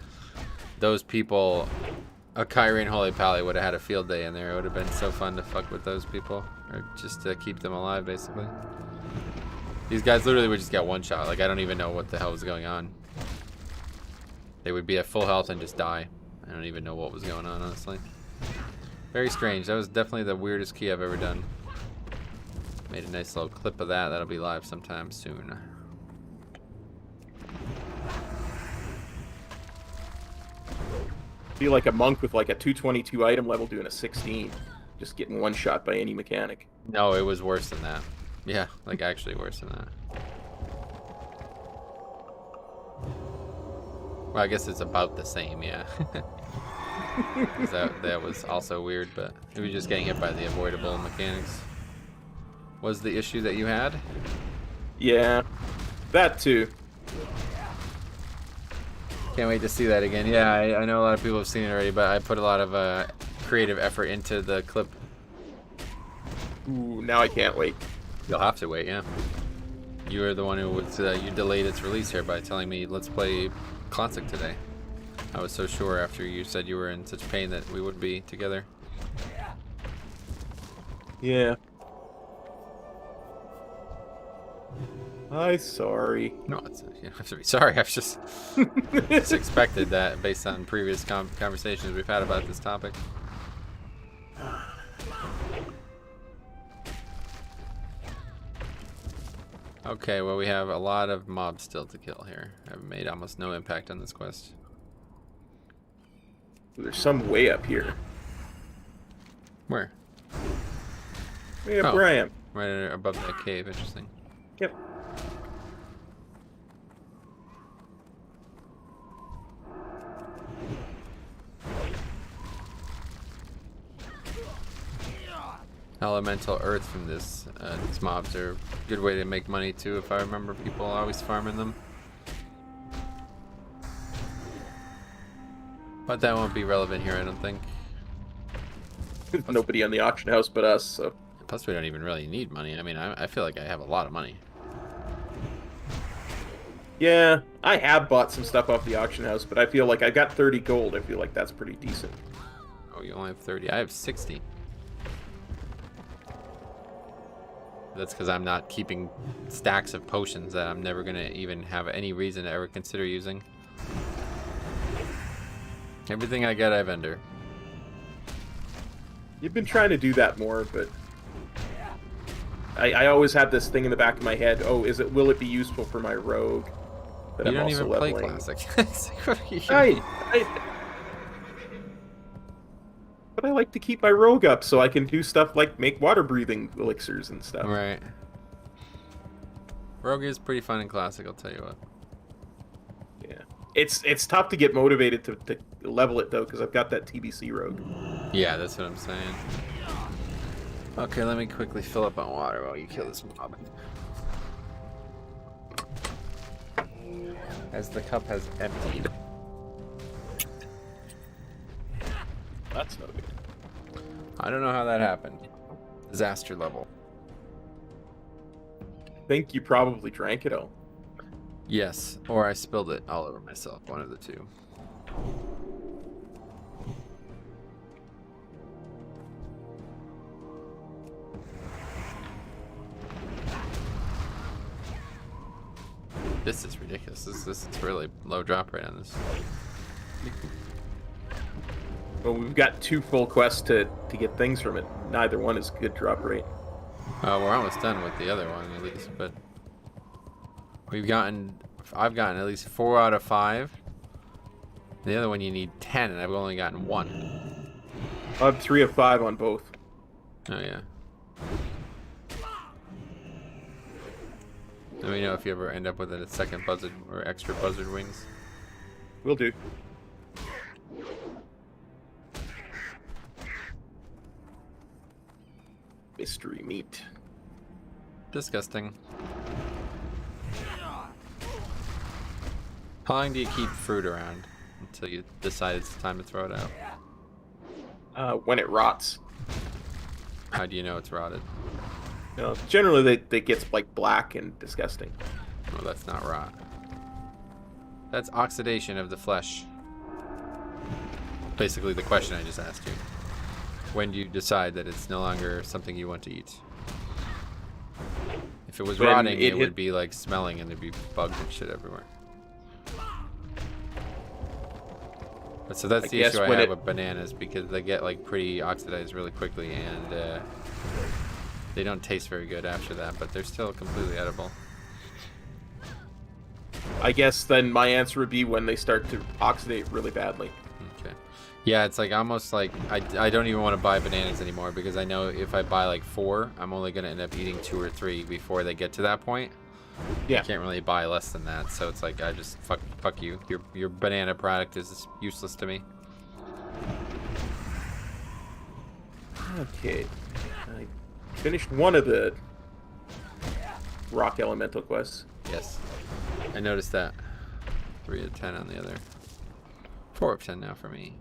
Those people, a Kyrian Holy Pally would have had a field day in there. It would have been so fun to fuck with those people, or just to keep them alive, basically. These guys literally would just get one shot. Like, I don't even know what the hell was going on. They would be at full health and just die. I don't even know what was going on, honestly. Very strange. That was definitely the weirdest key I've ever done. Made a nice little clip of that. That'll be live sometime soon. Be like a monk with like a 222 item level doing a 16. Just getting one shot by any mechanic. No, it was worse than that. Yeah, like actually worse than that. Well, I guess it's about the same, yeah. that was also weird, but maybe just getting hit by the avoidable mechanics was the issue that you had. Yeah, that too. Can't wait to see that again. Yeah, I know a lot of people have seen it already, but I put a lot of creative effort into the clip. Ooh, now I can't wait. You'll have to wait, yeah. You were the one who was, you delayed its release here by telling me, let's play Classic today. I was so sure after you said you were in such pain that we would be together. Yeah. I'm sorry. No, you don't have to be sorry. I've just, just expected that based on previous conversations we've had about this topic. Okay, well, we have a lot of mobs still to kill here. I've made almost no impact on this quest. There's some way up here. Where? Way up where I am. Right above that cave. Interesting. Yep. Elemental earth from these mobs are a good way to make money too, if I remember people always farming them. But that won't be relevant here, I don't think. Nobody on the auction house but us, so. Plus we don't even really need money. I mean, I feel like I have a lot of money. Yeah, I have bought some stuff off the auction house, but I feel like I got 30 gold. I feel like that's pretty decent. Oh, you only have 30. I have 60. That's because I'm not keeping stacks of potions that I'm never going to even have any reason to ever consider using. Everything I get, I vendor. You've been trying to do that more, but I always had this thing in the back of my head. Oh, will it be useful for my rogue? That You I'm don't also even leveling. play Classic. But I like to keep my rogue up so I can do stuff like make water breathing elixirs and stuff. Right. Rogue is pretty fun in Classic, I'll tell you what. Yeah. It's tough to get motivated to level it though, because I've got that TBC rogue. Yeah, that's what I'm saying. Okay, let me quickly fill up on water while you kill this mob. As the cup has emptied. That's no good. I don't know how that happened. Disaster level. Think you probably drank it all. Yes, or I spilled it all over myself. One of the two. This is ridiculous. This is really low drop rate on this. Well, we've got 2 full quests to get things from it. Neither one is good drop rate. We're almost done with the other one at least, but I've gotten at least 4 out of 5. The other one you need 10, and I've only gotten 1. I have 3 of 5 on both. Oh yeah. Let me know if you ever end up with a second buzzard or extra buzzard wings. Will do. Mystery meat. Disgusting. How long do you keep fruit around until you decide it's time to throw it out? When it rots. How do you know it's rotted? No, generally they get like black and disgusting. Well, that's not rot. That's oxidation of the flesh. Basically the question I just asked you. When do you decide that it's no longer something you want to eat? If it was When rotting, it it would be like smelling and there'd be bugs and shit everywhere. But so that's I the guess issue I when have it- with bananas, because they get like pretty oxidized really quickly, and they don't taste very good after that, but they're still completely edible. I guess then my answer would be when they start to oxidate really badly. Okay. Yeah, it's like almost like I don't even want to buy bananas anymore, because I know if I buy like 4, I'm only going to end up eating 2 or 3 before they get to that point. Yeah. I can't really buy less than that, so it's like I just fuck you. Your banana product is useless to me. Okay. I finished one of the rock elemental quests. Yes. I noticed that. 3 of 10 on the other. 4 of 10 now for me.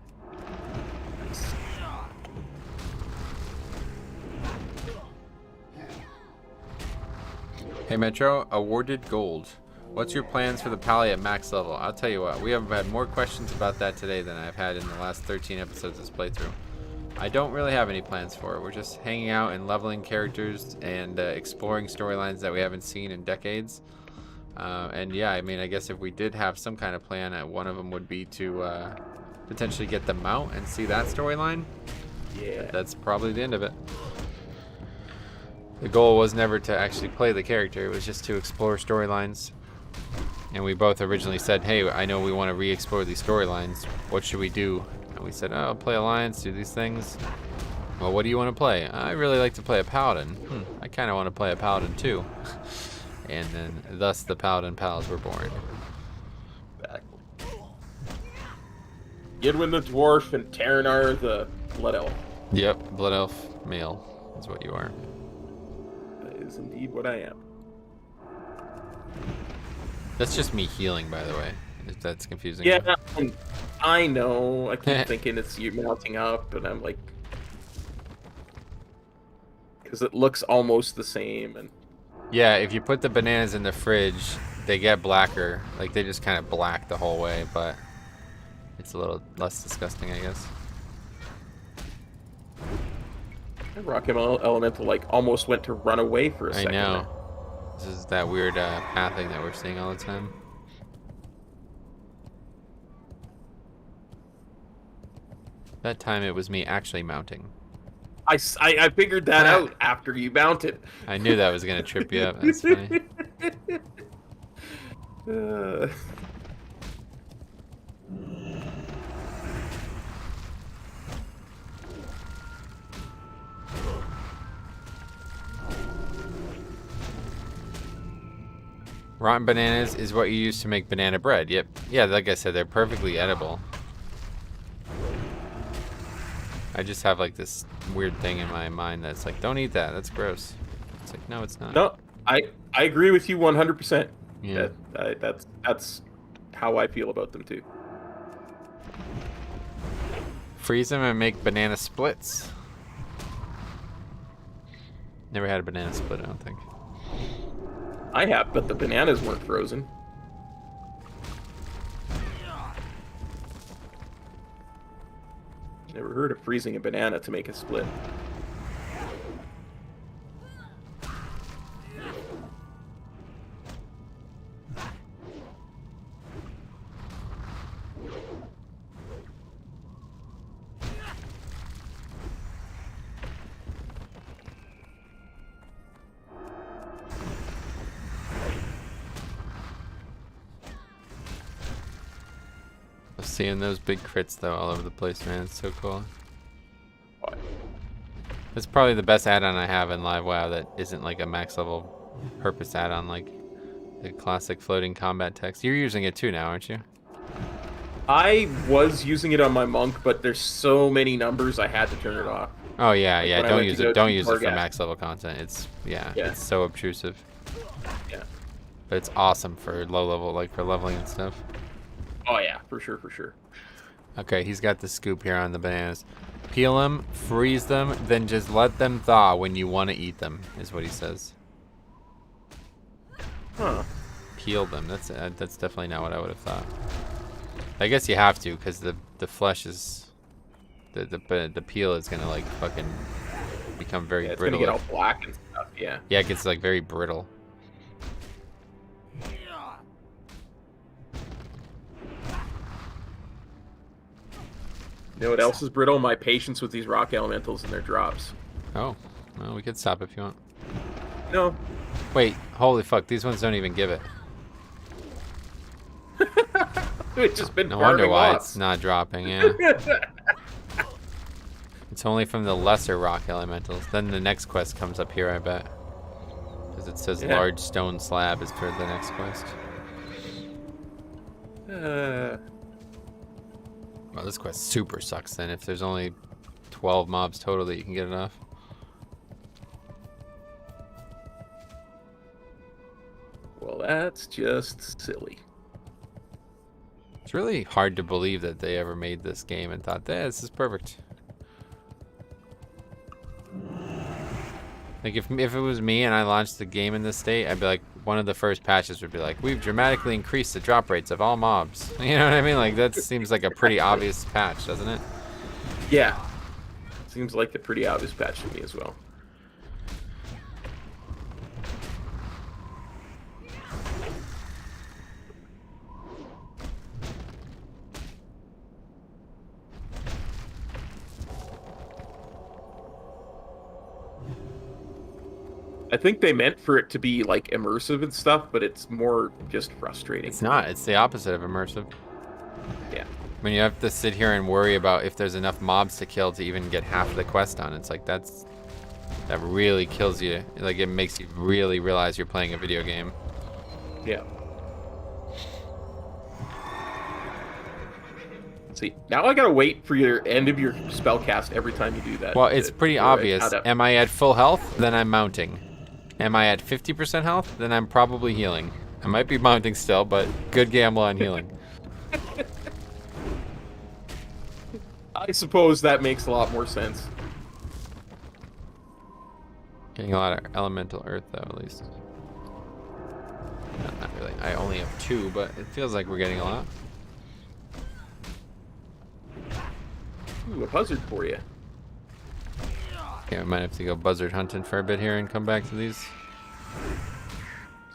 Hey Metro, awarded gold. What's your plans for the Pally at max level? I'll tell you what, we have had more questions about that today than I've had in the last 13 episodes of this playthrough. I don't really have any plans for it. We're just hanging out and leveling characters and exploring storylines that we haven't seen in decades. And yeah, I mean, I guess if we did have some kind of plan, one of them would be to potentially get the mount and see that storyline. Yeah. That's probably the end of it. The goal was never to actually play the character, it was just to explore storylines. And we both originally said, hey, I know we want to re-explore these storylines. What should we do? And we said, oh, play Alliance, do these things. Well, what do you want to play? I really like to play a Paladin. I kind of want to play a Paladin too. And then, thus, the Paladin Pals were born. Exactly. Gidwin the dwarf and Terranar the blood elf. Yep, Blood Elf male is what you are. That is indeed what I am. That's just me healing, by the way, if that's confusing. Yeah, I know. I keep thinking it's you mounting up, and I'm like... Because it looks almost the same, and... Yeah, if you put the bananas in the fridge, they get blacker. Like, they just kind of black the whole way, but it's a little less disgusting, I guess. Rock Elemental, like, almost went to run away for a second. I know. there. This is that weird pathing that we're seeing all the time. That time it was me actually mounting. I figured that out after you mounted. I knew that was going to trip you up. That's funny. Rotten bananas is what you use to make banana bread. Yep. Yeah, like I said, they're perfectly edible. I just have like this weird thing in my mind that's like, don't eat that. That's gross. It's like, no, it's not. No, I agree with you 100%. Yeah. That's how I feel about them too. Freeze them and make banana splits. Never had a banana split, I don't think. I have, but the bananas weren't frozen. Never heard of freezing a banana to make a split. Seeing those big crits though all over the place, man, it's so cool. What? It's probably the best add-on I have in Live WoW that isn't like a max level purpose add-on like the classic floating combat text. You're using it too now, aren't you? I was using it on my monk, but there's so many numbers I had to turn it off. Oh yeah, Like yeah. when I Don't went use to go it. Don't to use it for Targat. max level content. It's Yeah. it's so obtrusive. Yeah. But it's awesome for low level, like for leveling and stuff. Oh yeah, for sure, for sure. Okay, he's got the scoop here on the bananas. Peel them, freeze them, then just let them thaw when you want to eat them, is what he says. Huh. Peel them. That's definitely not what I would have thought. I guess you have to, because the flesh is the peel is gonna like fucking become very Yeah, it's brittle. gonna get all black and stuff. Yeah. Yeah, it gets like very brittle. You know what else is brittle? My patience with these rock elementals and their drops. Oh, well, we could stop if you want. No. Wait, holy fuck, these ones don't even give it. It's just been No wonder farming why lots. it's not dropping, yeah. It's only from the lesser rock elementals. Then the next quest comes up here, I bet. Because it says Yeah. large stone slab is for the next quest. Well, this quest super sucks then if there's only 12 mobs total that you can get it off. Well, that's just silly. It's really hard to believe that they ever made this game and thought, this is perfect. Like if it was me and I launched the game in this state, I'd be like, one of the first patches would be like, we've dramatically increased the drop rates of all mobs. You know what I mean? Like that seems like a pretty obvious patch, doesn't it? Yeah. Seems like a pretty obvious patch to me as well. I think they meant for it to be like immersive and stuff, but it's more just frustrating. It's not. It's the opposite of immersive. Yeah. When you have to sit here and worry about if there's enough mobs to kill to even get half the quest done, it's like that really kills you. Like it makes you really realize you're playing a video game. Yeah. See, now I gotta wait for your end of your spell cast every time you do that. Well, it's pretty obvious. add up. Am I at full health? Then I'm mounting. Am I at 50% health? Then I'm probably healing. I might be mounting still, but good gamble on healing. I suppose that makes a lot more sense. Getting a lot of elemental earth though, at least. No, not really. I only have 2, but it feels like we're getting a lot. Ooh, a buzzard for you. Okay, we might have to go buzzard hunting for a bit here and come back to these.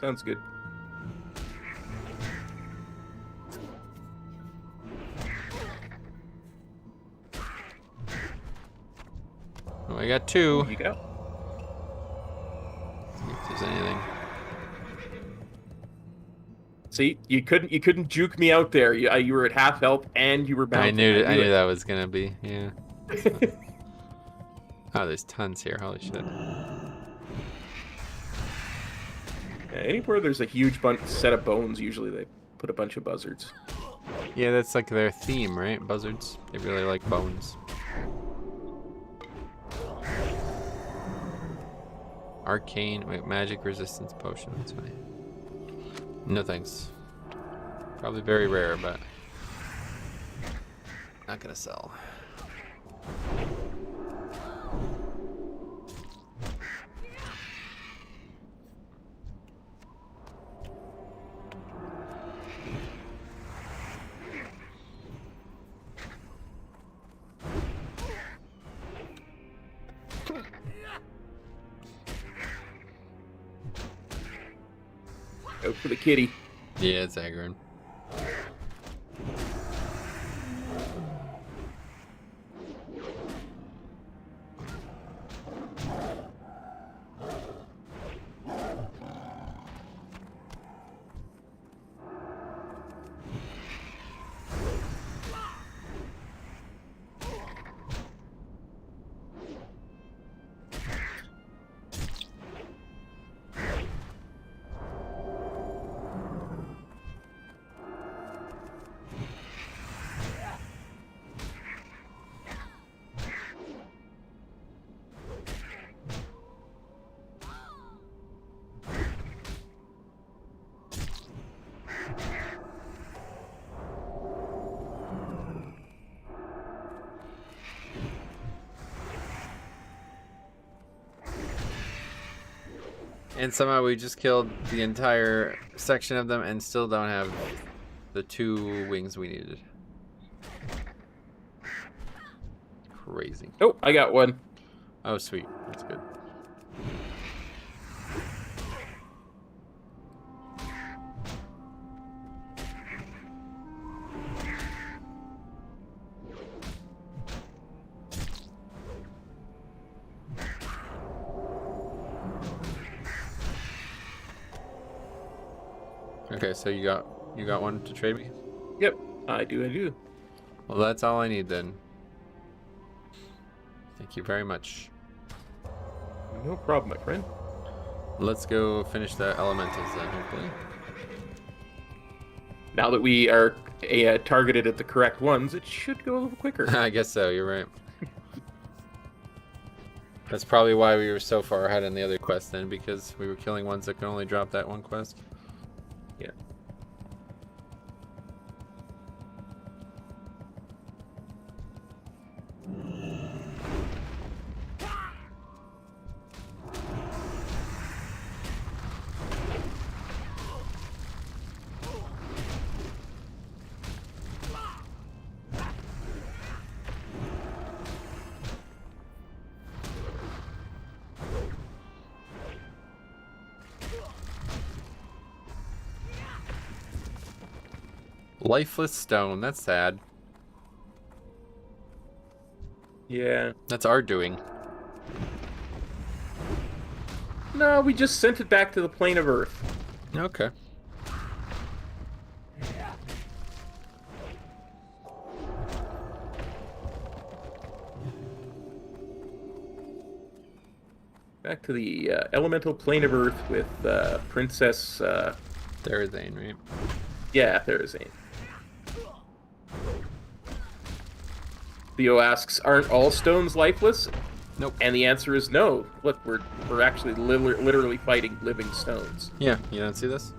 Sounds good. Oh, I got 2. Here you go. See if there's anything. See, you couldn't juke me out there. You were at half health and you were bouncing. I knew that was gonna be, yeah. Oh, there's tons here. Holy shit. Yeah, anywhere there's a huge set of bones, usually they put a bunch of buzzards. Yeah, that's like their theme, right? Buzzards. They really like bones. Arcane, wait, magic resistance potion. That's fine. No thanks. Probably very rare, but not gonna sell. Go for the kitty. Yeah, it's aggroing. And somehow we just killed the entire section of them and still don't have the 2 wings we needed. Crazy. Oh, I got one. Oh, sweet. That's good. Okay, so you got one to trade me? Yep, I do. Well, that's all I need then. Thank you very much. No problem, my friend. Let's go finish the elementals then, hopefully. Now that we are targeted at the correct ones, it should go a little quicker. I guess so, you're right. That's probably why we were so far ahead in the other quest then, because we were killing ones that could only drop that one quest. Yeah. Lifeless stone, that's sad. Yeah. That's our doing. No, we just sent it back to the plane of Earth. Okay. Back to the elemental plane of Earth with Princess... Therazane, right? Yeah, Therazane. Theo asks, aren't all stones lifeless? Nope. And the answer is no. Look, we're actually literally fighting living stones. Yeah, you don't see this?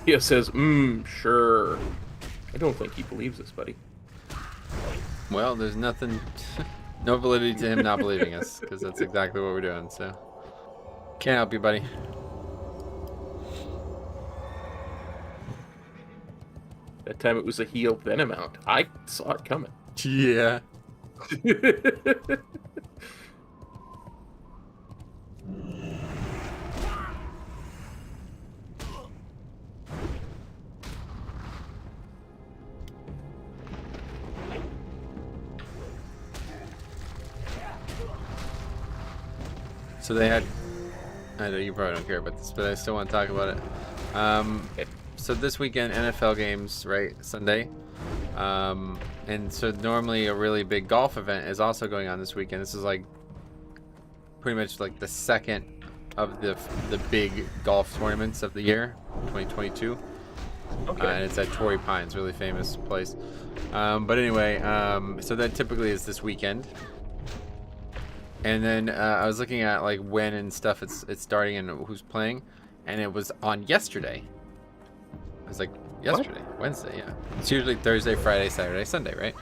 Theo says, sure. I don't think he believes this, buddy. Well, there's nothing, no validity to him not believing us, because that's exactly what we're doing, so. Can't help you, buddy. That time it was a healed Venom out. I saw it coming. Yeah. So they had, I know you probably don't care about this, but I still want to talk about it. So this weekend, NFL games, right? Sunday. And so normally a really big golf event is also going on this weekend. This is like pretty much like the second of the big golf tournaments of the year, 2022. Okay. And it's at Torrey Pines, really famous place. But anyway, so that typically is this weekend. And then I was looking at like when and stuff it's starting and who's playing, and it was on yesterday. It was like yesterday, Wednesday, yeah. It's usually Thursday, Friday, Saturday, Sunday, right?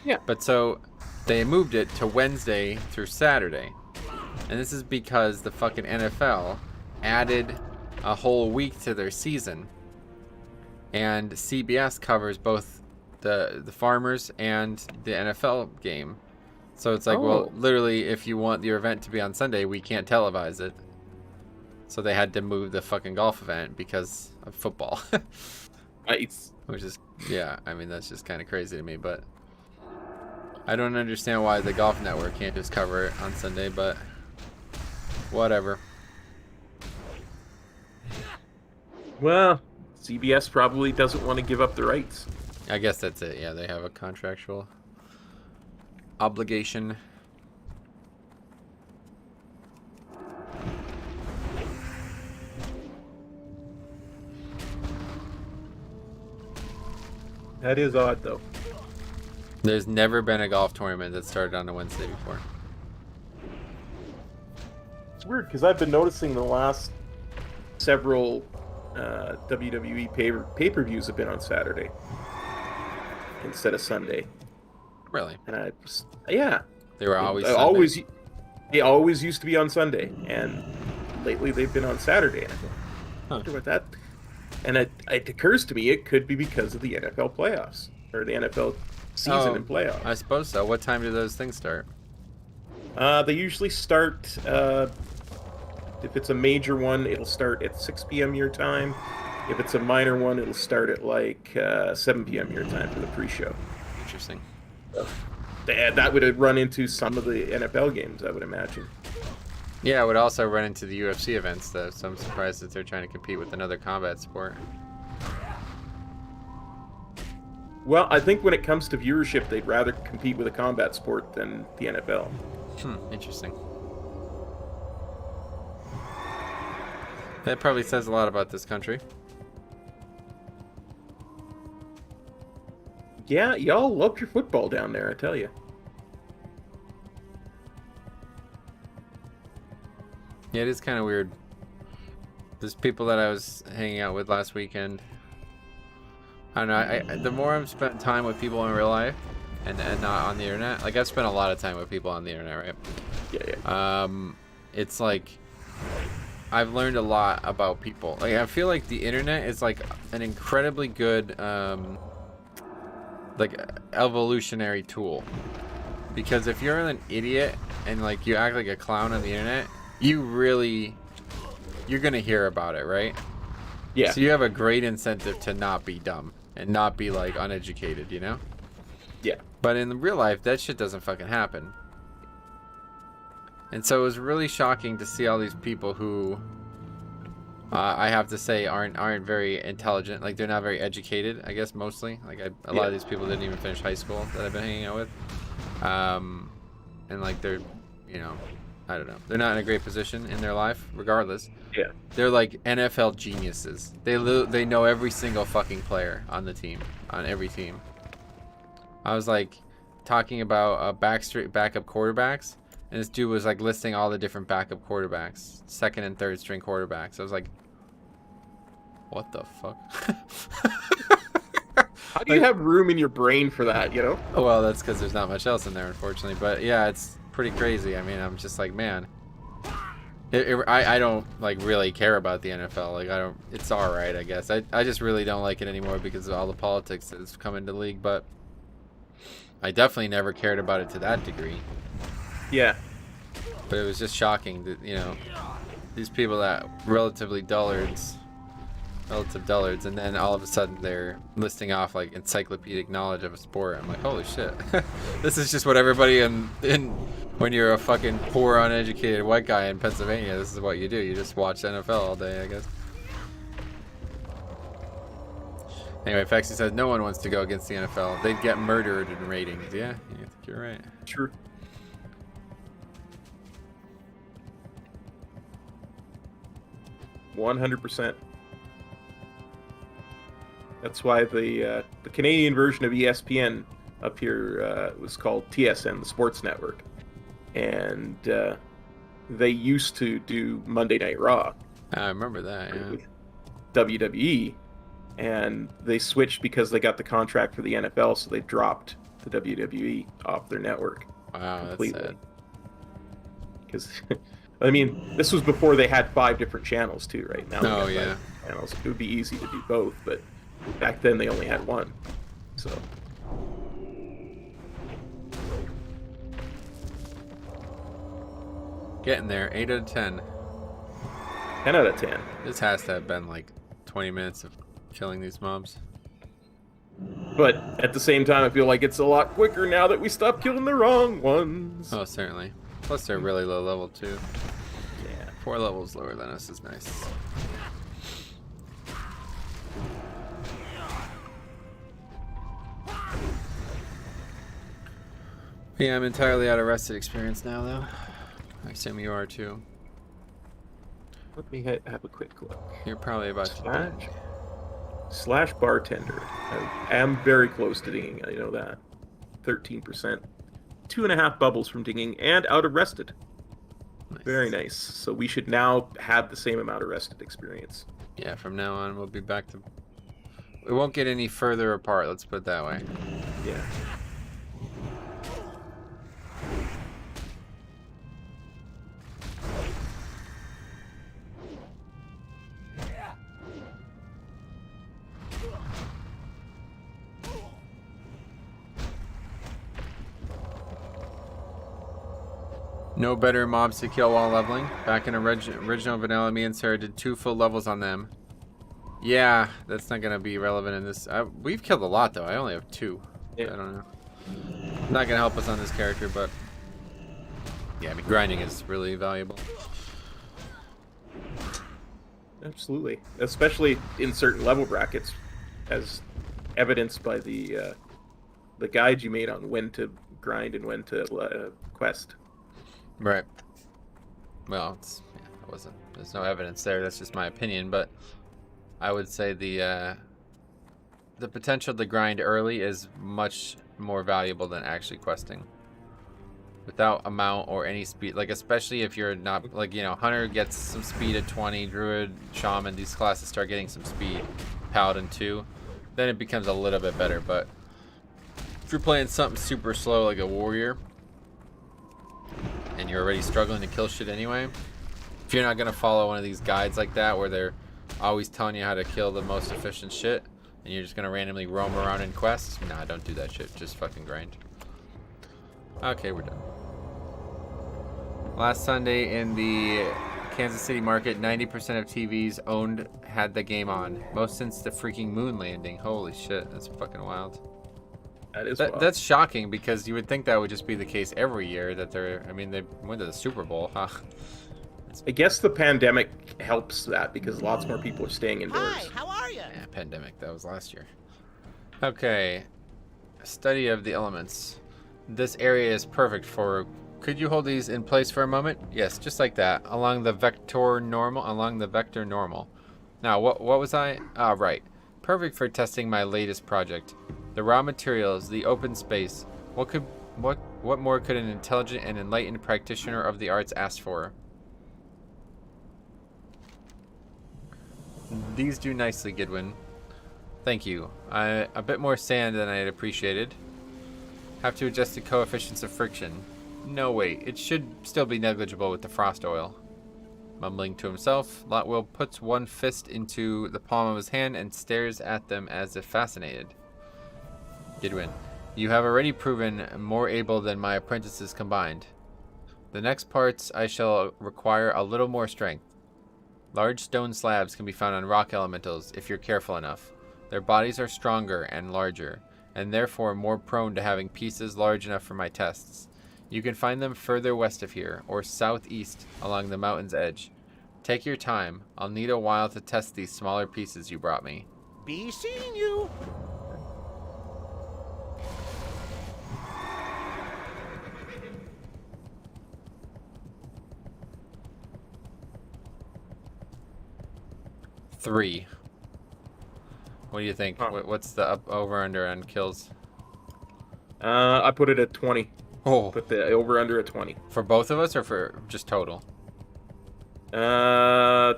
Yeah. But so they moved it to Wednesday through Saturday. And this is because the fucking NFL added a whole week to their season. And CBS covers both the Farmers and the NFL game. So it's like, well, literally, if you want your event to be on Sunday, we can't televise it. So they had to move the fucking golf event because of football. Nice. Which is, yeah, I mean, that's just kind of crazy to me, but I don't understand why the Golf Network can't just cover it on Sunday, but whatever. Well, CBS probably doesn't want to give up the rights. I guess that's it. Yeah, they have a contractual obligation. That is odd, though. There's never been a golf tournament that started on a Wednesday before. It's weird because I've been noticing the last several WWE pay-per-views have been on Saturday instead of Sunday. Really? And yeah, They were always always they always used to be on Sunday, and lately they've been on Saturday. And I wonder what that. And it occurs to me it could be because of the NFL playoffs or the NFL season and playoffs. I suppose so. What time do those things start? They usually start. If it's a major one, it'll start at 6 p.m. your time. If it's a minor one, it'll start at like 7 p.m. your time for the pre-show. Interesting. So, that would run into some of the NFL games, I would imagine. Yeah, it would also run into the UFC events, though, so I'm surprised that they're trying to compete with another combat sport. Well, I think when it comes to viewership, they'd rather compete with a combat sport than the NFL. Interesting. That probably says a lot about this country. Yeah, y'all love your football down there, I tell you. Yeah, it is kind of weird. There's people that I was hanging out with last weekend. I don't know. The more I've spent time with people in real life and not on the internet, like I've spent a lot of time with people on the internet, right? Yeah. It's like I've learned a lot about people. Like I feel like the internet is like an incredibly good like evolutionary tool, because if you're an idiot and like you act like a clown on the internet, you're gonna hear about it, right? Yeah. So you have a great incentive to not be dumb and not be like uneducated, you know? Yeah. But in real life, that shit doesn't fucking happen. And so it was really shocking to see all these people who I have to say aren't very intelligent. Like they're not very educated, I guess, mostly. Like a lot of these people didn't even finish high school that I've been hanging out with. And like they're, you know, I don't know. They're not in a great position in their life, regardless. Yeah. They're like NFL geniuses. They know every single fucking player on the team, on every team. I was like talking about backup quarterbacks, and this dude was like listing all the different backup quarterbacks, second and third string quarterbacks. I was like, what the fuck? How do you have room in your brain for that, you know? Well, that's because there's not much else in there, unfortunately. But yeah, it's pretty crazy. I mean, I'm just like, man, I don't like really care about the NFL. Like I don't. It's all right, I guess. I just really don't like it anymore because of all the politics that's come into the league. But I definitely never cared about it to that degree. Yeah. But it was just shocking that, you know, these people that relative dullards, and then all of a sudden they're listing off like encyclopedic knowledge of a sport. I'm like, holy shit. This is just what everybody in when you're a fucking poor, uneducated white guy in Pennsylvania, this is what you do. You just watch NFL all day, I guess. Anyway, Fexy says no one wants to go against the NFL. They'd get murdered in ratings. Yeah, I think you're right. True. %100%. That's why the Canadian version of ESPN up here was called TSN, the Sports Network, and they used to do Monday Night Raw. I remember that. Yeah. With WWE, and they switched because they got the contract for the NFL, so they dropped the WWE off their network. Wow, completely. that's sad. Because, I mean, this was before they had 5 different channels too, right? Now they got 5 yeah. channels. It would be easy to do both, but back then they only had one. So. Getting there, 8 out of 10. 10 out of 10. This has to have been like 20 minutes of killing these mobs. But at the same time, I feel like it's a lot quicker now that we stopped killing the wrong ones. Oh, certainly. Plus, they're really low level too. Yeah. 4 levels lower than us is nice. Yeah, I'm entirely out of rested experience now, though. I assume you are too. Let me have a quick look. You're probably about to die. Slash bartender. I am very close to dinging, I know that. 13%. 2.5 bubbles from dinging, and out of rested. Nice. Very nice. So we should now have the same amount of rested experience. Yeah, from now on we'll be back to... We won't get any further apart, let's put it that way. Yeah. No better mobs to kill while leveling. Back in original vanilla, me and Sarah did 2 full levels on them. Yeah, that's not gonna be relevant in this. We've killed a lot though. I only have 2. Yeah. I don't know. Not gonna help us on this character, but yeah, I mean grinding is really valuable. Absolutely. Especially in certain level brackets, as evidenced by the guide you made on when to grind and when to quest. Right. Well, it wasn't. There's no evidence there. That's just my opinion, but I would say the potential to grind early is much more valuable than actually questing. Without amount or any speed, like especially if you're not like Hunter gets some speed at 20, Druid, Shaman, these classes start getting some speed, Paladin too, then it becomes a little bit better. But if you're playing something super slow like a warrior, and you're already struggling to kill shit anyway, if you're not gonna follow one of these guides like that where they're always telling you how to kill the most efficient shit, and you're just gonna randomly roam around in quests, nah, don't do that shit. Just fucking grind. Okay, we're done. Last Sunday in the Kansas City market, 90% of TVs owned had the game on. Most since the freaking moon landing. Holy shit, that's fucking wild. That is wild. That's shocking because you would think that would just be the case every year that they're, I mean, they went to the Super Bowl, huh? I guess the pandemic helps that because lots more people are staying indoors. Hi, how are you? Yeah, pandemic, that was last year. Okay, study of the elements. This area is perfect for, could you hold these in place for a moment? Yes, just like that, along the vector normal. Now, what was I? Ah, right. Perfect for testing my latest project. The raw materials, the open space. What more could an intelligent and enlightened practitioner of the arts ask for? These do nicely, Gidwin. Thank you. A bit more sand than I had appreciated. Have to adjust the coefficients of friction. No, wait. It should still be negligible with the frost oil. Mumbling to himself, Lotwell puts one fist into the palm of his hand and stares at them as if fascinated. Gidwin, you have already proven more able than my apprentices combined. The next parts I shall require a little more strength. Large stone slabs can be found on rock elementals if you're careful enough. Their bodies are stronger and larger, and therefore more prone to having pieces large enough for my tests. You can find them further west of here, or southeast along the mountain's edge. Take your time. I'll need a while to test these smaller pieces you brought me. Be seeing you. Three. What do you think? Huh. What's the over under on kills? I put it at 20. Oh, Put the over under at 20. for both of us or for just total? I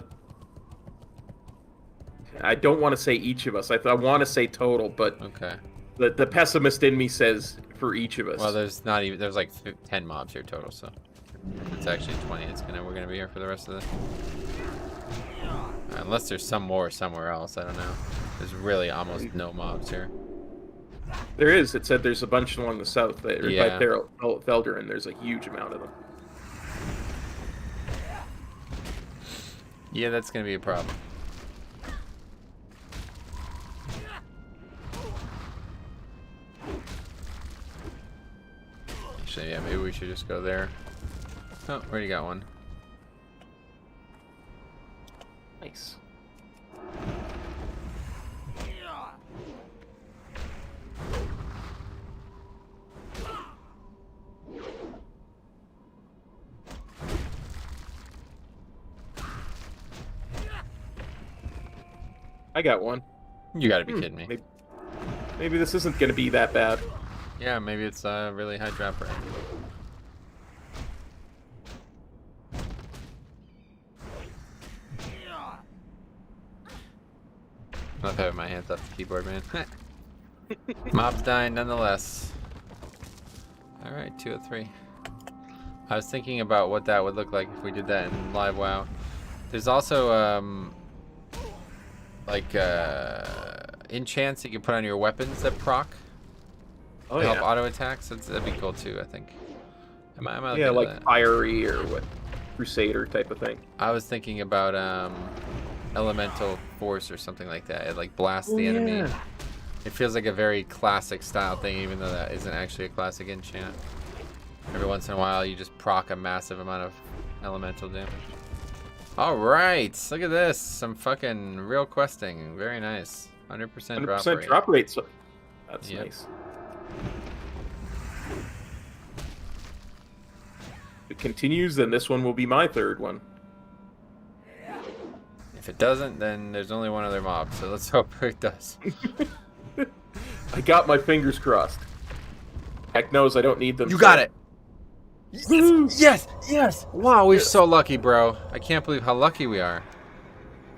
don't want to say each of us. I want to say total, but Okay. the pessimist in me says for each of us. Well, there's like 10 mobs here total, so if it's actually 20, we're gonna be here for the rest of the. Unless there's some more somewhere else, I don't know. There's really almost no mobs here. There is. It said there's a bunch along the south. Right Yeah. there, Felder, and there's a huge amount of them. Yeah, that's gonna be a problem. Actually, yeah, maybe we should just go there. Oh, already got one. Nice. I got one. You gotta be kidding me. Maybe this isn't going to be that bad. Yeah, maybe it's a really high drop rate. Love having my hands off the keyboard, man. Mob's dying nonetheless. Alright, 2 of 3. I was thinking about what that would look like if we did that in live WoW. There's also enchants you can put on your weapons that proc Oh, to yeah. help auto attacks. That'd be cool too, I think. Am I looking Yeah, at like that? fiery or what, Crusader type of thing. I was thinking about elemental force or something like that. It like blasts the enemy. Yeah. It feels like a very classic style thing, even though that isn't actually a classic enchant. Every once in a while, you just proc a massive amount of elemental damage. All right, look at this. Some fucking real questing. Very nice. 100% drop 100% rate. drop rate. So that's Yep. nice. If it continues, then this one will be my third one. If it doesn't, then there's only one other mob. So let's hope it does. I got my fingers crossed. Heck knows I don't need them. You so- got it. Yes, yes. Wow, we're so lucky, bro. I can't believe how lucky we are.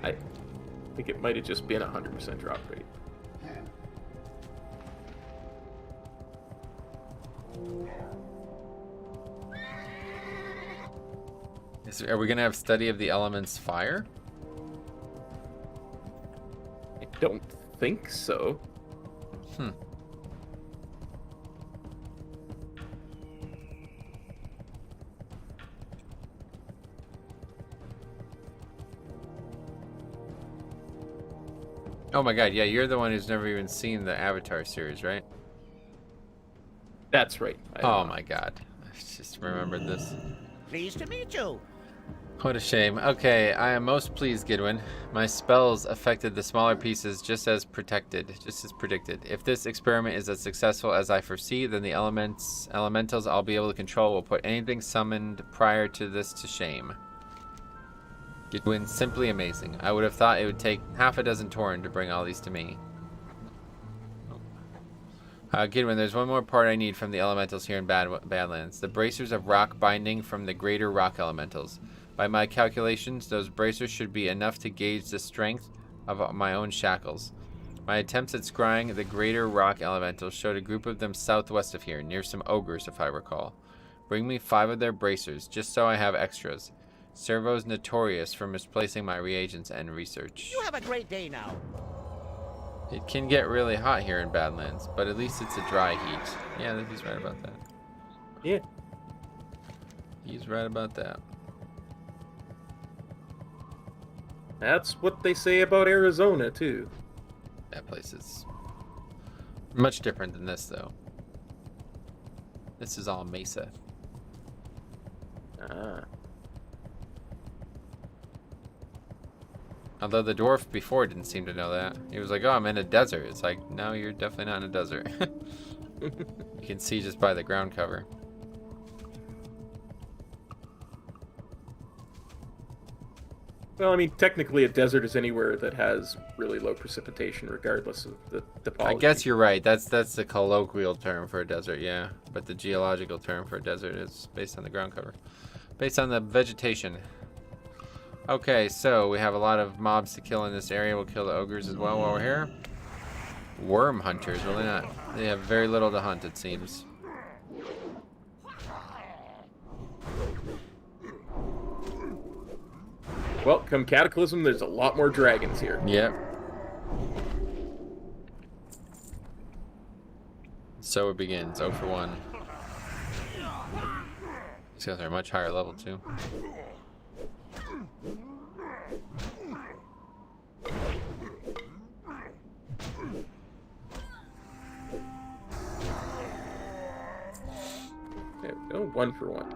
I think it might have just been 100% drop rate. Are we gonna have study of the elements fire? I don't think so. Hmm. Oh my god, yeah, you're the one who's never even seen the Avatar series, right? That's right. Oh my god. I just remembered this. Pleased to meet you. What a shame. Okay, I am most pleased, Gidwin. My spells affected the smaller pieces just as predicted. If this experiment is as successful as I foresee, then the elementals I'll be able to control will put anything summoned prior to this to shame. Gidwin, simply amazing. I would have thought it would take half a dozen Tauren to bring all these to me. Gidwin, there's one more part I need from the elementals here in Badlands. The bracers of rock binding from the greater rock elementals. By my calculations, those bracers should be enough to gauge the strength of my own shackles. My attempts at scrying the greater rock elementals showed a group of them southwest of here, near some ogres if I recall. Bring me 5 of their bracers, just so I have extras. Servo's notorious for misplacing my reagents and research. You have a great day now. It can get really hot here in Badlands, but at least it's a dry heat. Yeah, he's right about that. Yeah. He's right about that. That's what they say about Arizona, too. That place is much different than this, though. This is all mesa. Ah. Although the dwarf before didn't seem to know that. He was like, oh, I'm in a desert. It's like, no, you're definitely not in a desert. You can see just by the ground cover. Well, I mean, technically a desert is anywhere that has really low precipitation, regardless of the topology. I guess you're right. That's the colloquial term for a desert, yeah. But the geological term for a desert is based on the ground cover. Based on the vegetation. Okay, so we have a lot of mobs to kill in this area. We'll kill the ogres as well while we're here. Worm hunters, will they not? They have very little to hunt, it seems. Well, come Cataclysm, there's a lot more dragons here. Yep. So it begins, 0 for 1. These guys are much higher level too. There we go, 1 for 1.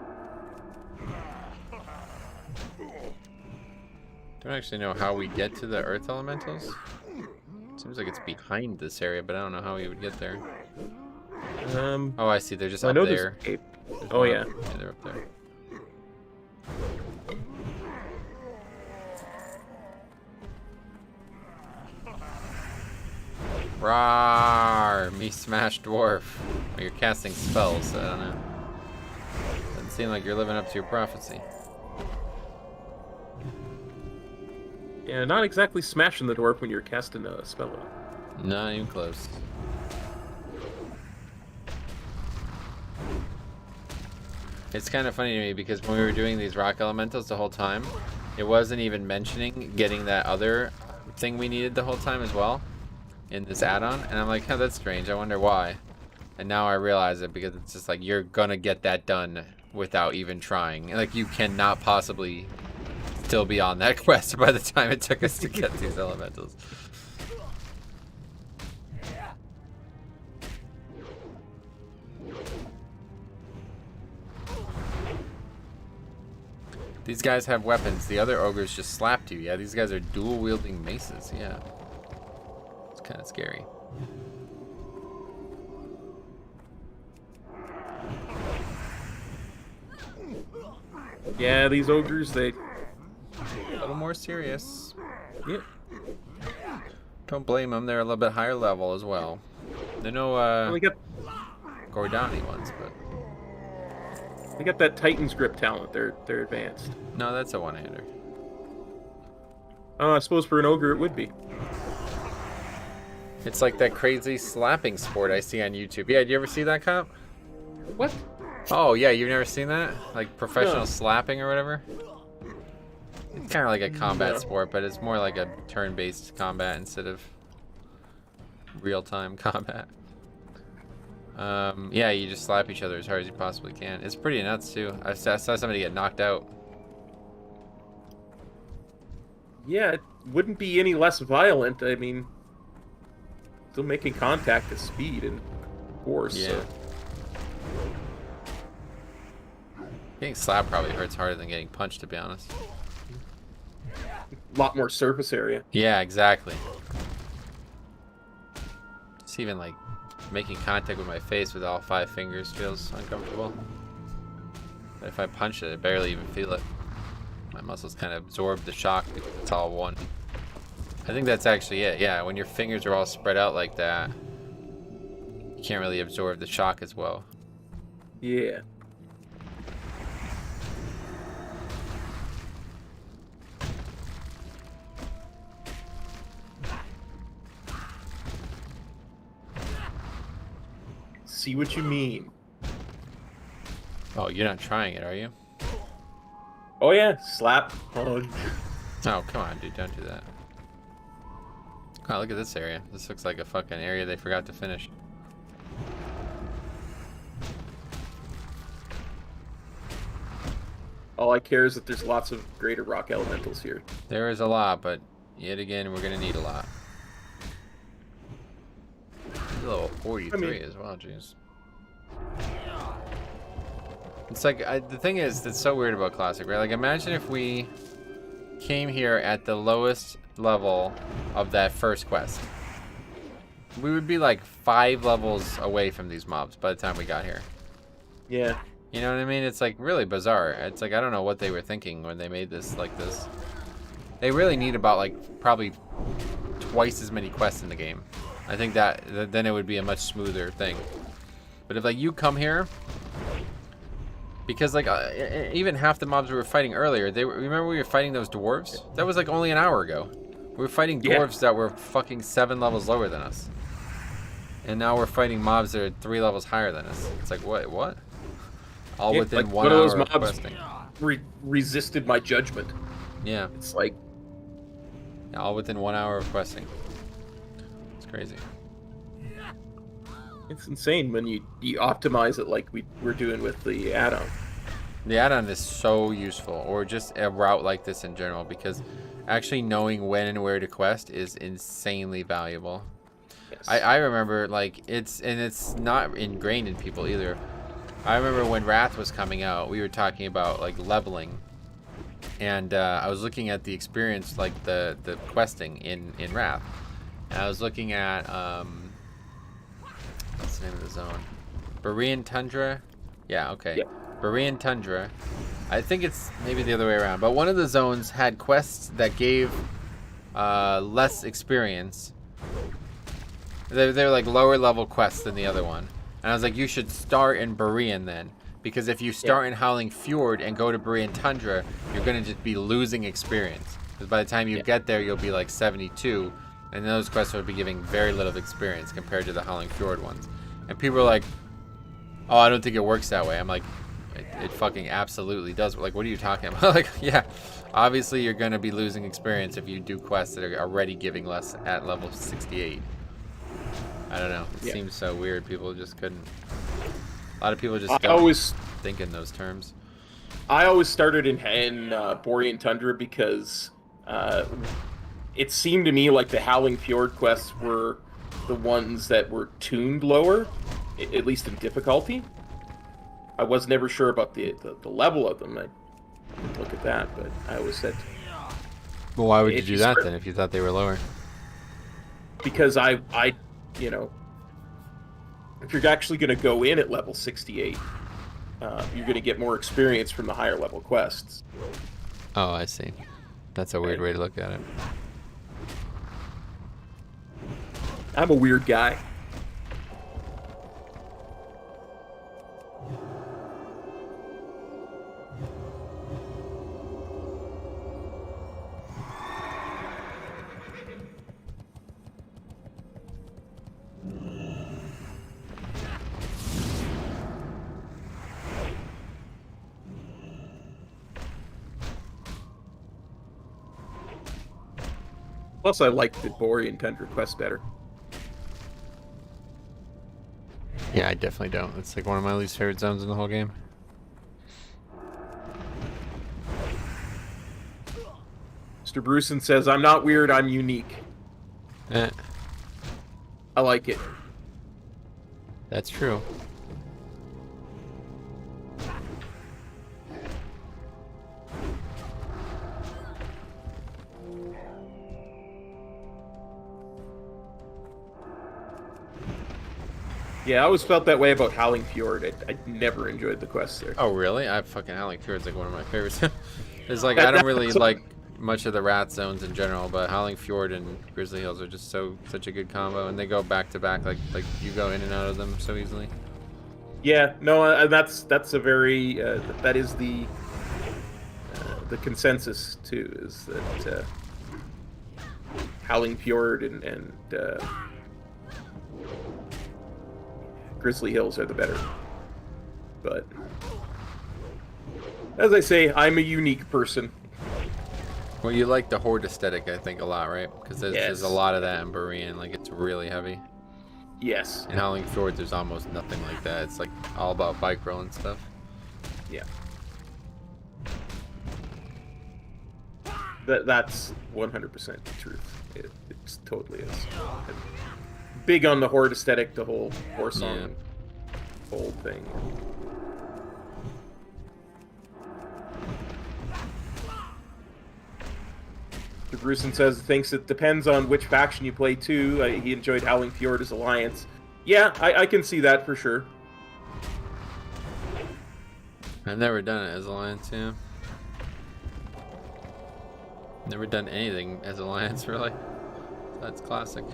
Don't actually know how we get to the earth elementals. Seems like it's behind this area, but I don't know how we would get there. Oh, I see. They're just I up know there. there's a There's Oh, one yeah. up- Yeah, they're up there. Rawr! Me smash dwarf. Well, you're casting spells, so I don't know. Doesn't seem like you're living up to your prophecy. Yeah, not exactly smashing the dwarf when you're casting a spell. Not even close. It's kind of funny to me because when we were doing these rock elementals the whole time, it wasn't even mentioning getting that other thing we needed the whole time as well in this add-on, and I'm like, oh, that's strange. I wonder why. And now I realize it because it's just like you're gonna get that done without even trying. Like you cannot possibly still be on that quest by the time it took us to get these elementals. These guys have weapons. The other ogres just slapped you. Yeah, these guys are dual wielding maces. Yeah. It's kind of scary. Yeah, these ogres, they... A little more serious. Yeah. Don't blame them. They're a little bit higher level as well. They're no Well, they got Gordani ones, but that Titan's grip talent. They're advanced. no, that's a one-hander. I suppose for an ogre it would be. It's like that crazy slapping sport I see on YouTube. Yeah, did you ever see that, Cop? What? Oh, yeah, you've never seen that? Like professional No. slapping or whatever? It's kind of like a combat No. sport, but it's more like a turn-based combat instead of real-time combat. Yeah, you just slap each other as hard as you possibly can. It's pretty nuts, too. I saw somebody get knocked out. Yeah, it wouldn't be any less violent. I mean, still making contact at speed and force. Yeah. So. Getting slapped probably hurts harder than getting punched, to be honest. A lot more surface area. Yeah, exactly. It's even like making contact with my face with all 5 fingers feels uncomfortable. But if I punch it, I barely even feel it. My muscles kind of absorb the shock because it's all one. I think that's actually it. Yeah, when your fingers are all spread out like that, you can't really absorb the shock as well. Yeah. See what you mean. Oh, you're not trying it, are you? Oh yeah, slap, punch. Oh, come on, dude, don't do that. Oh, look at this area. This looks like a fucking area they forgot to finish. All I care is that there's lots of greater rock elementals here. There is a lot, but yet again, we're gonna need a lot. Level 43 as well, jeez. It's like, the thing is, that's so weird about Classic, right? Like, imagine if we came here at the lowest level of that first quest. We would be like 5 levels away from these mobs by the time we got here. Yeah. You know what I mean? It's like really bizarre. It's like, I don't know what they were thinking when they made this like this. They really need about like probably twice as many quests in the game. I think that then it would be a much smoother thing. But if like you come here, because like even half the mobs we were fighting earlier, remember we were fighting those dwarves? That was like only an hour ago. We were fighting dwarves that were fucking 7 levels lower than us. And now we're fighting mobs that are 3 levels higher than us. It's like what? All within like 1 one hour of those of mobs questing. resisted my judgment. Yeah. It's like All within 1 hour of questing. It's crazy. it's insane when you optimize it like we're doing with the add-on. The add-on is so useful, or just a route like this in general, because actually knowing when and where to quest is insanely valuable. Yes. I remember, like, it's not ingrained in people either. I remember when Wrath was coming out, we were talking about like leveling, and I was looking at the experience, like the questing in Wrath, and I was looking at what's the name of the zone? Berean Tundra. Yeah, okay. Yep. Berean Tundra. I think it's maybe the other way around, but one of the zones had quests that gave less experience They're like lower level quests than the other one. And I was like, you should start in Berean then. Because if you start in Howling Fjord and go to Berean Tundra, you're going to just be losing experience. Because by the time you get there, you'll be like 72. And those quests will be giving very little experience compared to the Howling Fjord ones. And people are like, oh, I don't think it works that way. I'm like, it fucking absolutely does. Like, what are you talking about? Like, yeah, obviously you're going to be losing experience if you do quests that are already giving less at level 68. I don't know. It seems so weird. People just couldn't. A lot of people just don't think in those terms. I always started in Borean Tundra because it seemed to me like the Howling Fjord quests were the ones that were tuned lower, at least in difficulty. I was never sure about the level of them. I didn't look at that, but I always said... Well, why would you do that then if you thought they were lower? Because I you know, if you're actually going to go in at level 68, you're going to get more experience from the higher level quests. Oh, I see. That's a weird way to look at it. I'm a weird guy. Plus, I like the Borean Tundra quest better. Yeah, I definitely don't. It's like one of my least favorite zones in the whole game. Mr. Bruceson says, I'm not weird, I'm unique. I like it. That's true. Yeah, I always felt that way about Howling Fjord. I never enjoyed the quests there. Oh, really? I fucking Howling Fjord's like one of my favorites. It's like, I don't really like much of the rat zones in general, but Howling Fjord and Grizzly Hills are just such a good combo, and they go back to back, like you go in and out of them so easily. Yeah, no, that's a very that is the consensus too, is that Howling Fjord and Grizzly Hills are the better. But as I say, I'm a unique person. Well, you like the horde aesthetic, I think, a lot, right? Because there's a lot of that in Berean. Like, it's really heavy. Yes. In Howling Fjord, there's almost nothing like that. It's like all about bike roll and stuff. Yeah. That's 100% the truth. It totally is. Big on the horde aesthetic, the whole horse song, whole thing. Bruceson says thinks it depends on which faction you play too. He enjoyed Howling Fjord as Alliance. Yeah, I can see that for sure. I've never done it as Alliance, yeah. Never done anything as Alliance, really. That's classic.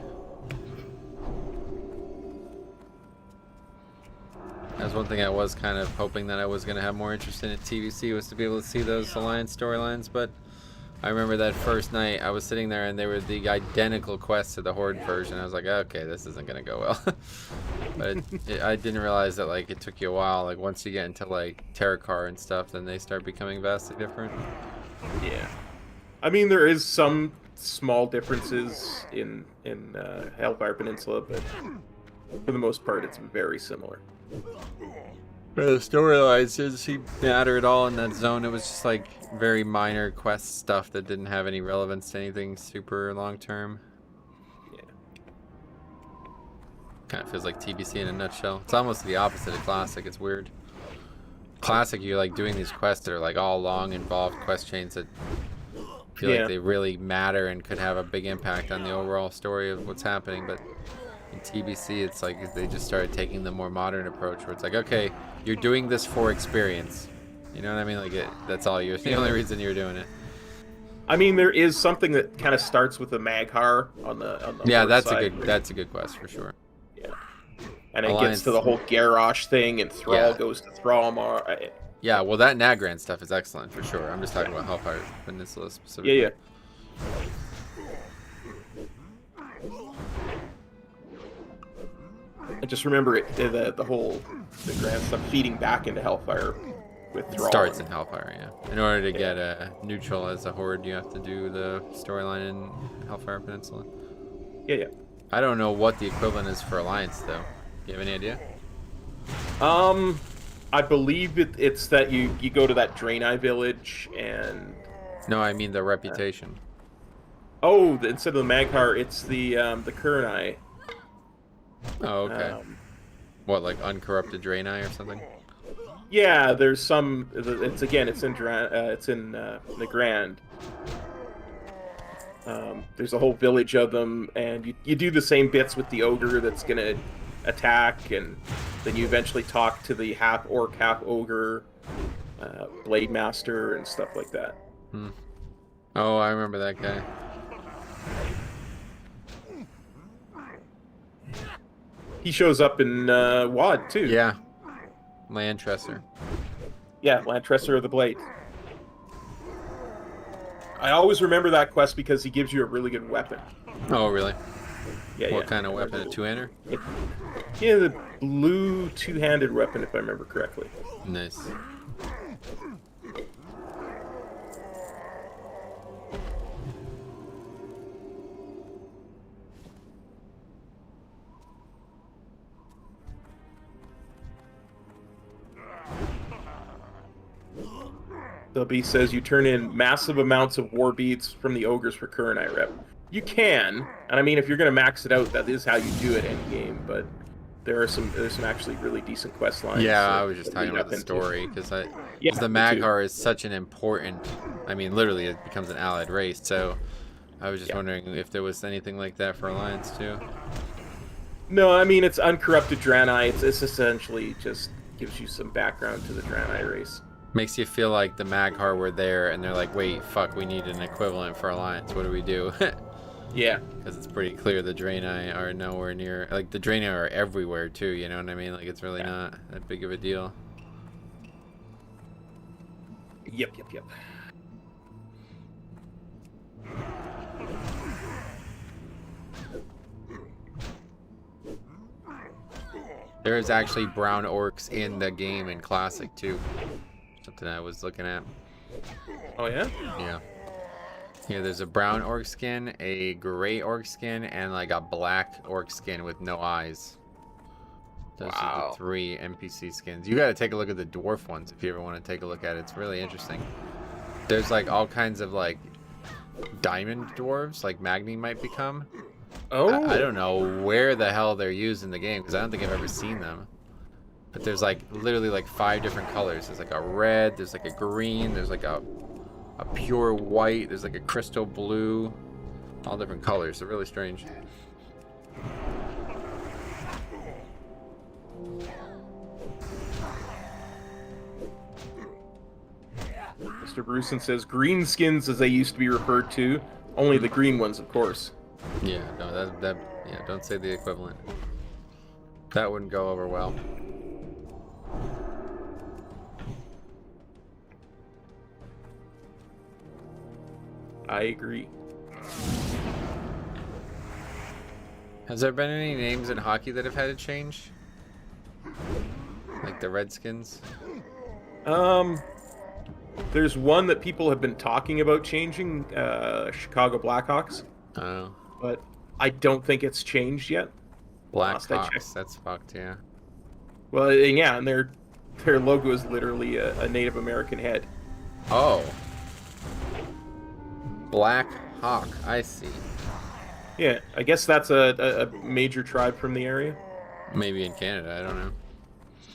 That's one thing I was kind of hoping that I was going to have more interest in at TVC, was to be able to see those Alliance storylines, but I remember that first night I was sitting there and they were the identical quests to the Horde version. I was like, okay, this isn't going to go well. But I didn't realize that, like, it took you a while. Like, once you get into, like, Terracar and stuff, then they start becoming vastly different. Yeah. I mean, there is some small differences in Hellfire Peninsula, but for the most part, it's very similar. The storylines didn't seem to matter at all in that zone. It was just like very minor quest stuff that didn't have any relevance to anything super long term. Yeah. Kind of feels like TBC in a nutshell. It's almost the opposite of Classic. It's weird. Classic, you're like doing these quests that are like all long, involved quest chains that feel like they really matter and could have a big impact on the overall story of what's happening, but in TBC, it's like they just started taking the more modern approach, where it's like, okay, you're doing this for experience. You know what I mean? Like, that's all you're. The only reason you're doing it. I mean, there is something that kind of starts with the Maghar on the Yeah, north that's side. a good quest for sure. Yeah, and it Alliance. gets to the whole Garrosh thing, and Thrall Yeah. goes to Thrallmar. Yeah, well, that Nagran stuff is excellent for sure. I'm just talking about Hellfire Peninsula specifically. Yeah. I just remember the whole grand stuff feeding back into Hellfire with It Thrall. starts in Hellfire, yeah. In order to get a neutral as a horde, you have to do the storyline in Hellfire Peninsula. Yeah. I don't know what the equivalent is for Alliance, though. Do you have any idea? I believe it's that you go to that Draenei village and... No, I mean the reputation. Instead of the Maghar, it's the Kurnai. Oh, okay. What, like uncorrupted Draenei or something? Yeah, there's some. It's in the Grand. There's a whole village of them, and you do the same bits with the ogre that's gonna attack, and then you eventually talk to the half orc, half ogre, blade master, and stuff like that. Oh, I remember that guy. He shows up in WoD too. Yeah. Lantresser. Yeah, Lantresser of the Blade. I always remember that quest because he gives you a really good weapon. Oh, really? Yeah. What kind of weapon? A two-hander? Yeah, the blue two-handed weapon, if I remember correctly. Nice. The beast says you turn in massive amounts of war beads from the ogres for Kurnai rep. You can, and I mean, if you're gonna max it out, that is how you do it in game. But there's some actually really decent quest lines. Yeah, I was just talking about the story because the Maghar is such an important. I mean, literally, it becomes an allied race. So I was just wondering if there was anything like that for Alliance too. No, I mean it's uncorrupted Draenei. It's essentially just gives you some background to the Draenei race. Makes you feel like the Maghar were there and they're like, wait, fuck, we need an equivalent for Alliance. What do we do? Yeah. Because it's pretty clear the Draenei are nowhere near... Like, the Draenei are everywhere, too, you know what I mean? Like, it's really not that big of a deal. Yep. There's actually brown orcs in the game in Classic, too. Something I was looking at. Oh, yeah? Yeah. Yeah, there's a brown orc skin, a gray orc skin, and like a black orc skin with no eyes. Those are the 3 NPC skins. You gotta take a look at the dwarf ones if you ever want to take a look at it. It's really interesting. There's like all kinds of like diamond dwarves, like Magni might become. Oh. I don't know where the hell they're used in the game because I don't think I've ever seen them. But there's like literally like 5 different colors. There's like a red, there's like a green, there's like a pure white, there's like a crystal blue, all different colors. They're really strange. Mr. Bruceson says green skins as they used to be referred to, only the green ones, of course. Yeah, no, yeah, don't say the equivalent. That wouldn't go over well. I agree. Has there been any names in hockey that have had to change? Like the Redskins? There's one that people have been talking about changing, Chicago Blackhawks. Oh. But I don't think it's changed yet. Blackhawks, that's fucked, yeah. Well, yeah, and their logo is literally a Native American head. Oh. Black Hawk, I see. Yeah, I guess that's a major tribe from the area. Maybe in Canada, I don't know.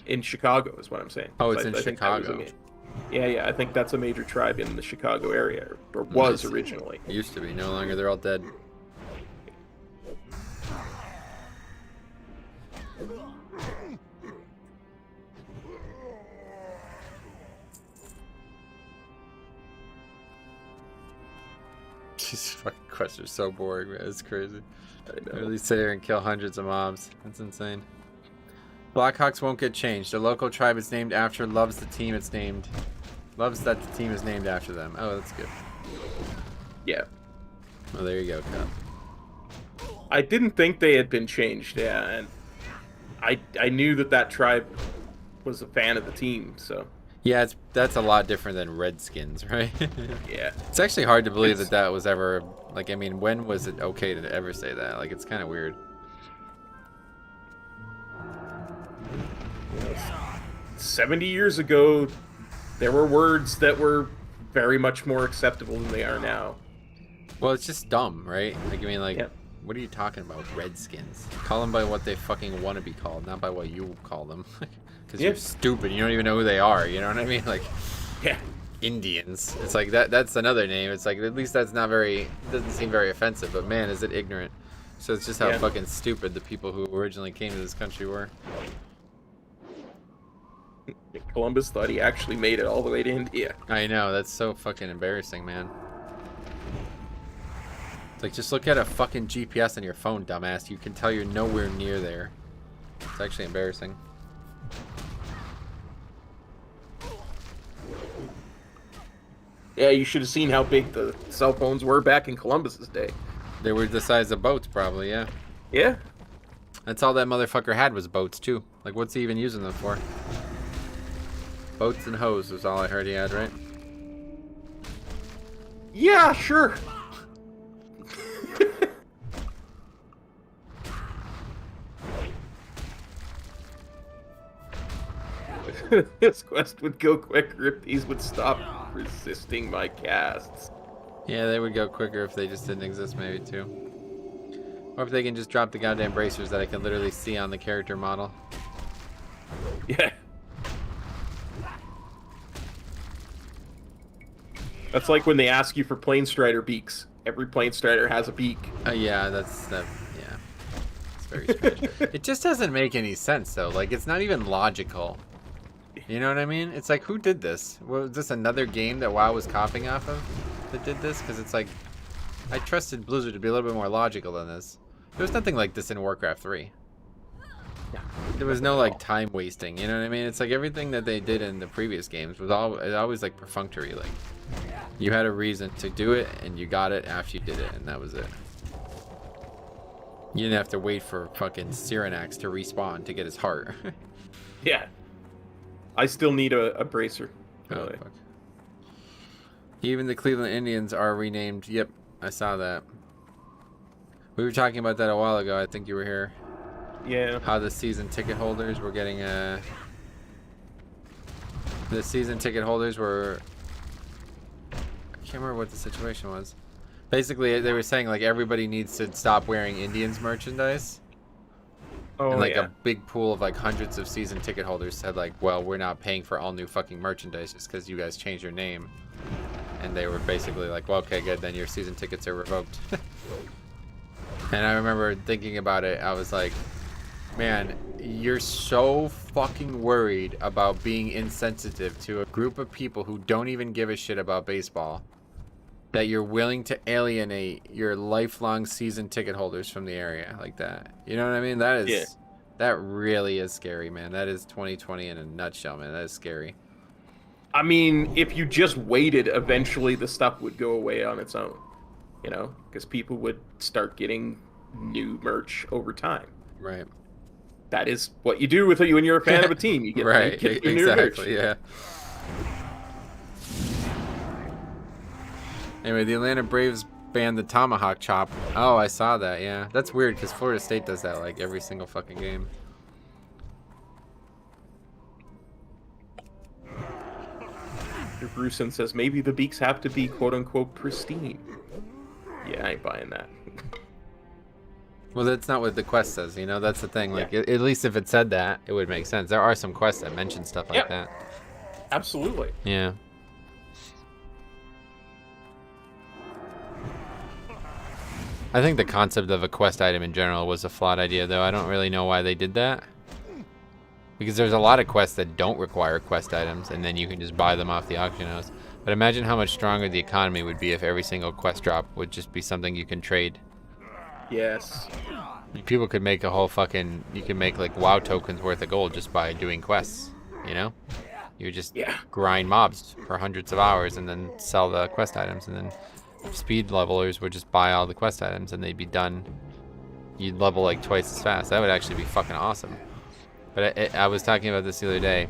In Chicago is what I'm saying. Oh, it's I in think that was Chicago. Yeah, I think that's a major tribe in the Chicago area, or was originally. It used to be, no longer, they're all dead. These fucking quests are so boring, man. It's crazy. I know. Literally sit here and kill hundreds of mobs. That's insane. Blackhawks won't get changed. The local tribe it's named after loves the team it's named. Loves that the team is named after them. Oh, that's good. Yeah. Oh, there you go, Cal. I didn't think they had been changed, yeah, and I knew that tribe was a fan of the team, so Yeah, that's a lot different than Redskins, right? yeah. It's actually hard to believe that was ever, like, I mean, when was it okay to ever say that? Like, it's kind of weird. 70 years ago, there were words that were very much more acceptable than they are now. Well, it's just dumb, right? Like, I mean, like, Yeah. what are you talking about? Redskins. Call them by what they fucking want to be called, not by what you call them. Because Yeah. you're stupid. You don't even know who they are. You know what I mean? Like, Yeah. Indians. It's like that's another name. It's like, at least that's not very, doesn't seem very offensive. But man, is it ignorant. So it's just how Yeah. fucking stupid the people who originally came to this country were. Columbus thought he actually made it all the way to India. I know, that's so fucking embarrassing, man. It's like, just look at a fucking GPS on your phone, dumbass. You can tell you're nowhere near there. It's actually embarrassing. Yeah, you should have seen how big the cell phones were back in Columbus's day. They were the size of boats, probably, yeah. Yeah. That's all that motherfucker had was boats, too. Like, what's he even using them for? Boats and hoes was all I heard he had, right? Yeah, sure. This quest would go quicker if these would stop resisting my casts. Yeah, they would go quicker if they just didn't exist, maybe, too. Or if they can just drop the goddamn bracers that I can literally see on the character model. Yeah. That's like when they ask you for plane strider beaks. Every plane strider has a beak. Yeah, yeah. It's very strange. It just doesn't make any sense, though. Like, it's not even logical. You know what I mean? It's like, who did this? Was this another game that WoW was copying off of that did this? Because it's like, I trusted Blizzard to be a little bit more logical than this. There was nothing like this in Warcraft 3. There was no, like, time wasting, you know what I mean? It's like everything that they did in the previous games was always like, perfunctory. Like, you had a reason to do it, and you got it after you did it, and that was it. You didn't have to wait for fucking Cyrenax to respawn to get his heart. Yeah. I still need a bracer. Oh, fuck. Even the Cleveland Indians are renamed. Yep, I saw that. We were talking about that a while ago. I think you were here. Yeah. How the season ticket holders were getting the season ticket holders were, I can't remember what the situation was. Basically, they were saying like everybody needs to stop wearing Indians merchandise. Oh, And like yeah. a big pool of like hundreds of season ticket holders said like, well, we're not paying for all new fucking merchandise just because you guys changed your name. And they were basically like, well, okay, good, then your season tickets are revoked. And I remember thinking about it, I was like, man, you're so fucking worried about being insensitive to a group of people who don't even give a shit about baseball that you're willing to alienate your lifelong season ticket holders from the area like that. You know what I mean? That is, Yeah. that really is scary, man. That is 2020 in a nutshell, man. That is scary. I mean, if you just waited, eventually the stuff would go away on its own. You know? Because people would start getting new merch over time. Right. That is what you do when you're a fan of a team. You get, Right, you get your new merch. exactly, yeah. Anyway, the Atlanta Braves banned the tomahawk chop. Oh, I saw that, yeah. That's weird, because Florida State does that, like, every single fucking game. Bruceson says maybe the beaks have to be quote-unquote pristine. Yeah, I ain't buying that. Well, that's not what the quest says, you know? That's the thing. Like, Yeah. at least if it said that, it would make sense. There are some quests that mention stuff like Yep. that. Absolutely. Yeah. I think the concept of a quest item in general was a flawed idea, though. I don't really know why they did that. Because there's a lot of quests that don't require quest items, and then you can just buy them off the auction house. But imagine how much stronger the economy would be if every single quest drop would just be something you can trade. Yes. People could make a whole fucking, you could make like WoW tokens worth of gold just by doing quests, you know? You would just grind mobs for hundreds of hours and then sell the quest items, and then speed levelers would just buy all the quest items and they'd be done. You'd level like twice as fast. That would actually be fucking awesome. But I was talking about this the other day,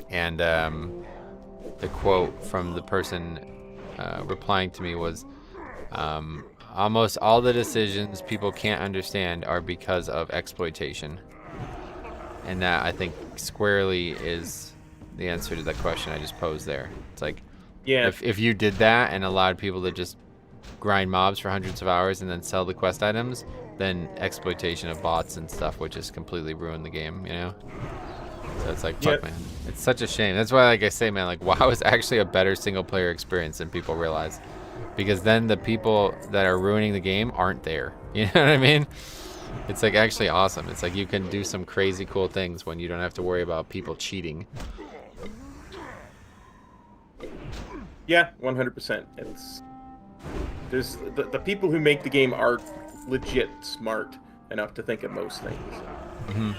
and the quote from the person replying to me was, almost all the decisions people can't understand are because of exploitation. And that, I think, squarely is the answer to that question I just posed there. It's like, if you did that and allowed people to just grind mobs for hundreds of hours and then sell the quest items, then exploitation of bots and stuff would just completely ruin the game, you know? So it's like, fuck, man. It's such a shame. That's why, like I say, man, like, WoW is actually a better single-player experience than people realize. Because then the people that are ruining the game aren't there. You know what I mean? It's, like, actually awesome. It's like you can do some crazy cool things when you don't have to worry about people cheating. Yeah, 100%. There's the people who make the game are legit smart enough to think of most things. Mm-hmm.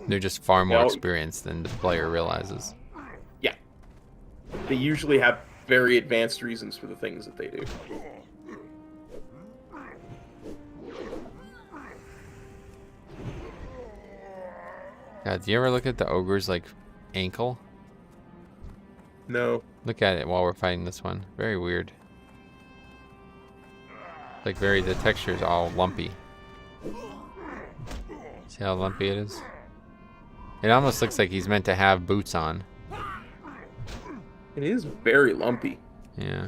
They're just far more experienced than the player realizes. Yeah. They usually have very advanced reasons for the things that they do. God, do you ever look at the ogre's, like, ankle? No. Look at it while we're fighting this one. Very weird. Like, the texture is all lumpy. See how lumpy it is? It almost looks like he's meant to have boots on. It is very lumpy. Yeah.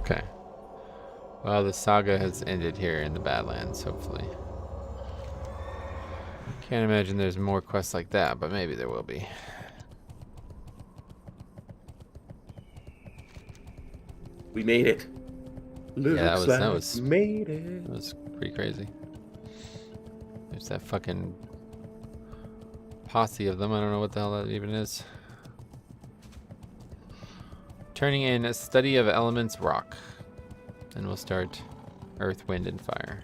Okay. Well, the saga has ended here in the Badlands, hopefully. Can't imagine there's more quests like that, but maybe there will be. We made it. Yeah, that was made it. That was pretty crazy. There's that fucking posse of them. I don't know what the hell that even is. Turning in a study of elements rock. Then we'll start earth, wind, and fire.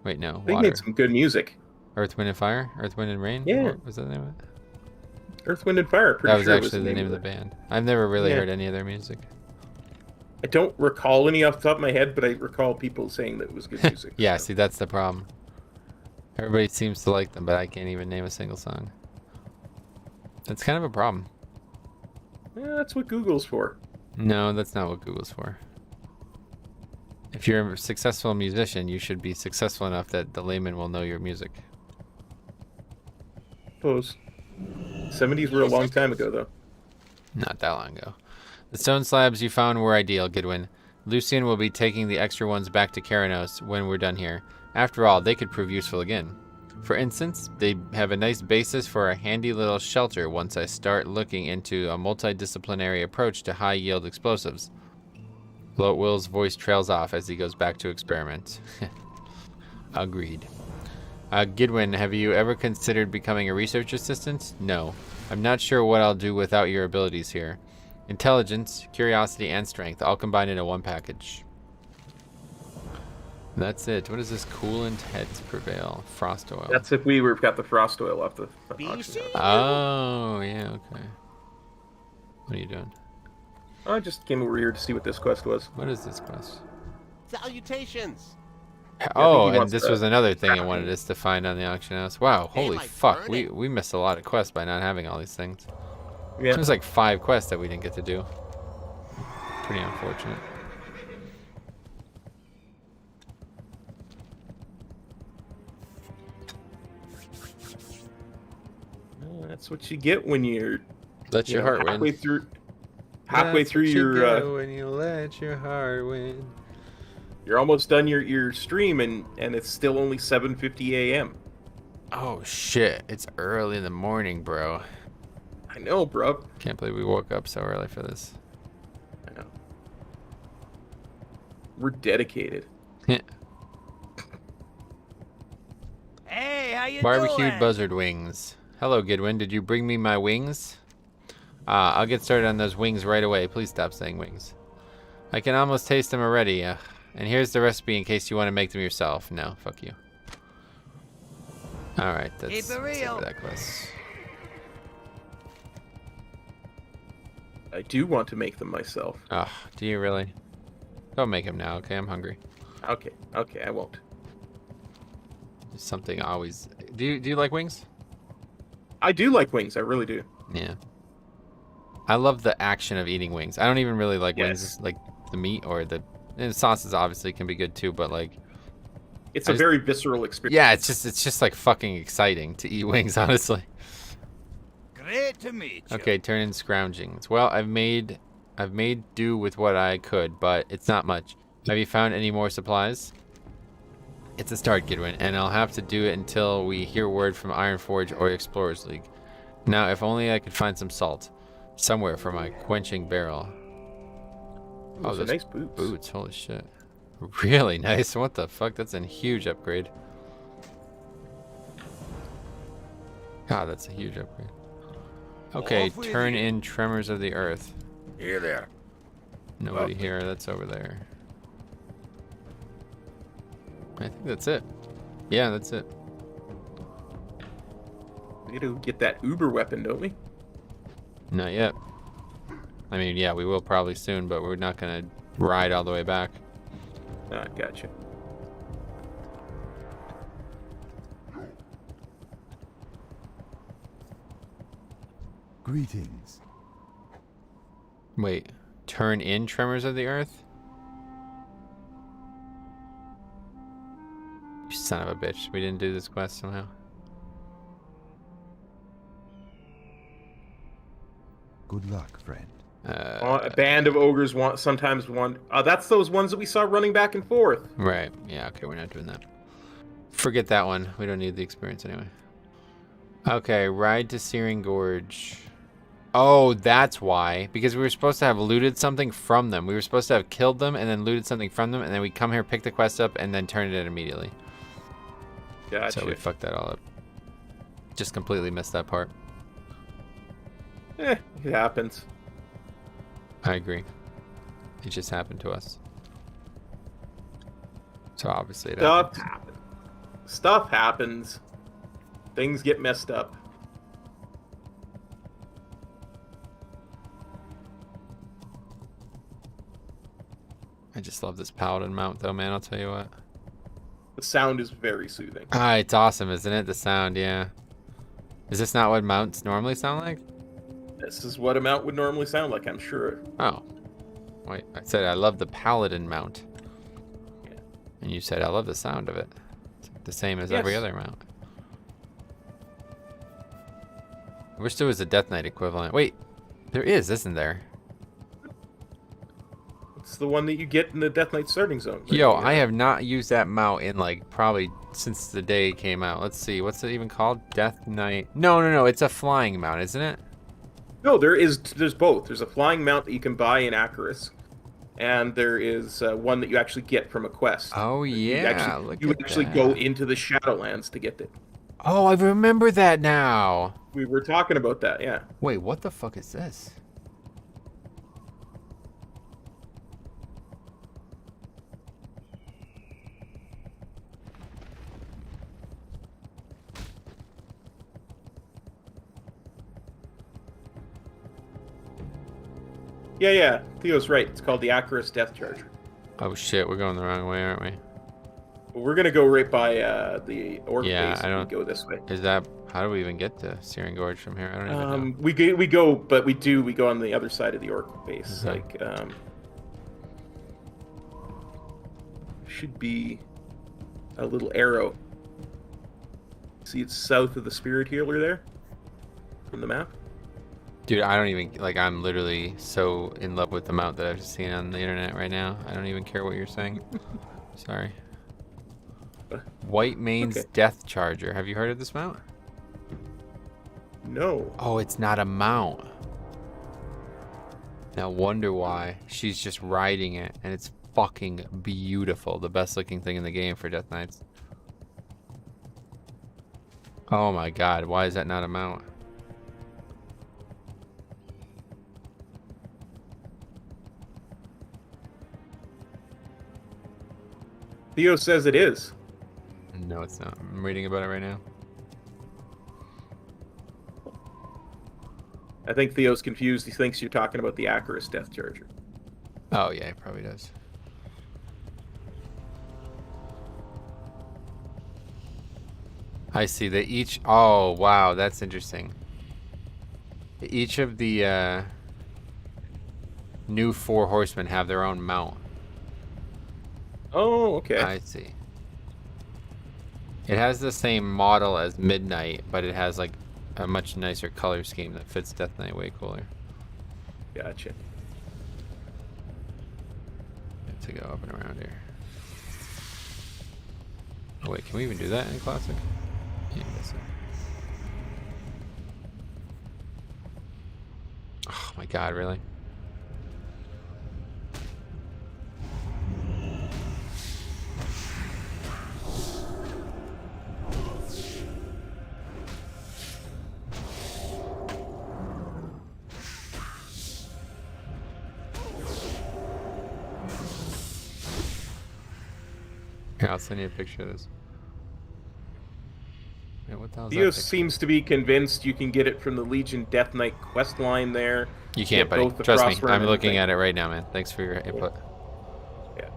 Wait, no, They water. made some good music. Earth, wind, and fire? Earth, wind, and rain? Yeah. What was that the name of it? Earth, Wind, and Fire. That was actually the name of the band. I've never really heard any of their music. I don't recall any off the top of my head, but I recall people saying that it was good music. Yeah, see, that's the problem. Everybody seems to like them, but I can't even name a single song. That's kind of a problem. Yeah, that's what Google's for. No, that's not what Google's for. If you're a successful musician, you should be successful enough that the layman will know your music. Suppose. 70s were a long time ago, though. Not that long ago. The stone slabs you found were ideal, Goodwin. Lucian will be taking the extra ones back to Keranos when we're done here. After all, they could prove useful again. For instance, they have a nice basis for a handy little shelter once I start looking into a multidisciplinary approach to high-yield explosives. Bloatwill's voice trails off as he goes back to experiment. Agreed. Gidwin, have you ever considered becoming a research assistant? No. I'm not sure what I'll do without your abilities here. Intelligence, curiosity, and strength, all combined into one package. That's it. What is this? Coolant heads prevail. Frost oil. That's if we got the frost oil off the auction house. Oh, yeah, okay. What are you doing? I just came over here to see what this quest was. What is this quest? Salutations! Oh, and this was another thing I wanted us to find on the auction house. Wow, holy fuck. We missed a lot of quests by not having all these things. Yeah. There's like 5 quests that we didn't get to do. Pretty unfortunate. Well, that's what you get when you're Let your heart halfway win. through That's what you your get when you let your heart win. you're almost done your stream and it's still only 7:50 a.m. Oh shit, it's early in the morning, bro. I know, bro. Can't believe we woke up so early for this. I know. We're dedicated. how you Barbecued doing? buzzard wings. Hello, Goodwin. Did you bring me my wings? I'll get started on those wings right away. Please stop saying wings. I can almost taste them already. And here's the recipe in case you want to make them yourself. No, fuck you. All right, that's Keep it real. that quest. I do want to make them myself. Oh, do you really? Don't make them now, okay? I'm hungry. Okay, I won't. There's something always. Do you like wings? I do like wings. I really do. Yeah. I love the action of eating wings. I don't even really like Yes. wings, like the meat or the sauces. Obviously, can be good too, but like. It's a very visceral experience. Yeah, it's just like fucking exciting to eat wings, honestly. Great to meet you. Okay, turn in scroungings. Well, I've made do with what I could, but it's not much. Have you found any more supplies? It's a start, Goodwin, and I'll have to do it until we hear word from Ironforge or Explorers League. Now, if only I could find some salt somewhere for my quenching barrel. Those are those nice boots. Boots, holy shit. Really nice. What the fuck? That's a huge upgrade. God, that's a huge upgrade. Okay, Off with turn you. in Tremors of the Earth. Here there. Nobody here. That's over there. I think that's it. Yeah, that's it. We need to get that Uber weapon, don't we? Not yet. I mean, yeah, we will probably soon, but we're not gonna ride all the way back. Ah, gotcha. Greetings. Wait, turn in Tremors of the Earth? You son of a bitch. We didn't do this quest somehow. Good luck, friend. A band of ogres sometimes want. That's those ones that we saw running back and forth. Right. Yeah, okay, we're not doing that. Forget that one. We don't need the experience anyway. Okay, ride to Searing Gorge. Oh, that's why. Because we were supposed to have looted something from them. We were supposed to have killed them and then looted something from them, and then we come here, pick the quest up, and then turn it in immediately. Gotcha. So we fucked that all up. Just completely missed that part. It happens. I agree. It just happened to us. So obviously it Stuff happens. happens. Stuff happens. Things get messed up. I just love this Paladin mount though, man. I'll tell you what. The sound is very soothing. Ah, it's awesome, isn't it? The sound, yeah. Is this not what mounts normally sound like? This is what a mount would normally sound like, I'm sure. Oh. Wait, I said I love the Paladin mount. Yeah. And you said I love the sound of it. It's the same as every Yes. other mount. I wish there was a Death Knight equivalent. Wait, there is, isn't there? It's the one that you get in the Death Knight starting zone. right? Yo, Yeah. I have not used that mount in like probably since the day it came out. Let's see, what's it even called? Death Knight. No, it's a flying mount, isn't it? No, there's both. There's a flying mount that you can buy in Acheris, and there is one that you actually get from a quest. Oh yeah, You actually go into the Shadowlands to get it. Oh, I remember that now. We were talking about that, yeah. Wait, what the fuck is this? Yeah. Theo's right. It's called the Acheris Death Charger. Oh shit, we're going the wrong way, aren't we? Well, we're gonna go right by the Orc Yeah, base. I and don't- go this way. Is that how do we even get to Searing Gorge from here? I don't even know. We go, but we go on the other side of the Orc base. Okay. Like, should be a little arrow. See, it's south of the Spirit Healer there on the map. Dude, I don't even like. I'm literally so in love with the mount that I've just seen on the internet right now. I don't even care what you're saying. Sorry. White Mane's Okay. Death Charger. Have you heard of this mount? No. Oh, it's not a mount. Now wonder why. She's just riding it, and it's fucking beautiful. The best looking thing in the game for Death Knights. Oh my god, why is that not a mount? Theo says it is. No, it's not. I'm reading about it right now. I think Theo's confused. He thinks you're talking about the Acarus Death Charger. Oh yeah, he probably does. I see. They each... Oh, wow, that's interesting. Each of the new 4 horsemen have their own mount. Oh, okay. I see. It has the same model as Midnight, but it has like a much nicer color scheme that fits Death Knight way cooler. Gotcha. Have to go up and around here. Oh wait, can we even do that in Classic? Yeah, I guess so. Oh my god, really? Here, I'll send you a picture of this. Wait, what the hell is Theo that picture? seems to be convinced you can get it from the Legion Death Knight quest line there. You can't, Get buddy. both the Trust me. crossrun I'm and looking thing. at it right now, man. Thanks for your input. Yeah.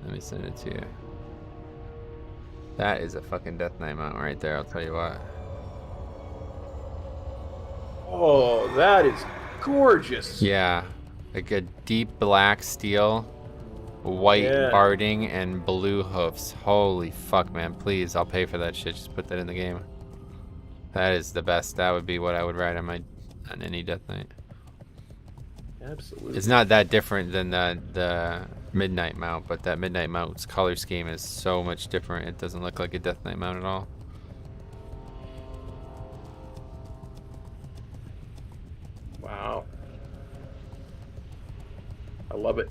Let me send it to you. That is a fucking Death Knight mount right there, I'll tell you what. Oh, that is gorgeous. Yeah. Like a deep black steel, white Yeah. barding, and blue hoofs. Holy fuck, man. Please, I'll pay for that shit. Just put that in the game. That is the best. That would be what I would ride on any Death Knight. Absolutely. It's not that different than the Midnight mount, but that Midnight mount's color scheme is so much different. It doesn't look like a Death Knight mount at all. Wow. I love it.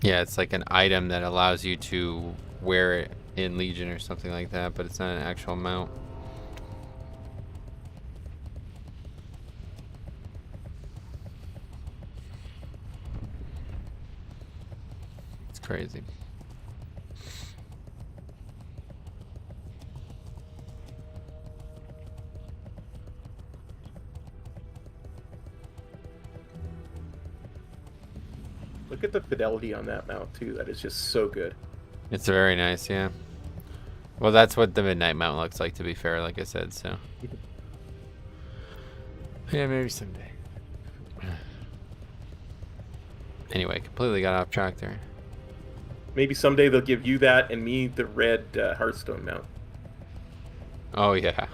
Yeah, it's like an item that allows you to wear it in Legion or something like that, but it's not an actual mount. It's crazy. Look at the fidelity on that mount too. That is just so good. It's very nice, yeah. Well, that's what the Midnight mount looks like, to be fair, like I said, so. Yeah, maybe someday. Anyway, completely got off track there. Maybe someday they'll give you that and me the red Hearthstone mount. Oh, yeah.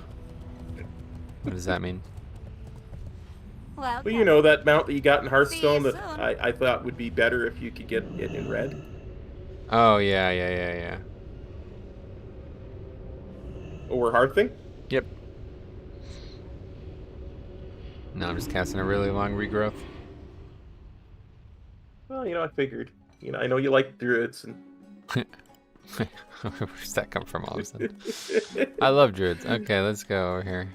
What does that mean? Well, Well, you know that mount that you got in Hearthstone See you that soon. I thought would be better if you could get it in red. Oh, yeah. Or Hearthing. Yep. No, I'm just casting a really long regrowth. Well, you know, I figured. You know, I know you like druids and Where's that come from all of a sudden? I love druids. Okay, let's go over here.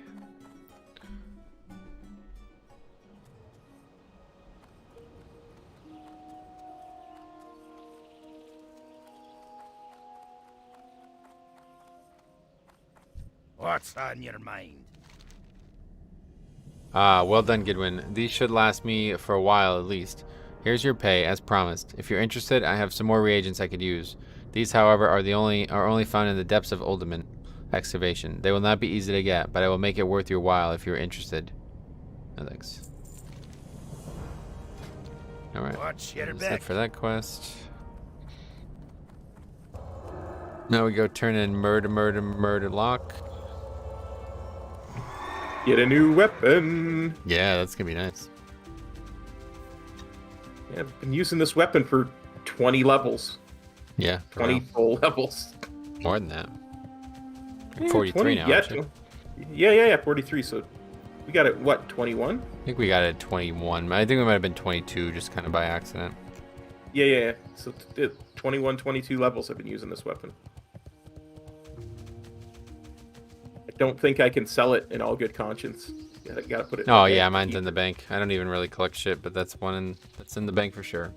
What's on your mind? Ah, well done, Goodwin. These should last me for a while at least. Here's your pay, as promised. If you're interested, I have some more reagents I could use. These, however, are only found in the depths of Ultimate excavation. They will not be easy to get, but I will make it worth your while if you're interested. No thanks. Alright. Watch your That's it back. for that quest. Now we go turn in murder lock. get a new weapon. Yeah, that's gonna be nice. Yeah, I've been using this weapon for 20 levels. Yeah. 20 full levels. More than that. Yeah, 43 20, now, yeah, aren't you? yeah, 43. So we got it, what, 21? I think we got it at 21. I think we might have been 22 just kind of by accident. Yeah. So 21, 22 levels I've been using this weapon. I don't think I can sell it in all good conscience. Gotta put it in Oh the yeah, bank. mine's in the bank. I don't even really collect shit, but that's that's in the bank for sure.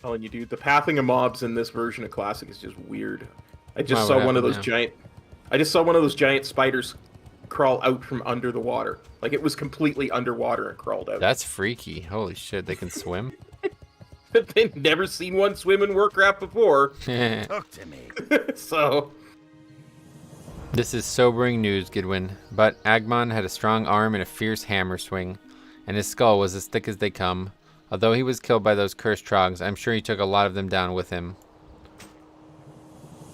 Telling you, dude, the pathing of mobs in this version of Classic is just weird. I just Why, saw what one of happened those now? I just saw one of those giant spiders crawl out from under the water. Like it was completely underwater and crawled out. That's freaky. Holy shit, they can swim? They've never seen one swim in Warcraft before. Talk to me. So This is sobering news, Gidwin, but Agmon had a strong arm and a fierce hammer swing, and his skull was as thick as they come. Although he was killed by those cursed trogs, I'm sure he took a lot of them down with him.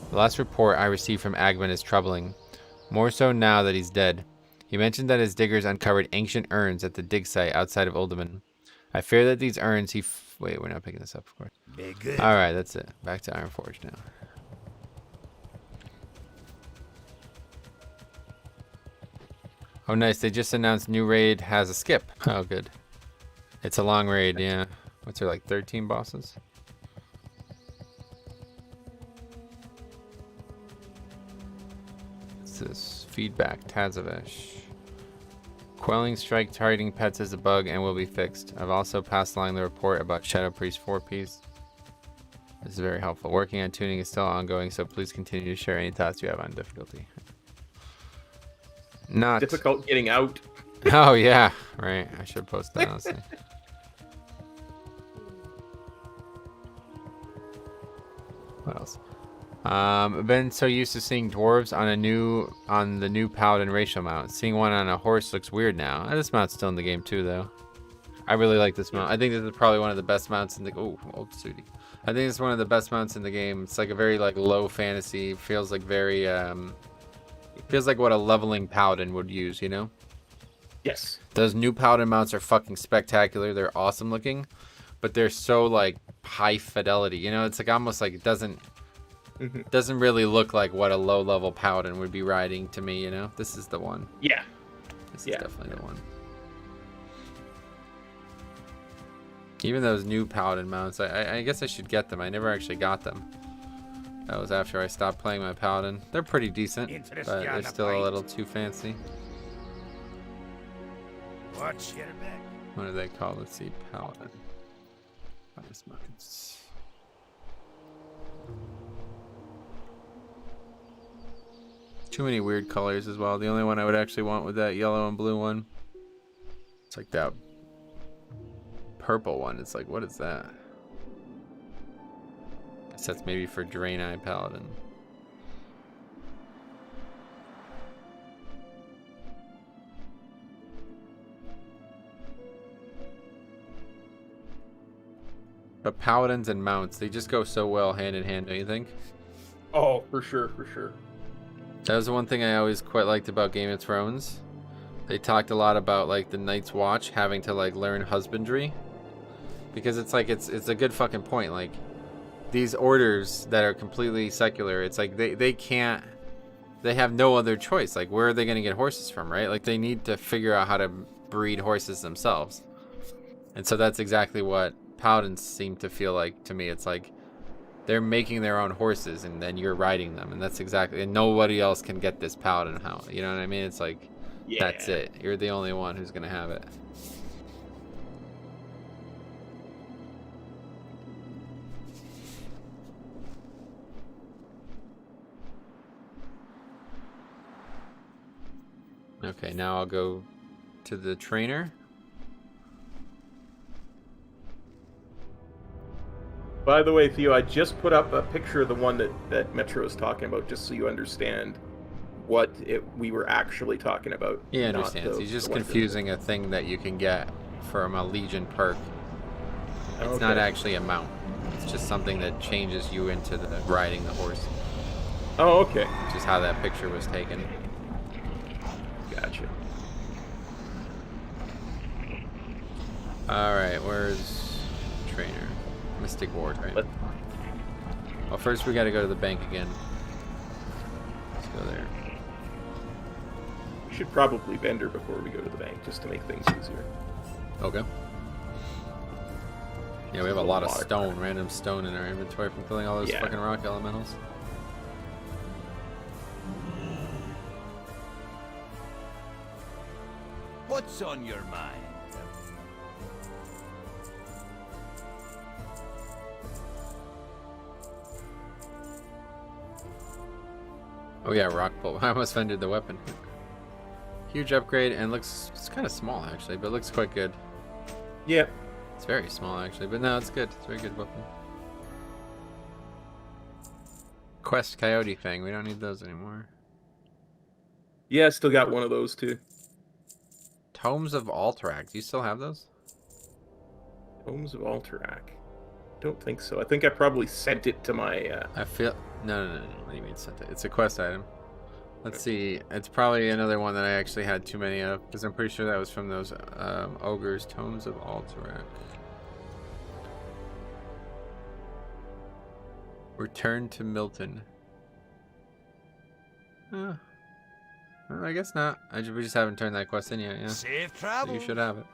The last report I received from Agmon is troubling, more so now that he's dead. He mentioned that his diggers uncovered ancient urns at the dig site outside of Uldaman. I fear that these urns wait, we're not picking this up, of course. Be good. Alright, that's it. Back to Ironforge now. Oh, nice. They just announced new raid has a skip. Oh, good. It's a long raid, yeah. What's there, like 13 bosses? What's this? Feedback, Tazavesh. Quelling strike targeting pets is a bug and will be fixed. I've also passed along the report about Shadow Priest 4-piece. This is very helpful. Working on tuning is still ongoing, so please continue to share any thoughts you have on difficulty. Not difficult getting out. Oh yeah, right. I should post that honestly. What else? I've been so used to seeing dwarves on the new Paladin racial mount. Seeing one on a horse looks weird now. This mount's still in the game too, though. I really like this mount. I think this is probably one of the best mounts in the. Oh, old Sudi. I think it's one of the best mounts in the game. It's like a very like low fantasy. Feels like very It feels like what a leveling Paladin would use, you know? Yes. Those new Paladin mounts are fucking spectacular. They're awesome looking, but they're so like high fidelity. You know, it's like almost like it doesn't really look like what a low level Paladin would be riding to me. You know, this is the one. Yeah. This is definitely the one. Even those new Paladin mounts, I guess I should get them. I never actually got them. That was after I stopped playing my Paladin. They're pretty decent, but they're still a little too fancy. Watch your back. What do they call? Let's see, Paladin. Finest mounts. Too many weird colors as well. The only one I would actually want with that yellow and blue one. It's like that purple one. It's like, what is that? I guess that's maybe for Draenei Paladin. But Paladins and mounts, they just go so well hand in hand, don't you think? Oh, for sure, for sure. That was the one thing I always quite liked about Game of Thrones. They talked a lot about like the Night's Watch having to like learn husbandry, because it's like it's a good fucking point. Like these orders that are completely secular, it's like they can't, they have no other choice. Like where are they going to get horses from, right? Like they need to figure out how to breed horses themselves. And so that's exactly what Paladins seem to feel like to me. It's like they're making their own horses and then you're riding them, and that's exactly, and nobody else can get this Paladin how, you know what I mean? It's like, yeah, that's it. You're the only one who's gonna have it. Okay, now I'll go to the trainer. By the way, Theo, I just put up a picture of the one that Metro is talking about, just so you understand what we were actually talking about. He not understands. the- He's just the one confusing a thing that you can get from a Legion perk. It's not actually a mount. It's just something that changes you into riding the horse. Oh, okay. Which is how that picture was taken. Gotcha. Alright, where's trainer? Mystic War trainer. Well, first we gotta go to the bank again. Let's go there. We should probably vendor before we go to the bank, just to make things easier. Okay. Yeah, we have a lot of stone, random stone in our inventory from killing all those fucking rock elementals. What's on your mind? Oh yeah, rock bolt. I almost vended the weapon. Huge upgrade and it's kind of small actually, but it looks quite good. Yeah. It's very small actually, but no, it's good. It's a very good weapon. Quest Coyote Fang. We don't need those anymore. Yeah, still got one of those too. Tomes of Alterac. Do you still have those? Tomes of Alterac. Don't think so. I think I probably sent it to my. I feel no. What do you mean sent it? It's a quest item. Let's see. It's probably another one that I actually had too many of because I'm pretty sure that was from those ogres. Tomes of Alterac. Return to Milton. Well, I guess not. We just haven't turned that quest in yet. Yeah. Safe So travel. you should have it.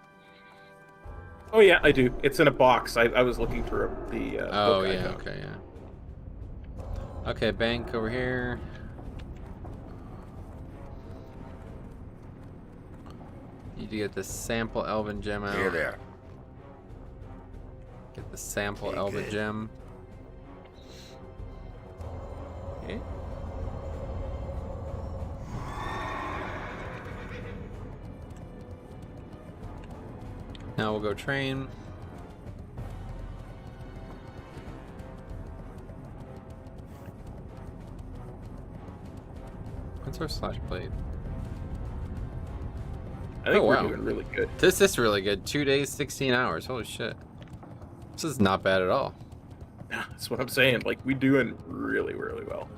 Oh yeah, I do. It's in a box. I was looking for the. Oh book I yeah. got. Okay. Yeah. Okay. Bank over here. Need to get the sample Elven gem out. Here there. Get the sample Be Elven good. gem. Okay. Now we'll go train. What's our slash blade? I think Oh, we're wow. doing really good. This is really good. 2 days, 16 hours. Holy shit. This is not bad at all. That's what I'm saying. Like, we're doing really, really well.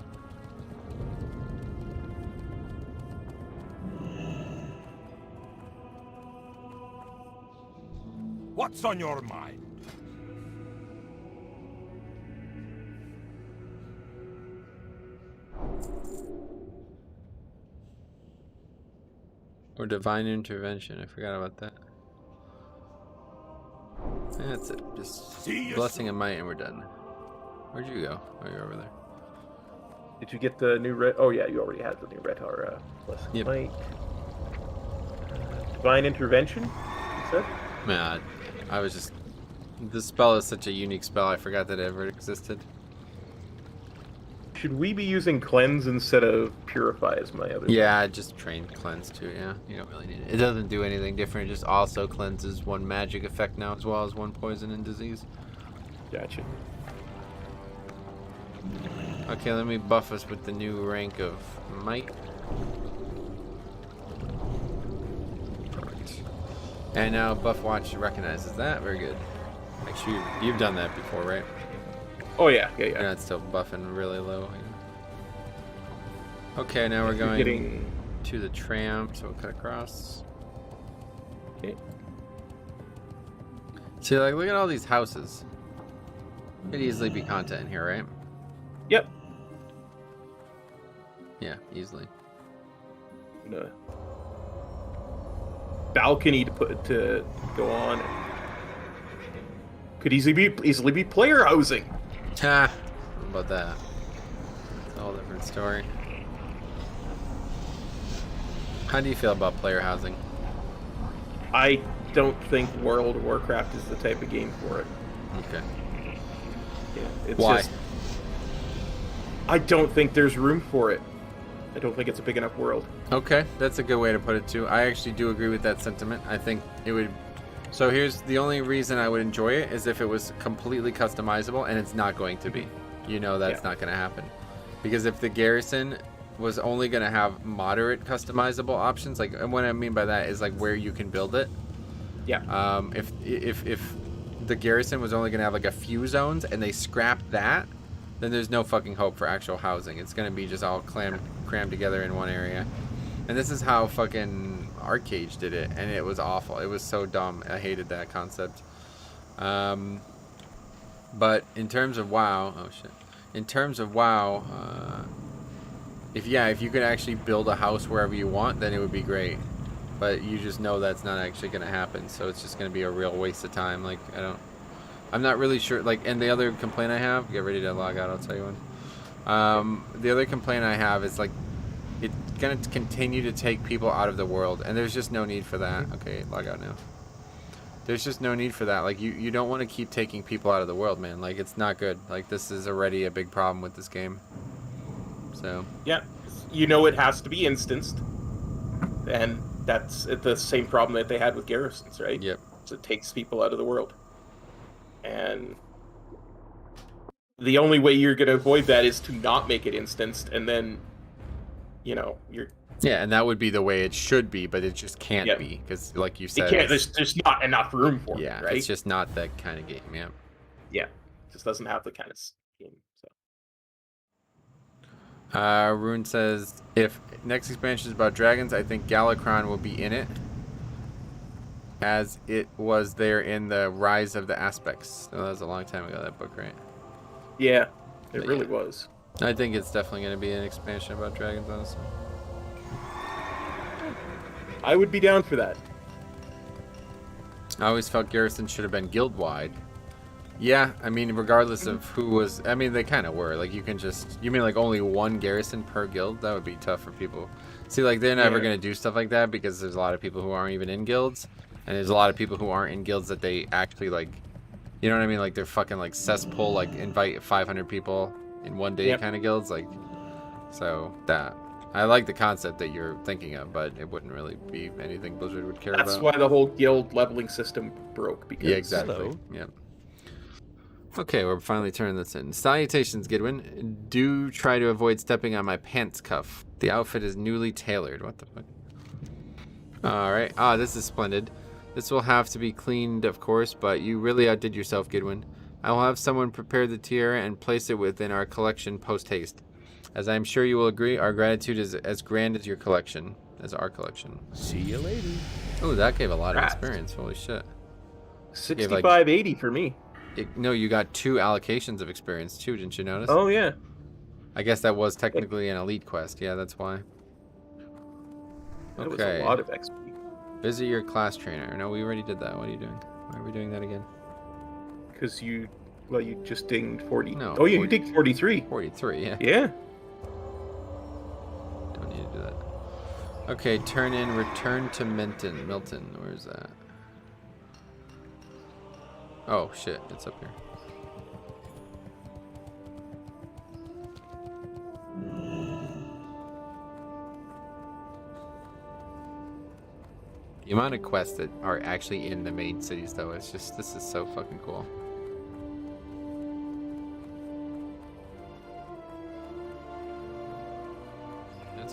What's on your mind? Or divine intervention. I forgot about that. That's it. Just See you blessing and might and we're done. Where'd you go? Oh, you're over there. Did you get the new red? Oh yeah, you already had the new red Hara plus Yep. light. Divine intervention. You said? Man, I was just... This spell is such a unique spell. I forgot that it ever existed. Should we be using cleanse instead of purify as my other? Yeah, I just trained cleanse too, yeah. You don't really need it. It doesn't do anything different. It just also cleanses one magic effect now as well as one poison and disease. Gotcha. Okay, let me buff us with the new rank of might. Perfect. And now buff watch recognizes that. Very good. Make sure you've done that before, right? Oh yeah, yeah, You're yeah. not still buffing really low. Okay, now we're You're going getting. to the tram, so we'll cut across. Okay. See, like, look at all these houses. Could easily be content in here, right? Yep. Yeah, easily. Gonna balcony to go on. Could easily be player housing. Ha! What about that? It's a whole different story. How do you feel about player housing? I don't think World of Warcraft is the type of game for it. Okay. Yeah, it's Why? just I don't think there's room for it. I don't think it's a big enough world. Okay, that's a good way to put it too. I actually do agree with that sentiment. I think it would So here's the only reason I would enjoy it is if it was completely customizable, and it's not going to be. You know that's not going to happen. Because if the garrison was only going to have moderate customizable options, like, and what I mean by that is like where you can build it. Yeah. If the garrison was only going to have like a few zones and they scrap that, then there's no fucking hope for actual housing. It's going to be just all crammed together in one area. And this is how fucking Arcade did it, and it was awful. It was so dumb. I hated that concept. But in terms of WoW, oh shit. In terms of WoW, if you could actually build a house wherever you want, then it would be great. But you just know that's not actually going to happen, so it's just going to be a real waste of time. Like, I'm not really sure. Like, and the other complaint I have, get ready to log out, I'll tell you when. The other complaint I have is like, it's going to continue to take people out of the world, and there's just no need for that. Okay, log out now. There's just no need for that. Like, you don't want to keep taking people out of the world, man. Like, it's not good. Like, this is already a big problem with this game. So. Yeah, you know it has to be instanced, and that's the same problem that they had with garrisons, right? Yep. So it takes people out of the world. And the only way you're going to avoid that is to not make it instanced, and then, you're... Yeah, and that would be the way it should be, but it just can't be, because like you said... It can't, there's not enough room for it, right? It's just not that kind of game, yeah. Yeah, it just doesn't have the kind of game, so... Rune says, if next expansion is about dragons, I think Galakron will be in it, as it was there in the Rise of the Aspects. Oh, that was a long time ago, that book, right? Yeah, it really was. I think it's definitely going to be an expansion about dragons, honestly. I would be down for that. I always felt Garrison should have been guild-wide. Yeah, I mean, regardless of who was... I mean, they kind of were. Like, you can just... You mean, like, only one garrison per guild? That would be tough for people. See, like, they're never going to do stuff like that because there's a lot of people who aren't even in guilds. And there's a lot of people who aren't in guilds that they actually, like... You know what I mean? Like, they're fucking, like, cesspool, like, invite 500 people in one day kind of guilds. Like, so, that... I like the concept that you're thinking of, but it wouldn't really be anything Blizzard would care about. That's why the whole guild leveling system broke. Because... Yeah, exactly. Yeah. Okay, we're finally turning this in. Salutations, Gidwin. Do try to avoid stepping on my pants cuff. The outfit is newly tailored. What the fuck? Alright. Ah, this is splendid. This will have to be cleaned, of course, but you really outdid yourself, Gidwin. I will have someone prepare the tiara and place it within our collection post-haste. As I am sure you will agree, our gratitude is as grand as your collection. As our collection. See you later. Oh, that gave a lot of experience. Holy shit. 6580 for me. No, you got 2 allocations of experience too, didn't you notice? Oh, yeah. I guess that was technically an elite quest. Yeah, that's why. That was a lot of XP. Visit your class trainer. No, we already did that. What are you doing? Why are we doing that again? Because you just dinged 40. No. Oh, yeah, you dinged 43. 43, yeah. Yeah. Don't need to do that. Okay, return to Milton. Where is that? Oh, shit. It's up here. The amount of quests that are actually in the main cities, though, it's just... This is so fucking cool.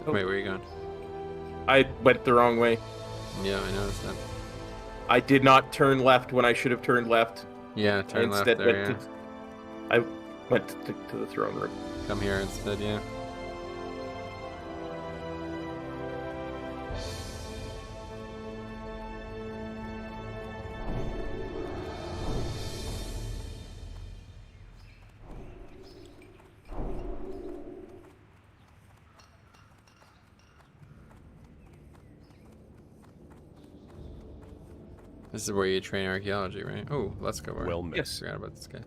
Wait, where are you going? I went the wrong way. Yeah, I noticed that. I did not turn left when I should have turned left. Yeah, turn left there, yeah. I went to the throne room. Come here instead, yeah. This is where you train archaeology, right? Oh, let's go. Well met. Yes. Forgot about this guy.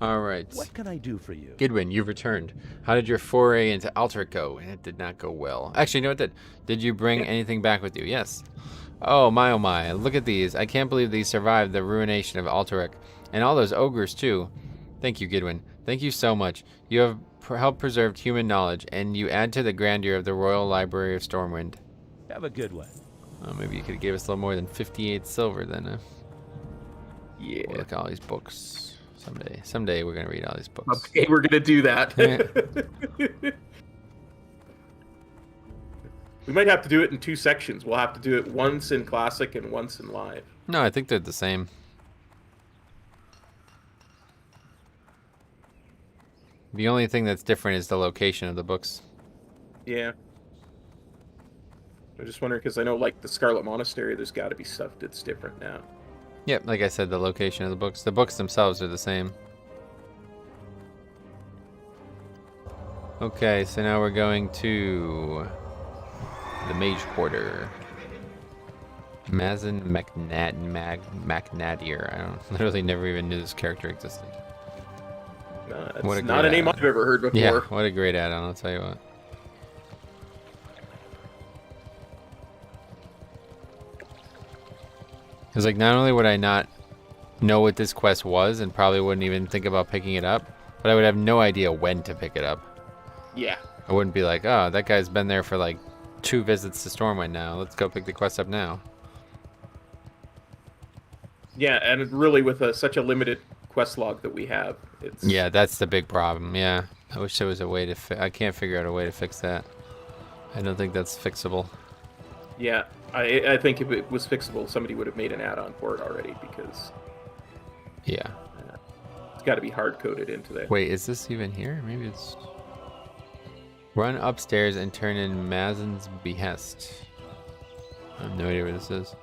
All right. What can I do for you? Gidwin, you've returned. How did your foray into Altaric go? And it did not go well. Actually, you know what it did? Did you bring anything back with you? Yes. Oh my. Look at these. I can't believe these survived the ruination of Altaric. And all those ogres, too. Thank you, Gidwin. Thank you so much. You have helped preserve human knowledge, and you add to the grandeur of the Royal Library of Stormwind. Have a good one. Oh, maybe you could have gave us a little more than 58 silver then. Yeah. Look at all these books. Someday we're gonna read all these books. Okay, we're gonna do that. We might have to do it in 2 sections. We'll have to do it once in Classic and once in Live. No, I think they're the same. The only thing that's different is the location of the books. Yeah. I'm just wondering, because I know, like, the Scarlet Monastery, there's got to be stuff that's different now. Yep, like I said, the location of the books. The books themselves are the same. Okay, so now we're going to the Mage Quarter. Mazin MacNadir. I literally never even knew this character existed. No, What a it's not a great name add-on. I've ever heard before. Yeah, what a great add-on, I'll tell you what. It's like, not only would I not know what this quest was and probably wouldn't even think about picking it up, but I would have no idea when to pick it up. Yeah. I wouldn't be like, oh, that guy's been there for like 2 visits to Stormwind now. Let's go pick the quest up now. Yeah, and really with such a limited quest log that we have, it's... Yeah, that's the big problem. Yeah, I wish there was a way to I can't figure out a way to fix that. I don't think that's fixable. Yeah, I think if it was fixable, somebody would have made an add-on for it already, because Yeah. it's got to be hard-coded into there. Wait, is this even here? Maybe it's... Run upstairs and turn in Mazin's Behest. I have no idea where this is.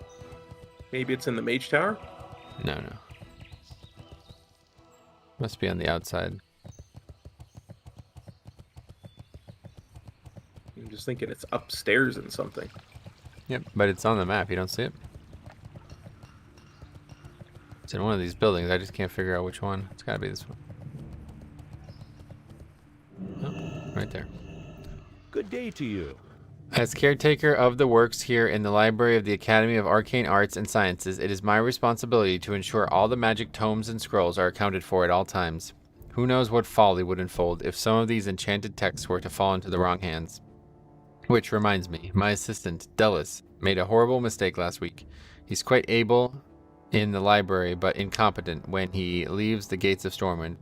Maybe it's in the Mage Tower? No. Must be on the outside. I'm just thinking it's upstairs in something. Yep, but it's on the map. You don't see it? It's in one of these buildings. I just can't figure out which one. It's gotta be this one. Oh, right there. Good day to you. As caretaker of the works here in the library of the Academy of Arcane Arts and Sciences, it is my responsibility to ensure all the magic tomes and scrolls are accounted for at all times. Who knows what folly would unfold if some of these enchanted texts were to fall into the wrong hands. Which reminds me, my assistant, Dellis, made a horrible mistake last week. He's quite able in the library, but incompetent when he leaves the gates of Stormwind.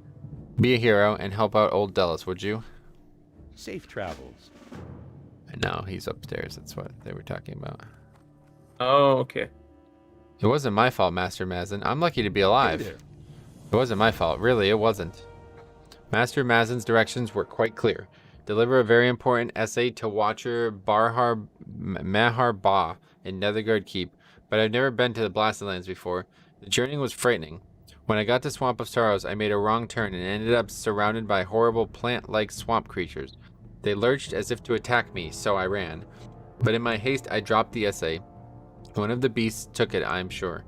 Be a hero and help out old Dellis, would you? Safe travels. No, he's upstairs. That's what they were talking about. Oh, okay. It wasn't my fault, Master Mazin. I'm lucky to be alive. Hey there. It wasn't my fault. Really, it wasn't. Master Mazin's directions were quite clear. Deliver a very important essay to Watcher Mahar Ba in Netherguard Keep, but I've never been to the Blasted Lands before. The journey was frightening. When I got to Swamp of Sorrows, I made a wrong turn and ended up surrounded by horrible plant-like swamp creatures. They lurched as if to attack me, so I ran. But in my haste, I dropped the essay. One of the beasts took it, I'm sure.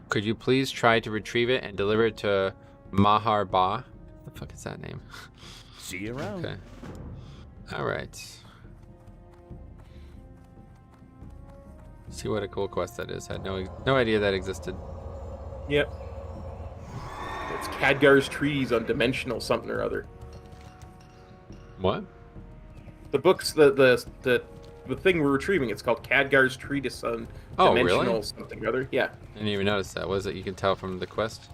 Could you please try to retrieve it and deliver it to Mahar Ba? What the fuck is that name? See you around. Okay. Alright. See what a cool quest that is. Had no idea that existed. Yep. It's Khadgar's Treaties on Dimensional something or other. What? The books, the thing we're retrieving, it's called Khadgar's Treatise on Oh, Dimensional really? something or other. Yeah. I didn't even notice that. What is it you can tell from the quest?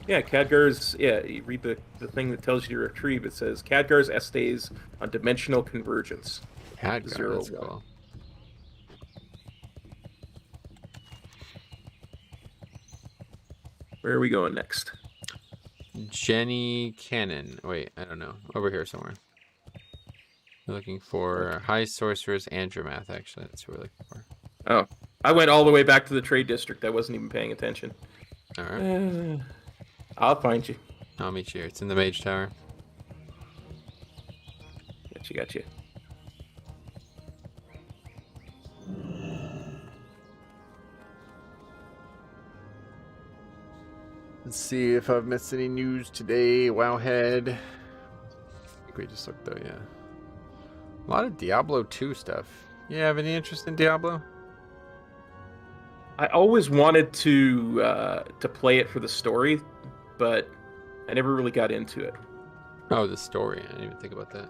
Yeah, Khadgar's, you read the thing that tells you to retrieve, it says Khadgar's Essays on Dimensional Convergence. Khadgar, that's 01. cool. Where are we going next? Jenny Cannon. Wait, I don't know. Over here somewhere. We're looking for High Sorceress Andromath, actually. That's what we're looking for. Oh, I went all the way back to the Trade District. I wasn't even paying attention. Alright. I'll find you. I'll meet you here. It's in the Mage Tower. Gotcha. Let's see if I've missed any news today. Wowhead. I think we just looked though, yeah. A lot of Diablo 2 stuff. You have any interest in Diablo? I always wanted to play it for the story, but I never really got into it. Oh, the story. I didn't even think about that.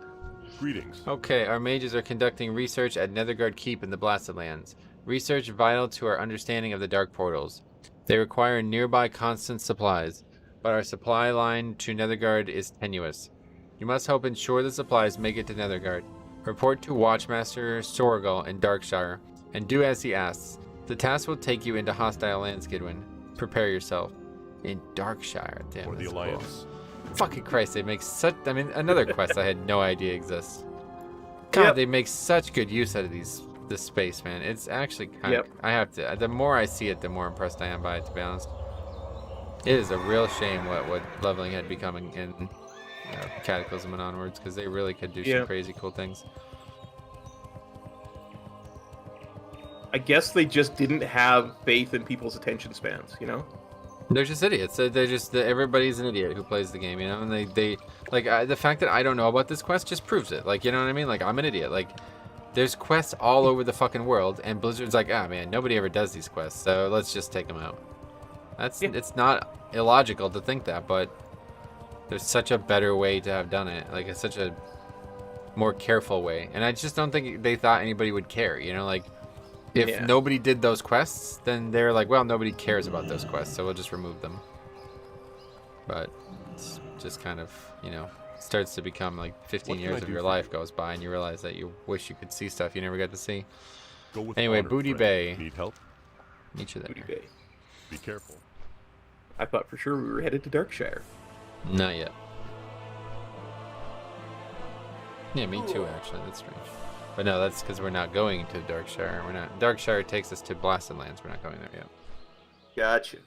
Greetings. Okay, our mages are conducting research at Netherguard Keep in the Blasted Lands. Research vital to our understanding of the dark portals. They require nearby constant supplies, but our supply line to Nethergard is tenuous. You must help ensure the supplies make it to Nethergard. Report to Watchmaster Sorgal in Darkshire, and do as he asks. The task will take you into hostile lands, Gidwin. Prepare yourself. In Darkshire, damn. For the that's cool. Alliance. Fucking Christ, they make such... I mean, another quest I had no idea exists. God, Yep. they make such good use out of this space, man. It's actually kind of... Yep. I have to... The more I see it, the more impressed I am by it, to be honest. It is a real shame what leveling had become in Cataclysm and onwards, because they really could do some crazy cool things. I guess they just didn't have faith in people's attention spans, you know? They're just idiots. They're just everybody's an idiot who plays the game, you know. And they like the fact that I don't know about this quest just proves it. Like, you know what I mean? Like, I'm an idiot. Like, there's quests all over the fucking world, and Blizzard's like, ah, man, nobody ever does these quests, so let's just take them out. It's not illogical to think that, but there's such a better way to have done it. Like, it's such a more careful way, and I just don't think they thought anybody would care. You know, like. If nobody did those quests, then they're like, well, nobody cares about those quests, so we'll just remove them. But it's just kind of, you know, starts to become like 15 years of your life goes by, and you realize that you wish you could see stuff you never got to see. Go with Anyway, honor, Booty friend. Bay. Need help? Meet you there. Booty Bay. Be careful. I thought for sure we were headed to Darkshire. Not yet. Yeah, me too, actually. That's strange. But no, that's because we're not going to Darkshire. We're not. Darkshire takes us to Blasted Lands. We're not going there yet. Gotcha.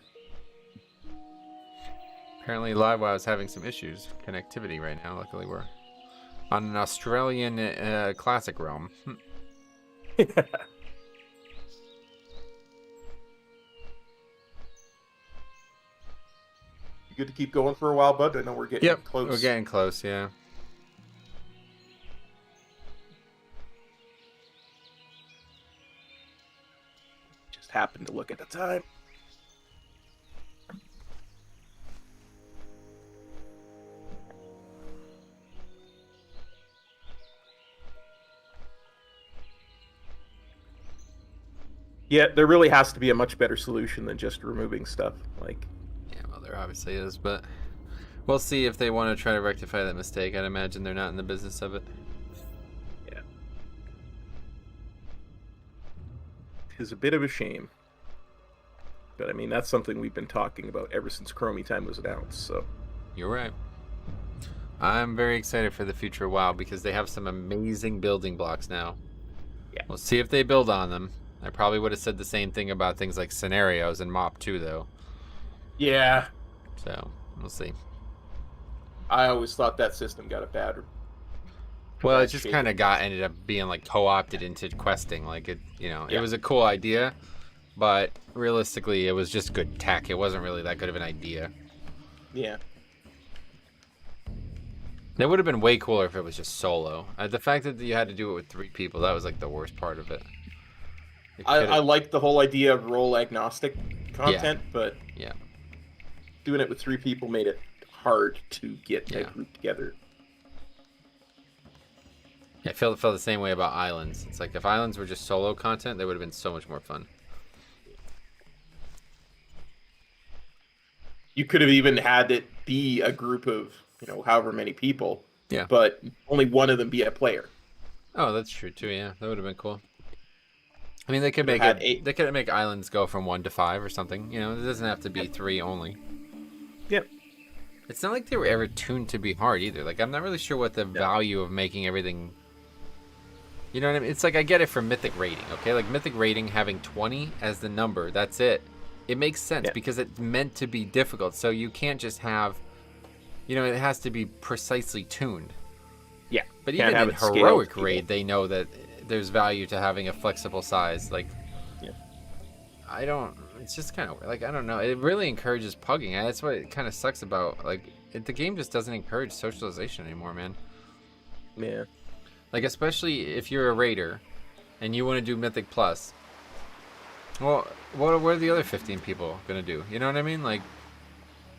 Apparently, LiveWow is having some issues connectivity right now. Luckily, we're on an Australian classic realm. Good to keep going for a while, bud. I know we're getting close. We're getting close. Yeah. Just happened to look at the time. Yeah, there really has to be a much better solution than just removing stuff. Like, yeah, well, there obviously is, but we'll see if they want to try to rectify that mistake. I'd imagine they're not in the business of it. yeah. It's a bit of a shame. But, I mean, that's something we've been talking about ever since Chromie Time was announced, so... You're right. I'm very excited for the future of WoW because they have some amazing building blocks now. Yeah. We'll see if they build on them. I probably would have said the same thing about things like scenarios and MoP 2, though. Yeah. So, we'll see. I always thought that system got a bad... Well, it just kind of ended up being like co-opted into questing. Like, it, you know, it was a cool idea, but realistically, it was just good tech. It wasn't really that good of an idea. Yeah. It would have been way cooler if it was just solo. The fact that you had to do it with 3 people, that was like the worst part of it. I like the whole idea of role agnostic content, but doing it with 3 people made it hard to get a group together. Yeah, I felt the same way about Islands. It's like if Islands were just solo content, they would have been so much more fun. You could have even had it be a group of, you know, however many people. Yeah. But only one of them be a player. Oh, that's true too. Yeah, that would have been cool. I mean, they could make they could make Islands go from 1 to 5 or something. You know, it doesn't have to be 3 only. Yep. It's not like they were ever tuned to be hard either. Like, I'm not really sure what the value of making everything. You know what I mean? It's like I get it from Mythic Rating, okay? Like Mythic Rating having 20 as the number, that's it. It makes sense because it's meant to be difficult. So you can't just have, you know, it has to be precisely tuned. Yeah. But even in Heroic Raid, they know that there's value to having a flexible size. Like, I don't, it's just kind of like, I don't know. It really encourages pugging. That's what it kind of sucks about. Like, the game just doesn't encourage socialization anymore, man. Yeah. Like, especially if you're a raider and you want to do Mythic Plus. Well, what are the other 15 people going to do? You know what I mean? Like,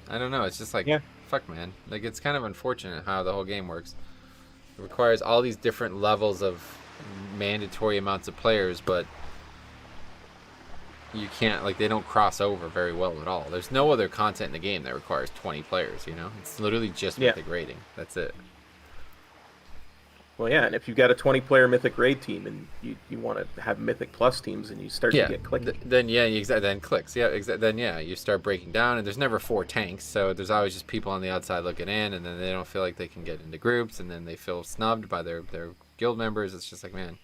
I don't know. It's just like, fuck, man. Like, it's kind of unfortunate how the whole game works. It requires all these different levels of mandatory amounts of players, but you can't, like, they don't cross over very well at all. There's no other content in the game that requires 20 players, you know? It's literally just Mythic raiding. That's it. Well, yeah, and if you've got a 20-player Mythic raid team and you want to have Mythic Plus teams and you start to get clicky. Then, yeah, then clicks. Yeah, then, yeah, you start breaking down, and there's never 4 tanks, so there's always just people on the outside looking in, and then they don't feel like they can get into groups, and then they feel snubbed by their guild members. It's just like, man,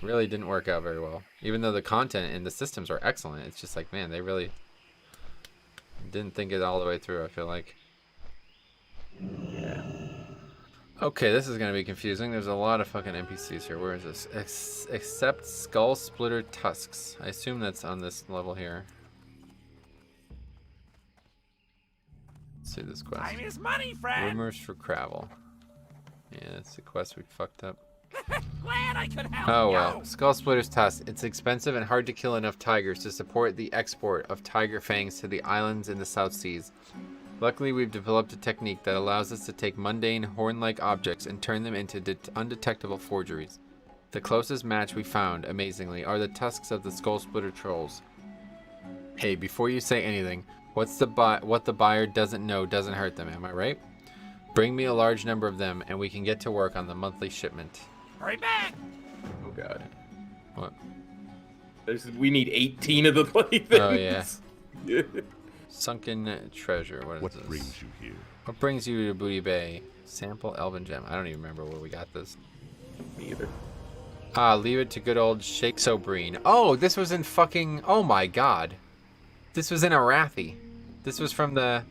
really didn't work out very well. Even though the content and the systems are excellent, it's just like, man, they really didn't think it all the way through, I feel like. Yeah. Okay, this is going to be confusing. There's a lot of fucking NPCs here. Where is this? Except Skull Splitter Tusks. I assume that's on this level here. Let's see this quest. Time is money, friend. Rumors for Cravel. Yeah, that's the quest we fucked up. Glad I could help. Oh well. Skull Splitter's Tusk. It's expensive and hard to kill enough tigers to support the export of tiger fangs to the islands in the South Seas. Luckily, we've developed a technique that allows us to take mundane, horn-like objects and turn them into undetectable forgeries. The closest match we found, amazingly, are the tusks of the Skull Splitter trolls. Hey, before you say anything, what the buyer doesn't know doesn't hurt them, am I right? Bring me a large number of them, and we can get to work on the monthly shipment. Hurry back! Oh god. What? We need 18 of the bloody things. Oh yeah. Sunken treasure. What is this? brings you here? What brings you to Booty Bay? Sample Elven Gem. I don't even remember where we got this. Me either. Ah, leave it to good old Shake Sobreen. Oh, this was in fucking... Oh my god. This was in Arathi. This was from the...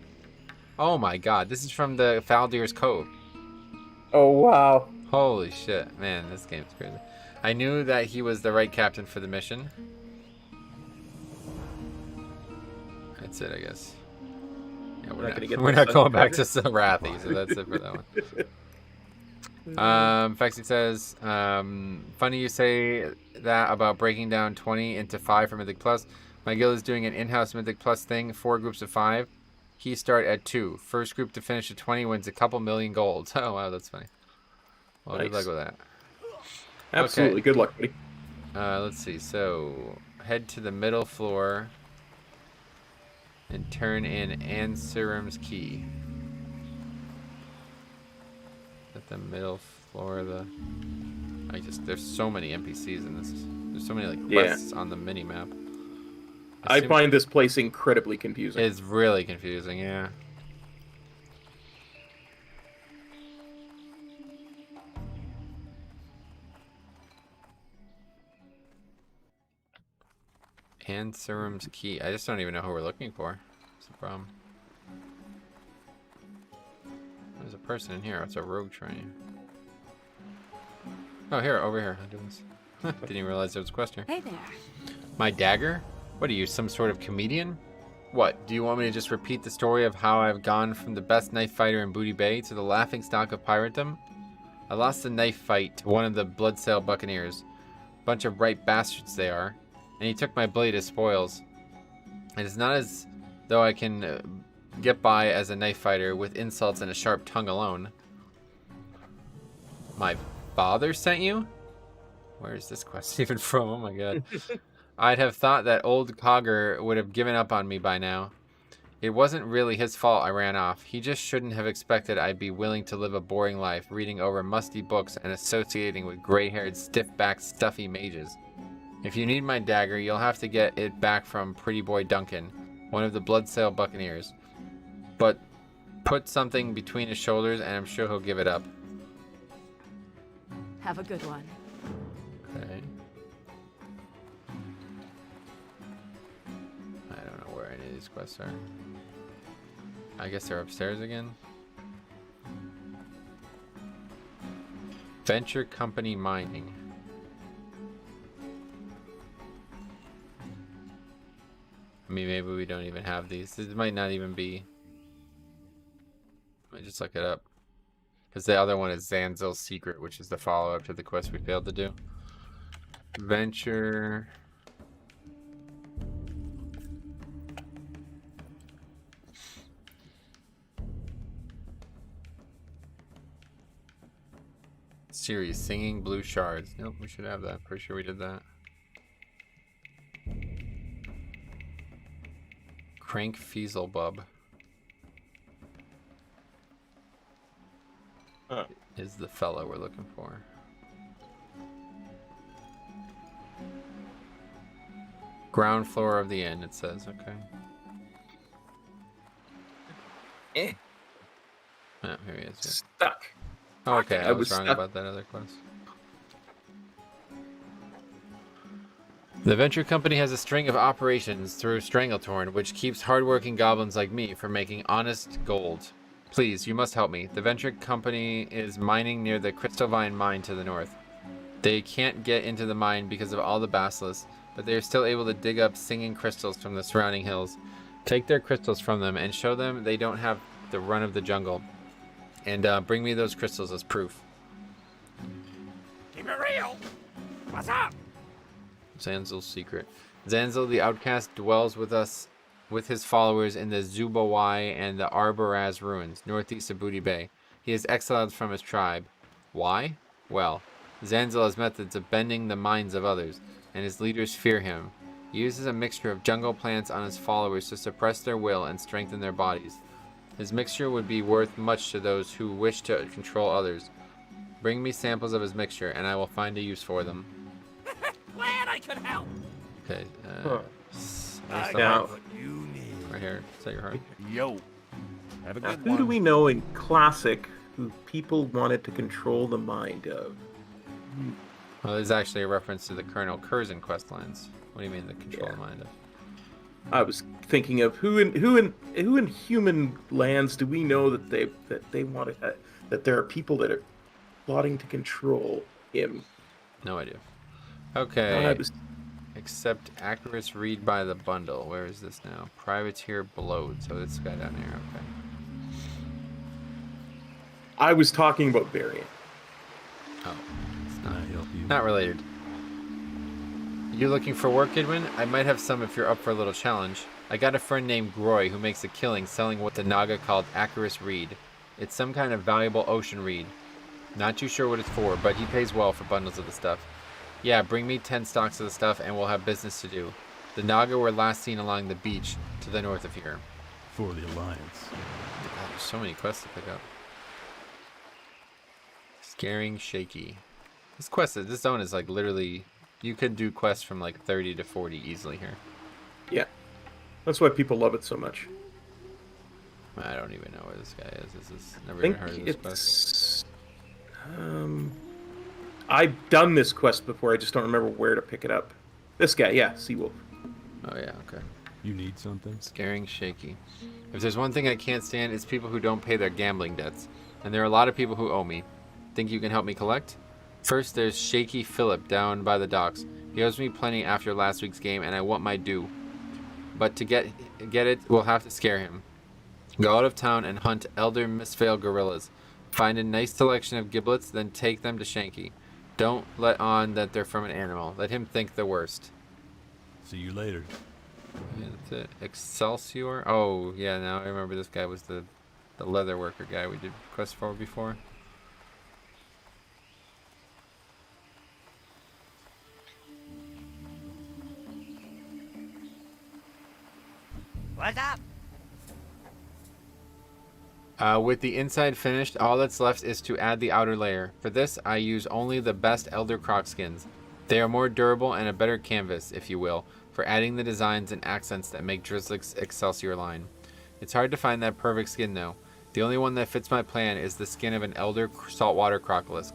Oh my god. This is from the Faldir's Cove. Oh wow. Holy shit. Man, this game's crazy. I knew that he was the right captain for the mission. That's it, I guess. Yeah, we're not going back to Arathi, so that's it for that one. Fexy says, funny you say that about breaking down 20 into 5 for Mythic Plus. My guild is doing an in-house Mythic Plus thing, 4 groups of 5. Keys start at 2. First group to finish at 20 wins a couple million gold. Oh, wow, that's funny. Well, nice. Good luck with that. Absolutely, okay. Good luck, buddy. Let's see, so head to the middle floor and turn in Ansurum's key. At the middle floor of the... there's so many NPCs in this. There's so many like quests on the mini map. I find this place incredibly confusing. It's really confusing, yeah. Ansurum's key. I just don't even know who we're looking for. That's the problem. There's a person in here. It's a rogue train. Oh, here, over here. I'll do this. Didn't even realize there was a quest here. Hey there. My dagger? What are you, some sort of comedian? What, do you want me to just repeat the story of how I've gone from the best knife fighter in Booty Bay to the laughingstock of piratedom? I lost the knife fight to one of the Bloodsail Buccaneers. Bunch of right bastards they are. And he took my blade as spoils. It is not as though I can get by as a knife fighter with insults and a sharp tongue alone. My father sent you? Where is this quest even from? Oh my god. I'd have thought that old Cogger would have given up on me by now. It wasn't really his fault I ran off. He just shouldn't have expected I'd be willing to live a boring life, reading over musty books and associating with gray-haired, stiff-backed, stuffy mages. If you need my dagger, you'll have to get it back from Pretty Boy Duncan, one of the Bloodsail Buccaneers. But put something between his shoulders and I'm sure he'll give it up. Have a good one. Okay. I don't know where any of these quests are. I guess they're upstairs again. Venture Company Mining. I mean, maybe we don't even have these. This might not even be... Let me just look it up. Because the other one is Zanzil's Secret, which is the follow-up to the quest we failed to do. Venture... Series, Singing Blue Shards. Nope, we should have that. Pretty sure we did that. Crank Feaselbub Huh. is the fellow we're looking for. Ground floor of the inn, it says. Okay. Oh, here he is. Yeah. Stuck. Oh, okay, I was was wrong stuck. about that other quest. The Venture Company has a string of operations through Strangletorn, which keeps hardworking goblins like me from making honest gold. Please, you must help me. The Venture Company is mining near the Crystalvine mine to the north. They can't get into the mine because of all the basilisks, but they are still able to dig up singing crystals from the surrounding hills. Take their crystals from them and show them they don't have the run of the jungle. And bring me those crystals as proof. Keep it real. What's up? Zanzel's secret. Zanzel the outcast dwells with us, with his followers in the Zubawai and the Arboraz ruins, northeast of Booty Bay. He is exiled from his tribe. Why? Well, Zanzel has methods of bending the minds of others, and his leaders fear him. He uses a mixture of jungle plants on his followers to suppress their will and strengthen their bodies. His mixture would be worth much to those who wish to control others. Bring me samples of his mixture, and I will find a use for them. Glad I could help. Okay, Huh. where's I the got heart? what you need. Right here. Is that your heart? Yo. Have a good Who one. do we know in Classic who people wanted to control the mind of? Well, there's actually a reference to the Colonel Curzon quest lines. What do you mean the control of mind of? I was thinking of who in human lands do we know that they want to, that there are people that are plotting to control him. No idea. Okay. I was Accept accurate read by the bundle. Where is this now? Privateer Blowed. So this guy down here. Okay. I was talking about Variant. Oh, it's Can I help you? not related. You looking for work, Edwin? I might have some if you're up for a little challenge. I got a friend named Groy who makes a killing selling what the Naga called Acarus Reed. It's some kind of valuable ocean reed. Not too sure what it's for, but he pays well for bundles of the stuff. Yeah, bring me 10 stocks of the stuff and we'll have business to do. The Naga were last seen along the beach to the north of here. For the Alliance. God, there's so many quests to pick up. Scaring Shaky. This zone is like literally, you could do quests from like 30 to 40 easily here. Yeah, that's why people love it so much. I don't even know where this guy is. This is I never think even heard of this quest. it's. I've done this quest before. I just don't remember where to pick it up. This guy, yeah, Seawolf. Oh yeah, okay. You need something? Scaring Shaky. If there's one thing I can't stand, it's people who don't pay their gambling debts. And there are a lot of people who owe me. Think you can help me collect? First, there's Shaky Phillip down by the docks. He owes me plenty after last week's game, and I want my due. But to get it, we'll have to scare him. Go out of town and hunt Elder Misvale gorillas. Find a nice selection of giblets, then take them to Shanky. Don't let on that they're from an animal. Let him think the worst. See you later. Yeah, that's it. Excelsior? Oh, yeah, now I remember this guy was the leather worker guy we did quest for before. What's up? With the inside finished, all that's left is to add the outer layer. For this, I use only the best Elder Croc skins. They are more durable and a better canvas, if you will, for adding the designs and accents that make Drizzlick's Excelsior line. It's hard to find that perfect skin though. The only one that fits my plan is the skin of an Elder Saltwater Crocolisk.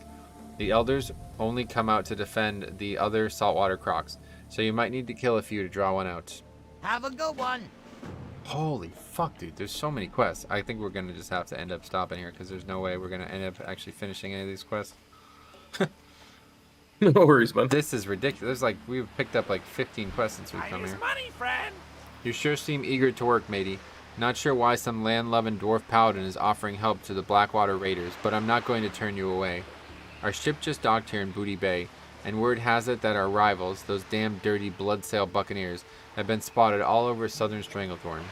The Elders only come out to defend the other Saltwater Crocs, so you might need to kill a few to draw one out. Have a good one. Holy fuck, dude, there's so many quests. I think we're gonna just have to end up stopping here because there's no way we're gonna end up actually finishing any of these quests. No worries, man. This is ridiculous. There's like, we've picked up like 15 quests since we've Time come is here. money, friend. You sure seem eager to work, matey. Not sure why some land-loving dwarf paladin is offering help to the Blackwater Raiders, but I'm not going to turn you away. Our ship just docked here in Booty Bay, and word has it that our rivals, those damn dirty bloodsail buccaneers, have been spotted all over southern Stranglethorn.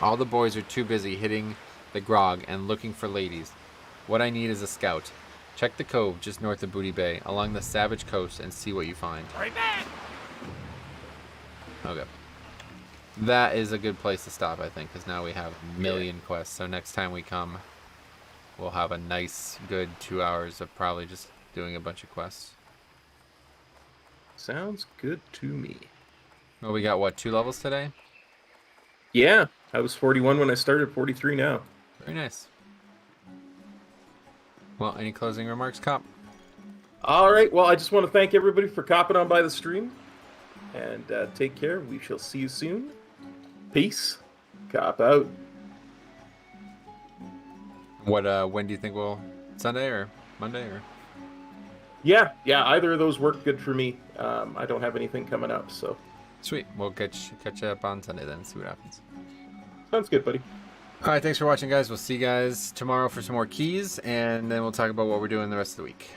All the boys are too busy hitting the grog and looking for ladies. What I need is a scout. Check the cove just north of Booty Bay, along the Savage Coast, and see what you find. Hurry back. Okay. That is a good place to stop, I think, because now we have a million quests. So next time we come, we'll have a nice, good 2 hours of probably just doing a bunch of quests. Sounds good to me. Well, we got, what, 2 levels today? Yeah, I was 41 when I started, 43 now. Very nice. Well, any closing remarks, Cop? All right, well, I just want to thank everybody for copping on by the stream. And take care. We shall see you soon. Peace. Cop out. What, when do you think we'll... Sunday or Monday or... Yeah, either of those work good for me. I don't have anything coming up, so. Sweet. We'll catch you up on Sunday then, see what happens. Sounds good, buddy. All right, thanks for watching, guys. We'll see you guys tomorrow for some more keys, and then we'll talk about what we're doing the rest of the week.